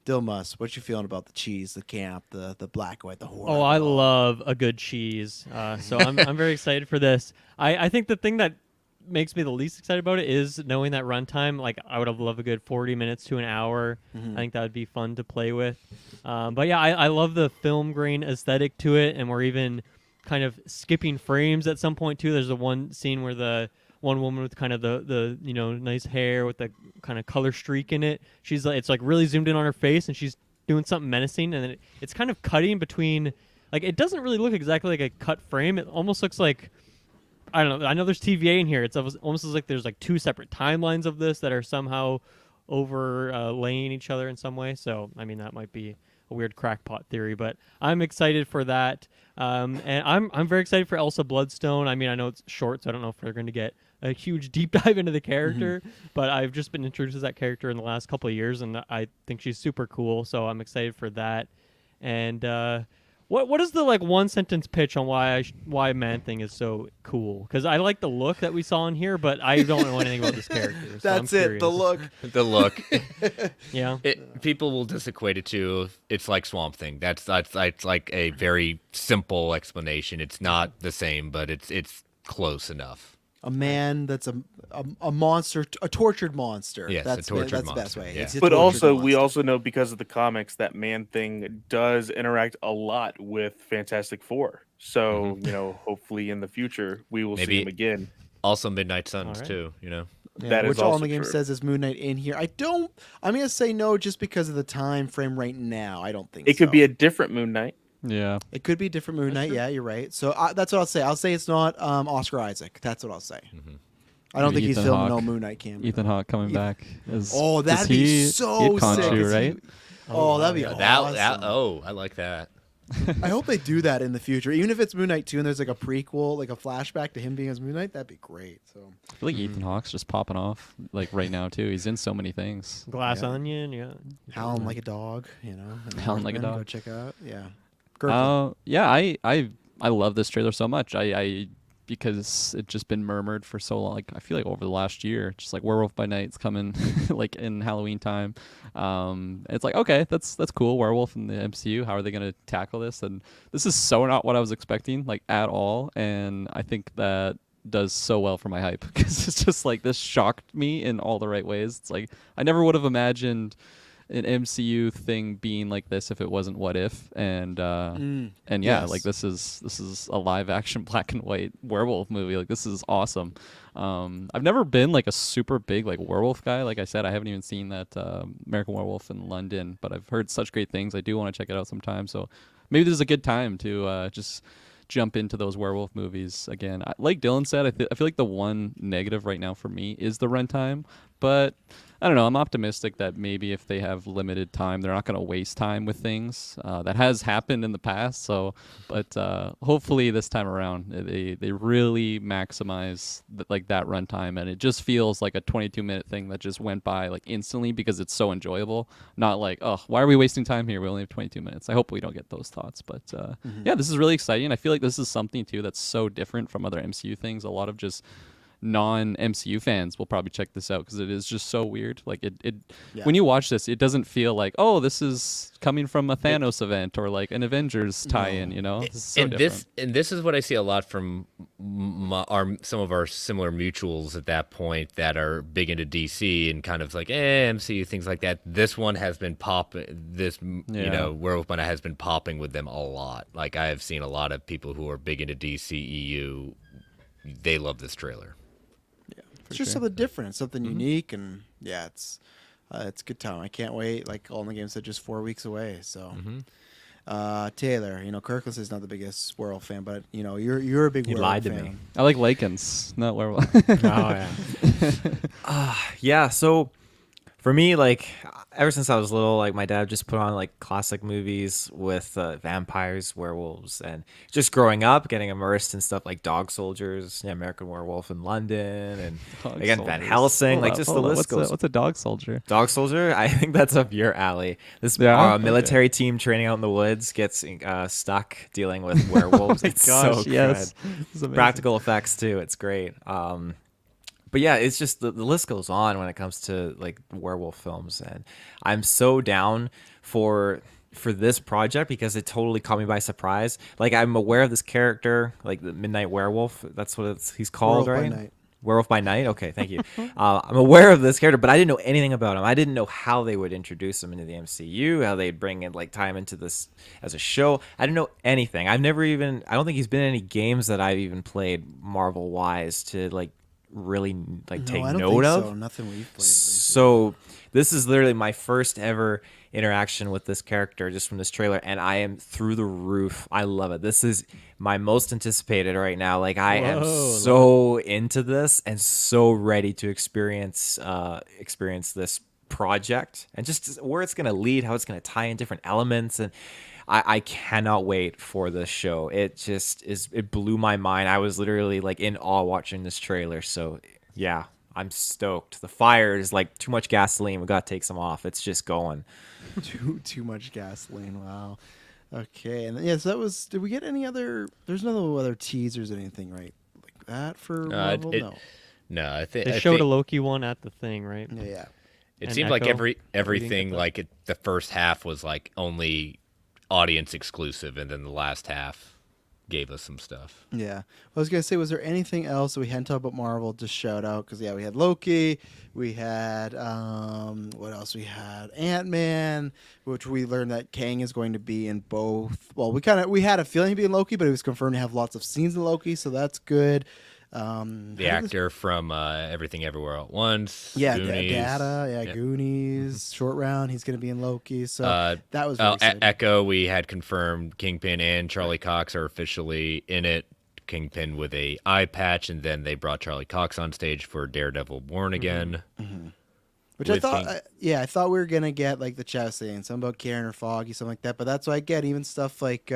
Dilmus, what you feeling about the cheese, the camp, the black and white, the horror? Oh, I love a good cheese. So I'm very excited for this. I think the thing that makes me the least excited about it is knowing that runtime. Like, I would have loved a good 40 minutes to an hour. I think that would be fun to play with. But yeah, I love the film grain aesthetic to it, and we're even kind of skipping frames at some point too. There's the one scene where the one woman with kind of the nice hair with the kind of color streak in it. She's like, it's like really zoomed in on her face, and she's doing something menacing, and then it's kind of cutting between. Like, it doesn't really look exactly like a cut frame. It almost looks like, I don't know. I know there's TVA in here. It's almost like there's like two separate timelines of this that are somehow overlaying each other in some way. So, I mean, that might be a weird crackpot theory, but I'm excited for that. And I'm very excited for Elsa Bloodstone. I mean, I know it's short, so I don't know if they're going to get a huge deep dive into the character, but I've just been introduced to that character in the last couple of years, and I think she's super cool. So I'm excited for that. And what is the like one sentence pitch on why Man Thing is so cool? Because I like the look that we saw in here, but I don't know anything about this character. So That's I'm it. curious. The look. The look. Yeah. People will disequate it to it's like Swamp Thing. That's like a very simple explanation. It's not the same, but it's close enough. A man that's a monster, a tortured monster. Yes, that's a tortured that's monster. the best way. Yeah. It's a But tortured also, we monster. also know because of the comics that Man Thing does interact a lot with Fantastic Four. So, hopefully in the future, we will see him again. Also Midnight Suns, right. too, Yeah, That is which all in also the game true. says is Moon Knight in here. I'm gonna say no just because of the time frame right now. I don't think It could so. be a different Moon Knight. Yeah. It could be a different Moon Knight. Yeah, you're right. So that's what I'll say. I'll say it's not Oscar Isaac. That's what I'll say. I don't think he's Ethan filming Hawke. no Moon Knight cameo. Ethan Hawke coming back. Oh, that'd be so he'd Khonshu, sick. right? Oh, that'd be awesome. I like that. I hope they do that in the future, even if it's Moon Knight 2 and there's like a prequel, like a flashback to him being as Moon Knight. That'd be great. So I feel like Ethan Hawke's just popping off like right now too. He's in so many things. Glass Onion, yeah. Howling Like a Dog, you know. Howling Like a Dog. Go check out. Yeah. Yeah, I love this trailer so much. I because it's just been murmured for so long. Like I feel like over the last year, just like Werewolf by Night's coming like in Halloween time. It's like, okay, that's cool. Werewolf in the MCU. How are they gonna tackle this? And this is so not what I was expecting, like at all. And I think that does so well for my hype because it's just like this shocked me in all the right ways. It's like I never would have imagined an MCU thing being like this if it wasn't What If, and yeah, yes. like this is a live action black and white werewolf movie. Like this is awesome. I've never been like a super big like werewolf guy. Like I said, I haven't even seen that American Werewolf in London, but I've heard such great things. I do want to check it out sometime. So maybe this is a good time to just jump into those werewolf movies again. Like Dylan said, I feel like the one negative right now for me is the runtime, but I don't know. I'm optimistic that maybe if they have limited time, they're not going to waste time with things. That has happened in the past. So, but hopefully this time around, they really maximize like that runtime, and it just feels like a 22-minute thing that just went by like instantly because it's so enjoyable. Not like, oh, why are we wasting time here? We only have 22 minutes. I hope we don't get those thoughts. But yeah, this is really exciting. I feel like this is something too that's so different from other MCU things. A lot of just non-MCU fans will probably check this out because it is just so weird. Like when you watch this, it doesn't feel like, oh, this is coming from a Thanos event or like an Avengers tie-in. You know, this is so different. This is what I see a lot from some of our similar mutuals at that point that are big into DC and kind of like MCU things like that. This one has been popping. You know, Werewolf by Night has been popping with them a lot. Like I have seen a lot of people who are big into DCEU. They love this trailer. It's just something different, something unique, and yeah, it's a good time. I can't wait. Like all in the game said, just 4 weeks away. So, Taylor, you know, Kirklin is not the biggest werewolf fan, but you know, you're a big werewolf lied to fan. me. I like Lycans, not werewolf. Oh yeah. Yeah. So for me, like ever since I was little, like my dad just put on like classic movies with vampires, werewolves, and just growing up, getting immersed in stuff like Dog Soldiers, American Werewolf in London, and again Van Helsing, like just the list goes. What's a Dog Soldier? Dog Soldier, I think that's up your alley. This military team training out in the woods gets stuck dealing with werewolves. It's so yes. good. Practical effects too. It's great. But yeah, it's just the list goes on when it comes to like werewolf films, and I'm so down for this project because it totally caught me by surprise. Like I'm aware of this character, like the Midnight Werewolf. That's what he's called, Werewolf right? by Night. Werewolf by Night. Okay, thank you. I'm aware of this character, but I didn't know anything about him. I didn't know how they would introduce him into the MCU, how they'd bring in like tie him into this as a show. I didn't know anything. I don't think he's been in any games that I've even played Marvel wise to like really like take note of. So. Nothing we've played. So this is literally my first ever interaction with this character just from this trailer, and I am through the roof. I love it. This is my most anticipated right now. Like I am so into this and so ready to experience this project and just where it's going to lead, how it's going to tie in different elements, and I cannot wait for this show. It just it blew my mind. I was literally like in awe watching this trailer. So yeah, I'm stoked. The fire is like too much gasoline. We got to take some off. It's just going. Too much gasoline. Wow. Okay. And yeah, so that was, did we get any other, there's no other teasers or anything, right? Like that for Marvel? No, I think they showed a Loki one at the thing, right? Yeah. It seemed like everything like the first half was like only audience exclusive, and then the last half gave us some stuff. Yeah. Well, I was going to say, was there anything else that we hadn't talked about Marvel to shout out? Because, yeah, we had Loki. We had, what else? We had Ant-Man, which we learned that Kang is going to be in both. Well, we had a feeling he'd be in Loki, but it was confirmed to have lots of scenes in Loki, so that's good. The actor from Everything Everywhere at Once. Yeah, Goonies. Data. Yeah, Goonies. Short Round. He's going to be in Loki. So that was very exciting. Echo, we had confirmed Kingpin and Charlie Cox are officially in it. Kingpin with a eye patch, and then they brought Charlie Cox on stage for Daredevil Born Again. Which I thought, I thought we were gonna get like the chat saying something about Karen or Foggy, something like that. But that's what I get. Even stuff like,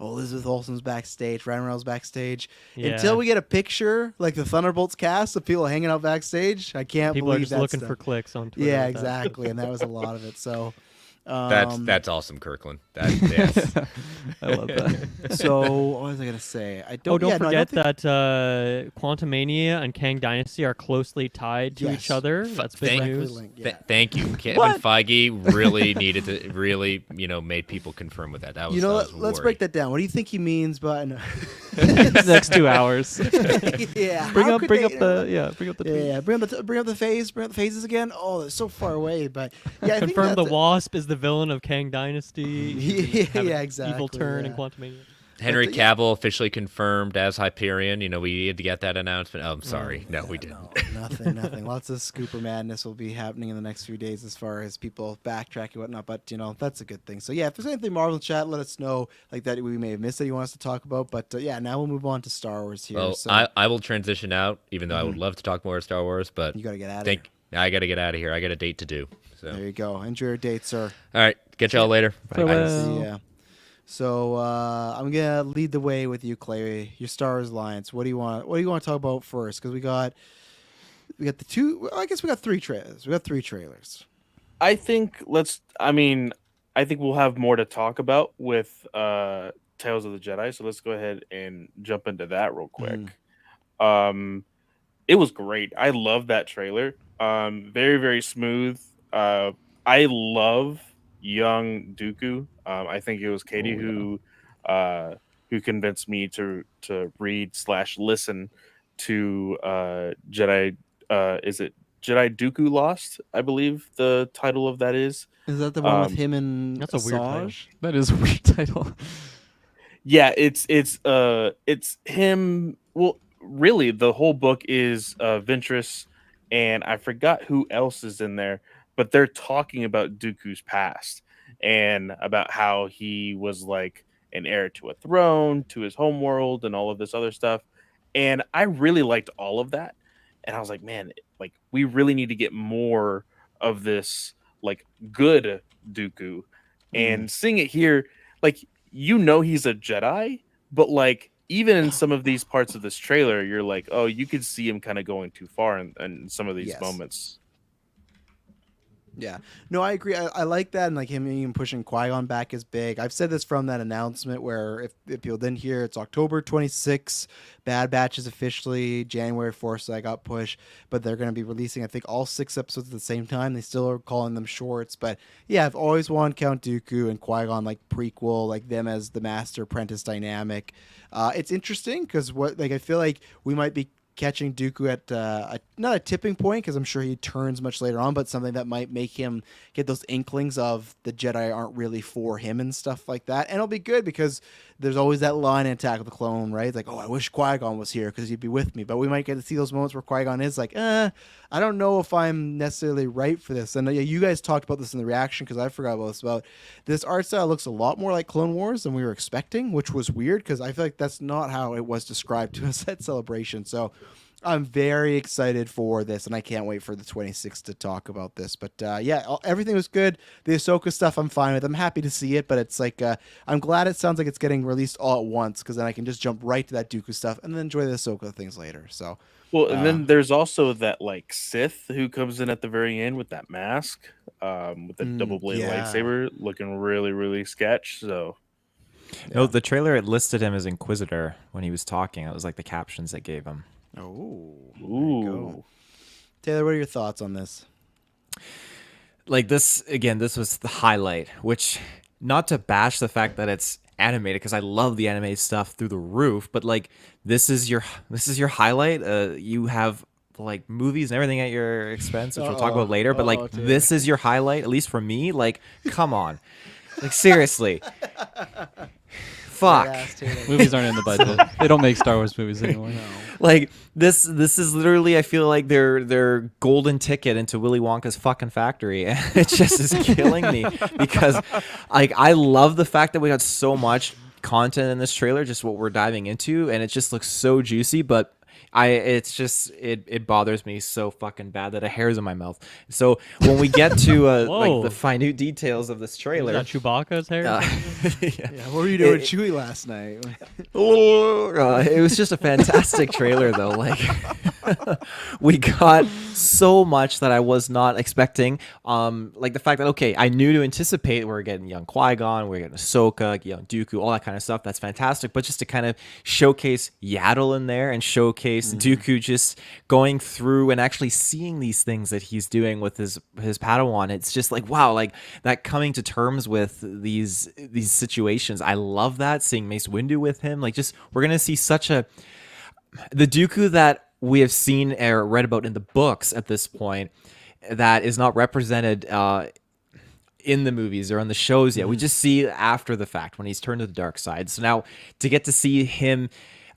Elizabeth Olsen's backstage, Ryan Reynolds backstage. Yeah. Until we get a picture like the Thunderbolts cast of people hanging out backstage, I can't. People are believe just that looking stuff. for clicks on Twitter. Yeah, with that. exactly, and that was a lot of it. So. That's awesome, Kirklin. Yes. I love that. So what was I gonna say? Don't forget that Quantumania and Kang Dynasty are closely tied to each other. That's big news. Thank you. Kevin Feige really needed to made people confirm with that. That was let's break that down. What do you think he means by the next 2 hours? Yeah, bring up the tweet. Yeah, bring up the phases again. Oh, it's so far away, but yeah, I confirm the Wasp is the villain of Kang Dynasty. Yeah, exactly. Evil turn in Quantumania. Henry Cavill officially confirmed as Hyperion. We had to get that announcement. Oh, I'm sorry. No, we didn't. Nothing. Lots of scooper madness will be happening in the next few days as far as people backtrack and whatnot. But that's a good thing. So yeah, if there's anything Marvel chat, let us know like that we may have missed that you want us to talk about. But now we'll move on to Star Wars here. Well, so. I will transition out, even though I would love to talk more Star Wars. But you gotta get out of here. I got to get out of here. I got a date to do. So. There you go. Enjoy your date, sir. All right. Catch y'all later. Bye. Yeah. So I'm gonna lead the way with you, Clay. Your Star Wars Alliance. What do you want to talk about first? Because we got the two. I guess we got 3 trailers. We got 3 trailers. I think I think we'll have more to talk about with Tales of the Jedi. So let's go ahead and jump into that real quick. It was great. I love that trailer. Very, very smooth. I love young Dooku. I think it was Katie who convinced me to read / listen to Jedi. Is it Jedi Dooku Lost? I believe the title of that is. Is that the one with him and that's a weird title. That is a weird title. Yeah, it's him. Well, really, the whole book is Ventress, and I forgot who else is in there, but they're talking about Dooku's past and about how he was like an heir to a throne, to his homeworld, and all of this other stuff. And I really liked all of that. And I was like, man, like we really need to get more of this like good Dooku. And seeing it here, like he's a Jedi, but like even in some of these parts of this trailer, you're like, oh, you could see him kind of going too far in some of these moments. Yeah, no, I agree. I like that, and like him even pushing Qui-Gon back is big. I've said this from that announcement where if people didn't hear, it's October 26th. Bad Batch is officially January 4th, so I got pushed. But they're going to be releasing, I think, all 6 episodes at the same time. They still are calling them shorts, but yeah, I've always wanted Count Dooku and Qui-Gon like prequel, like them as the master apprentice dynamic. It's interesting because I feel like we might be catching Dooku at not a tipping point because I'm sure he turns much later on, but something that might make him get those inklings of the Jedi aren't really for him and stuff like that. And it'll be good because there's always that line in Attack of the Clone, right? It's like, oh, I wish Qui-Gon was here because he'd be with me. But we might get to see those moments where Qui-Gon is like, I don't know if I'm necessarily right for this. And you guys talked about this in the reaction because I forgot about this art style looks a lot more like Clone Wars than we were expecting, which was weird because I feel like that's not how it was described to us at Celebration. So I'm very excited for this, and I can't wait for the 26th to talk about this. But everything was good. The Ahsoka stuff, I'm fine with. I'm happy to see it, but it's like I'm glad it sounds like it's getting released all at once because then I can just jump right to that Dooku stuff and then enjoy the Ahsoka things later. So, well, and then there's also that like Sith who comes in at the very end with that mask, with the double blade lightsaber, looking really, really sketch. So. No, the trailer it listed him as Inquisitor when he was talking. That was like the captions they gave him. Oh, ooh. Taylor, what are your thoughts on this? Like this was the highlight, which not to bash the fact that it's animated because I love the animated stuff through the roof, but like this is your highlight. You have like movies and everything at your expense, which we'll talk about later, but like Taylor. This is your highlight, at least for me. Like, come on. Like seriously. Fuck. Movies aren't in the budget. They don't make Star Wars movies anymore. No. Like this is literally, I feel like their golden ticket into Willy Wonka's fucking factory. And it just is killing me because like I love the fact that we got so much content in this trailer, just what we're diving into, and it just looks so juicy, but it's just it bothers me so fucking bad that a hair's in my mouth. So when we get to like the minute details of this trailer, is that Chewbacca's hair? Yeah, what were you doing with Chewie last night? It was just a fantastic trailer, though. Like, we got so much that I was not expecting. Like the fact that, okay, I knew to anticipate we're getting young Qui-Gon, we're getting Ahsoka, young Dooku, all that kind of stuff. That's fantastic. But just to kind of showcase Yaddle in there and showcase Dooku just going through and actually seeing these things that he's doing with his Padawan, it's just like, wow, like that coming to terms with these situations. I love that, seeing Mace Windu with him. Like, just we're gonna see such the Dooku that we have seen or read about in the books at this point that is not represented in the movies or on the shows yet. We just see after the fact when he's turned to the dark side. So now to get to see him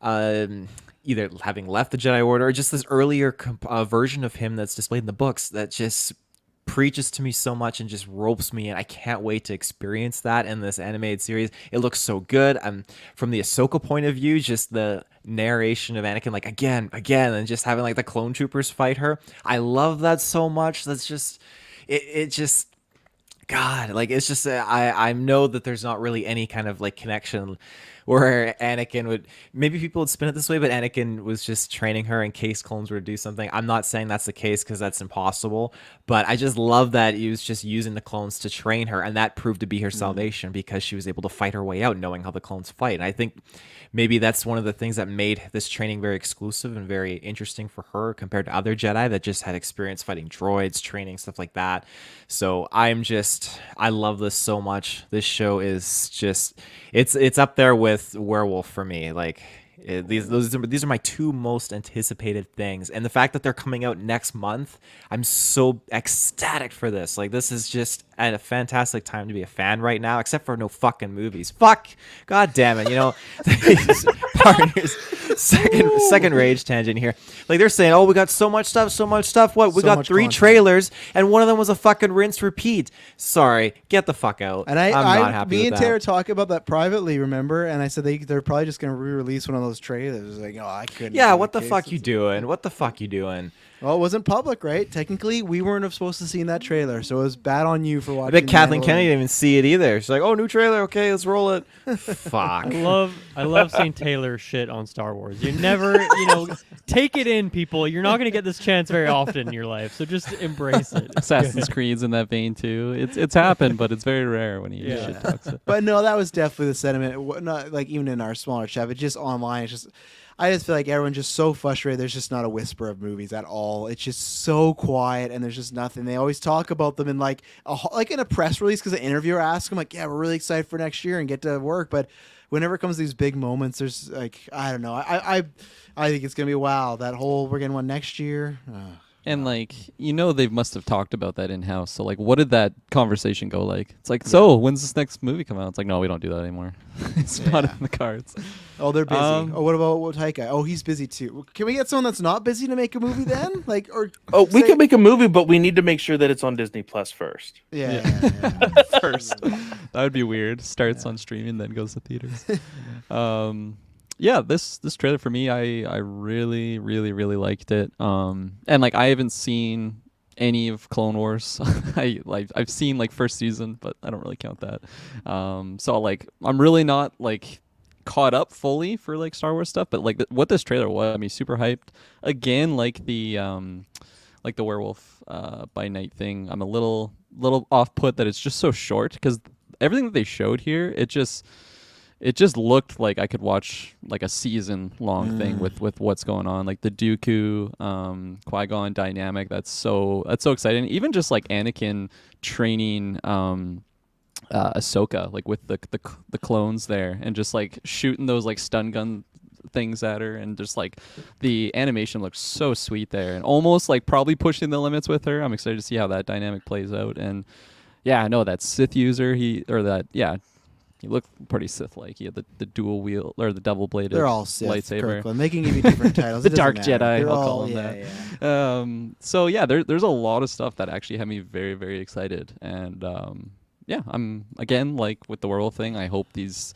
either having left the Jedi Order or just this earlier version of him that's displayed in the books, that just preaches to me so much and just ropes me in. I can't wait to experience that in this animated series. It looks so good. From the Ahsoka point of view, just the narration of Anakin, like again, and just having like the clone troopers fight her. I love that so much. That's just it just God, like it's just I know that there's not really any kind of like connection where Anakin would, maybe people would spin it this way, but Anakin was just training her in case clones were to do something. I'm not saying that's the case because that's impossible, but I just love that he was just using the clones to train her, and that proved to be her salvation because she was able to fight her way out knowing how the clones fight. And I think maybe that's one of the things that made this training very exclusive and very interesting for her compared to other Jedi that just had experience fighting droids, training, stuff like that. So I love this so much. This show is just, it's up there with Werewolf for me. Like these are my two most anticipated things, and the fact that they're coming out next month, I'm so ecstatic for this. Like, this is just a fantastic time to be a fan right now, except for no fucking movies. Fuck, god damn it, you know. second rage tangent here. Like, they're saying, oh, we got so much stuff. What, we got 3 trailers and one of them was a fucking rinse repeat. Sorry, get the fuck out. And I'm not happy with that. Me and Tara talked about that privately, remember? And I said they're probably just going to re-release one of those trailers. Like, oh, I couldn't. Yeah, what the fuck you doing? What the fuck you doing? Well, it wasn't public, right? Technically, we weren't supposed to see that trailer, so it was bad on you for watching. I bet Kathleen Kennedy didn't even see it either. She's like, "Oh, new trailer. Okay, let's roll it." Fuck. I love seeing Taylor shit on Star Wars. You never, take it in, people. You're not going to get this chance very often in your life, so just embrace it. Assassin's Creed's in that vein too. It's happened, but it's very rare when he shit talks it. But no, that was definitely the sentiment. Not like even in our smaller chat, it's just online. It's just. I just feel like everyone's just so frustrated. There's just not a whisper of movies at all. It's just so quiet, and there's just nothing. They always talk about them in like in a press release because the interviewer asks them like, "Yeah, we're really excited for next year and get to work." But whenever it comes to these big moments, there's like I don't know. I think it's gonna be wow. That whole we're getting one next year. And like they must have talked about that in house. So like, what did that conversation go like? It's like, so when's this next movie come out? It's like, no, we don't do that anymore. It's not in the cards. Oh, they're busy. What about Taika? Oh, he's busy too. Can we get someone that's not busy to make a movie then? We can make a movie, but we need to make sure that it's on Disney Plus first. Yeah. First. That would be weird. Starts on streaming, then goes to theaters. Yeah, this trailer for me, I really, really, really liked it. And like I haven't seen any of Clone Wars. I've seen like first season, but I don't really count that. So like I'm really not like caught up fully for like Star Wars stuff, but like what this trailer was, I mean, super hyped. Again, like the werewolf by night thing, I'm a little off put that it's just so short because everything that they showed here, it just looked like I could watch like a season long thing with what's going on, like the Dooku Qui-Gon dynamic. That's so exciting. Even just like Anakin training Ahsoka, like with the clones there, and just like shooting those like stun gun things at her, and just like the animation looks so sweet there, and almost like probably pushing the limits with her. I'm excited to see how that dynamic plays out. And yeah, I know that Sith user, he looked pretty Sith-like. He had the dual wheel or the double-bladed They're all Sith, lightsaber. Kirklin. They can give you different titles. The Dark Jedi, I'll call him that. Yeah. So yeah, there's a lot of stuff that actually had me very, very excited. And yeah, I'm again like with the werewolf thing. I hope these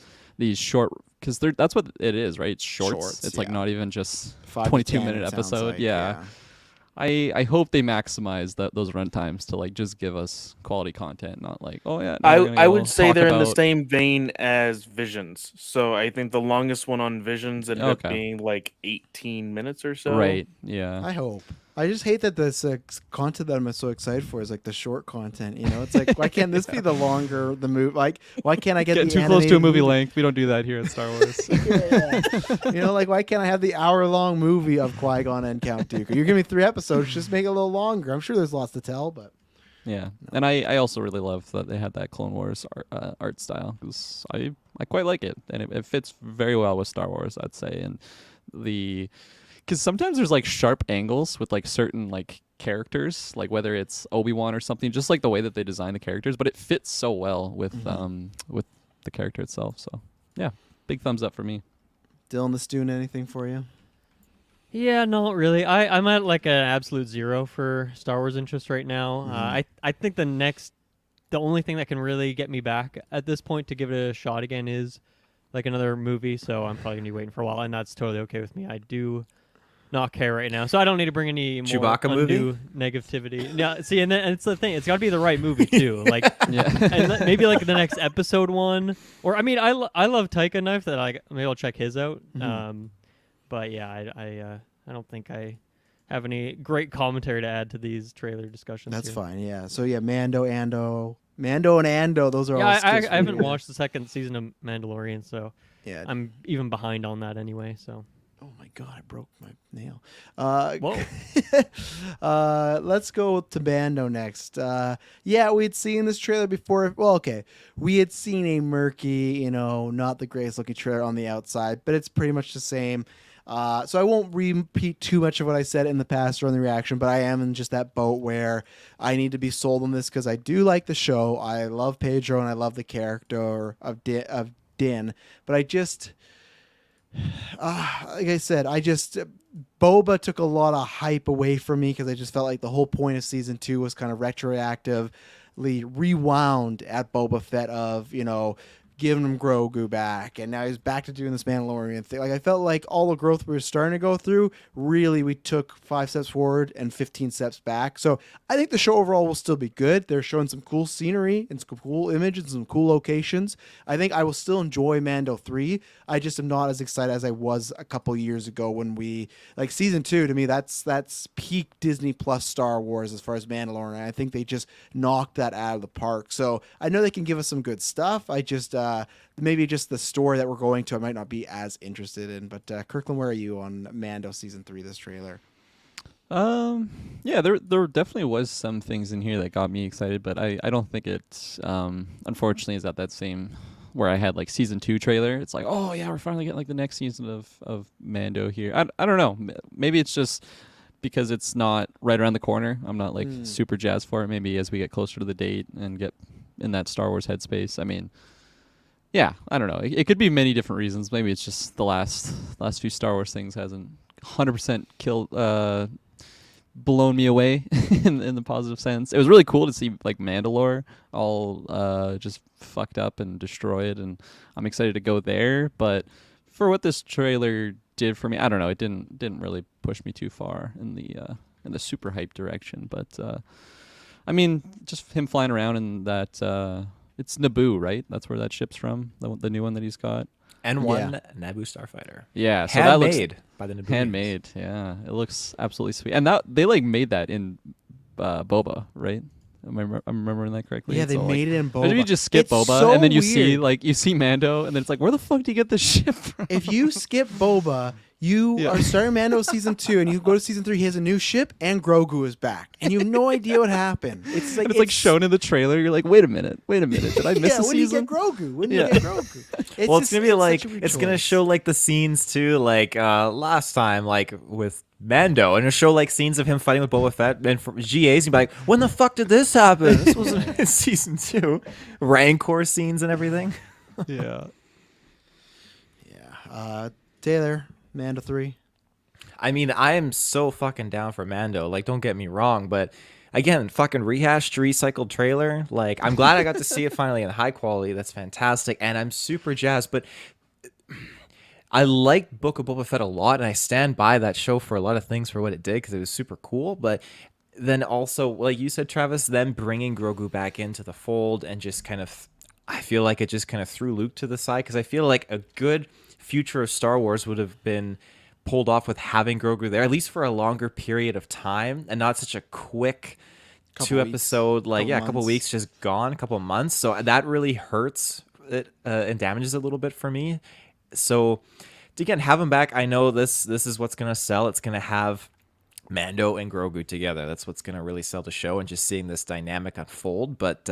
short because that's what it is, right? It's shorts. It's like not even just 22-minute episode. Like, yeah. I hope they maximize those runtimes to like just give us quality content, not like, oh yeah. I would say they're in the same vein as Visions. So I think the longest one on Visions ended up being like 18 minutes or so. Right. Yeah. I hope. I just hate that this content that I'm so excited for is like the short content. You know, it's like, why can't this be the longer the movie? Like, why can't I get getting the too close to a movie length? We don't do that here at Star Wars. You know, like, why can't I have the hour-long movie of Qui-Gon and Count Dooku? You're giving me 3 episodes, just make it a little longer. I'm sure there's lots to tell, but yeah. And I also really love that they had that Clone Wars art style, because I quite like it, and it fits very well with Star Wars, I'd say. And because sometimes there's like sharp angles with like certain like characters, like whether it's Obi-Wan or something, just like the way that they design the characters, but it fits so well with the character itself. So yeah, big thumbs up for me. Dylan, this doing anything for you? Yeah, not really. I'm at like an absolute 0 for Star Wars interest right now. I think the only thing that can really get me back at this point to give it a shot again is like another movie. So I'm probably gonna be waiting for a while, and that's totally okay with me. I do not care right now, so I don't need to bring any more Chewbacca undue negativity. Yeah, see, and it's the thing; it's got to be the right movie too. Like, and maybe like the next episode one, or I mean, I love Taika Knife. That maybe I'll check his out. But yeah, I don't think I have any great commentary to add to these trailer discussions. That's here. fine. Yeah. So yeah, Mando and Ando. Those are all. I haven't watched the second season of Mandalorian, so yeah, I'm even behind on that anyway. So. Oh my God! I broke my nail. Whoa. Let's go to Mando next. Yeah, we'd seen this trailer before. Well, okay, we had seen a murky, not the greatest looking trailer on the outside, but it's pretty much the same. So I won't repeat too much of what I said in the past or in the reaction, but I am in just that boat where I need to be sold on this because I do like the show. I love Pedro and I love the character of Din, but I just. Like I said, Boba took a lot of hype away from me because I just felt like the whole point of season 2 was kind of retroactively rewound at Boba Fett of, giving him Grogu back, and now he's back to doing this Mandalorian thing. Like, I felt like all the growth we were starting to go through, really we took 5 steps forward and 15 steps back. So I think the show overall will still be good. They're showing some cool scenery and some cool images and some cool locations. I think I will still enjoy Mando 3. I just am not as excited as I was a couple years ago when like season 2 to me, that's peak Disney Plus Star Wars as far as Mandalorian. I think they just knocked that out of the park. So I know they can give us some good stuff. I just maybe just the story that we're going to I might not be as interested in. But Kirklin, where are you on Mando season 3, this trailer? Yeah, there definitely was some things in here that got me excited, but I don't think it unfortunately is at that same where I had like season 2 trailer. It's like, oh yeah, we're finally getting like the next season of Mando here. I don't know, maybe it's just because it's not right around the corner. I'm not like super jazzed for it. Maybe as we get closer to the date and get in that Star Wars headspace. I mean, yeah, I don't know. It could be many different reasons. Maybe it's just the last few Star Wars things hasn't 100% blown me away in the positive sense. It was really cool to see like Mandalore all just fucked up and destroyed, and I'm excited to go there. But for what this trailer did for me, I don't know. It didn't really push me too far in the super hype direction. But I mean, just him flying around in that. It's Naboo, right? That's where that ship's from, the new one that he's got. N1 Naboo Starfighter. Yeah, so handmade that looks by the Naboo. Handmade, yeah. It looks absolutely sweet. And that they like made that in Boba, right? Am I remembering that correctly? Yeah, they made it in Boba. Maybe you just skip Boba, so and then you weird. see Mando, and then it's like, where the fuck do you get this ship from? If you skip Boba, you are starting Mando season 2, and you go to season 3. He has a new ship, and Grogu is back, and you have no idea what happened. It's like shown in the trailer. You're like, wait a minute, did I miss a when you season? get Grogu? When you get Grogu? Well, it's gonna be like it's gonna show like the scenes too, like last time, like with Mando, and it'll show like scenes of him fighting with Boba Fett, and from GAs, you'd be like, when the fuck did this happen? This wasn't in season 2. Rancor scenes and everything. Yeah. Taylor, Mando 3. I mean, I am so fucking down for Mando. Like, don't get me wrong, but again, fucking rehashed, recycled trailer. Like, I'm glad I got to see it finally in high quality. That's fantastic, and I'm super jazzed. But I liked Book of Boba Fett a lot, and I stand by that show for a lot of things for what it did because it was super cool. But then also, like you said, Travis, then bringing Grogu back into the fold and just kind of, I feel like it just kind of threw Luke to the side because I feel like a good future of Star Wars would have been pulled off with having Grogu there, at least for a longer period of time and not such a quick Couple episode, like, weeks, a couple weeks just gone, a couple months. So that really hurts it and damages it a little bit for me. So again, have him back. I know this is what's going to sell. It's going to have Mando and Grogu together. That's what's going to really sell the show, and just seeing this dynamic unfold. But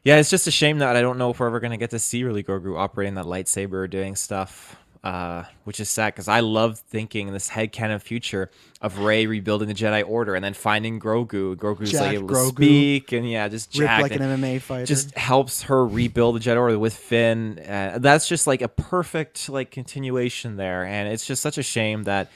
yeah, it's just a shame that I don't know if we're ever going to get to see really Grogu operating that lightsaber or doing stuff, which is sad because I love thinking in this headcanon future of Rey rebuilding the Jedi Order and then finding Grogu. Grogu's Jacked like able to Grogu. speak and just Ripped jacked like an and MMA fighter. just helps her rebuild the Jedi Order with Finn. That's just like a perfect like continuation there, and it's just such a shame that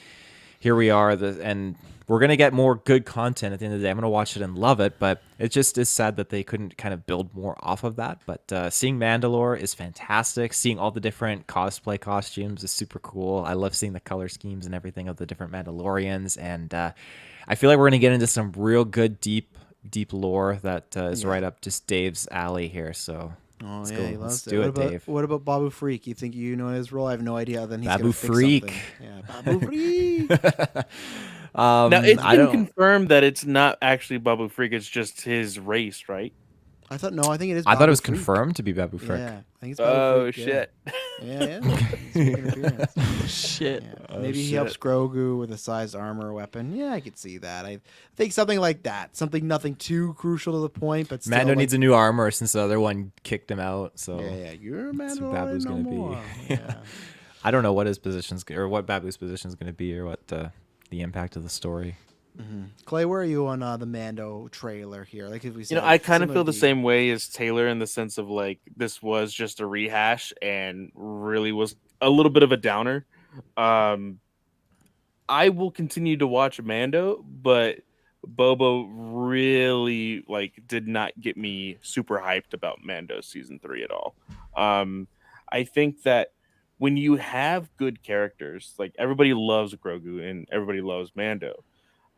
here we are, and we're going to get more good content at the end of the day. I'm going to watch it and love it, but it just is sad that they couldn't kind of build more off of that. But seeing Mandalore is fantastic. Seeing all the different cosplay costumes is super cool. I love seeing the color schemes and everything of the different Mandalorians, and I feel like we're going to get into some real good, deep lore that is right up just Dave's alley here, so... Oh, let's yeah, go. he loves Let's it. do What it, about, Dave. What about Babu Freak? You think you know his role? I have no idea. Then he's Babu gonna fix Freak. something. Yeah, Babu Freak. Now it's I been don't- confirmed that it's not actually Babu Freak; it's just his race, right? I thought no. I think it is. I thought it was Babu Freak. confirmed to be Babu Frick. Yeah, I think it's Babu Oh Freak, shit! Yeah. He's making an appearance. Shit. Yeah. Maybe he helps Grogu with a sized armor weapon. Yeah, I could see that. I think something like that. Nothing too crucial to the point, but still, Mando like, needs a new armor since the other one kicked him out. So Yeah, you're a that's what Mandalorian Babu's no gonna more. be. Yeah. I don't know what his position's or what Babu's position is going to be, or what the impact of the story. Clay, where are you on the Mando trailer here? Like, if we, said, I kind of similar feel the to you. same way as Taylor in the sense of like this was just a rehash and really was a little bit of a downer. I will continue to watch Mando, but Bobo really did not get me super hyped about Mando season 3 at all. I think that when you have good characters, like everybody loves Grogu and everybody loves Mando,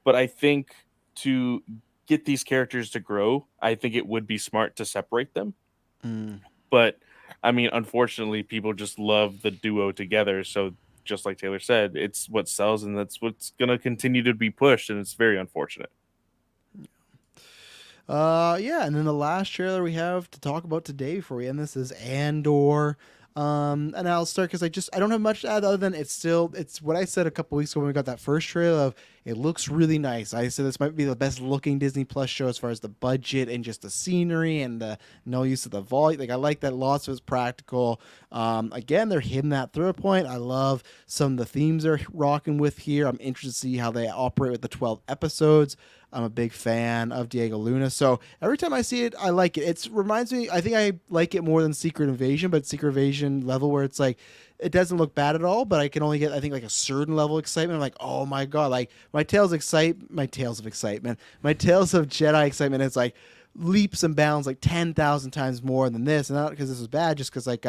but I think to get these characters to grow, I think it would be smart to separate them. But I mean, unfortunately, people just love the duo together. So just like Taylor said, it's what sells and that's what's going to continue to be pushed. And it's very unfortunate. Yeah, and then the last trailer we have to talk about today before we end this is Andor. And I'll start because I don't have much to add other than it's what I said a couple weeks ago when we got that first trailer of it looks really nice. I said this might be the best looking Disney Plus show as far as the budget and just the scenery and the no use of the volume. Like I like that lots of it's practical. Again, they're hitting that through point. I love some of the themes they're rocking with here. I'm interested to see how they operate with the 12 episodes. I'm a big fan of Diego Luna. So every time I see it, I like it. It reminds me, I think I like it more than Secret Invasion, but Secret Invasion level where it's like, it doesn't look bad at all, but I can only get, I think, like a certain level of excitement. I'm like, oh my God, like my tales of excitement, my tales of Jedi excitement. It's like leaps and bounds like 10,000 times more than this. And not because this is bad, just because like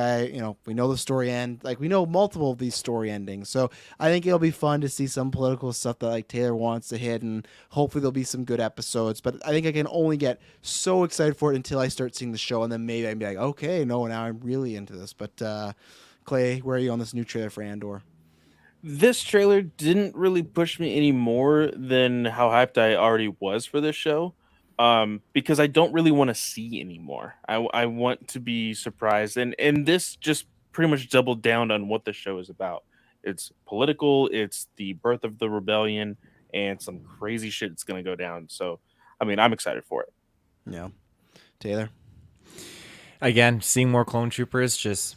we know the story end, like we know multiple of these story endings. So I think it'll be fun to see some political stuff that like Taylor wants to hit, and hopefully there'll be some good episodes. But I think I can only get so excited for it until I start seeing the show, and then maybe I'd be like, okay, no, now I'm really into this. But Clay, where are you on this new trailer for Andor? This trailer didn't really push me any more than how hyped I already was for this show. Because I don't really want to see anymore. I want to be surprised. And this just pretty much doubled down on what the show is about. It's political, it's the birth of the rebellion, and some crazy shit that's going to go down. So, I mean, I'm excited for it. Yeah. Taylor? Again, seeing more clone troopers, just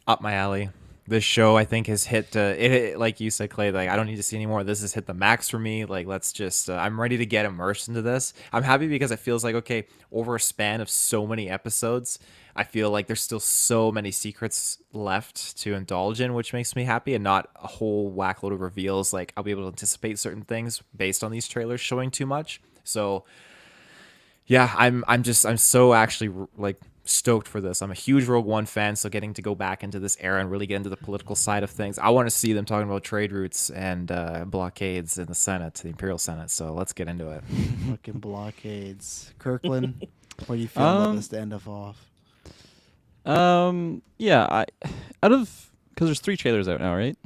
up my alley. This show, I think, has hit it. Like you said, Clay, like I don't need to see anymore. This has hit the max for me. Like, let's just, I'm ready to get immersed into this. I'm happy because it feels like, okay, over a span of so many episodes, I feel like there's still so many secrets left to indulge in, which makes me happy, and not a whole whackload of reveals. Like, I'll be able to anticipate certain things based on these trailers showing too much. So, yeah, I'm so actually like stoked for this. I'm a huge Rogue One fan, so getting to go back into this era and really get into the political side of things. I want to see them talking about trade routes and blockades in the Senate, the Imperial Senate. So let's get into it. Fucking blockades. Kirkland, what do you feel about this to end off? Yeah, because there's 3 trailers out now, right?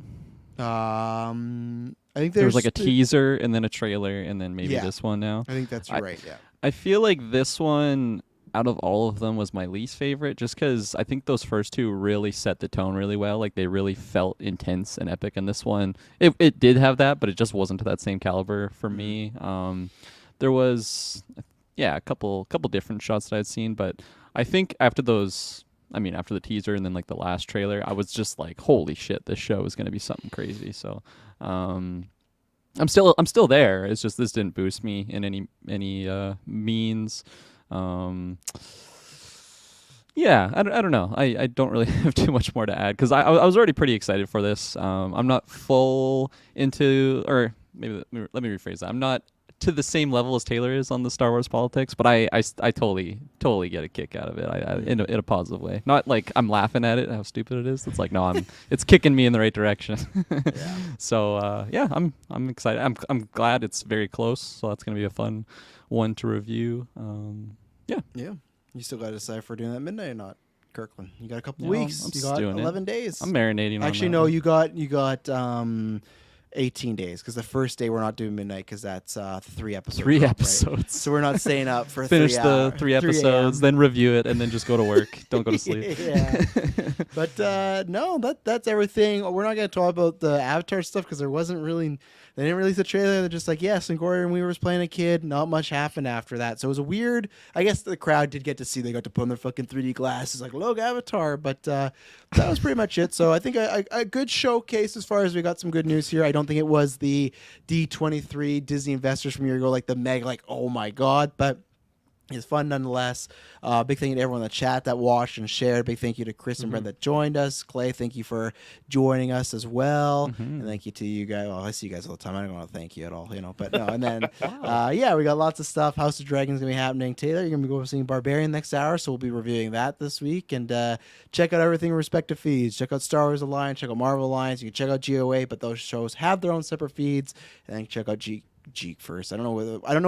I think there was like a teaser and then a trailer and then maybe Yeah. this one now. I think that's right. Yeah. I feel like this one, out of all of them, was my least favorite, just because I think those first 2 really set the tone really well. Like they really felt intense and epic, and this one, it did have that, but it just wasn't to that same caliber for me. There was, a couple different shots that I'd seen, but I think after after the teaser and then like the last trailer, I was just like, holy shit, this show is going to be something crazy. So I'm still there. It's just this didn't boost me in any means. Yeah, I don't know. I don't really have too much more to add because I was already pretty excited for this. I'm not full into, or maybe let me rephrase that. I'm not to the same level as Taylor is on the Star Wars politics, but I totally get a kick out of it. In a positive way. Not like I'm laughing at it, how stupid it is. It's like, no, it's kicking me in the right direction. Yeah. So I'm excited. I'm glad it's very close. So that's gonna be a fun one to review. Yeah. You still got to decide if we're doing that midnight or not, Kirkland. You got a couple weeks. You got 11 days. I'm marinating. Actually, no. You got 18 days because the first day we're not doing midnight because that's 3 episodes. 3 up, episodes. Right? So we're not staying up for finish 3 the 3 episodes, then review it, and then just go to work. Don't go to sleep. Yeah. But no, that's everything. We're not going to talk about the Avatar stuff because there wasn't really. They didn't release a trailer. They're just like, yes, and Gordon Weaver was playing a kid. Not much happened after that. So it was a weird. I guess the crowd did get to see. They got to put on their fucking 3D glasses, like, look, Avatar. But that was pretty much it. So I think a good showcase as far as we got some good news here. I don't think it was the D23 Disney investors from a year ago, like the mega, like, oh my God. But it's fun nonetheless. Big thank you to everyone in the chat that watched and shared. Big thank you to Chris and Brent that joined us. Clay, thank you for joining us as well. And thank you to you guys. Well, I see you guys all the time. I don't want to thank you at all, But no. And then, we got lots of stuff. House of Dragons going to be happening. Taylor, you're going to be going seeing Barbarian next hour, so we'll be reviewing that this week. And check out everything in respective feeds. Check out Star Wars Alliance. Check out Marvel Alliance. You can check out GOA, but those shows have their own separate feeds. And then check out GeekVerse. I don't know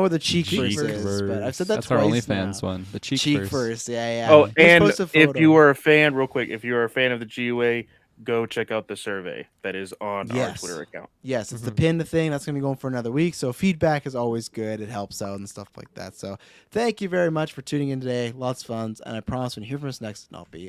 where the GeekVerse is, but I've said that That's twice. Our OnlyFans one. The GeekVerse. Yeah. Oh, and if you are a fan, real quick, if you are a fan of the GUA, go check out the survey that is on our Twitter account. Yes, it's the pinned thing. That's going to be going for another week. So feedback is always good. It helps out and stuff like that. So thank you very much for tuning in today. Lots of fun. And I promise when you hear from us next, I'll be